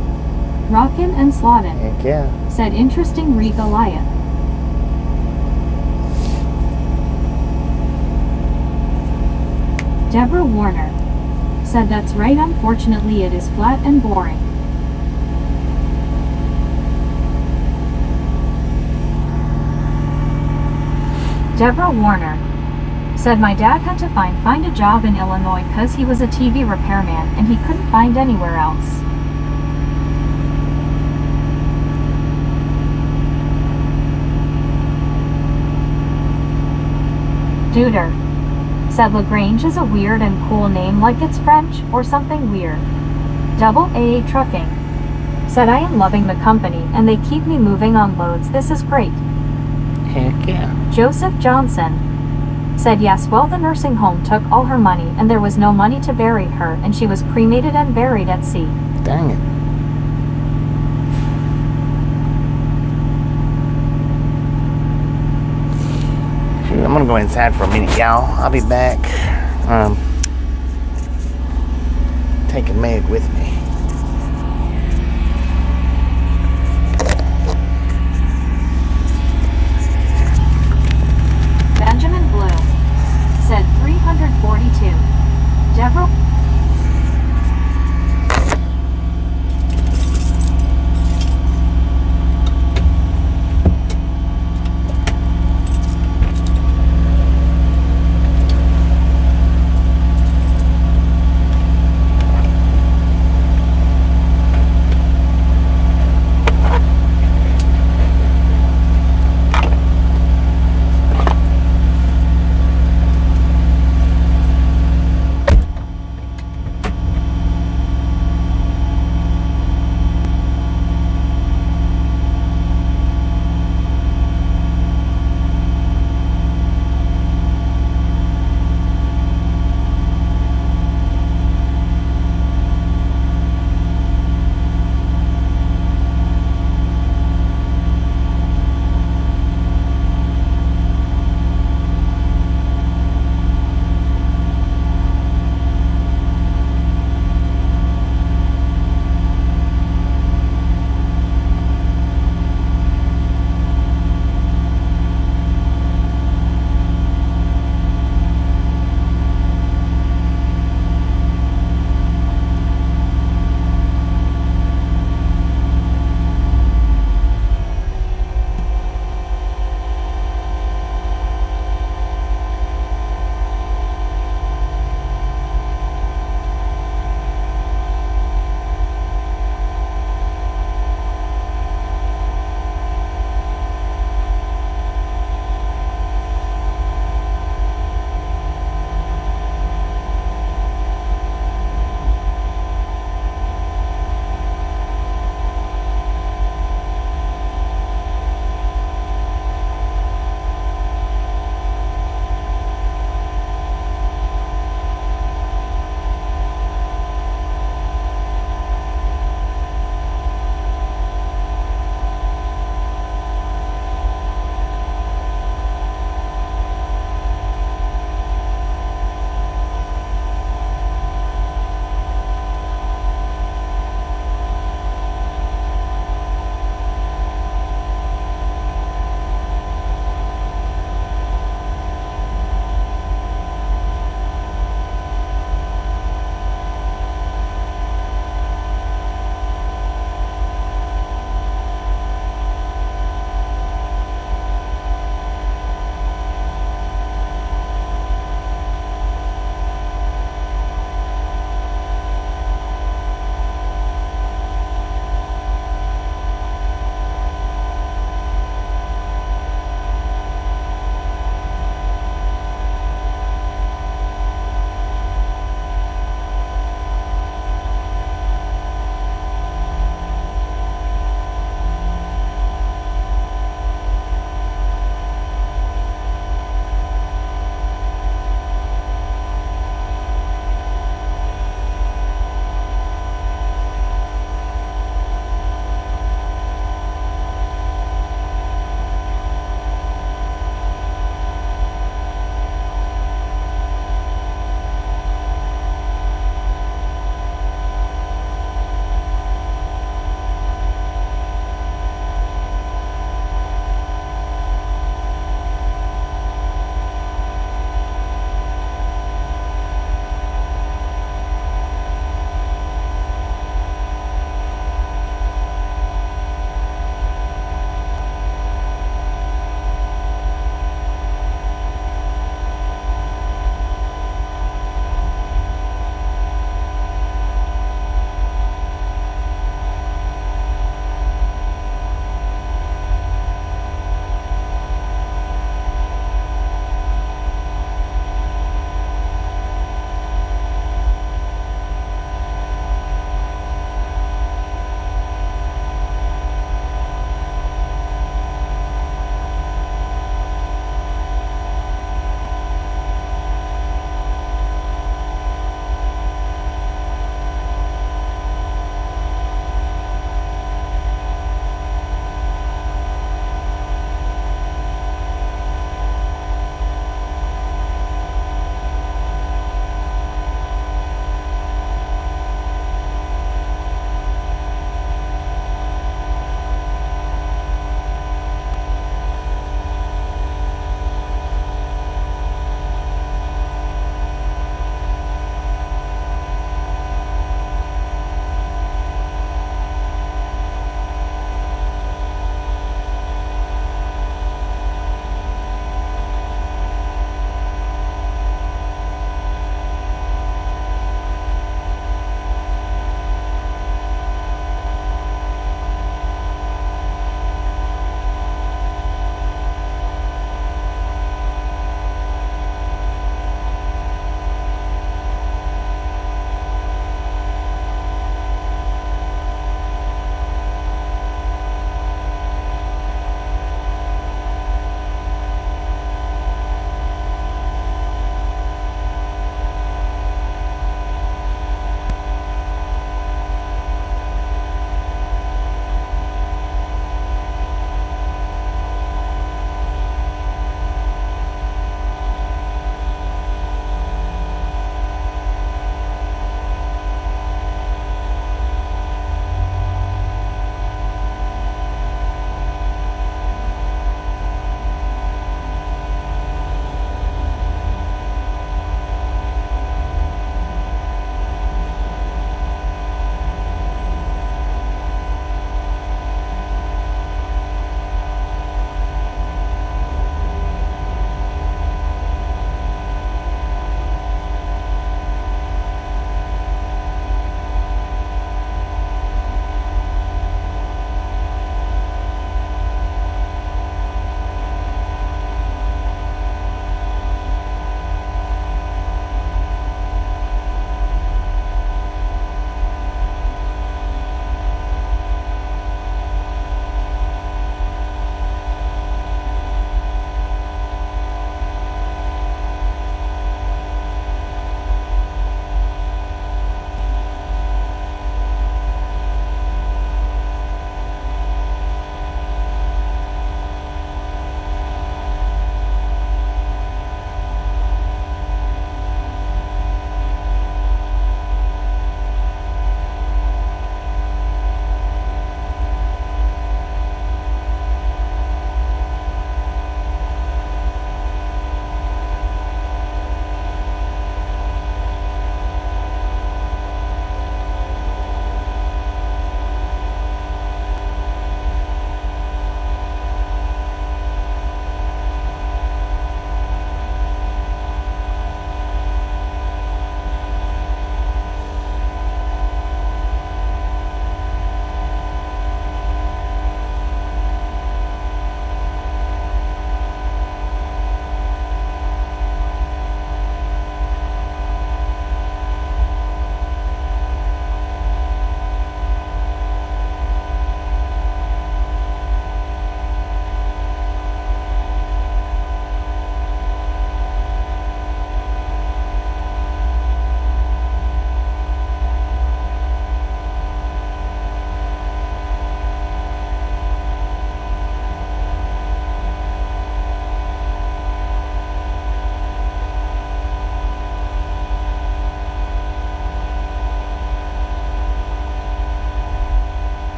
Rockin' and Slottin' Heck yeah. said, interesting re Goliath. Deborah Warner said, that's right, unfortunately it is flat and boring. Deborah Warner said, my dad had to find a job in Illinois because he was a TV repairman and he couldn't find anywhere else. Duder said, LaGrange is a weird and cool name, like it's French or something weird. Double A Trucking said, I am loving the company and they keep me moving on loads. This is great. Heck yeah. Joseph Johnson said, yes, well, the nursing home took all her money and there was no money to bury her and she was cremated and buried at sea. Dang it. I'm gonna go inside for a minute, y'all. I'll be back. Taking Meg with me. Benjamin Bloom said 342. Deborah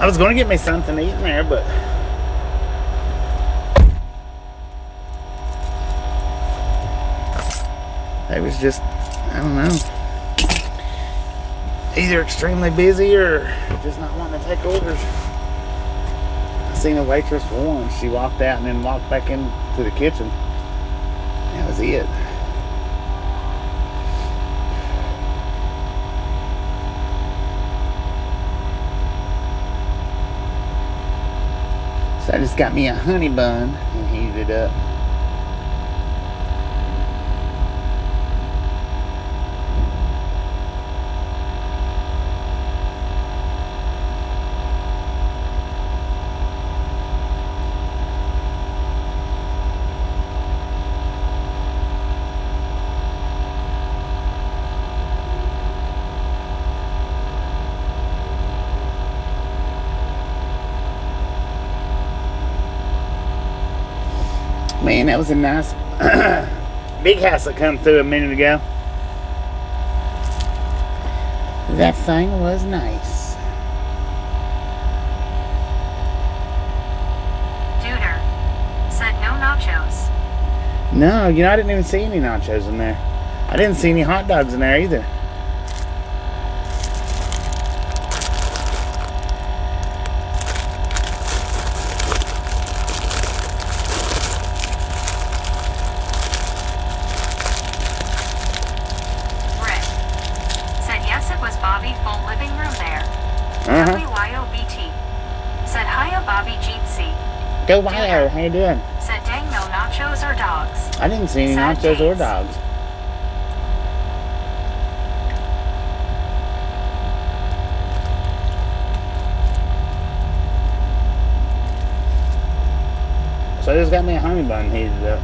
I was going to get me something to eat in there, but it was just, I don't know, either extremely busy or just not wanting to take orders. I seen a waitress once. She walked out and then walked back into the kitchen. That was it. So I just got me a honey bun and heated it up. Man, that was a nice big house that come through a minute ago. That thing was nice. Duder said no nachos. No, I didn't even see any nachos in there. I didn't see any hot dogs in there either. Bobby, full living room there. WYOBT. Said hiya Bobby GC. Go Wyo, how you doing? Said dang no nachos or dogs. I didn't see any nachos or dogs. So I just got me a honey bun heated up.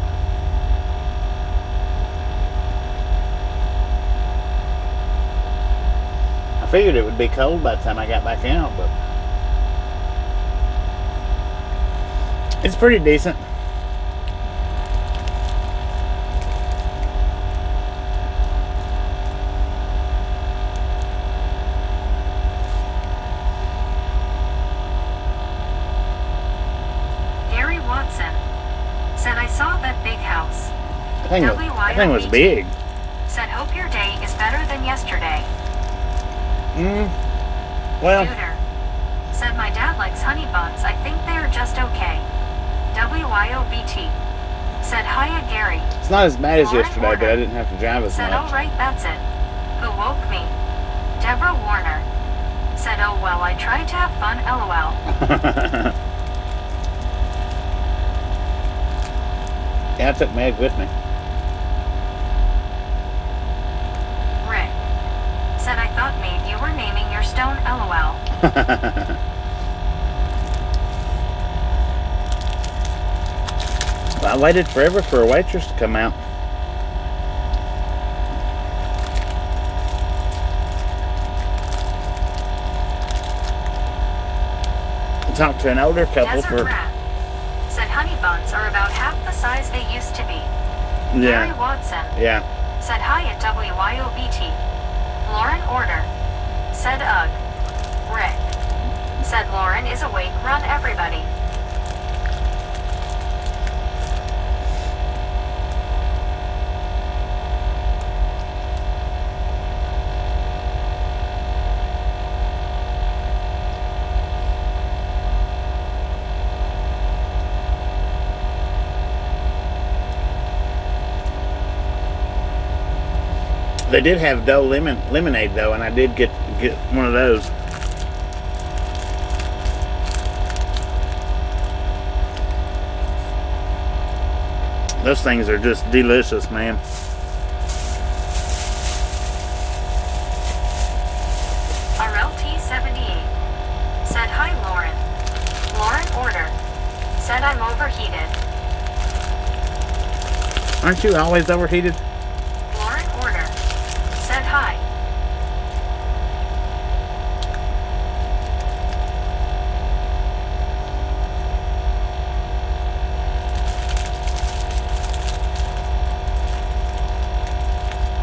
I figured it would be cold by the time I got back out, but it's pretty decent. Gary Watson said I saw that big house. I think it was big. Said hope your day is better than yesterday. Well, Duder said my dad likes honey buns. I think they're just okay. WYOBT said hiya Gary. it's not as bad as yesterday, but I didn't have to drive as Said much. alright, that's it. Who woke me? Deborah Warner said oh well, I tried to have fun, lol. Yeah, I took Meg with me. Rick said I thought maybe you were naming your stone, lol. Well, I waited forever for a waitress to come out. I talked to an older couple Desert for... Rat said honey buns are about half the size they used to be. Gary Yeah, Watson yeah. said hi at WYOBT. Lauren Order said ugh. Rick said Lauren is awake, run everybody. They did have Doe lemonade though, and I did get one of those. Those things are just delicious, man. RLT78 said hi Lauren. Lauren Order said I'm overheated. Aren't you always overheated? Lauren Order said hi.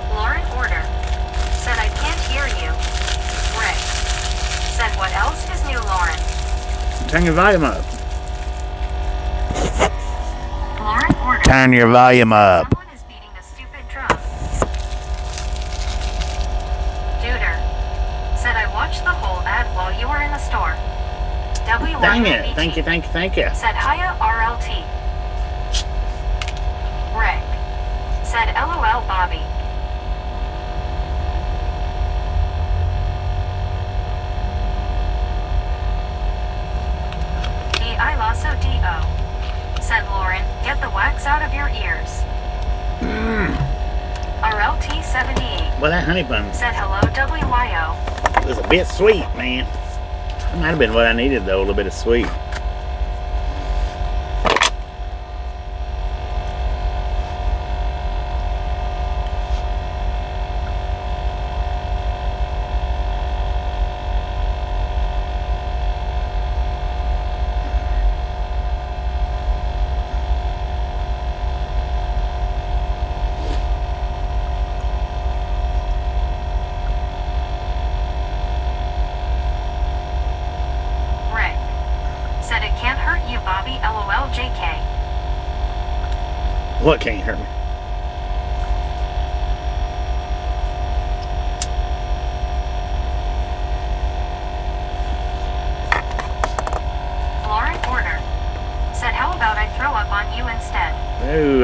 Lauren Order said I can't hear you. Rick said what else is new, Lauren? Turn your volume up. Lauren ordered. Turn your volume up. Someone is beating a stupid drum. Duder. Said I watched the whole ad while you were in the store. Dang it. Thank you. Said hiya RLT. Rick. Said LOL Bobby. I Lasso D.O. Said Lauren, get the wax out of your ears. RLT 78. Well, that honey bun Said hello WYO. was a bit sweet, man. That might have been what I needed, though, a little bit of sweet. Rick. Said it can't hurt you Bobby LOL JK. What can't hurt me? Lauren order. Said how about I throw up on you instead. Ooh,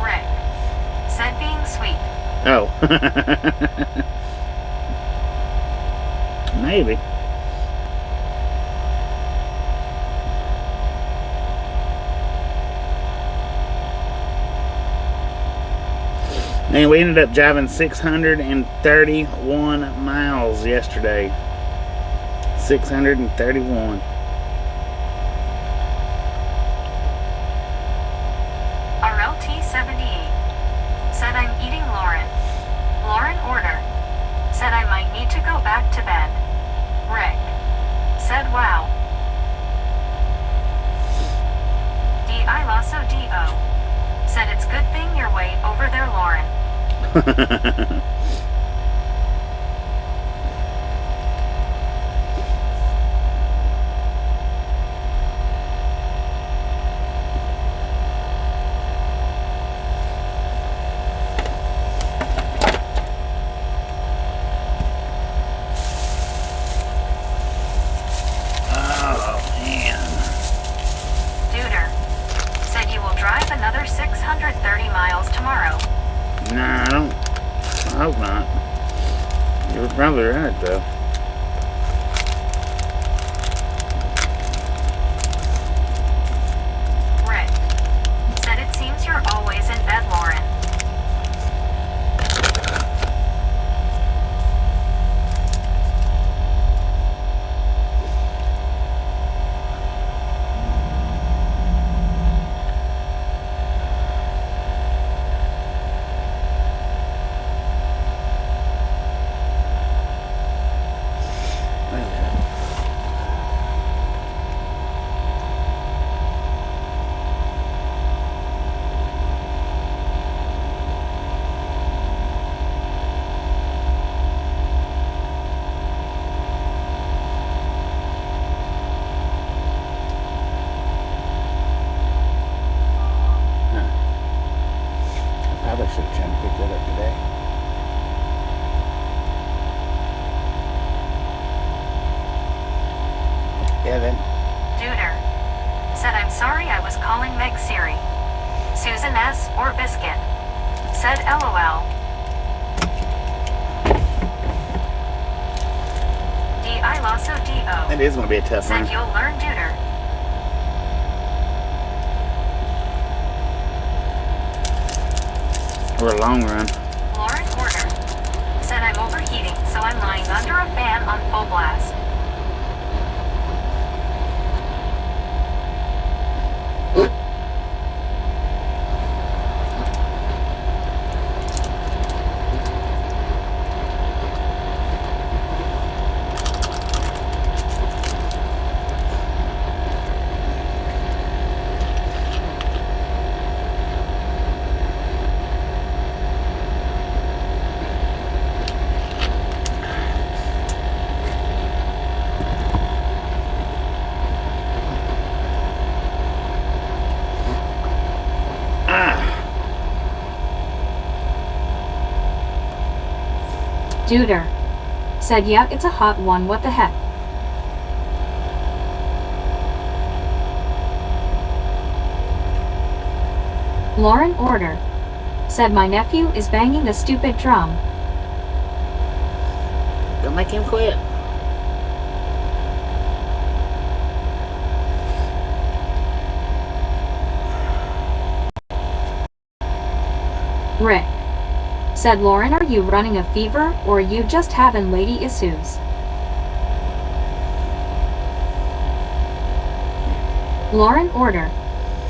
Rick. Said being sweet. oh. Maybe. And we ended up driving 631 miles yesterday. 631. RLT 78. Said I'm eating Lauren. Lauren order. Said I might need to go back to bed. Rick. Said wow. D.I. Lasso D.O. Said it's good thing you're way over there, Lauren. Oh, man. Duder. Said you will drive another 630 miles tomorrow. Nah, I don't. I hope not. You were probably right, though. Rick. Said it seems you're always in bed, Lauren. Wait a minute. I probably should have tried to pick that up today. Evan. Duder. Said I'm sorry I was calling Meg Siri. Susan S. or Biscuit. Said LOL. D.I. Lasso D.O. It is going to be a tough Said one. you'll learn Duder. For a long run. Lauren order. Said I'm overheating, so I'm lying under a fan on full blast. Duder. Said yeah, it's a hot one, what the heck. Lauren order. Said my nephew is banging the stupid drum. Don't make him quit. Rick. Said Lauren, are you running a fever or are you just having lady issues? Lauren order.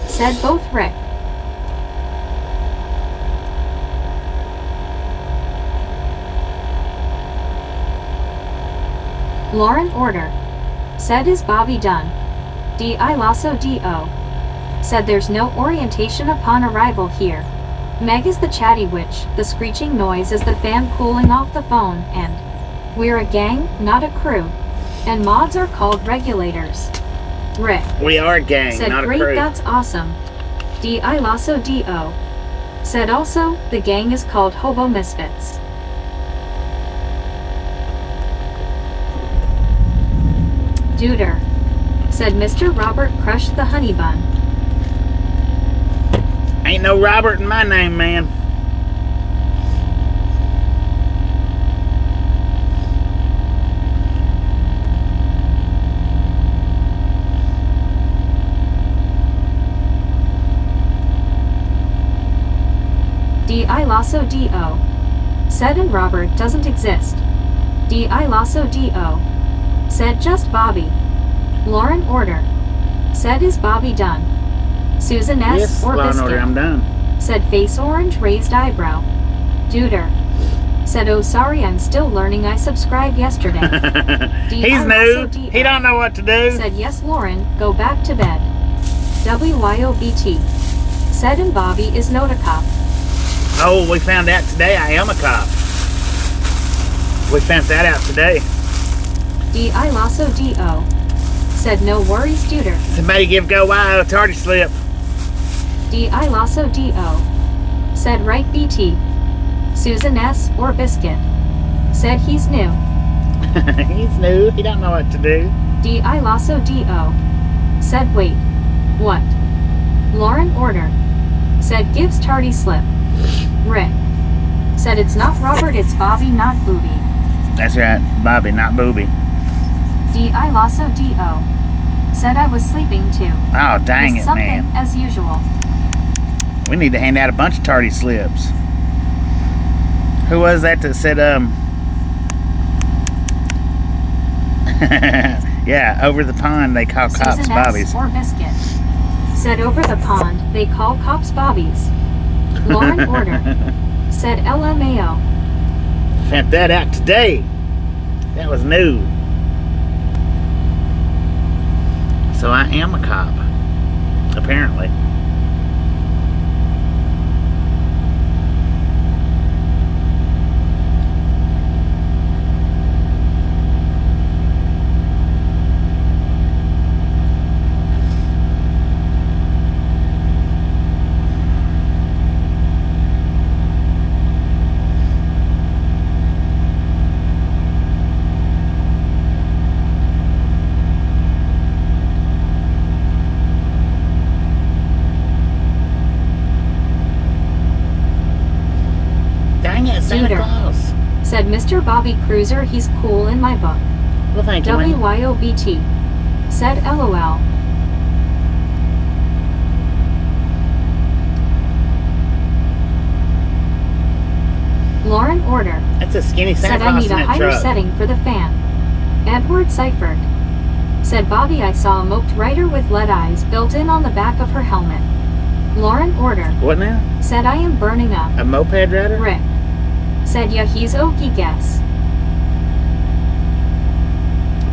Said both Rick. Lauren order. Said is Bobby done? D.I. Lasso D.O. Said there's no orientation upon arrival here. Meg is the chatty witch, the screeching noise is the fan cooling off the phone, and we're a gang, not a crew. And mods are called regulators. Rick. We are a gang, Said not a great, crew. that's awesome. D.I. Lasso D.O. Said also, the gang is called Hobo Misfits. Duder. Said Mr. Robert crushed the honey bun. Ain't no Robert in my name, man. D.I. Lasso D.O. Said and Robert doesn't exist. D.I. Lasso D.O. Said just Bobby. Lauren order. Said is Bobby done? Susan S. Yes, or Law and Biscuit. Order, I'm done. Said face orange raised eyebrow. Duder. Said oh sorry I'm still learning I subscribed yesterday. He's new. He don't know what to do. Said yes Lauren, go back to bed. WYOBT. Said and Bobby is not a cop. Oh, we found out today I am a cop. We found that out today. D.I. Lasso D.O. Said no worries Duder. Somebody give Go Wild a tardy slip. D.I. Lasso D.O. Said right BT. Susan S. or Biscuit. Said he's new. He's new. He don't know what to do. D.I. Lasso D.O. Said wait. What? Lauren order. Said gives tardy slip. Rick. Said it's not Robert, it's Bobby, not Booby. That's right. Bobby, not Booby. D.I. Lasso D.O. Said I was sleeping too. Oh, dang Missed it, something, man. as usual. We need to hand out a bunch of tardy slips. Who was that said, yeah, over the pond they call cops Susan Bobbies. S. or Biscuit. Said over the pond they call cops Bobbies. Lauren order. Said LMAO. Found that out today. That was new. So I am a cop. Apparently. Dang it, Santa Duder. Claus. Said Mr. Bobby Cruiser, he's cool in my book. Well, thank you, man. WYOBT. Said LOL. Lauren order. That's a skinny Santa Said I Claus need in a that higher truck. setting for the fan. Edward Seifert. Said Bobby I saw a moped rider with lead eyes built in on the back of her helmet. Lauren order. What now? Said I am burning up. A moped rider? Rick. Said yeah he's okie guess.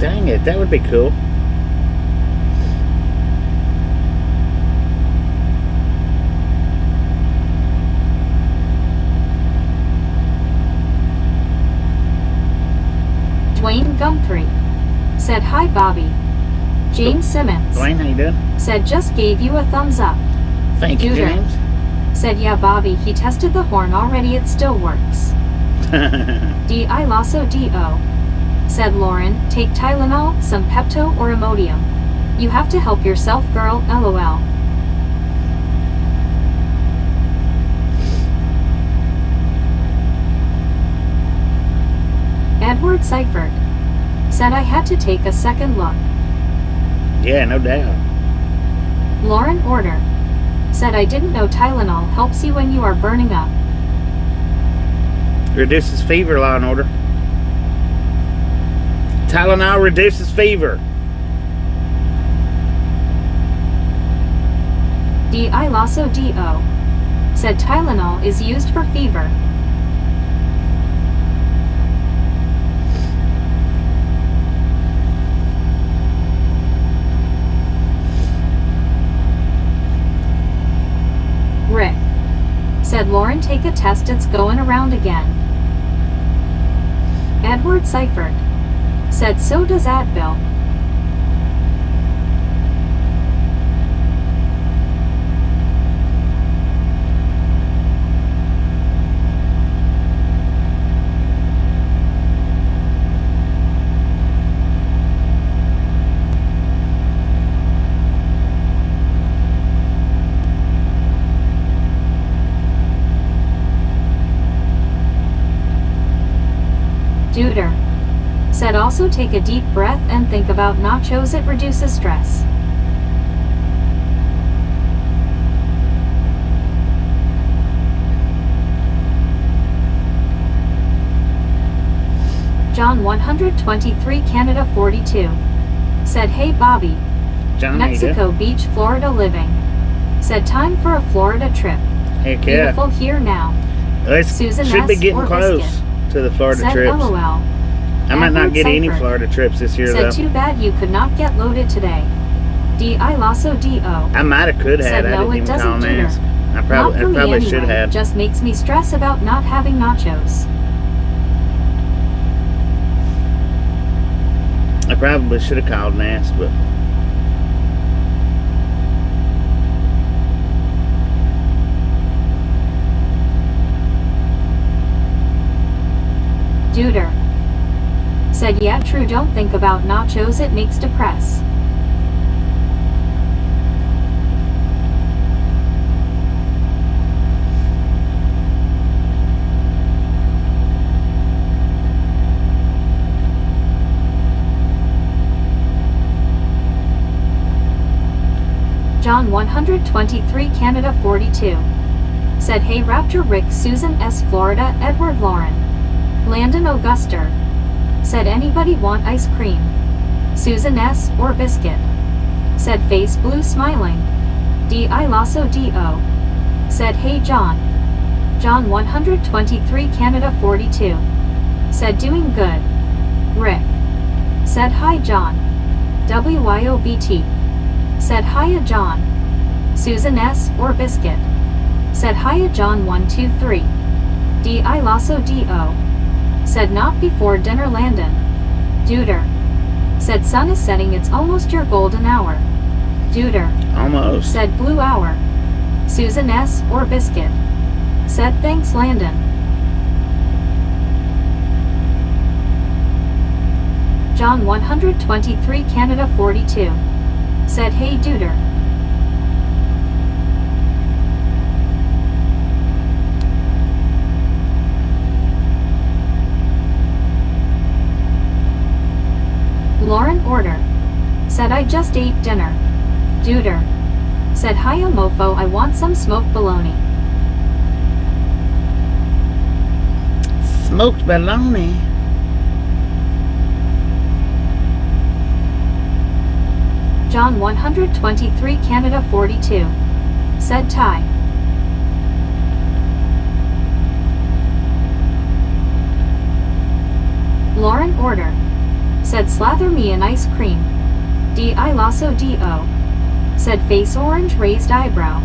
Dang it, that would be cool. Dwayne Gumtree. Said hi Bobby. James Simmons. Dwayne, how you doing? Said just gave you a thumbs up. Thank you, Duder. James. Said yeah Bobby he tested the horn already, it still works. D.I. Lasso D.O. Said Lauren, take Tylenol, some Pepto or Imodium. You have to help yourself, girl, LOL. Edward Seifert. Said I had to take a second look. Yeah, no doubt. Lauren Order. Said I didn't know Tylenol helps you when you are burning up. Reduces fever, Law and Order. Tylenol reduces fever. D.I. Lasso D.O. Said Tylenol is used for fever. Rick. Said Lauren, take a test, it's going around again. Edward Seifert. Said so does Advil. Duder. Said also take a deep breath and think about nachos, it reduces stress. John 123 Canada 42. Said hey Bobby. John, Mexico Beach, Florida living. Said time for a Florida trip. Heck yeah. Beautiful here now. Let's, Susan should be S. getting or close Biscuit. to the Florida Said trips. LOL. I might not Edward get any Seifert. Florida trips this year, Said though. too bad you could not get loaded today. D.I. Lasso D.O. I might have could have. Said I no, didn't it even doesn't call and Duder. ask. I Not probably, for me probably anyway. should have. Just makes me stress about not having nachos. I probably should have called and asked, but Duder. Said yeah true, don't think about nachos, it makes depress. John 123 Canada 42. Said hey Raptor Rick Susan S. Florida Edward Lauren. Landon Auguster. Said anybody want ice cream? Susan S. or biscuit. Said face blue smiling. D.I. Lasso D.O. Said hey John. John 123 Canada 42. Said doing good. Rick. Said hi John. WYOBT. Said hiya John. Susan S. or biscuit. Said hiya John 123. D.I. Lasso D.O. Said not before dinner Landon. Duder. Said sun is setting, it's almost your golden hour. Duder. almost. Said blue hour. Susan S. or biscuit. Said thanks Landon. John 123 Canada 42. Said hey Duder. Lauren Order. Said I just ate dinner. Duder. Said hiya mofo, I want some smoked bologna. Smoked bologna. John 123 Canada 42. Said Ty. Lauren Order. Said slather me in ice cream. D.I. Lasso D.O. Said face orange raised eyebrow.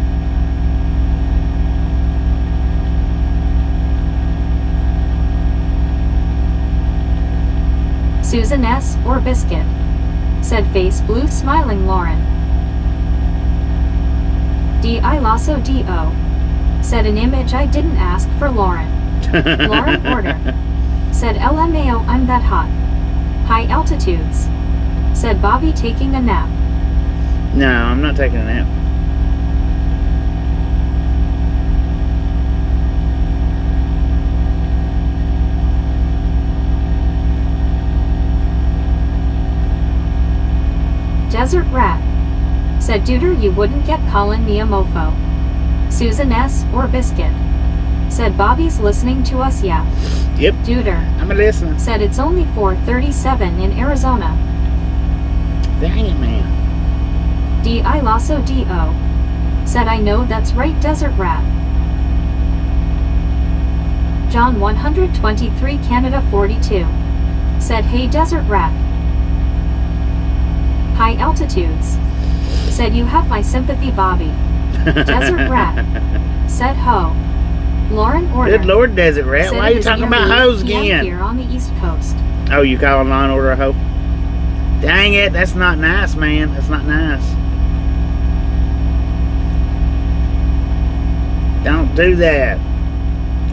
Susan S. or biscuit. Said face blue smiling Lauren. D.I. Lasso D.O. Said an image I didn't ask for Lauren. Lauren Order. Said LMAO, I'm that hot. High altitudes. Said Bobby, taking a nap. No, I'm not taking a nap. Desert Rat. Said Duder, you wouldn't get calling me a mofo. Susan S. or Biscuit. Said Bobby's listening to us, yeah. Yep. Duder. I'm a listener. Said it's only 4:37 in Arizona. Dang it, man. D.I. Lasso D.O. Said I know that's right, Desert Rat. John 123 Canada 42. Said hey, Desert Rat. High altitudes. Said you have my sympathy, Bobby. Desert Rat. Said ho. Lauren Order. Good Lord, Desert Rat. Said Why are it you is talking nearly about hoes 8 p.m. again? Here on the East Coast. Oh, you calling Law and Order a hoe? Dang it, that's not nice, man. That's not nice. Don't do that.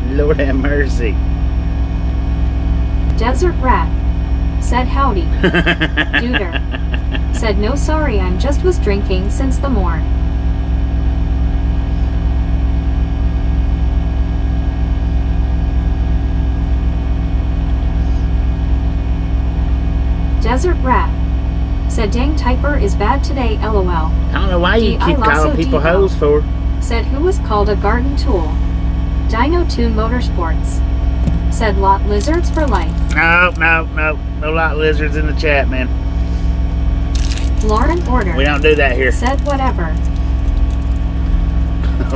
Lord have mercy. Desert Rat. Said howdy. Duder. Said no, sorry, I'm just was drinking since the morn. Desert Rat. Said dang, typer is bad today, lol. I don't know why you D.I. keep Lasso calling people D.O. hoes for. Said who was called a garden tool. Dino Tune Motorsports. Said lot lizards for life. No lot lizards in the chat, man. Lauren Order. We don't do that here. Said whatever.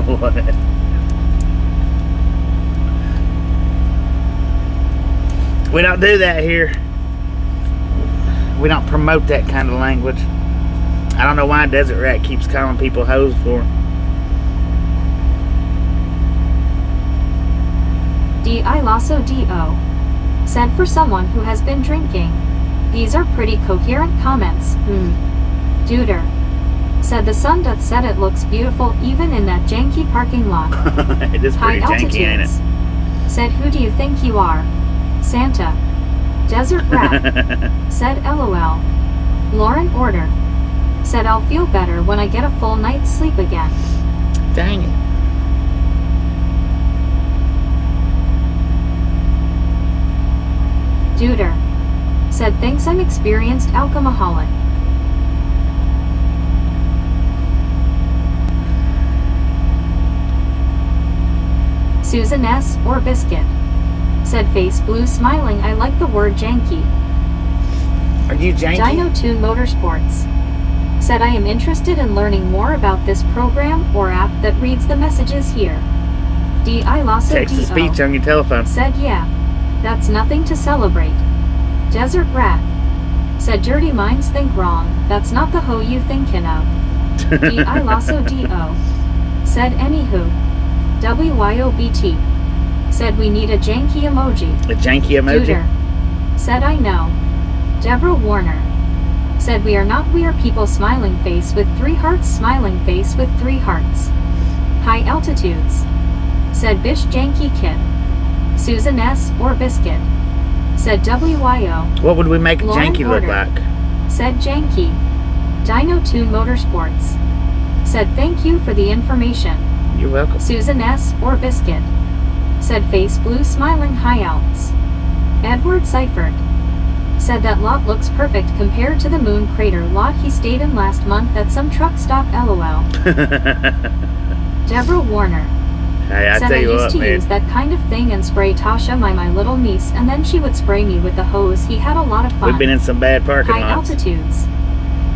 What? We don't do that here. We don't promote that kind of language. I don't know why Desert Rat keeps calling people hoes for. D.I. Lasso D.O. Said for someone who has been drinking. These are pretty coherent comments. Duder. Said the sun doth set, it looks beautiful even in that janky parking lot. It is High pretty janky, ain't altitudes. it? Said who do you think you are? Santa. Desert Rat. Said LOL. Lauren Order. Said I'll feel better when I get a full night's sleep again. Dang it. Duder. Said thanks, I'm experienced alcoholic. Susan S. or Biscuit. Said face blue smiling, I like the word janky. Are you janky? Dino Tune Motorsports. Said I am interested in learning more about this program or app that reads the messages here. D.I. Lasso Text to D.O. speech on your telephone. Said yeah. That's nothing to celebrate. Desert Rat. Said dirty minds think wrong, that's not the hoe you thinking of. D.I. Lasso D.O. Said anywho. WYOBT. Said we need a janky emoji. A janky emoji? Duder. Said I know. Deborah Warner. Said we are not, we are people, smiling face with 3 hearts, smiling face with 3 hearts. High altitudes. Said Bish Janky Kid. Susan S. or Biscuit. Said WYO. What would we make a Lauren janky look Order. like? Said Janky. Dino Tune Motorsports. Said thank you for the information. You're welcome. Susan S. or Biscuit. Said face blue smiling high alts. Edward Seifert. Said that lot looks perfect compared to the moon crater lot he stayed in last month at some truck stop, lol. Deborah Warner. Hey, I Said tell I you used what, to man. use that kind of thing and spray Tasha, my little niece, and then she would spray me with the hose. He had a lot of fun. We've been in some bad parking High lots. altitudes.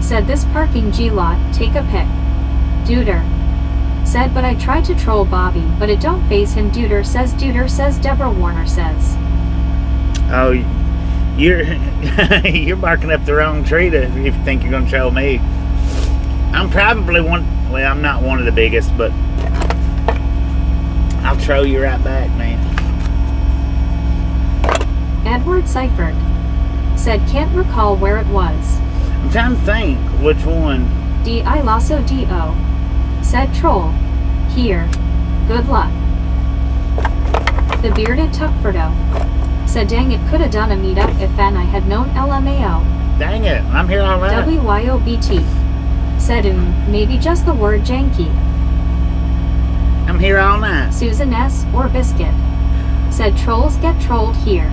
Said this parking G lot, take a pic. Duder. Said but I tried to troll Bobby, but it don't faze him. Duder says Deborah Warner says. Oh, you're barking up the wrong tree if you think you're going to troll me. I'm probably well, I'm not one of the biggest, but I'll troll you right back, man. Edward Seifert. Said can't recall where it was. I'm trying to think which one. D.I. Lasso D.O. Said troll. Here. Good luck. The bearded Tuckfordo. Said dang it coulda done a meetup if I had known LMAO. Dang it, I'm here all night. WYOBT. Said maybe just the word janky. I'm here all night. Susan S. or Biscuit. Said trolls get trolled here.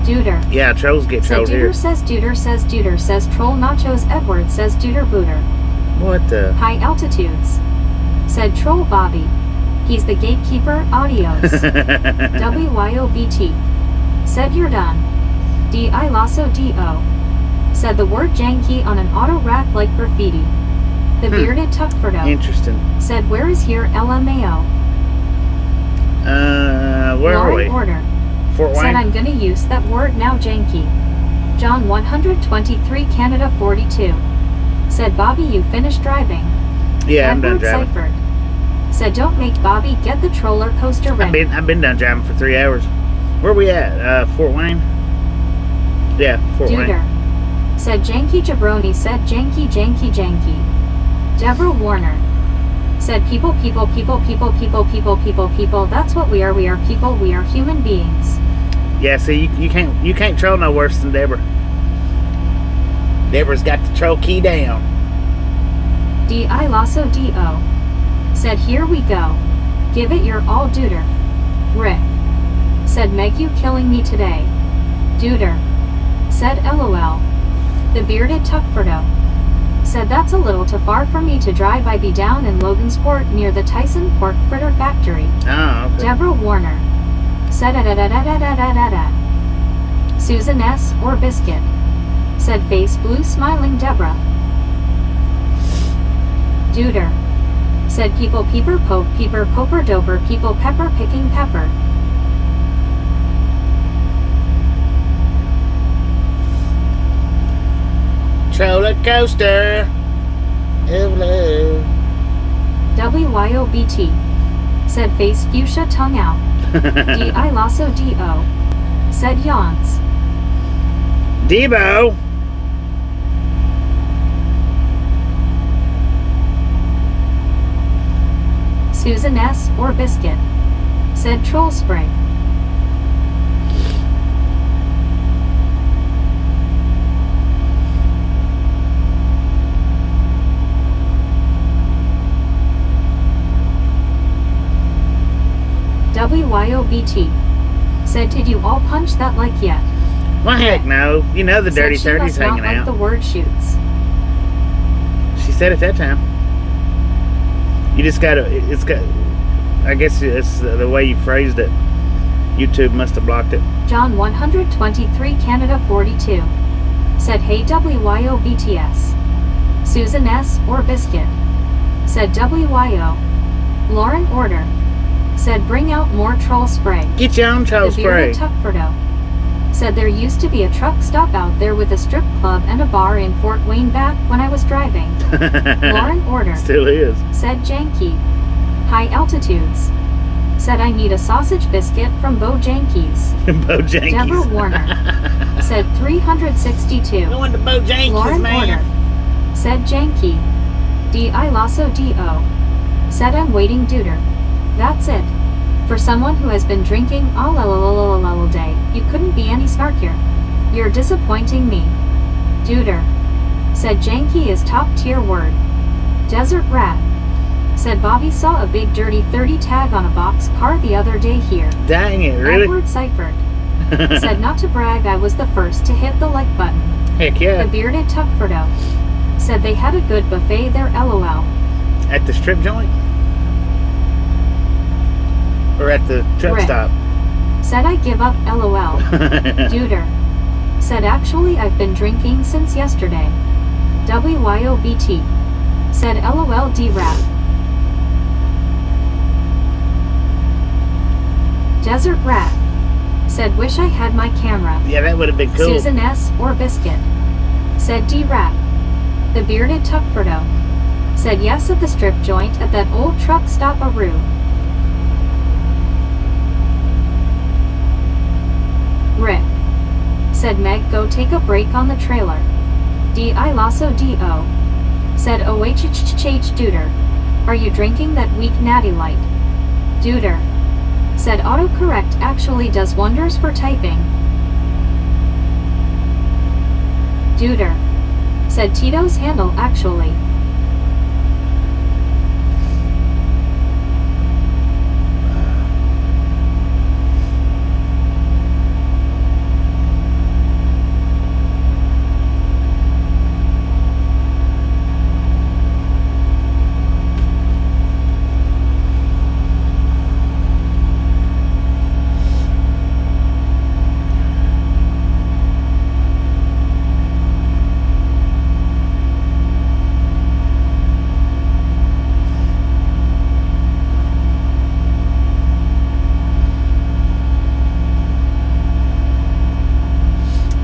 Duder. Yeah, trolls get Said trolled here. Duder says troll nachos. Edward says Duder booter. What the? High altitudes. Said troll Bobby. He's the gatekeeper. Adios. WYOBT. Said you're done. DI Lasso DO. Said the word janky on an auto rack like graffiti. The bearded Tuckfordo. Interesting. Said where is here LMAO? Where are we? Order. Fort Wayne? Said I'm gonna use that word now janky. John 123 Canada 42. Said Bobby you finished driving. Yeah, I'm done Edward driving. Seifert. Said don't make Bobby get the roller coaster ready. I've been done driving for 3 hours. Where we at? Fort Wayne? Yeah, Fort Wayne. Duder. Said janky jabroni said janky. Deborah Warner. Said people, that's what we are people, we are human beings. Yeah, see, you can't troll no worse than Deborah. Deborah's got the troll key down. DI Lasso DO. Said here we go. Give it your all Duder. Rick. Said Meg you killing me today. Duder. Said LOL. The bearded Tuckfordo. Said that's a little too far for me to drive. I be down in Logansport near the Tyson Pork Fritter Factory. Oh, okay. Deborah Warner. Said Susan S. or Biscuit. Said face blue smiling Deborah. Duder. Said people peeper poke peeper poper doper people pepper picking pepper. Roller coaster of love. WYOBT. Said face fuchsia tongue out. DI Lasso DO. Said yawns. Debo. Susan S. or Biscuit. Said troll spray. WYOBT. Said did you all punch that like yet? Well, heck no. You know the Said Dirty she 30's must not hanging like out. the word shoots. She said it that time. You just gotta, I guess it's the way you phrased it. YouTube must have blocked it. John 123 Canada 42. Said hey WYOBTS. Susan S. or Biscuit. Said WYO. Lauren Order. Said bring out more troll spray. Get your own troll The spray. bearded Tuckfordo. Said there used to be a truck stop out there with a strip club and a bar in Fort Wayne back when I was driving. Lauren Order. Still is. Said janky. High altitudes. Said I need a sausage biscuit from Bojankies. Bojankies. Deborah Warner. Said 362. Going to Bojankies, Lauren man. Order. Said janky. DI Lasso DO. Said I'm waiting Duder. That's it. For someone who has been drinking all day, you couldn't be any snarkier. You're disappointing me. Duder. Said janky is top tier word. Desert rat. Said Bobby saw a big dirty 30 tag on a box car the other day here. Dang it, really? Edward Seifert. Said not to brag I was the first to hit the like button. Heck yeah. The bearded Tuckfordo. Said they had a good buffet there LOL. At the strip joint? Or at the truck Rick. stop? Said I give up LOL. Duder. Said actually I've been drinking since yesterday. WYOBT. Said LOL D-Rap. Desert Rat. Said wish I had my camera. Yeah, that would have been cool. Susan S. or Biscuit. Said D-Rap. The bearded Tuckfordo. Said yes at the strip joint at that old truck stop-a-roo. Rick. Said Meg go take a break on the trailer. DI Lasso DO. Said OHHH Duder. Are you drinking that weak natty light? Duder. Said autocorrect actually does wonders for typing. Duder. Said Tito's handle actually.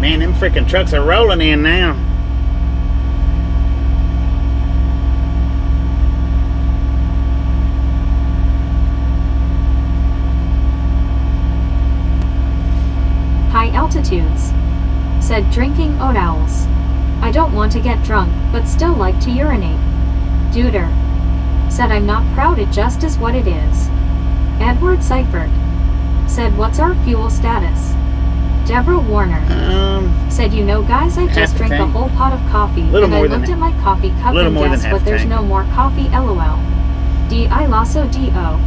Man, them freaking trucks are rolling in now. High altitudes. Said drinking oat owls. I don't want to get drunk, but still like to urinate. Duder. Said I'm not proud, it just is what it is. Edward Seifert. Said what's our fuel status? Deborah Warner. Said you know guys, I just drank a whole pot of coffee and I looked at my coffee cup and guessed but there's no more coffee lol. D.I. Lasso D.O.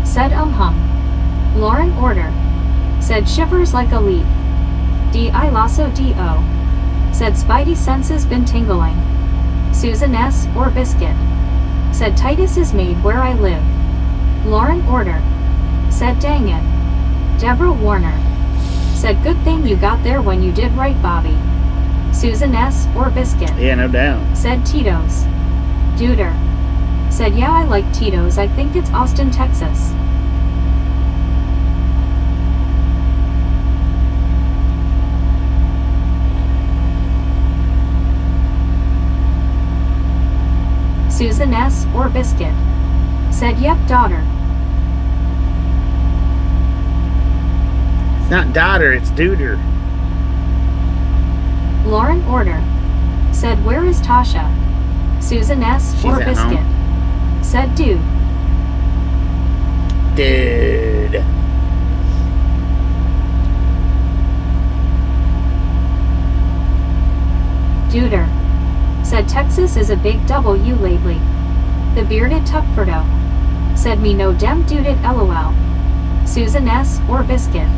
Said hum. Lauren Order. Said shivers like a leaf. D.I. Lasso D.O. Said spidey senses been tingling. Susan S. or Biscuit. Said Titus is made where I live. Lauren Order. Said dang it. Deborah Warner. Said good thing you got there when you did right, Bobby. Susan S. or Biscuit. Yeah, no doubt. Said Tito's. Duder. Said yeah, I like Tito's, I think it's Austin, Texas. Susan S. or Biscuit. Said yep, daughter. It's not daughter, it's duder. Lauren Order. Said where is Tasha? Susan S. She's or at Biscuit. home. Said dude. Dude. Duder. Said Texas is a big W lately. The bearded Tuckfordo. Said me no dem duded lol. Susan S. or Biscuit.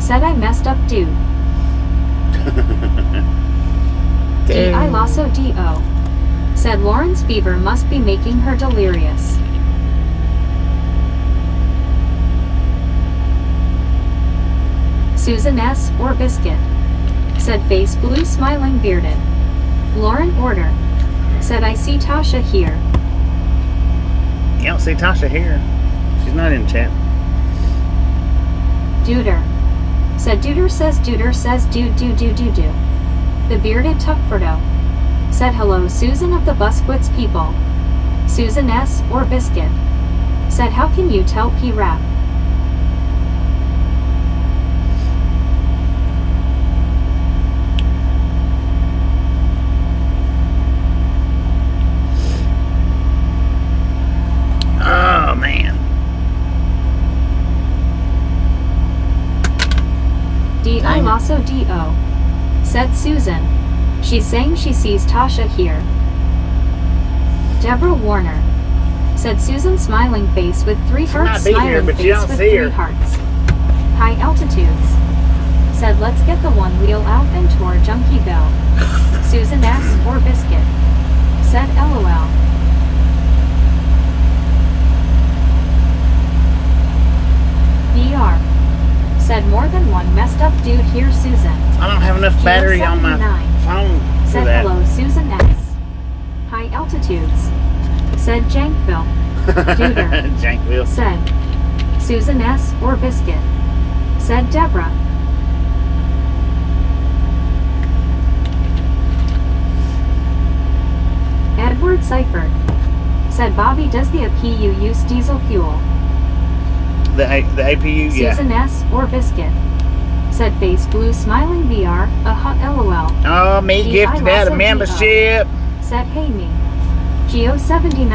Said I messed up dude. D.I. Lasso D.O. Said Lauren's fever must be making her delirious. Susan S. or Biscuit. Said face blue smiling bearded. Lauren Order. Said I see Tasha here. You don't see Tasha here. She's not in chat. Duder. Said Duder says do do do do do do. The bearded Tuckfordo. Said hello Susan of the Busquets people. Susan S. or Biscuit. Said how can you tell P-Rap? Oh, man. D.I. Lasso D.O. Said Susan. She's saying she sees Tasha here. Deborah Warner. Said Susan smiling face with 3 hearts might be here, smiling but face you don't with see 3 her. hearts. High altitudes. Said let's get the one wheel out and tour Junkieville. Susan S. or Biscuit. Said LOL. DR. Said more than one messed up dude here, Susan. I don't have enough battery on my phone for Said that. hello, Susan S. High altitudes. Said Jankville. Duder. Jankville. Said Susan S. or Biscuit. Said Deborah. Edward Seifert. Said Bobby, does the APU use diesel fuel? The APU, yeah. Susan S. or Biscuit. Said face blue smiling VR, LOL. Oh, me D.I. gifted out a Lasso membership. Said hey me. Geo79.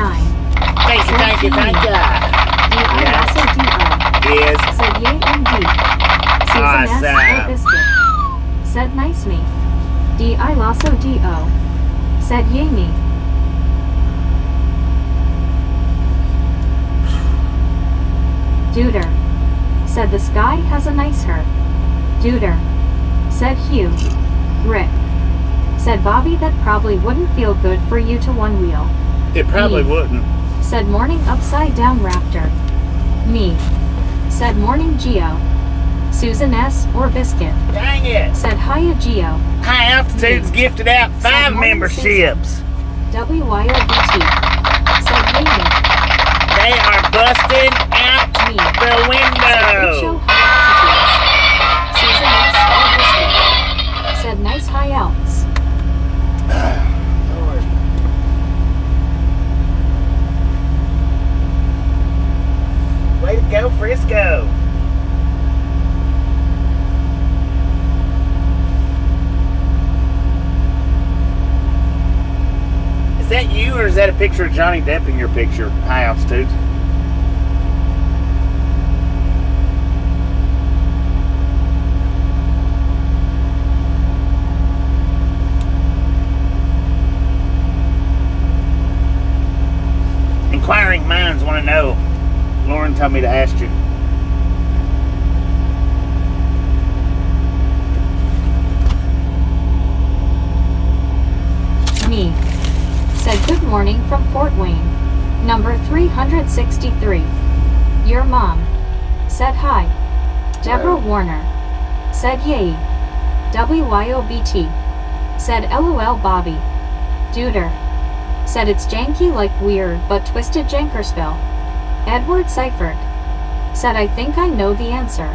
Thank you. D.I. Yes. D.O. Yes. Said yay indeed. Susan S. Awesome. or biscuit. Said nice me. D.I. Lasso D.O. Said yay me. Duder. Said the sky has a nice her. Duder. Said Hugh. Rick. Said Bobby that probably wouldn't feel good for you to one wheel. It probably Me. wouldn't. Said morning upside down raptor. Me. Said morning Geo. Susan S. or biscuit. Dang it. Said hiya Geo. High Altitude's gifted out 5 morning, memberships. WYOBT. Said hey me. They are busting out Me. the Said big show window. high altitudes. Susan S. or biscuit. Said nice high outs. Way to go, Frisco. Is that you, or is that a picture of Johnny Depp in your picture? High altitude. Inquiring minds want to know. Lauren told me to ask you. Me. Said good morning from Fort Wayne. Number 363. Your mom. Said hi. Deborah Warner. Said yay. WYOBT. Said LOL Bobby. Duder. Said it's janky like weird but twisted Jankersville. Edward Seifert. Said I think I know the answer.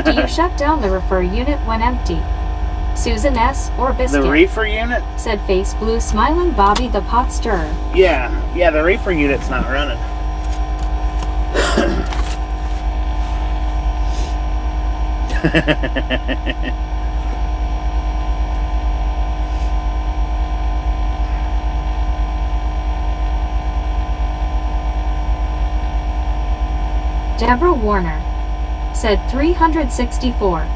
Do you shut down the refer unit when empty? Susan S. or biscuit. The reefer unit? Said face blue smiling Bobby the pot stirrer. Yeah, the reefer unit's not running. Deborah Warner. Said 364.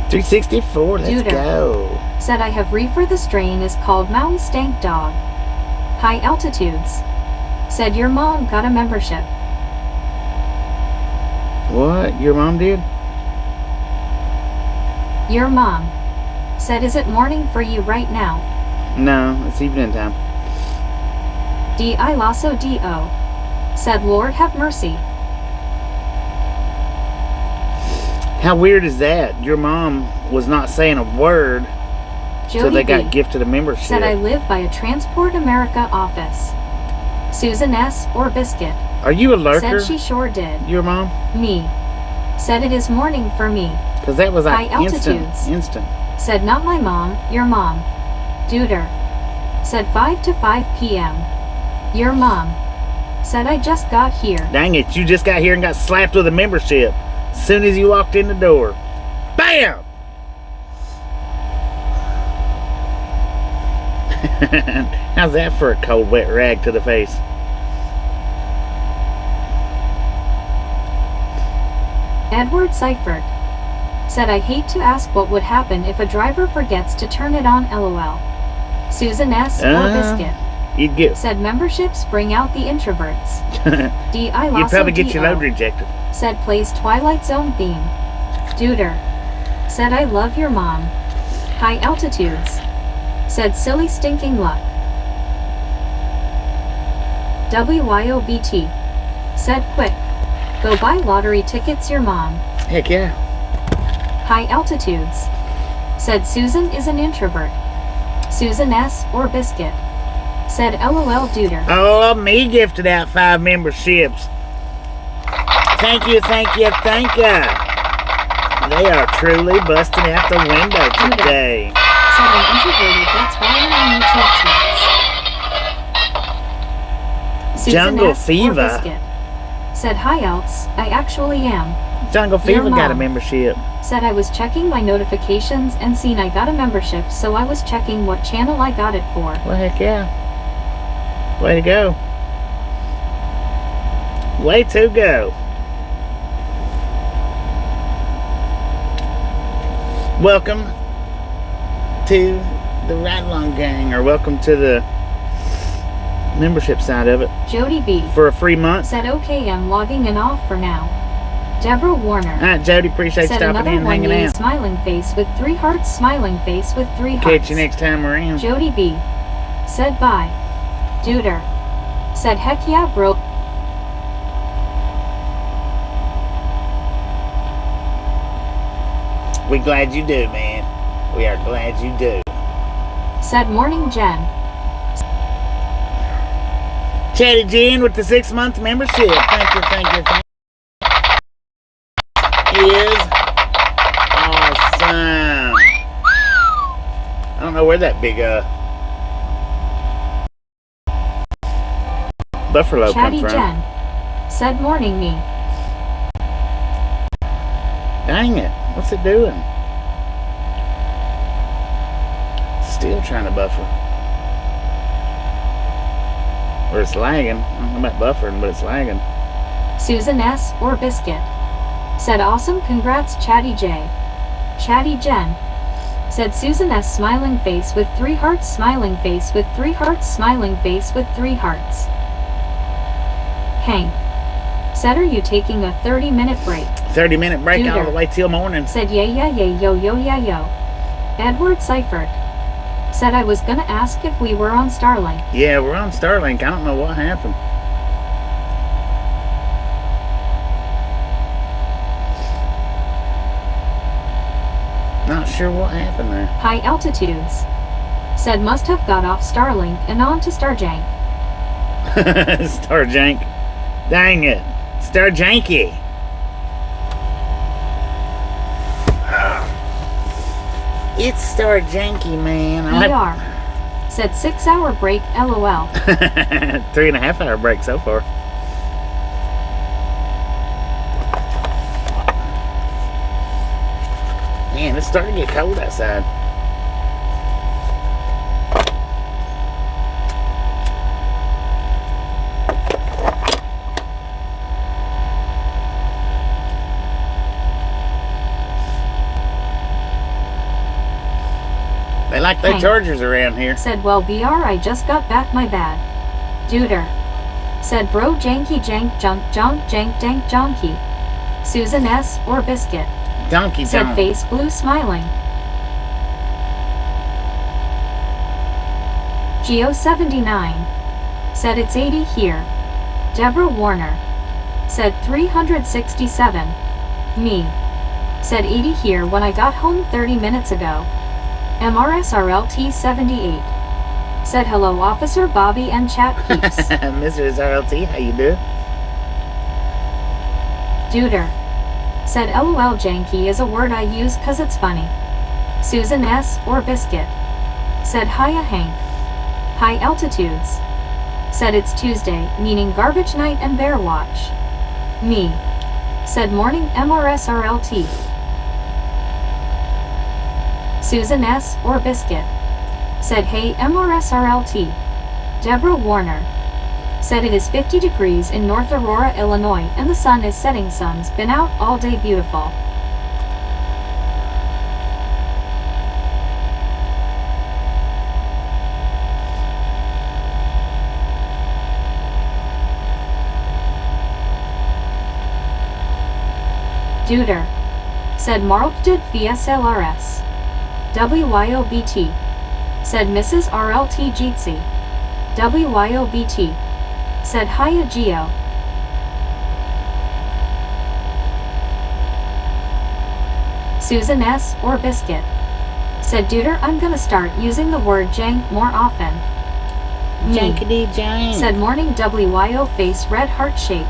364, let's Duder. go. Said I have reefer the strain is called Mountain Stank Dog. High altitudes. Said your mom got a membership. What? Your mom did? Your mom. Said is it morning for you right now? No, it's evening time. D.I. Lasso D.O. Said Lord have mercy. How weird is that? Your mom was not saying a word till Jody they B. got gifted a membership. Said I live by a Transport America office. Susan S. or biscuit. Are you a lurker? Said she sure did. Your mom? Me. Said it is morning for me. Because that was like High instant. altitudes. Instant. Said not my mom, your mom. Duder. Said 5 to 5 p.m. Your mom. Said I just got here. Dang it, you just got here and got slapped with a membership. As soon as you walked in the door. BAM! How's that for a cold, wet rag to the face? Edward Seifert. Said I hate to ask what would happen if a driver forgets to turn it on LOL. Susan S. or biscuit. You'd get... Said memberships bring out the introverts. D.I. You'd Lasso probably get your D.O. load rejected. Said plays Twilight Zone theme. Duder. Said I love your mom. High altitudes. Said silly stinking luck. WYOBT. Said quick. Go buy lottery tickets your mom. Heck yeah. High altitudes. Said Susan is an introvert. Susan S. or biscuit. Said LOL Duder. Oh, me gifted out 5 memberships. Thank you, thank you, thank you. They are truly busting out the window today. Said I'm introverted, that's why I'm on YouTube chats. Susan Jungle S. or Fever. biscuit. Said hi Elts, I actually am. Jungle Fever Your got a mom. membership. Said I was checking my notifications and seen I got a membership, so I was checking what channel I got it for. Well, heck yeah. Way to go. Way to go. Welcome to the Ride Along Gang, or welcome to the membership side of it. Jody B. For a free month. Said, okay, I'm logging in off for now. Deborah Warner. Alright, Jody, appreciate you said stopping another in and one, hanging yay, out. smiling face with 3 hearts, smiling face with 3 hearts. Catch you next time around. Jody B. Said bye. Duder. Said heck yeah, bro. We glad you do, man. We are glad you do. Said morning Jen. Chatty Jen with the 6-month membership. Thank you, thank you, thank you. Is awesome. I don't know where that big buffalo Chatty comes from. Jen. Said morning me. Dang it. What's it doing? Still trying to buffer. Or it's lagging. I don't know about buffering, but it's lagging. Susan S. or Biscuit. Said awesome, congrats Chatty J. Chatty Jen. Said Susan S. smiling face with 3 hearts, smiling face with 3 hearts, smiling face with 3 hearts. Hank. Said are you taking a 30-minute break? 30-minute break Duder. all the way till morning. Said yeah yeah yeah yo yo yeah yo. Edward Seifert. Said I was gonna ask if we were on Starlink. Yeah, we're on Starlink. I don't know what happened. Not sure what happened there. High altitudes. Said must have got off Starlink and on to Starjank. Starjank. Dang it. Starjanky. It's Starjanky, man. ER. Said 6-hour break LOL. 3.5 hour break so far. Man, it's starting to get cold outside. They like their Hank. chargers around here. Said well BR I just got back my bad. Duder. Said bro janky jank junk junk jank dank jonky. Susan S. or Biscuit. Donkey Said Kong. face blue smiling. Geo79. Said it's 80 here. Deborah Warner. Said 367. Me. Said 80 here when I got home 30 minutes ago. MRSRLT 78. Said hello Officer Bobby and chat peeps. Mrs. RLT, how you doing? Duder. Said LOL janky is a word I use cause it's funny. Susan S. or Biscuit. Said hiya Hank. High altitudes. Said it's Tuesday, meaning garbage night and bear watch. Me. Said morning MRSRLT. Susan S. or Biscuit. Said hey MRSRLT. Deborah Warner. Said it is 50 degrees in North Aurora, Illinois, and the sun is setting. Sun's been out all day beautiful. Duder. Said marked VSLRS. WYOBT. Said Mrs. RLT Jeetsy. WYOBT. Said hiya Geo. Susan S. or Biscuit. Said Duder I'm gonna start using the word jank more often. Me. Jankety jank. Said morning WYO face red heart shape.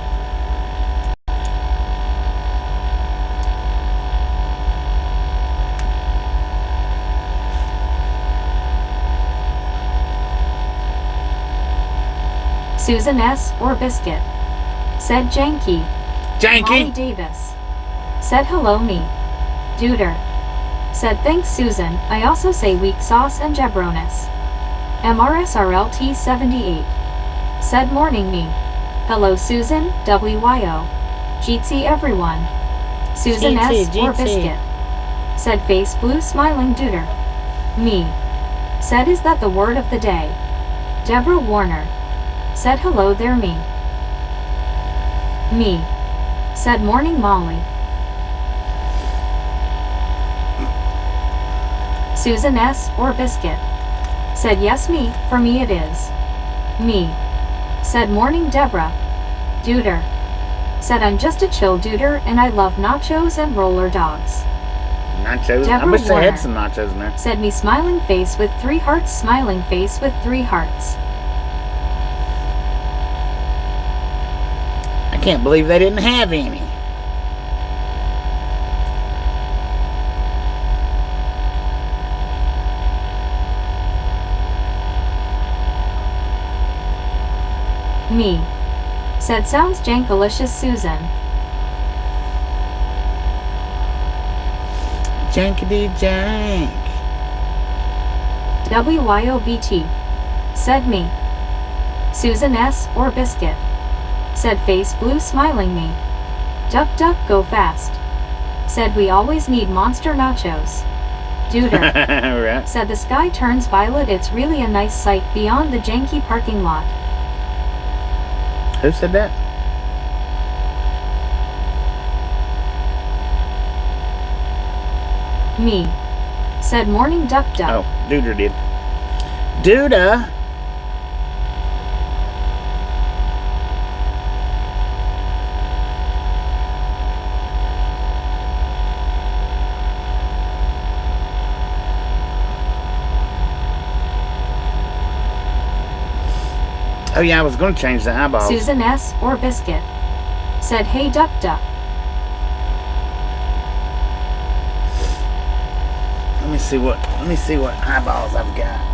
Susan S. or Biscuit. Said janky. Molly Janky. Davis. Said hello me. Duder. Said thanks Susan, I also say weak sauce and jabronis. MRSRLT 78. Said morning me. Hello Susan, WYO. Jeetsy everyone. Susan S. or Biscuit. Said face blue smiling duder. Me. Said is that the word of the day. Deborah Warner. Said hello there me. Me. Said morning Molly. Susan S. or Biscuit. Said yes me, for me it is. Me. Said morning Deborah. Duder. Said I'm just a chill duder and I love nachos and roller dogs. Nachos? I Deborah wish they Warner. had some nachos in there. Said me smiling face with 3 hearts, smiling face with 3 hearts. I can't believe they didn't have any. Me. Said sounds jankalicious Susan. Jankety jank. WYOBT. Said me. Susan S. or Biscuit. Said face blue smiling me. Duck duck go fast. Said we always need monster nachos. Duder. Right. Said the sky turns violet, it's really a nice sight beyond the janky parking lot. Who said that? Me. Said morning duck duck. Oh, Duder did. Duda. Oh yeah, I was going to change the eyeballs. Susan S. or Biscuit. Said hey duck duck. Let me see what eyeballs I've got.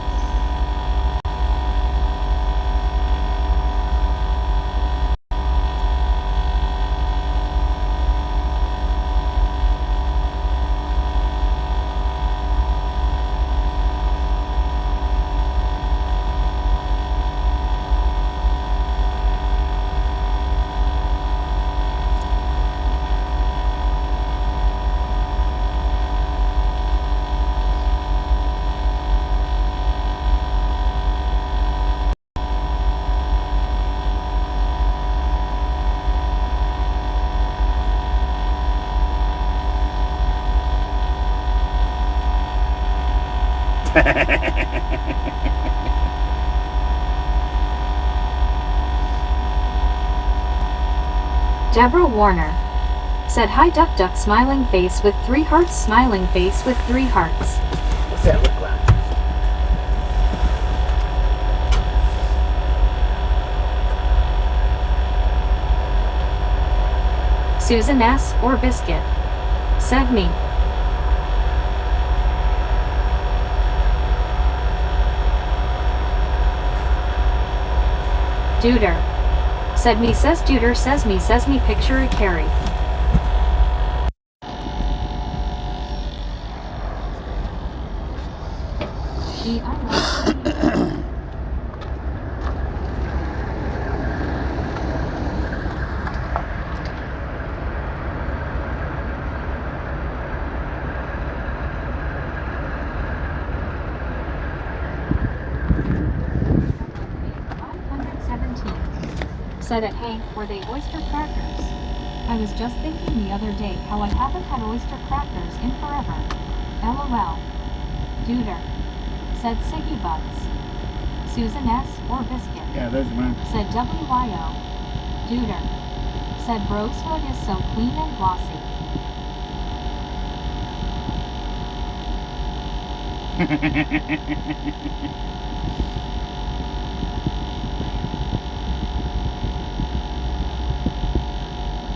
Deborah Warner. Said hi duck duck smiling face with 3 hearts, smiling face with 3 hearts. What's that look like? Susan S. or Biscuit. Said me. Duder. Said me says Duder says me picture a carry. Gee, I love you. 517. Said at Hank, were they oyster crackers? I was just thinking the other day how I haven't had oyster crackers in forever. LOL. Duder. Said Siggy Butts. Susan S. or Biscuit. Yeah, those are mine. Said WYO. Duder. Said Rosewood is so clean and glossy.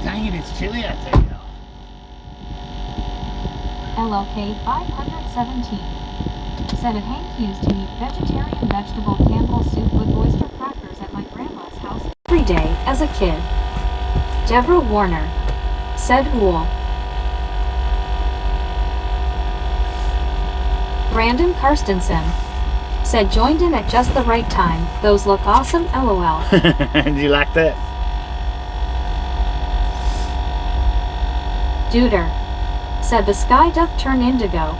Dang it, it's chilly out there. LLK 517. Said that Hank used to eat vegetarian vegetable Campbell soup with oyster crackers at my grandma's house every day as a kid. Deborah Warner. Said wool. Brandon Karstensen. Said joined in at just the right time. Those look awesome, LOL. Do you like that? Duder. Said the sky doth turn indigo.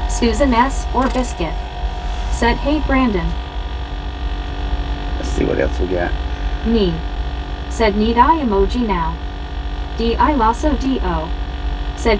Susan S. or Biscuit. Said, hey Brandon. Let's see what else we got. Me. Said, need I emoji now? D.I. Lasso D.O. Said,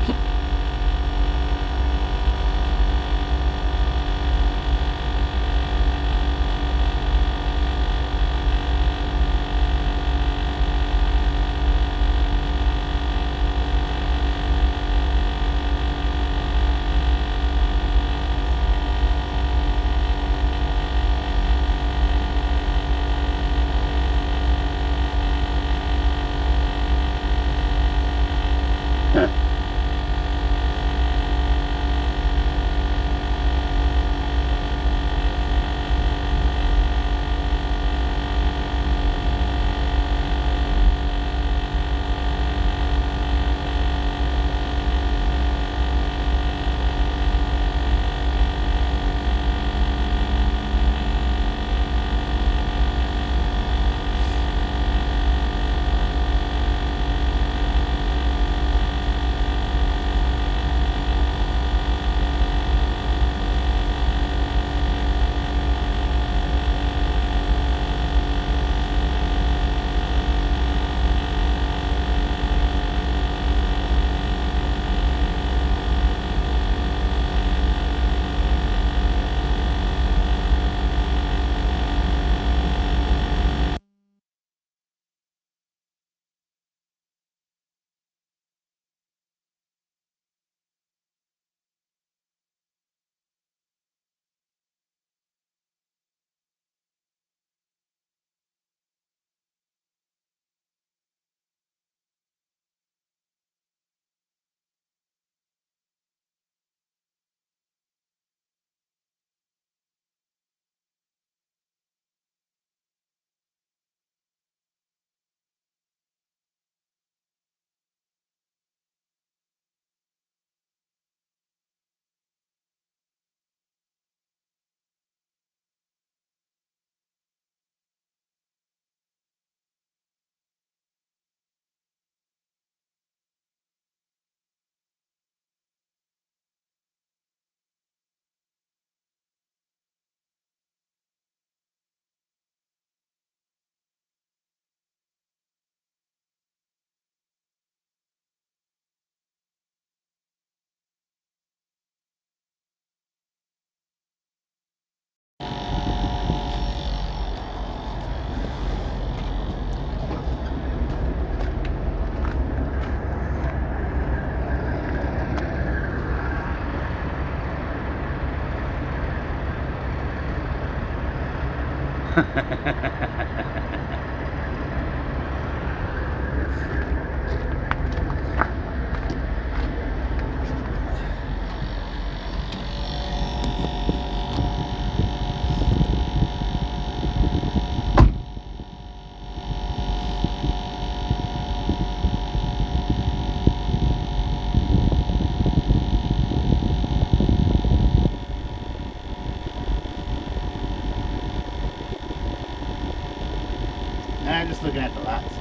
I'm just looking at the lights.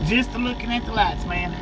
Just looking at the lights, man.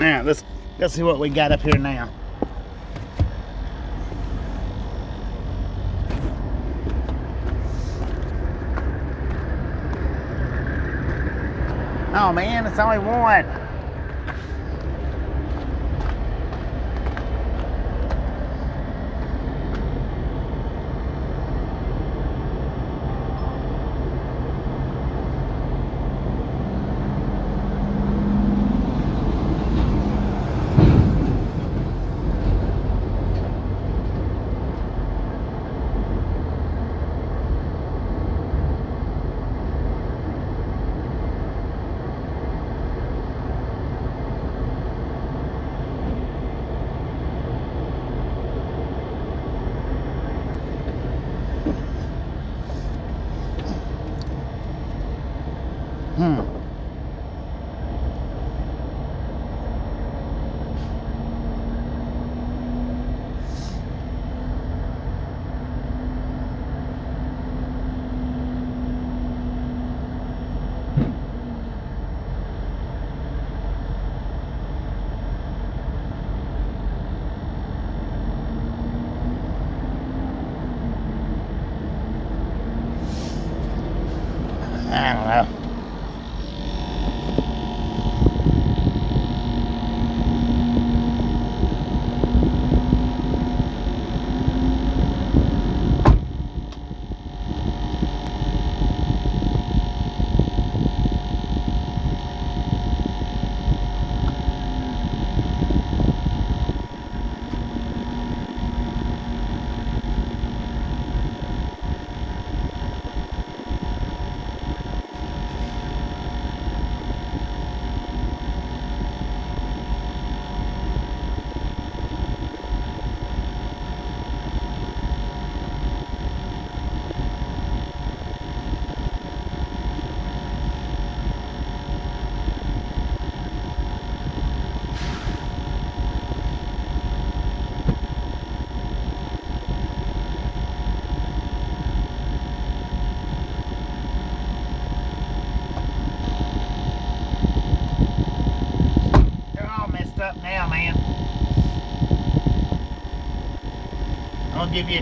Alright, let's see what we got up here now. Oh man, it's only one. I don't know. Up now, man. I'll give you.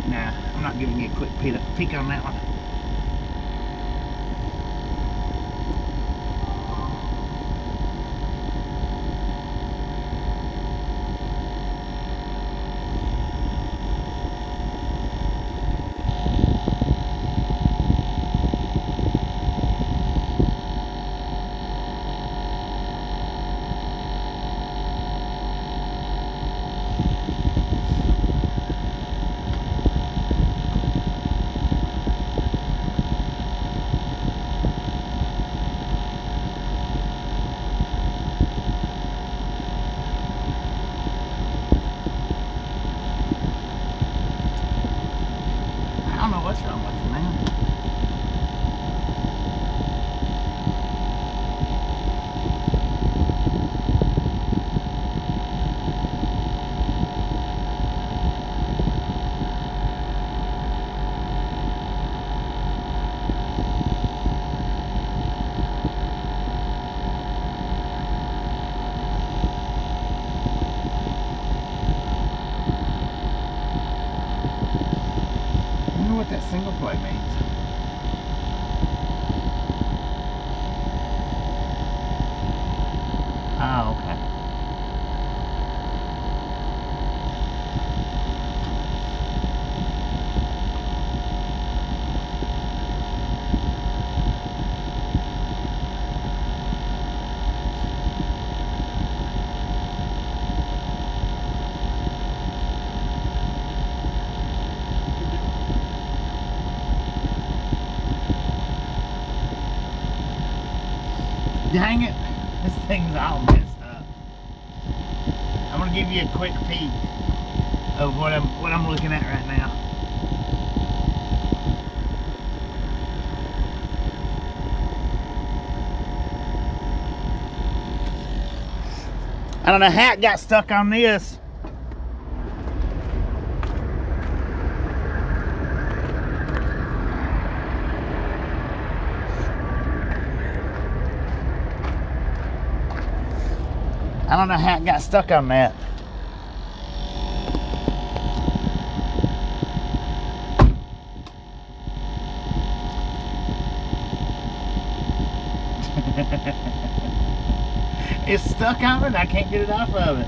Nah, I'm not giving you a quick peek on that one. I don't know what's wrong with it, man. I wonder what that single play means. Oh, okay. Dang it, this thing's all messed up. I'm gonna give you a quick peek of what I'm looking at right now. I don't know how it got stuck on this. I don't know how it got stuck on that. It's stuck on it. I can't get it off of it.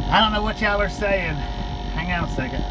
I don't know what y'all are saying. Hang on a second.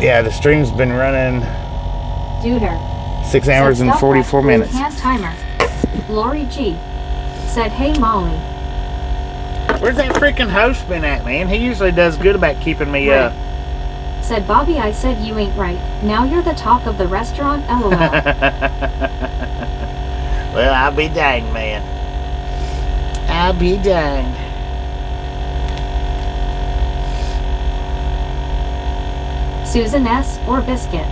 Yeah, the stream's been running Duder. 6 hours and 44 minutes. Hand timer. Lori G. said, "Hey Molly." Where's that freaking host been at, man? He usually does good about keeping me up. Said Bobby, "I said you ain't right. Now you're the talk of the restaurant, lol." Well, I'll be danged, man. I'll be danged. Susan S. or Biscuit.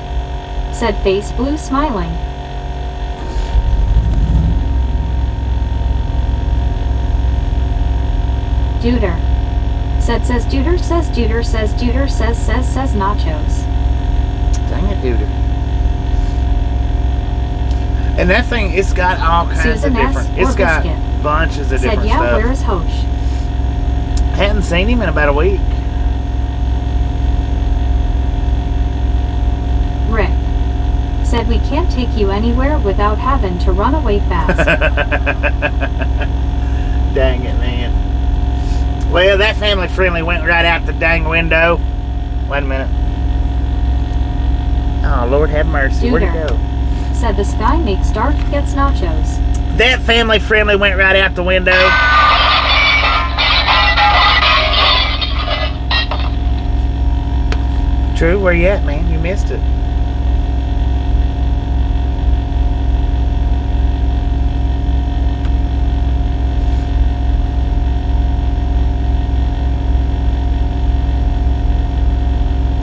Said face blue smiling. Duder. Says Duder says Duder says Duder says nachos. Dang it, dude. And that thing, it's got all kinds Susan of different. S. It's or got Biscuit. bunches of Said different yeah, stuff. where is Hosh? Hadn't seen him in about a week. Rick. Said we can't take you anywhere without having to run away fast. Dang it, man. Well, that family friendly went right out the dang window. Wait a minute. Oh, Lord have mercy. Where'd he Duder. go? Said the sky makes dark gets nachos. That family friendly went right out the window. True, where you at, man? You missed it.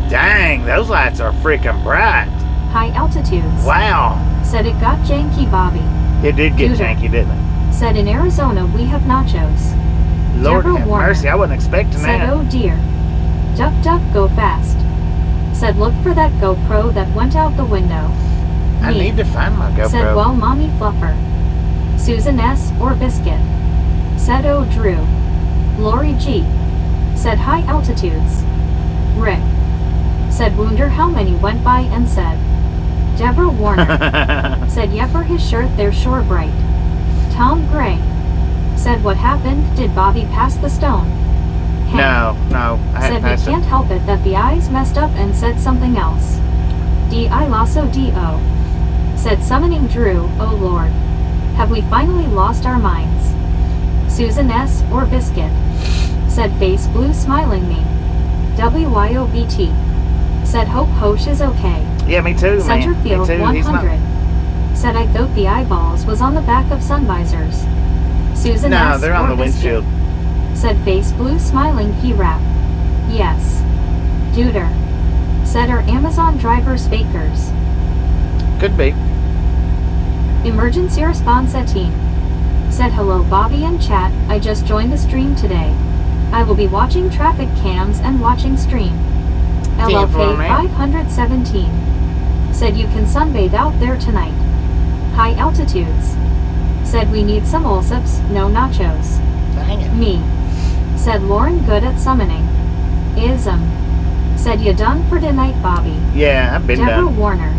Dang, those lights are freaking bright. High altitudes. Wow. Said it got janky, Bobby. It did get Duder. janky, didn't it? Said in Arizona we have nachos. Lord Deborah have Warner. mercy, I wasn't expecting Said that. oh dear. Duck duck go fast. Said look for that GoPro that went out the window. I Me. need to find my GoPro. Said well mommy fluffer. Susan S. or Biscuit. Said oh Drew. Lori G. Said high altitudes. Rick. Said wonder how many went by and said. Deborah Warner. Said yepper his shirt they're sure bright. Tom Gray. Said what happened, did Bobby pass the stone? Hank. No, I hadn't Said we passed can't it. help it that the eyes messed up and said something else. D.I. Lasso D.O. Said summoning Drew, oh lord. Have we finally lost our minds? Susan S. or Biscuit. Said face blue smiling me. WYOBT. Said hope Hosh is okay. Yeah, me too, man. Centerfield Me too. He's 100. not. Said I thought the eyeballs was on the back of sun visors. Susan No, S. they're on or the Biscuit. windshield. Said face blue smiling P-Rap. Yes. Duder. Said are Amazon drivers fakers. Could be. Emergency response team. Said hello Bobby and chat, I just joined the stream today. I will be watching traffic cams and watching stream. LLK 517. Said you can sunbathe out there tonight. High altitudes. Said we need some Olsips, no nachos. Dang it. Me. Said Lauren good at summoning. Said you done for tonight Bobby. Yeah, I've been Deborah done. Warner.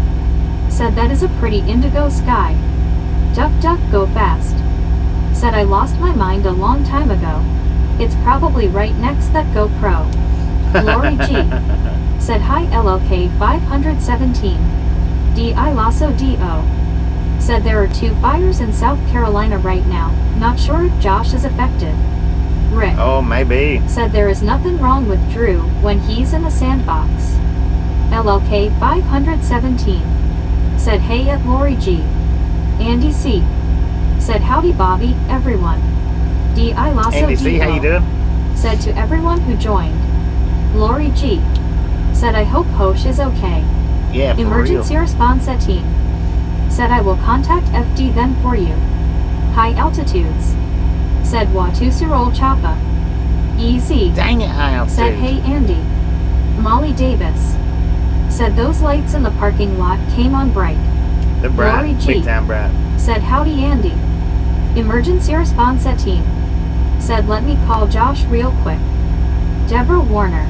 Said that is a pretty indigo sky. Duck duck go fast. Said I lost my mind a long time ago. It's probably right next that GoPro. Lori G. Said hi LLK 517. D.I. Lasso D.O. Said there are 2 fires in South Carolina right now. Not sure if Josh is affected. Rick. Oh, maybe. Said there is nothing wrong with Drew when he's in the sandbox. LLK 517. Said hey at Lori G. Andy C. Said howdy Bobby, everyone. D.I. Lasso Andy C, how you D.O. doing? Said to everyone who joined. Lori G. Said I hope Hosh is okay. Yeah, for Emergency real. response team. Said I will contact FD then for you. High altitudes. Said Watu Sirol Chapa. EZ. Dang it, high altitude. Said hey Andy. Molly Davis. Said those lights in the parking lot came on bright. They're bright. Lori G. Big time bright. Said howdy Andy. Emergency response team. Said let me call Josh real quick. Deborah Warner.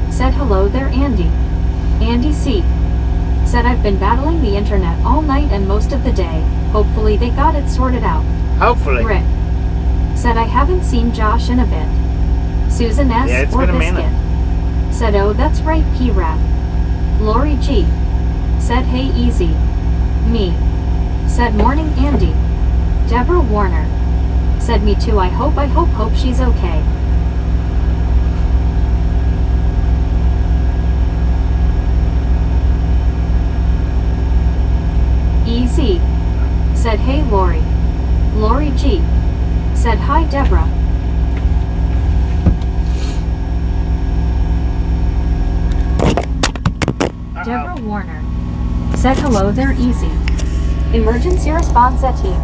Said hello there Andy. Andy C. Said I've been battling the internet all night and most of the day. Hopefully they got it sorted out. Hopefully. Rick. Said I haven't seen Josh in a bit. Susan S. Yeah, it's or been a Biscuit. minute. Said oh that's right P-Rap. Lori G. Said hey easy. Me. Said morning Andy. Deborah Warner. Said me too I hope she's okay. EZ. Said hey Lori. Lori G. said hi Deborah. Deborah Warner said hello there easy. Emergency response team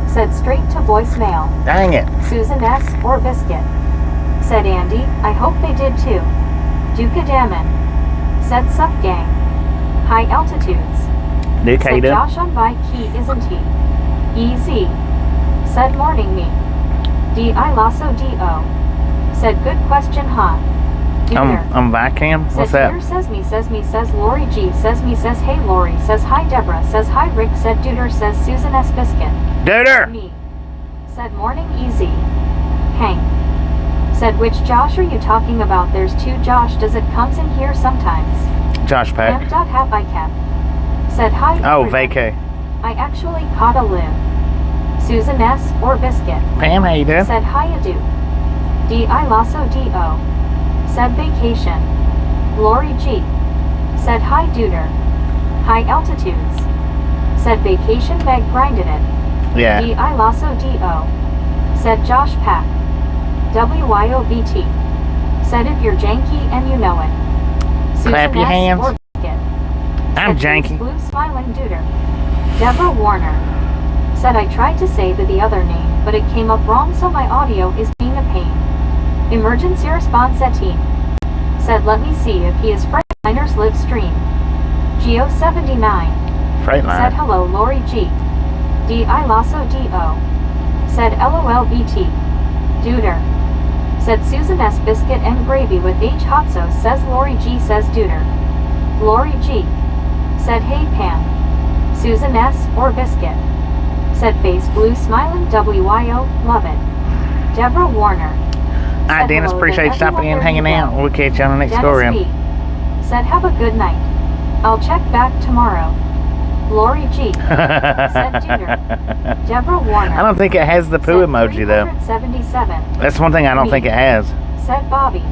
said straight to voicemail. Dang it. Susan S. or Biscuit said Andy, I hope they did too. Duca Damon said sup gang. High altitudes Duke, how you said doing? Josh on bike he isn't he. EZ said morning me. D.I. Lasso D.O. said good question huh. I'm Vicam. What's that? Says Lori G. Says me says hey Lori. Says hi Deborah. Says hi Rick. Said Duder. Says Susan S. Biscuit. Duder! Me. Said morning easy. Hank. Said which Josh are you talking about? There's two Josh. Does it comes in here sometimes? Josh Peck. Amp.HapICap. Said hi Oh, everyone. vacay. I actually caught a live. Susan S. or Biscuit. Pam, how you doing? Said hi ado. D.I. Lasso D.O. said vacation. Lori G. said hi Duder. High altitudes. Said vacation Meg grinded it. Yeah. D.I. Lasso D.O. said Josh Pack. WYOBT. Said if you're janky and you know it. Susan Clap your S. hands. or Biscuit. I'm Said janky. Blue smiling Duder. Deborah Warner said I tried to say the other name, but it came up wrong, so my audio is being a pain. Emergency response team said let me see if he is Freightliner's live stream. Geo79 said Freightliner. hello Lori G. D.I. Lasso D.O. said LOLBT. Duder said Susan S. Biscuit and gravy with H hot sauce. Says Lori G. Says Duder. Lori G. said hey Pam. Susan S. or Biscuit said face blue smiling WYO love it. Deborah Warner Alright, Dennis, hello, appreciate you then stopping in and everyone hanging where out. you We'll catch you on the next Dennis go round. B. said have a good night. I'll check back tomorrow. Lori G. said Duder. Deborah Warner I don't think it has the poo said emoji though. 377 That's one thing I don't think it has. said Bobby.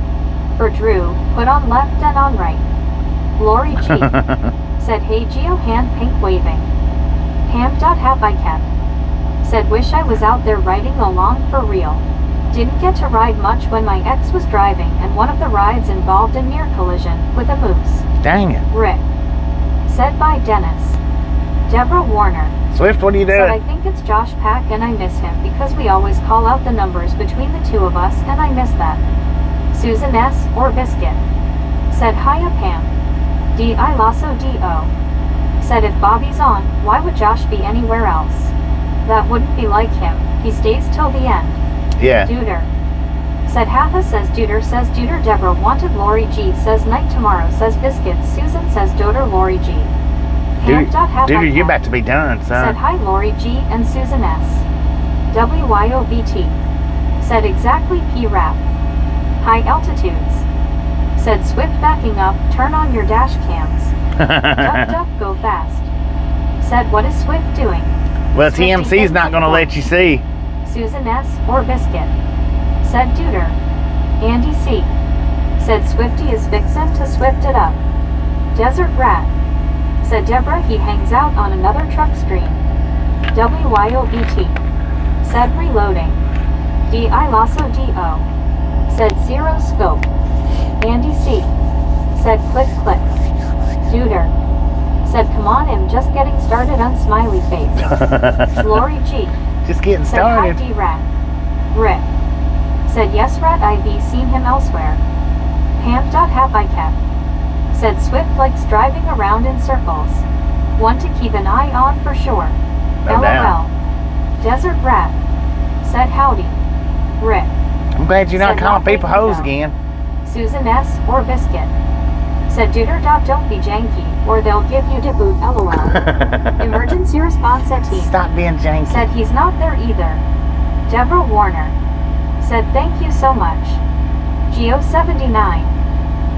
For Drew, put on left and on right. Lori G. said hey Geo hand pink waving. Ham.HapICap said wish I was out there riding along for real. Didn't get to ride much when my ex was driving and one of the rides involved a near collision with a moose. Dang it. Rick said by Dennis. Deborah Warner Swift, what are you said I doing? think it's Josh Pack and I miss him because we always call out the numbers between the two of us and I miss that. Susan S. or Biscuit said hiya Pam. D.I. Lasso D.O. said if Bobby's on, why would Josh be anywhere else? That wouldn't be like him, he stays till the end. Yeah. Duder said Hatha. Says Duder. Says Duder. Deborah wanted Lori G. Says night tomorrow. Says Biscuits. Susan says Doder. Lori G. Dude, you're about to be done, said son. hi Lori G. and Susan S. WYOBT said exactly P rap. High altitudes said Swift backing up. Turn on your dash cams. Duck go fast. Said what is Swift doing? Well, Swifty TMC's not thinks gonna it let you see. Susan S. or Biscuit said Duder. Andy C. said Swifty is fixin' to swift it up. Desert Rat said Deborah he hangs out on another truck stream. WYOBT said reloading. D.I. Lasso D.O. said zero scope. Andy C. said click click. Duder said come on I'm just getting started on smiley face. Lori G. Just getting said hi started. D-Rat. Rick said yes Rat I've seen him elsewhere. Ham.HapICap said Swift likes driving around in circles. One to keep an eye on for sure. No LOL. doubt. Desert Rat said howdy. Rick I'm glad you're not said calling not people lately, hoes though. again. Susan S. or Biscuit said Duder. Don't be janky or they'll give you to boot. LOL. Emergency response team Stop being janky. said he's not there either. Deborah Warner said thank you so much. Geo79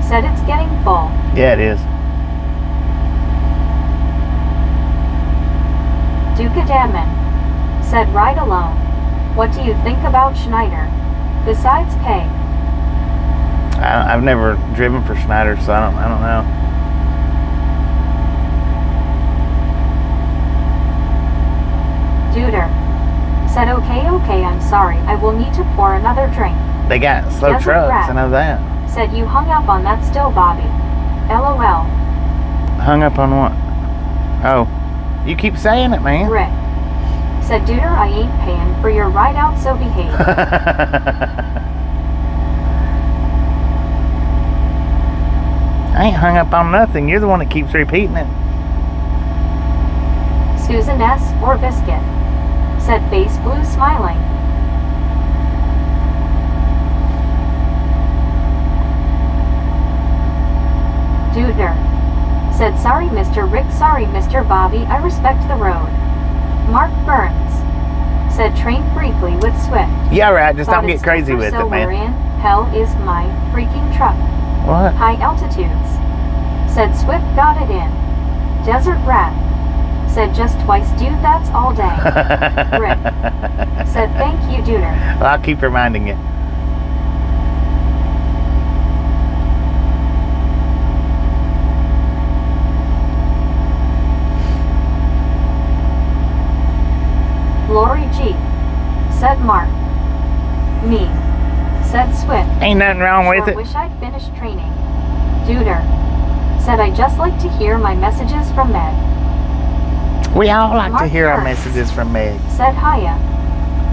said it's getting full. Yeah, it is. Duca Damon said ride alone. What do you think about Schneider? Besides pay. I've never driven for Schneider, so I don't know. Duder Said okay, I'm sorry, I will need to pour another drink. They got slow Desert trucks, rat. I know that. Said you hung up on that still, Bobby. LOL. Hung up on what? Oh, you keep saying it, man. Rick. Said Duder, I ain't paying for your ride out, so behave. I ain't hung up on nothing. You're the one that keeps repeating it. Susan S. or Biscuit. Said face blue smiling. Duder. Said sorry Mr. Rick, sorry Mr. Bobby, I respect the road. Mark Burns. Said trained briefly with Swift. Yeah, right. Just Thought don't get it's crazy super, with so it, we're man. in. Hell is my freaking truck. What? High altitudes. Said Swift got it in. Desert rat. Said just twice, dude, that's all day. Rick. Said thank you, Duder. Well, I'll keep reminding you. Lori G. Said Mark. Me. Said Swift. Ain't nothing wrong with Sure it. wish I'd finished training. Duder. Said I just like to hear my messages from Meg. We all like to Mark hear our Burns. messages from Meg. Said Hiya.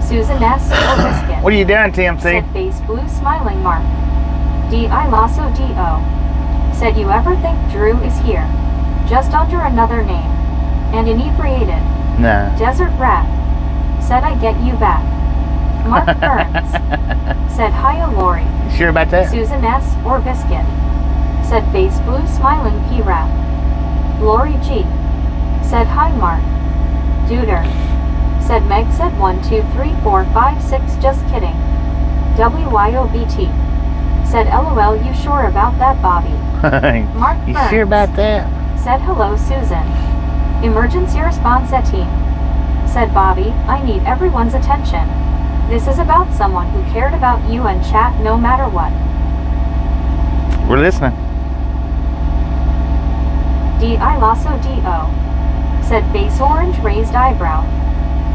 Susan S. or Biscuit. What are you doing, TMC? Said face blue smiling Mark. D.I. Lasso D.O. Said you ever think Drew is here? Just under another name. And inebriated. No. Desert rat. Said I get you back. Mark Burns. Said hiya Lori. You sure about that? Susan S. or Biscuit. Said face blue smiling P-Rap. Lori G. Said hi Mark. Duder. Said Meg said 1, 2, 3, 4, 5, 6, just kidding. WYOBT. Said LOL, you sure about that, Bobby? Mark You Burns. sure about that? Said hello Susan. Emergency response at team. Said Bobby, I need everyone's attention. This is about someone who cared about you and chat no matter what. We're listening. D.I. Lasso D.O. Said face orange raised eyebrow.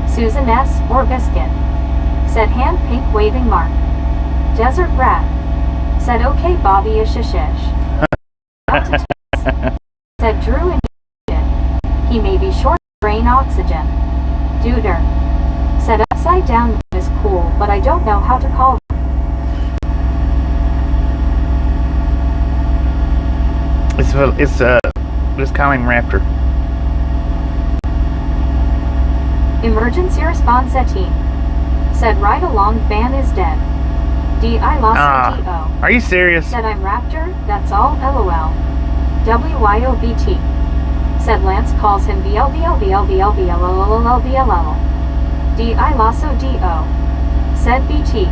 Susan S. or Biscuit. Said hand pink waving mark. Desert rat. Said okay Bobby ish ish ish. Altitudes. Said Drew and he may be short brain oxygen. Duder. Said upside down is cool, but I don't know how to call them. Let's call him Raptor. Emergency response at team. Said right along fan is dead. D.I. Lasso D.O. Are you serious? Said I'm Raptor, that's all LOL. WYOBT. Said Lance calls him BLBLBLBLBLBLBLL. D.I. Lasso D.O. Said BT.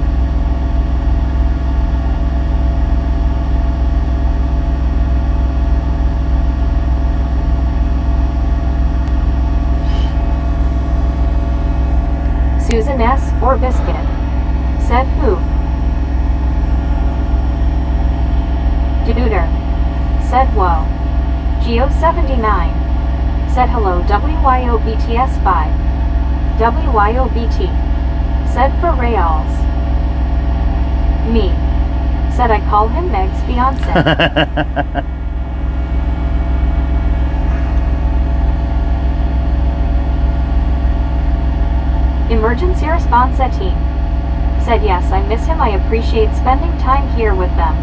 Susan S. or Biscuit. Said who? Duder. Said whoa. Geo79. Said hello WYOBTS5. WYOBT. Said for reals. Me. Said I call him Meg's fiance. Emergency response at team. Said yes, I miss him, I appreciate spending time here with them.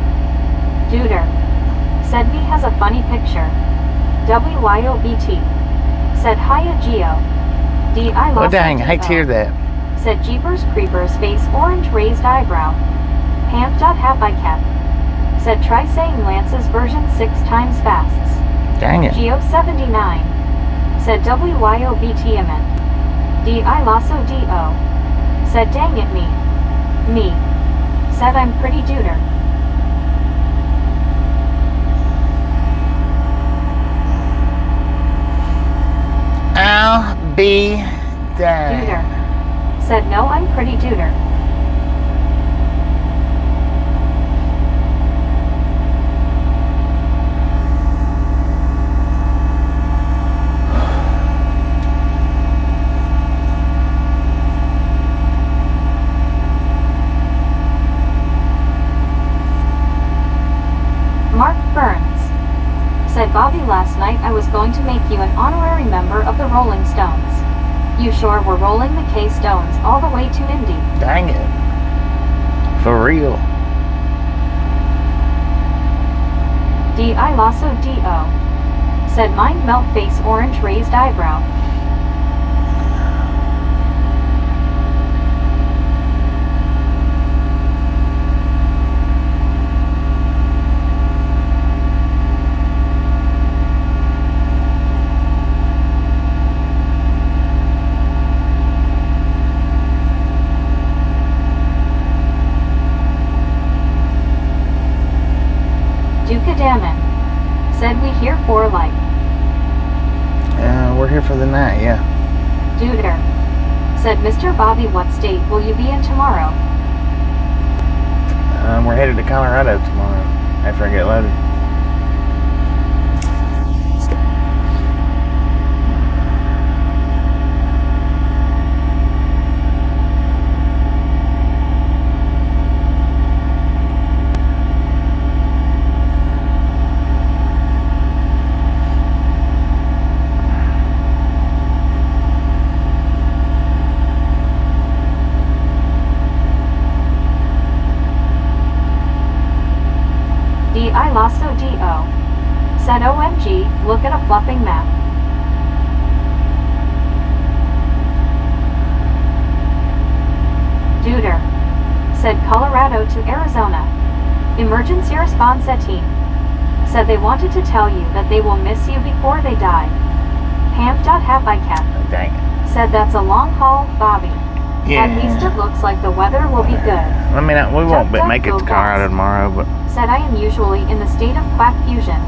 Duder. Said me has a funny picture. WYOBT. Said hiya Geo. D.I. Oh dang, I hate to hear that. Said Jeepers Creepers face orange raised eyebrow. Half I kept. Said try saying Lance's version 6 times fasts. Dang it. Geo79. Said WYOBTMN. D.I. Lasso D.O. Said dang it me. Me. Said I'm pretty Duder. I'll be damned. Duder. Said no, I'm pretty Duder. Bobby last night I was going to make you an honorary member of the Rolling Stones. You sure were rolling the K-Stones all the way to Indy. Dang it. For real. D.I. Lasso D.O. Said mind melt face orange raised eyebrow. Duke-a-dammit. Said we here for life. We're here for the night, yeah. Duder. Said Mr. Bobby, what state will you be in tomorrow? We're headed to Colorado tomorrow after I get loaded. D.I. Lasso D.O. Said OMG, look at a fluffing map. Duder. Said Colorado to Arizona. Emergency response team. Said they wanted to tell you that they will miss you before they die. Ham.happycat. Dang it. Said that's a long haul, Bobby. Yeah. At least it looks like the weather will be good. I mean, we won't Duck, make it go to Colorado fast. tomorrow, but Said I am usually in the state of quack fusion.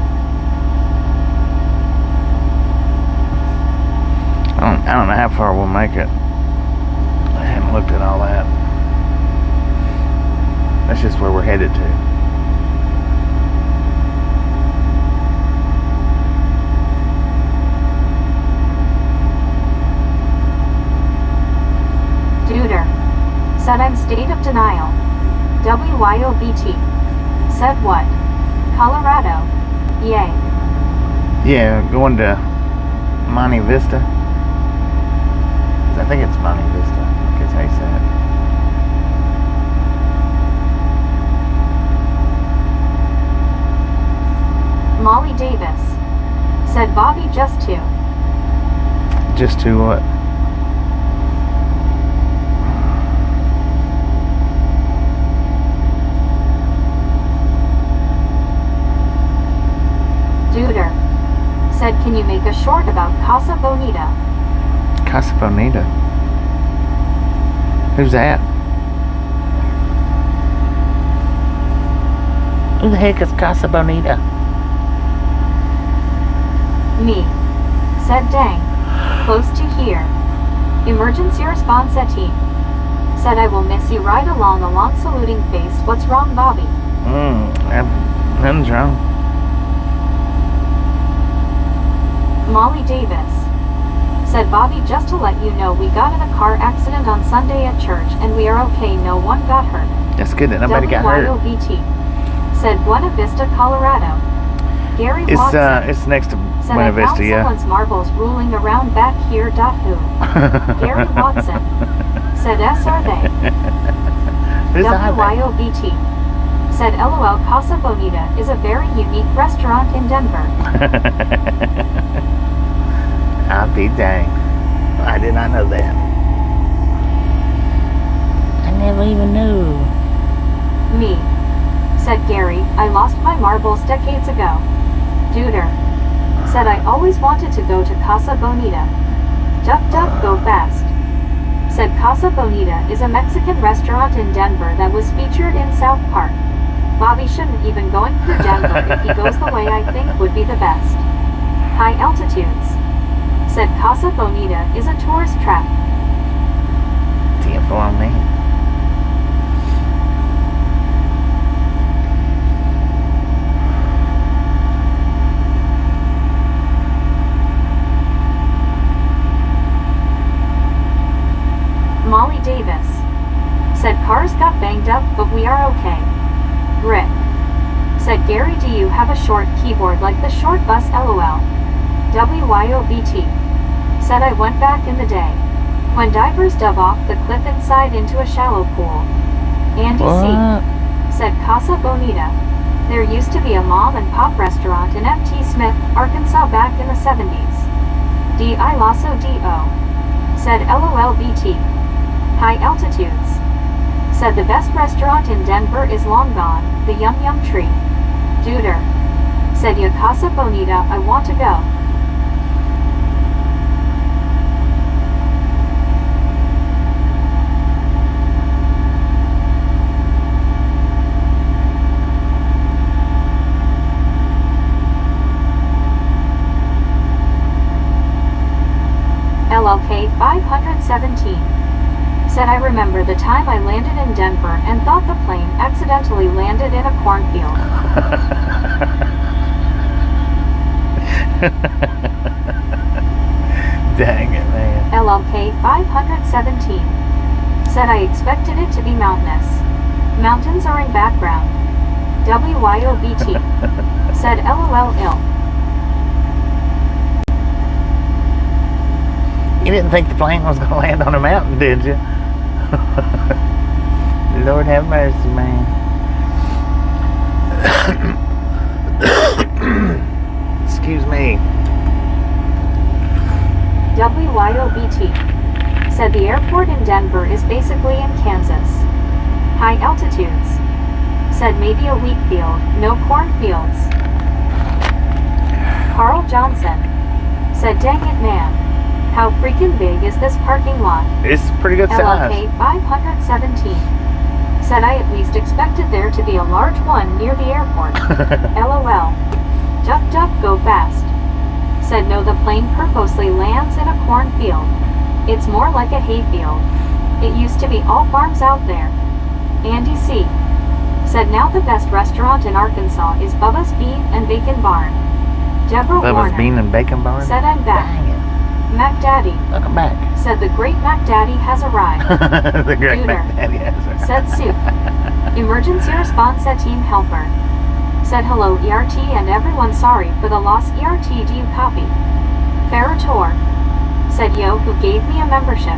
I don't know how far we'll make it. I haven't looked at all that. That's just where we're headed to. Duder. Said I'm state of denial. WYOBT. Said what? Colorado. Yay. Yeah, going to Monte Vista. I think it's Monte Vista. I guess how you say it. Molly Davis. Said Bobby just to. Just to what? Duder. Said can you make a short about Casa Bonita? Casa Bonita. Who's that? Who the heck is Casa Bonita? Me. Said dang. Close to here. Emergency response team. Said I will miss you right along the long saluting face. What's wrong, Bobby? Nothing's wrong. Molly Davis. Said Bobby, just to let you know we got in a car accident on Sunday at church and we are okay, no one got hurt. That's good that nobody got hurt. WYOBT. Said Buena Vista, Colorado. Gary Watson. It's next to Said Buena I found Vista, yeah. someone's marbles ruling around back here. Who? Gary Watson. Said S are they? Who's that? WYOBT. Said LOL, Casa Bonita is a very unique restaurant in Denver. I'll be dang. I did not know that. I never even knew. Me. Said Gary, I lost my marbles decades ago. Duder. Said I always wanted to go to Casa Bonita. Duck duck go fast. Said Casa Bonita is a Mexican restaurant in Denver that was featured in South Park. Bobby shouldn't even going through Denver if he goes the way I think would be the best. High altitudes. Said Casa Bonita is a tourist trap. TFO on me. Molly Davis. Said cars got banged up, but we are okay. Rick. Said Gary, do you have a short keyboard like the short bus LOL? WYOBT. Said I went back in the day. When divers dove off the cliff inside into a shallow pool. Andy C. Said Casa Bonita. There used to be a mom and pop restaurant in F.T. Smith, Arkansas back in the 70s. D.I. Lasso D.O. Said LOLBT. High altitudes. Said the best restaurant in Denver is long gone, the Yum Yum Tree. Duder. Said Ya Casa Bonita, I want to go. LLK 517. Said I remember the time I landed in Denver and thought the plane accidentally landed in a cornfield. Dang it, man. LLK 517. Said I expected it to be mountainous. Mountains are in background. WYOBT. Said LOL ill. You didn't think the plane was going to land on a mountain, did you? Lord have mercy, man. Excuse me. WYOBT. Said the airport in Denver is basically in Kansas. High altitudes. Said maybe a wheat field, no cornfields. Carl Johnson. Said dang it man. How freaking big is this parking lot? It's pretty good size. LLK 517. Said I at least expected there to be a large one near the airport. LOL. Duck duck go fast. Said no, the plane purposely lands in a cornfield. It's more like a hayfield. It used to be all farms out there. Andy C. Said now the best restaurant in Arkansas is Bubba's Bean and Bacon Barn. Deborah Bubba's Warner. Bean and Bacon Barn? Said I'm back. Dang it. Mac Daddy. Welcome back. Said the great Mac Daddy has arrived. The great Duder. Daddy has arrived. Said Soup. Emergency response at Team Helper. Said hello ERT and everyone sorry for the loss ERT, do you copy? Ferrator. Said yo, who gave me a membership?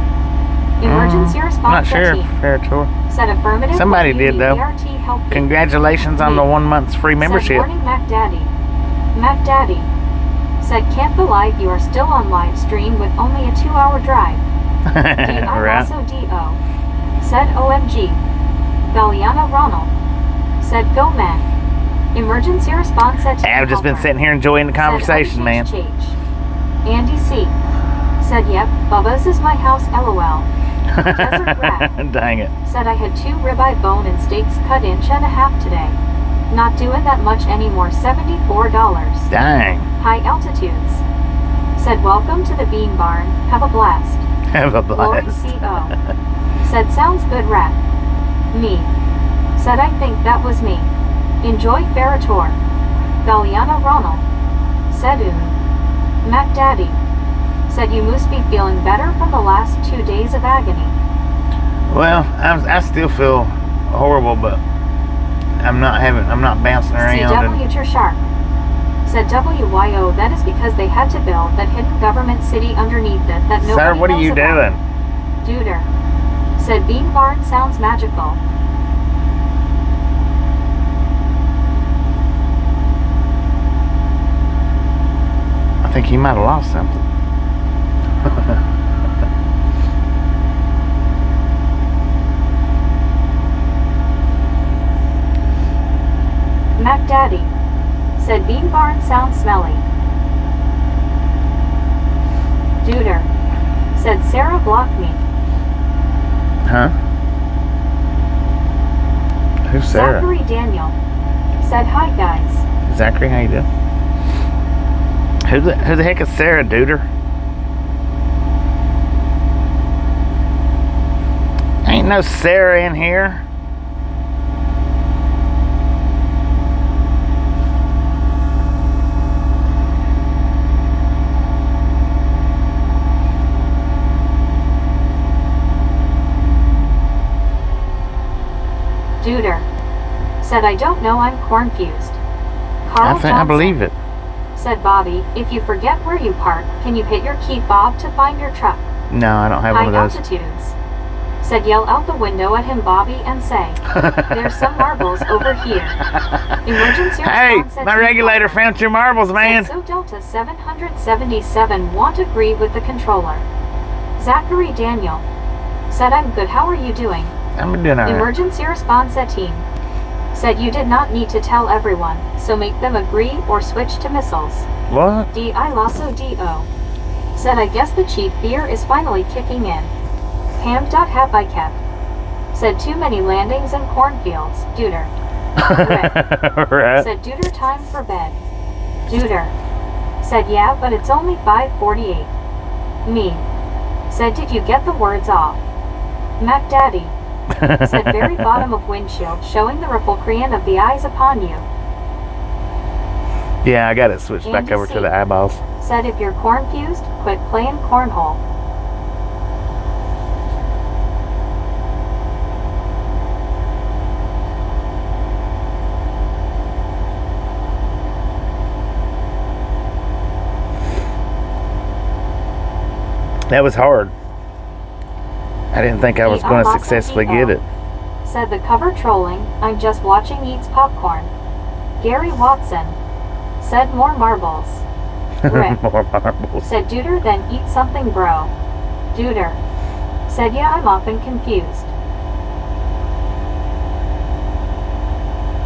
Emergency I'm not response sure at if Team. fair tour. Said affirmative. Somebody what do you did, need? though. ERT help you. Congratulations on the 1 month's free membership. Said morning Mac Daddy. Mac Daddy. Said can't believe you are still on live stream with only a 2-hour drive. D.I. Right. Also D.O. Said OMG. Galliana Ronald. Said go man. Emergency response at Team I've just been Helper. sitting here enjoying the Said, conversation, "Oh, man. Cheech, Cheech." Andy C. Said yep, Bubba's is my house LOL. Desert Rat. Dang it. Said I had 2 ribeye bone and steaks cut 1.5 inches today. Not doing that much anymore, $74. Dang. High altitudes. Said welcome to the Bean Barn, have a blast. Have a Lori blast. C.O. Said sounds good rat. Me. Said I think that was me. Enjoy Ferrator. Galliana Ronald. Said Mac Daddy. Said you must be feeling better from the last 2 days of agony. Well, I still feel horrible, but I'm not bouncing around. CW Tur Sharp. Said WYO, that is because they had to build that hidden government city underneath it that nobody Sir, what are knows you about. doing? Duder. Said Bean Barn sounds magical. I think he might have lost something. Mac Daddy. Said Bean Barn sounds smelly. Duder. Said Sarah blocked me. Huh? Who's Sarah? Zachary Daniel. Said hi guys. Zachary, how you doing? Who the heck is Sarah, Duder? Ain't no Sarah in here. Duder. Said I don't know, I'm confused. Carl I Johnson, believe it. said Bobby, if you forget where you park, can you hit your key fob to find your truck? No, I don't have High one of those. altitudes. Said yell out the window at him, Bobby, and say, there's some marbles over here. Emergency Hey, response at my Team regulator Delta. found your marbles, man. Said, so Delta 777 won't agree with the controller. Zachary Daniel. Said I'm good, how are you doing? I'm doing all right. Emergency response at team. Said you did not need to tell everyone, so make them agree or switch to missiles. What? D.I. Lasso D.O. Said I guess the cheap beer is finally kicking in. Ham.have I kept. Said too many landings and cornfields. Duder. Right. Said Duder time for bed. Duder. Said yeah, but it's only 5:48. Me. Said did you get the words off? Mac Daddy. Said very bottom of windshield showing the refulcreant of the eyes upon you. Yeah, I got it switched back over to the eyeballs. Said if you're confused, quit playing cornhole. That was hard. I didn't think I was going to successfully get it. Said the cover trolling, I'm just watching eats popcorn. Gary Watson. Said more marbles. Rick. More marbles. Said Duder, then eat something, bro. Duder. Said yeah, I'm often confused.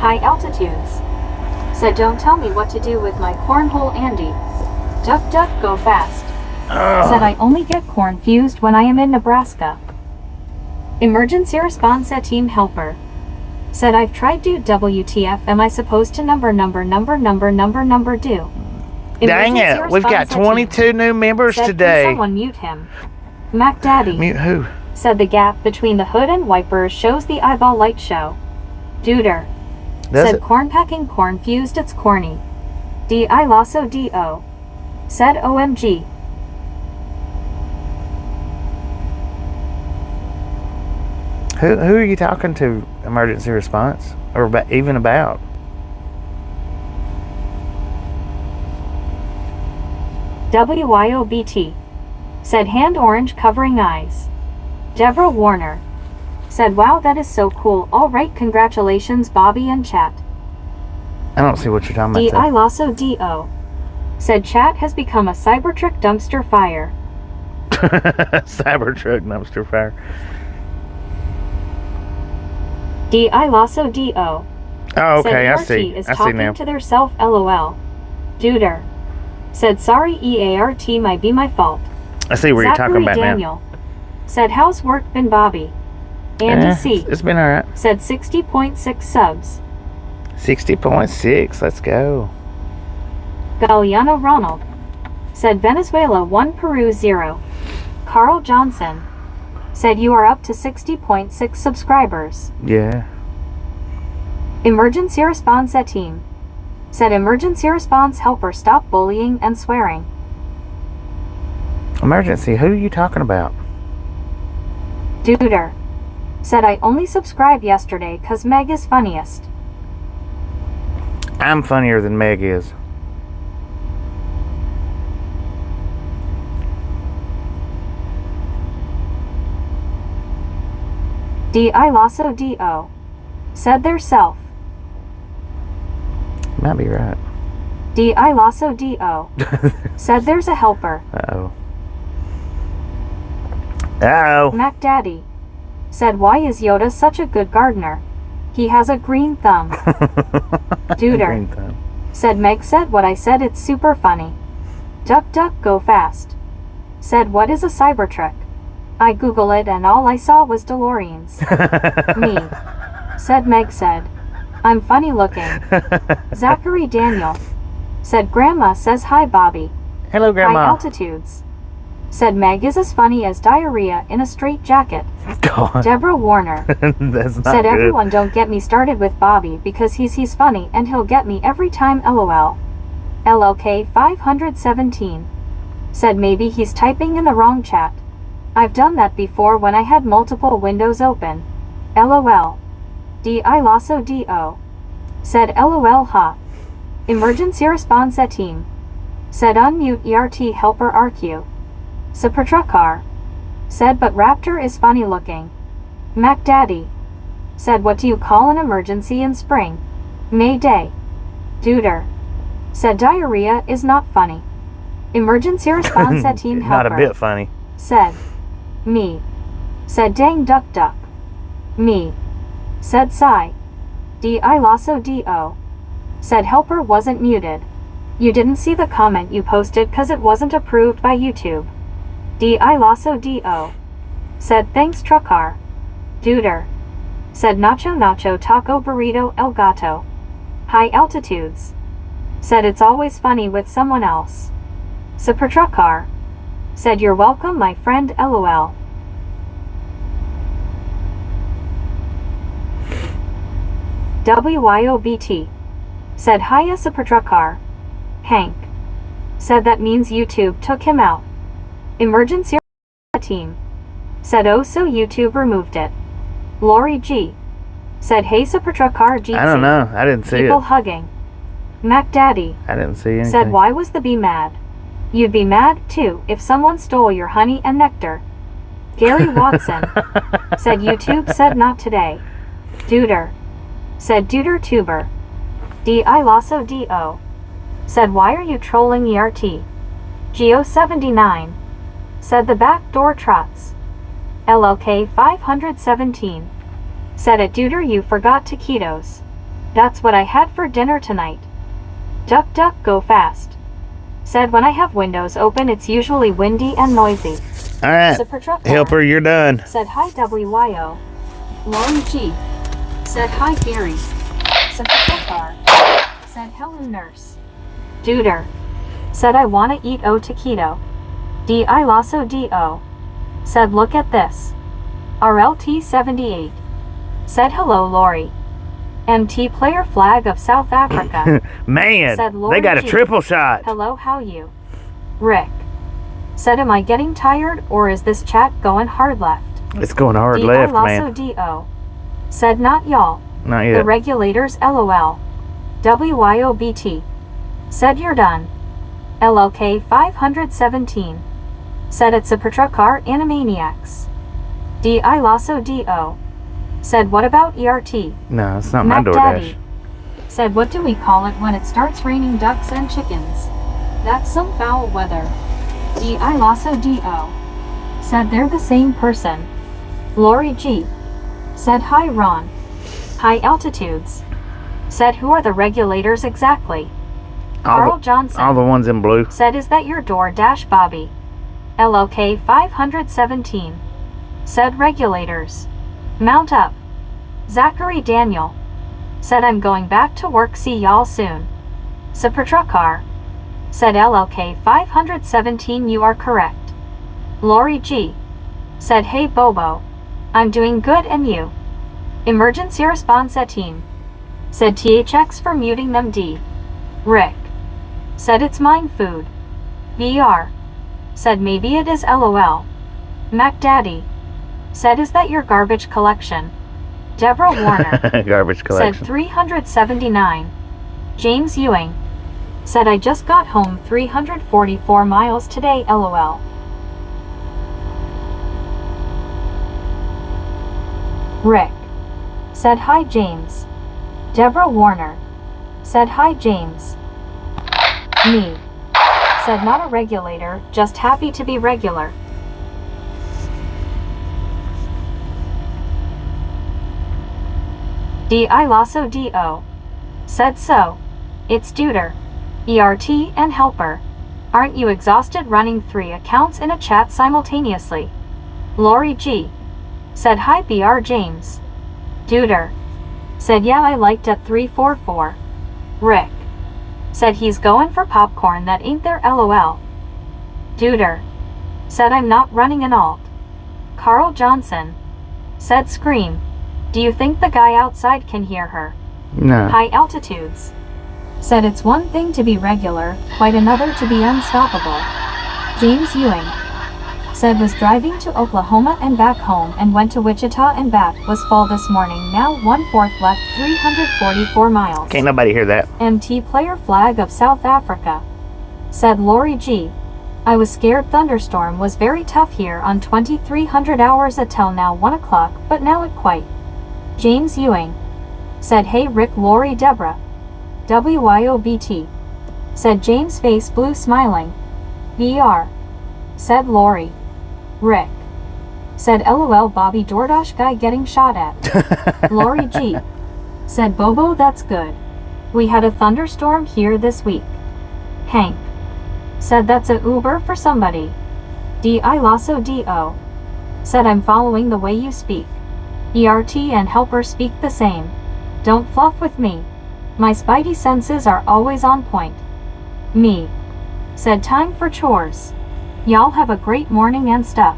High altitudes. Said don't tell me what to do with my cornhole, Andy. Duck duck go fast. Said I only get confused when I am in Nebraska. Emergency response at team helper. Said I've tried do WTF, am I supposed to number do? Dang it, we've got 22 new members Said, today. "Can someone mute him?" Mac Daddy. Mute who? Said the gap between the hood and wipers shows the eyeball light show. Duder. Does Said it? corn packing cornfused, it's corny. D.I. Lasso D.O. Said OMG. Who are you talking to, emergency response? Or even about? WYOBT. Said hand orange covering eyes. Deborah Warner. Said wow, that is so cool. Alright, congratulations Bobby and chat. I don't see what you're talking about. D.I. Lasso D.O. Said chat has become a Cybertruck dumpster fire. Cybertruck dumpster fire. D.I. Lasso D.O. Oh, Said okay, I ERT see. is I see talking now. to their self, LOL. Duder. Said sorry EART might be my fault. I see where you're talking Zachary about Daniel. Said how's work been, Bobby? Andy now. C. It's been alright. Said 60.6 subs. 60.6, let's go. Galliano Ronald. Said Venezuela 1 Peru 0. Carl Johnson. Said you are up to 60.6 subscribers. Yeah. Emergency response at team. Said emergency response helper stop bullying and swearing. Emergency, who are you talking about? Duder. Said I only subscribed yesterday cause Meg is funniest. I'm funnier than Meg is. D.I. Lasso D.O. Said their self. Might be right. D.I. Lasso D.O. Said there's a helper. Uh-oh. Uh-oh. Mac Daddy. Said why is Yoda such a good gardener? He has a green thumb. Duder. Green thumb. Said Meg said what I said, it's super funny. Duck duck go fast. Said what is a Cybertruck? I Google it and all I saw was DeLoreans. Me. Said Meg said. I'm funny looking. Zachary Daniel. Said grandma says hi Bobby. Hello, High Grandma. altitudes. Said Meg is as funny as diarrhea in a straight jacket. God. Deborah Warner. That's not Said good. everyone don't get me started with Bobby because he's funny and he'll get me every time, LOL. LLK 517. Said maybe he's typing in the wrong chat. I've done that before when I had multiple windows open. LOL. D.I. Lasso D.O. Said LOL ha. Emergency response team. Said unmute ERT helper RQ. Supertruckar. Said but Raptor is funny looking. Mac Daddy. Said what do you call an emergency in spring? May Day. Duder. Said diarrhea is not funny. Emergency response team helper. Not a bit funny. Said. Me. Said dang duck duck. Me. Said sigh. I lasso do. Said helper wasn't muted. You didn't see the comment you posted cause it wasn't approved by YouTube. I lasso do. Said thanks truckar. Duder. Said nacho nacho taco burrito el gato. High altitudes. Said it's always funny with someone else. Supertruckar. Said you're welcome my friend LOL. WYOBT. Said hiya Supertruckar. Hank. Said that means YouTube took him out. Emergency team. Said oh so YouTube removed it. Lori G. Said hey Supertruckar GC. I don't know. I didn't see People it. hugging. Mac Daddy. I didn't see anything. Said why was the bee mad? You'd be mad too if someone stole your honey and nectar. Gary Watson. Said YouTube said not today. Duder. Said Duder Tuber. I lasso do. Said why are you trolling ERT? Geo79. Said the back door trots. LLK 517. Said at Duder you forgot taquitos. That's what I had for dinner tonight. Duck duck go fast. Said when I have windows open it's usually windy and noisy. Alright. Supertruckar. Helper, you're done. Said hi WYO. Lori G. Said hi Gary. Supertruckar. Said hello nurse. Duder. Said I wanna eat o taquito. I lasso do. Said look at this. RLT 78. Said hello Lori. MT player flag of South Africa. Man, Said Lori they got a G. triple shot. Hello how you? Rick. Said am I getting tired or is this chat going hard left? It's going hard I left, lasso man. do. Said not y'all. Not The yet. regulators LOL. WYOBT. Said you're done. LLK 517. Said it's Supertruckar Animaniacs. I lasso do. Said what about ERT? No, it's not my Mac DoorDash. Daddy. Said what do we call it when it starts raining ducks and chickens? That's some foul weather. I lasso do. Said they're the same person. Lori G. Said hi Ron. High altitudes. Said who are the regulators exactly? Carl Johnson. All the ones in blue. Said is that your DoorDash Bobby? LLK 517. Said regulators. Mount up. Zachary Daniel. Said I'm going back to work see y'all soon. Supertruckar. Said LLK 517 you are correct. Lori G. Said hey Bobo. I'm doing good and you? Emergency response team. Said THX for muting them D. Rick. Said it's mine food. VR. Said maybe it is LOL. Mac Daddy. Said is that your garbage collection? Deborah Warner. Garbage collection. Said 379. James Ewing. Said I just got home 344 miles today LOL. Rick. Said hi James. Deborah Warner. Said hi James. Me. Said not a regulator, just happy to be regular. I lasso do. Said so. It's Duder. ERT and helper. Aren't you exhausted running 3 accounts in a chat simultaneously? Lori G. Said hi BR James. Duder. Said yeah I liked at 344. Rick. Said he's going for popcorn that ain't there LOL. Duder. Said I'm not running an alt. Carl Johnson. Said scream. Do you think the guy outside can hear her? No. High altitudes. Said it's one thing to be regular, quite another to be unstoppable. James Ewing. Said was driving to Oklahoma and back home and went to Wichita and back. Was fall this morning. Now 1/4 left 344 miles. Can't nobody hear that. MT player flag of South Africa. Said Lori G. I was scared. Thunderstorm was very tough here on 2300 hours until now 1 o'clock, but now it quite. James Ewing. Said hey Rick Lori Deborah. WYOBT. Said James face blue smiling. VR. Said Lori. Rick. Said LOL Bobby DoorDash guy getting shot at. Lori G. Said Bobo that's good. We had a thunderstorm here this week. Hank. Said that's a Uber for somebody. D.I. Lasso D.O. Said I'm following the way you speak. ERT and helper speak the same. Don't fluff with me. My spidey senses are always on point. Me. Said time for chores. Y'all have a great morning and stuff.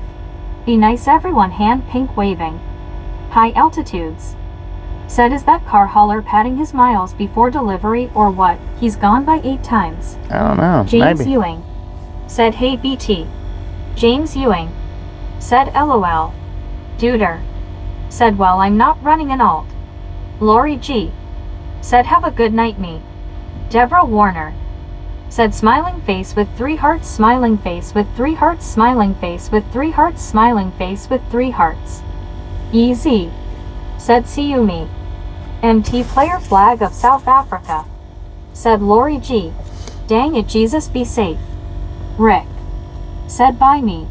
Be nice everyone hand pink waving. High altitudes. Said is that car hauler padding his miles before delivery or what? He's gone by 8 times. I don't know. James Maybe. Ewing. Said hey BT. James Ewing. Said LOL. Duder. Said well I'm not running an alt. Lori G. Said have a good night me. Deborah Warner. Said smiling face with 3 hearts, smiling face with 3 hearts, smiling face with 3 hearts, smiling face with 3 hearts. EZ. Said see you me. MT player flag of South Africa. Said Lori G. Dang it Jesus be safe. Rick. Said bye me.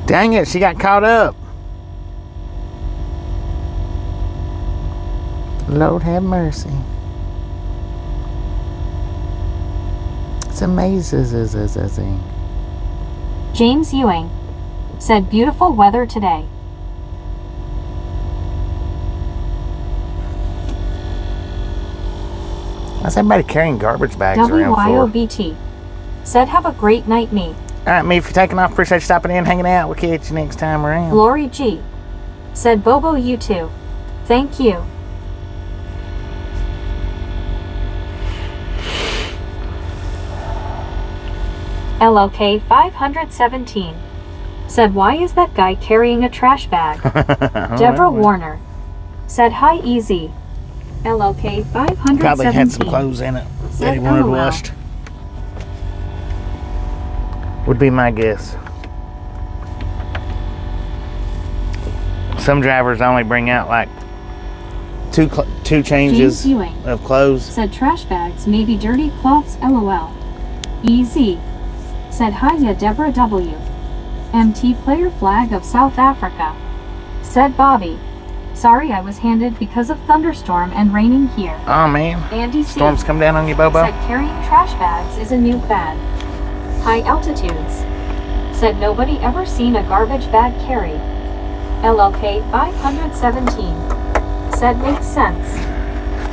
Dang it, she got caught up. Lord have mercy. It's amazing. James Ewing. Said beautiful weather today. Why's everybody carrying garbage bags around for? WYOBT. Said have a great night me. Alright, me, if you're taking off, appreciate you stopping in, hanging out. We'll catch you next time around. Lori G. Said Bobo you too. Thank you. LOK 517. Said why is that guy carrying a trash bag? Deborah Warner. Said hi easy. LOK 517. Probably had some clothes in it that he wanted washed. Would be my guess. Some drivers only bring out like two changes James Ewing. of clothes. Said trash bags may be dirty cloths LOL. EZ. Said hiya Deborah W. MT player flag of South Africa. Said Bobby. Sorry I was handed because of thunderstorm and raining here. Oh man. Andy C. Storms come down on you, Bobo? Said carrying trash bags is a new fad. High altitudes. Said nobody ever seen a garbage bag carried. LLK 517. Said makes sense.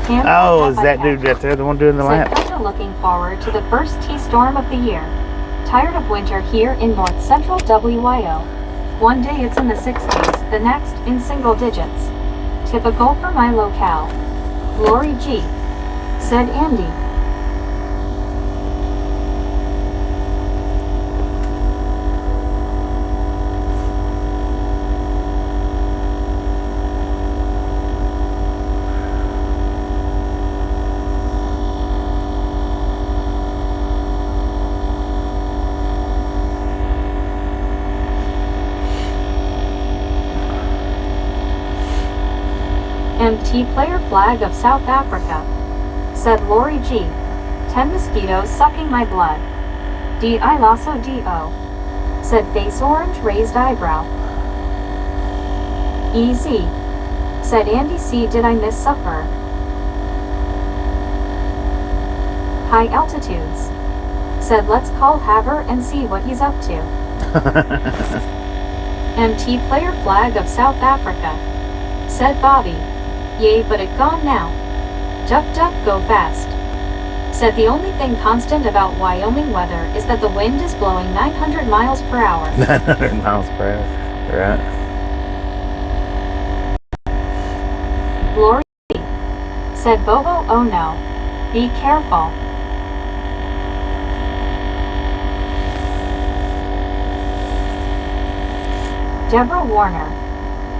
Can't Oh, is that dude right there the one doing the Said lap? kinda looking forward to the first T-storm of the year. Tired of winter here in north central WYO. One day it's in the 60s, the next in single digits. Typical for my locale. Lori G. Said Andy. MT player flag of South Africa. Said Lori G. 10 mosquitoes sucking my blood. D.I. Lasso D.O. Said face orange raised eyebrow. EZ. Said Andy C. Did I miss supper? High altitudes. Said let's call Haver and see what he's up to. MT player flag of South Africa. Said Bobby. Yay, but it gone now. Duck duck go fast. Said the only thing constant about Wyoming weather is that the wind is blowing 900 miles per hour. 900 miles per hour. Right. Lori said Bobo, oh no. Be careful. Deborah Warner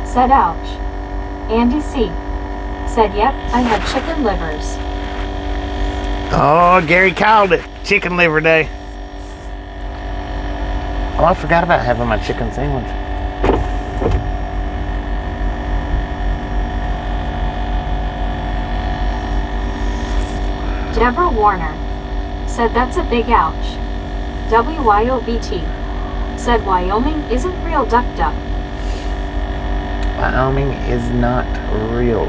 said ouch. Andy C. said yep, I had chicken livers. Oh, Gary called it. Chicken liver day. Oh, I forgot about having my chicken sandwich. Deborah Warner said that's a big ouch. WYOBT said Wyoming isn't real duck. Wyoming is not real.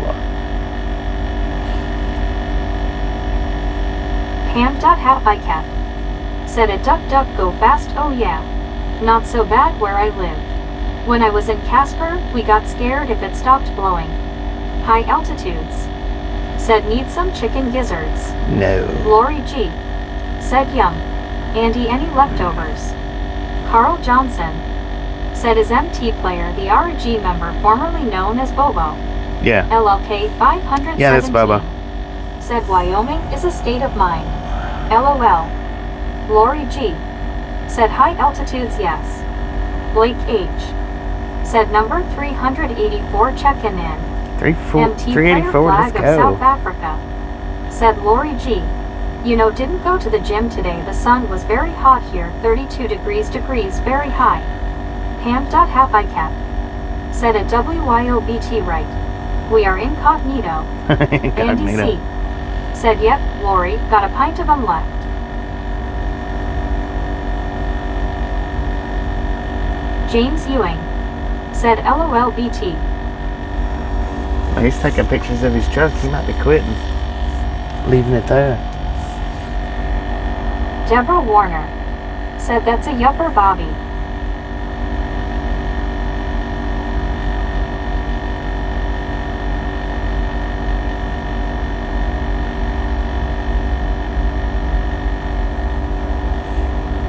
Pam.Etiquette said a duck go fast, oh yeah. Not so bad where I live. When I was in Casper, we got scared if it stopped blowing. High altitudes said need some chicken gizzards. No. Lori G said yum. Andy, any leftovers? Carl Johnson said is MT player the RG member formerly known as Bobo. Yeah. LLK 517 Yeah, that's Bobo. said Wyoming is a state of mind. LOL. Lori G said high altitudes yes. Blake H said number 384 checking in. MT player 384, flag let's of go. South Africa said Lori G. You know, didn't go to the gym today. The sun was very hot here, 32 degrees, very high. Pam.Etiquette said a WYOBT right. We are incognito. Andy C said yep, Lori, got a pint of 'em left. James Ewing said LOLBT. He's taking pictures of his truck. He might be quitting. Leaving it there. Deborah Warner said that's a yupper, Bobby.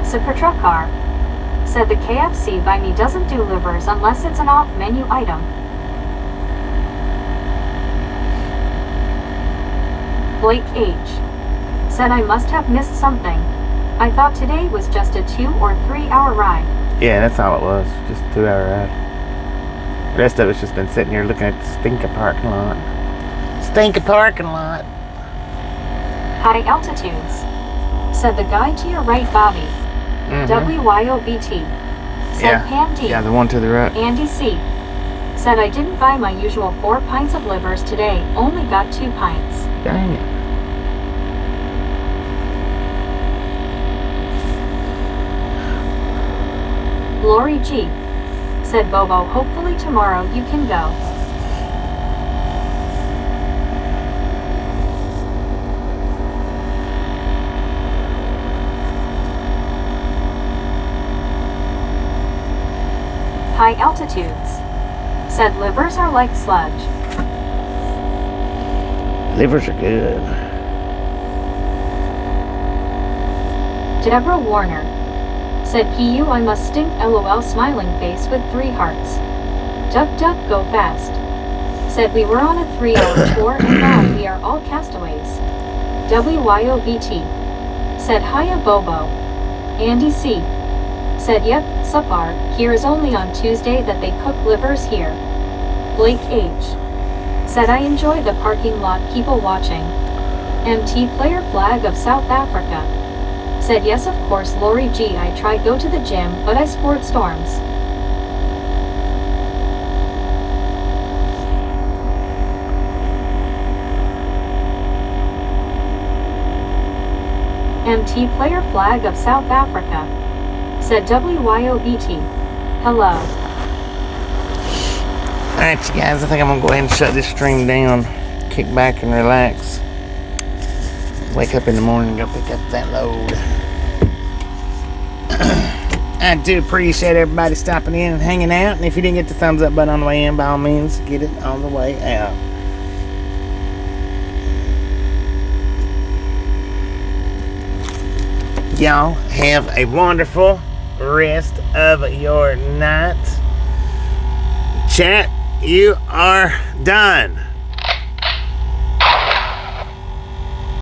Supertruckar said the KFC by me doesn't do livers unless it's an off-menu item. Blake H said I must have missed something. I thought today was just a 2 or 3 hour ride. Yeah, that's all it was. Just a 2 hour ride. The rest of it's just been sitting here looking at the stinking parking lot. Stinking parking lot. High altitudes said the guy to your right, Bobby. WYOBT said Pam D. Yeah, the one to the right. Andy C said I didn't buy my usual 4 pints of livers today, only got 2 pints. Dang it. Lori G said Bobo, hopefully tomorrow you can go. High altitudes said livers are like sludge. Livers are good. Deborah Warner said PU I must stink LOL smiling face with 3 hearts. Duck go fast. Said we were on a 3-hour tour and now we are all castaways. WYOBT said hiya Bobo. Andy C said yep, supar, here is only on Tuesday that they cook livers here. Blake H said I enjoy the parking lot people watching. MT player flag of South Africa said yes of course Lori G I tried go to the gym but I sport storms. MT player flag of South Africa said WYOBT. Hello. Alright, you guys, I think I'm going to go ahead and shut this stream down. Kick back and relax. Wake up in the morning and go pick up that load. I do appreciate everybody stopping in and hanging out. And if you didn't get the thumbs up button on the way in, by all means, get it on the way out. Y'all have a wonderful rest of your night. Chat, you are done.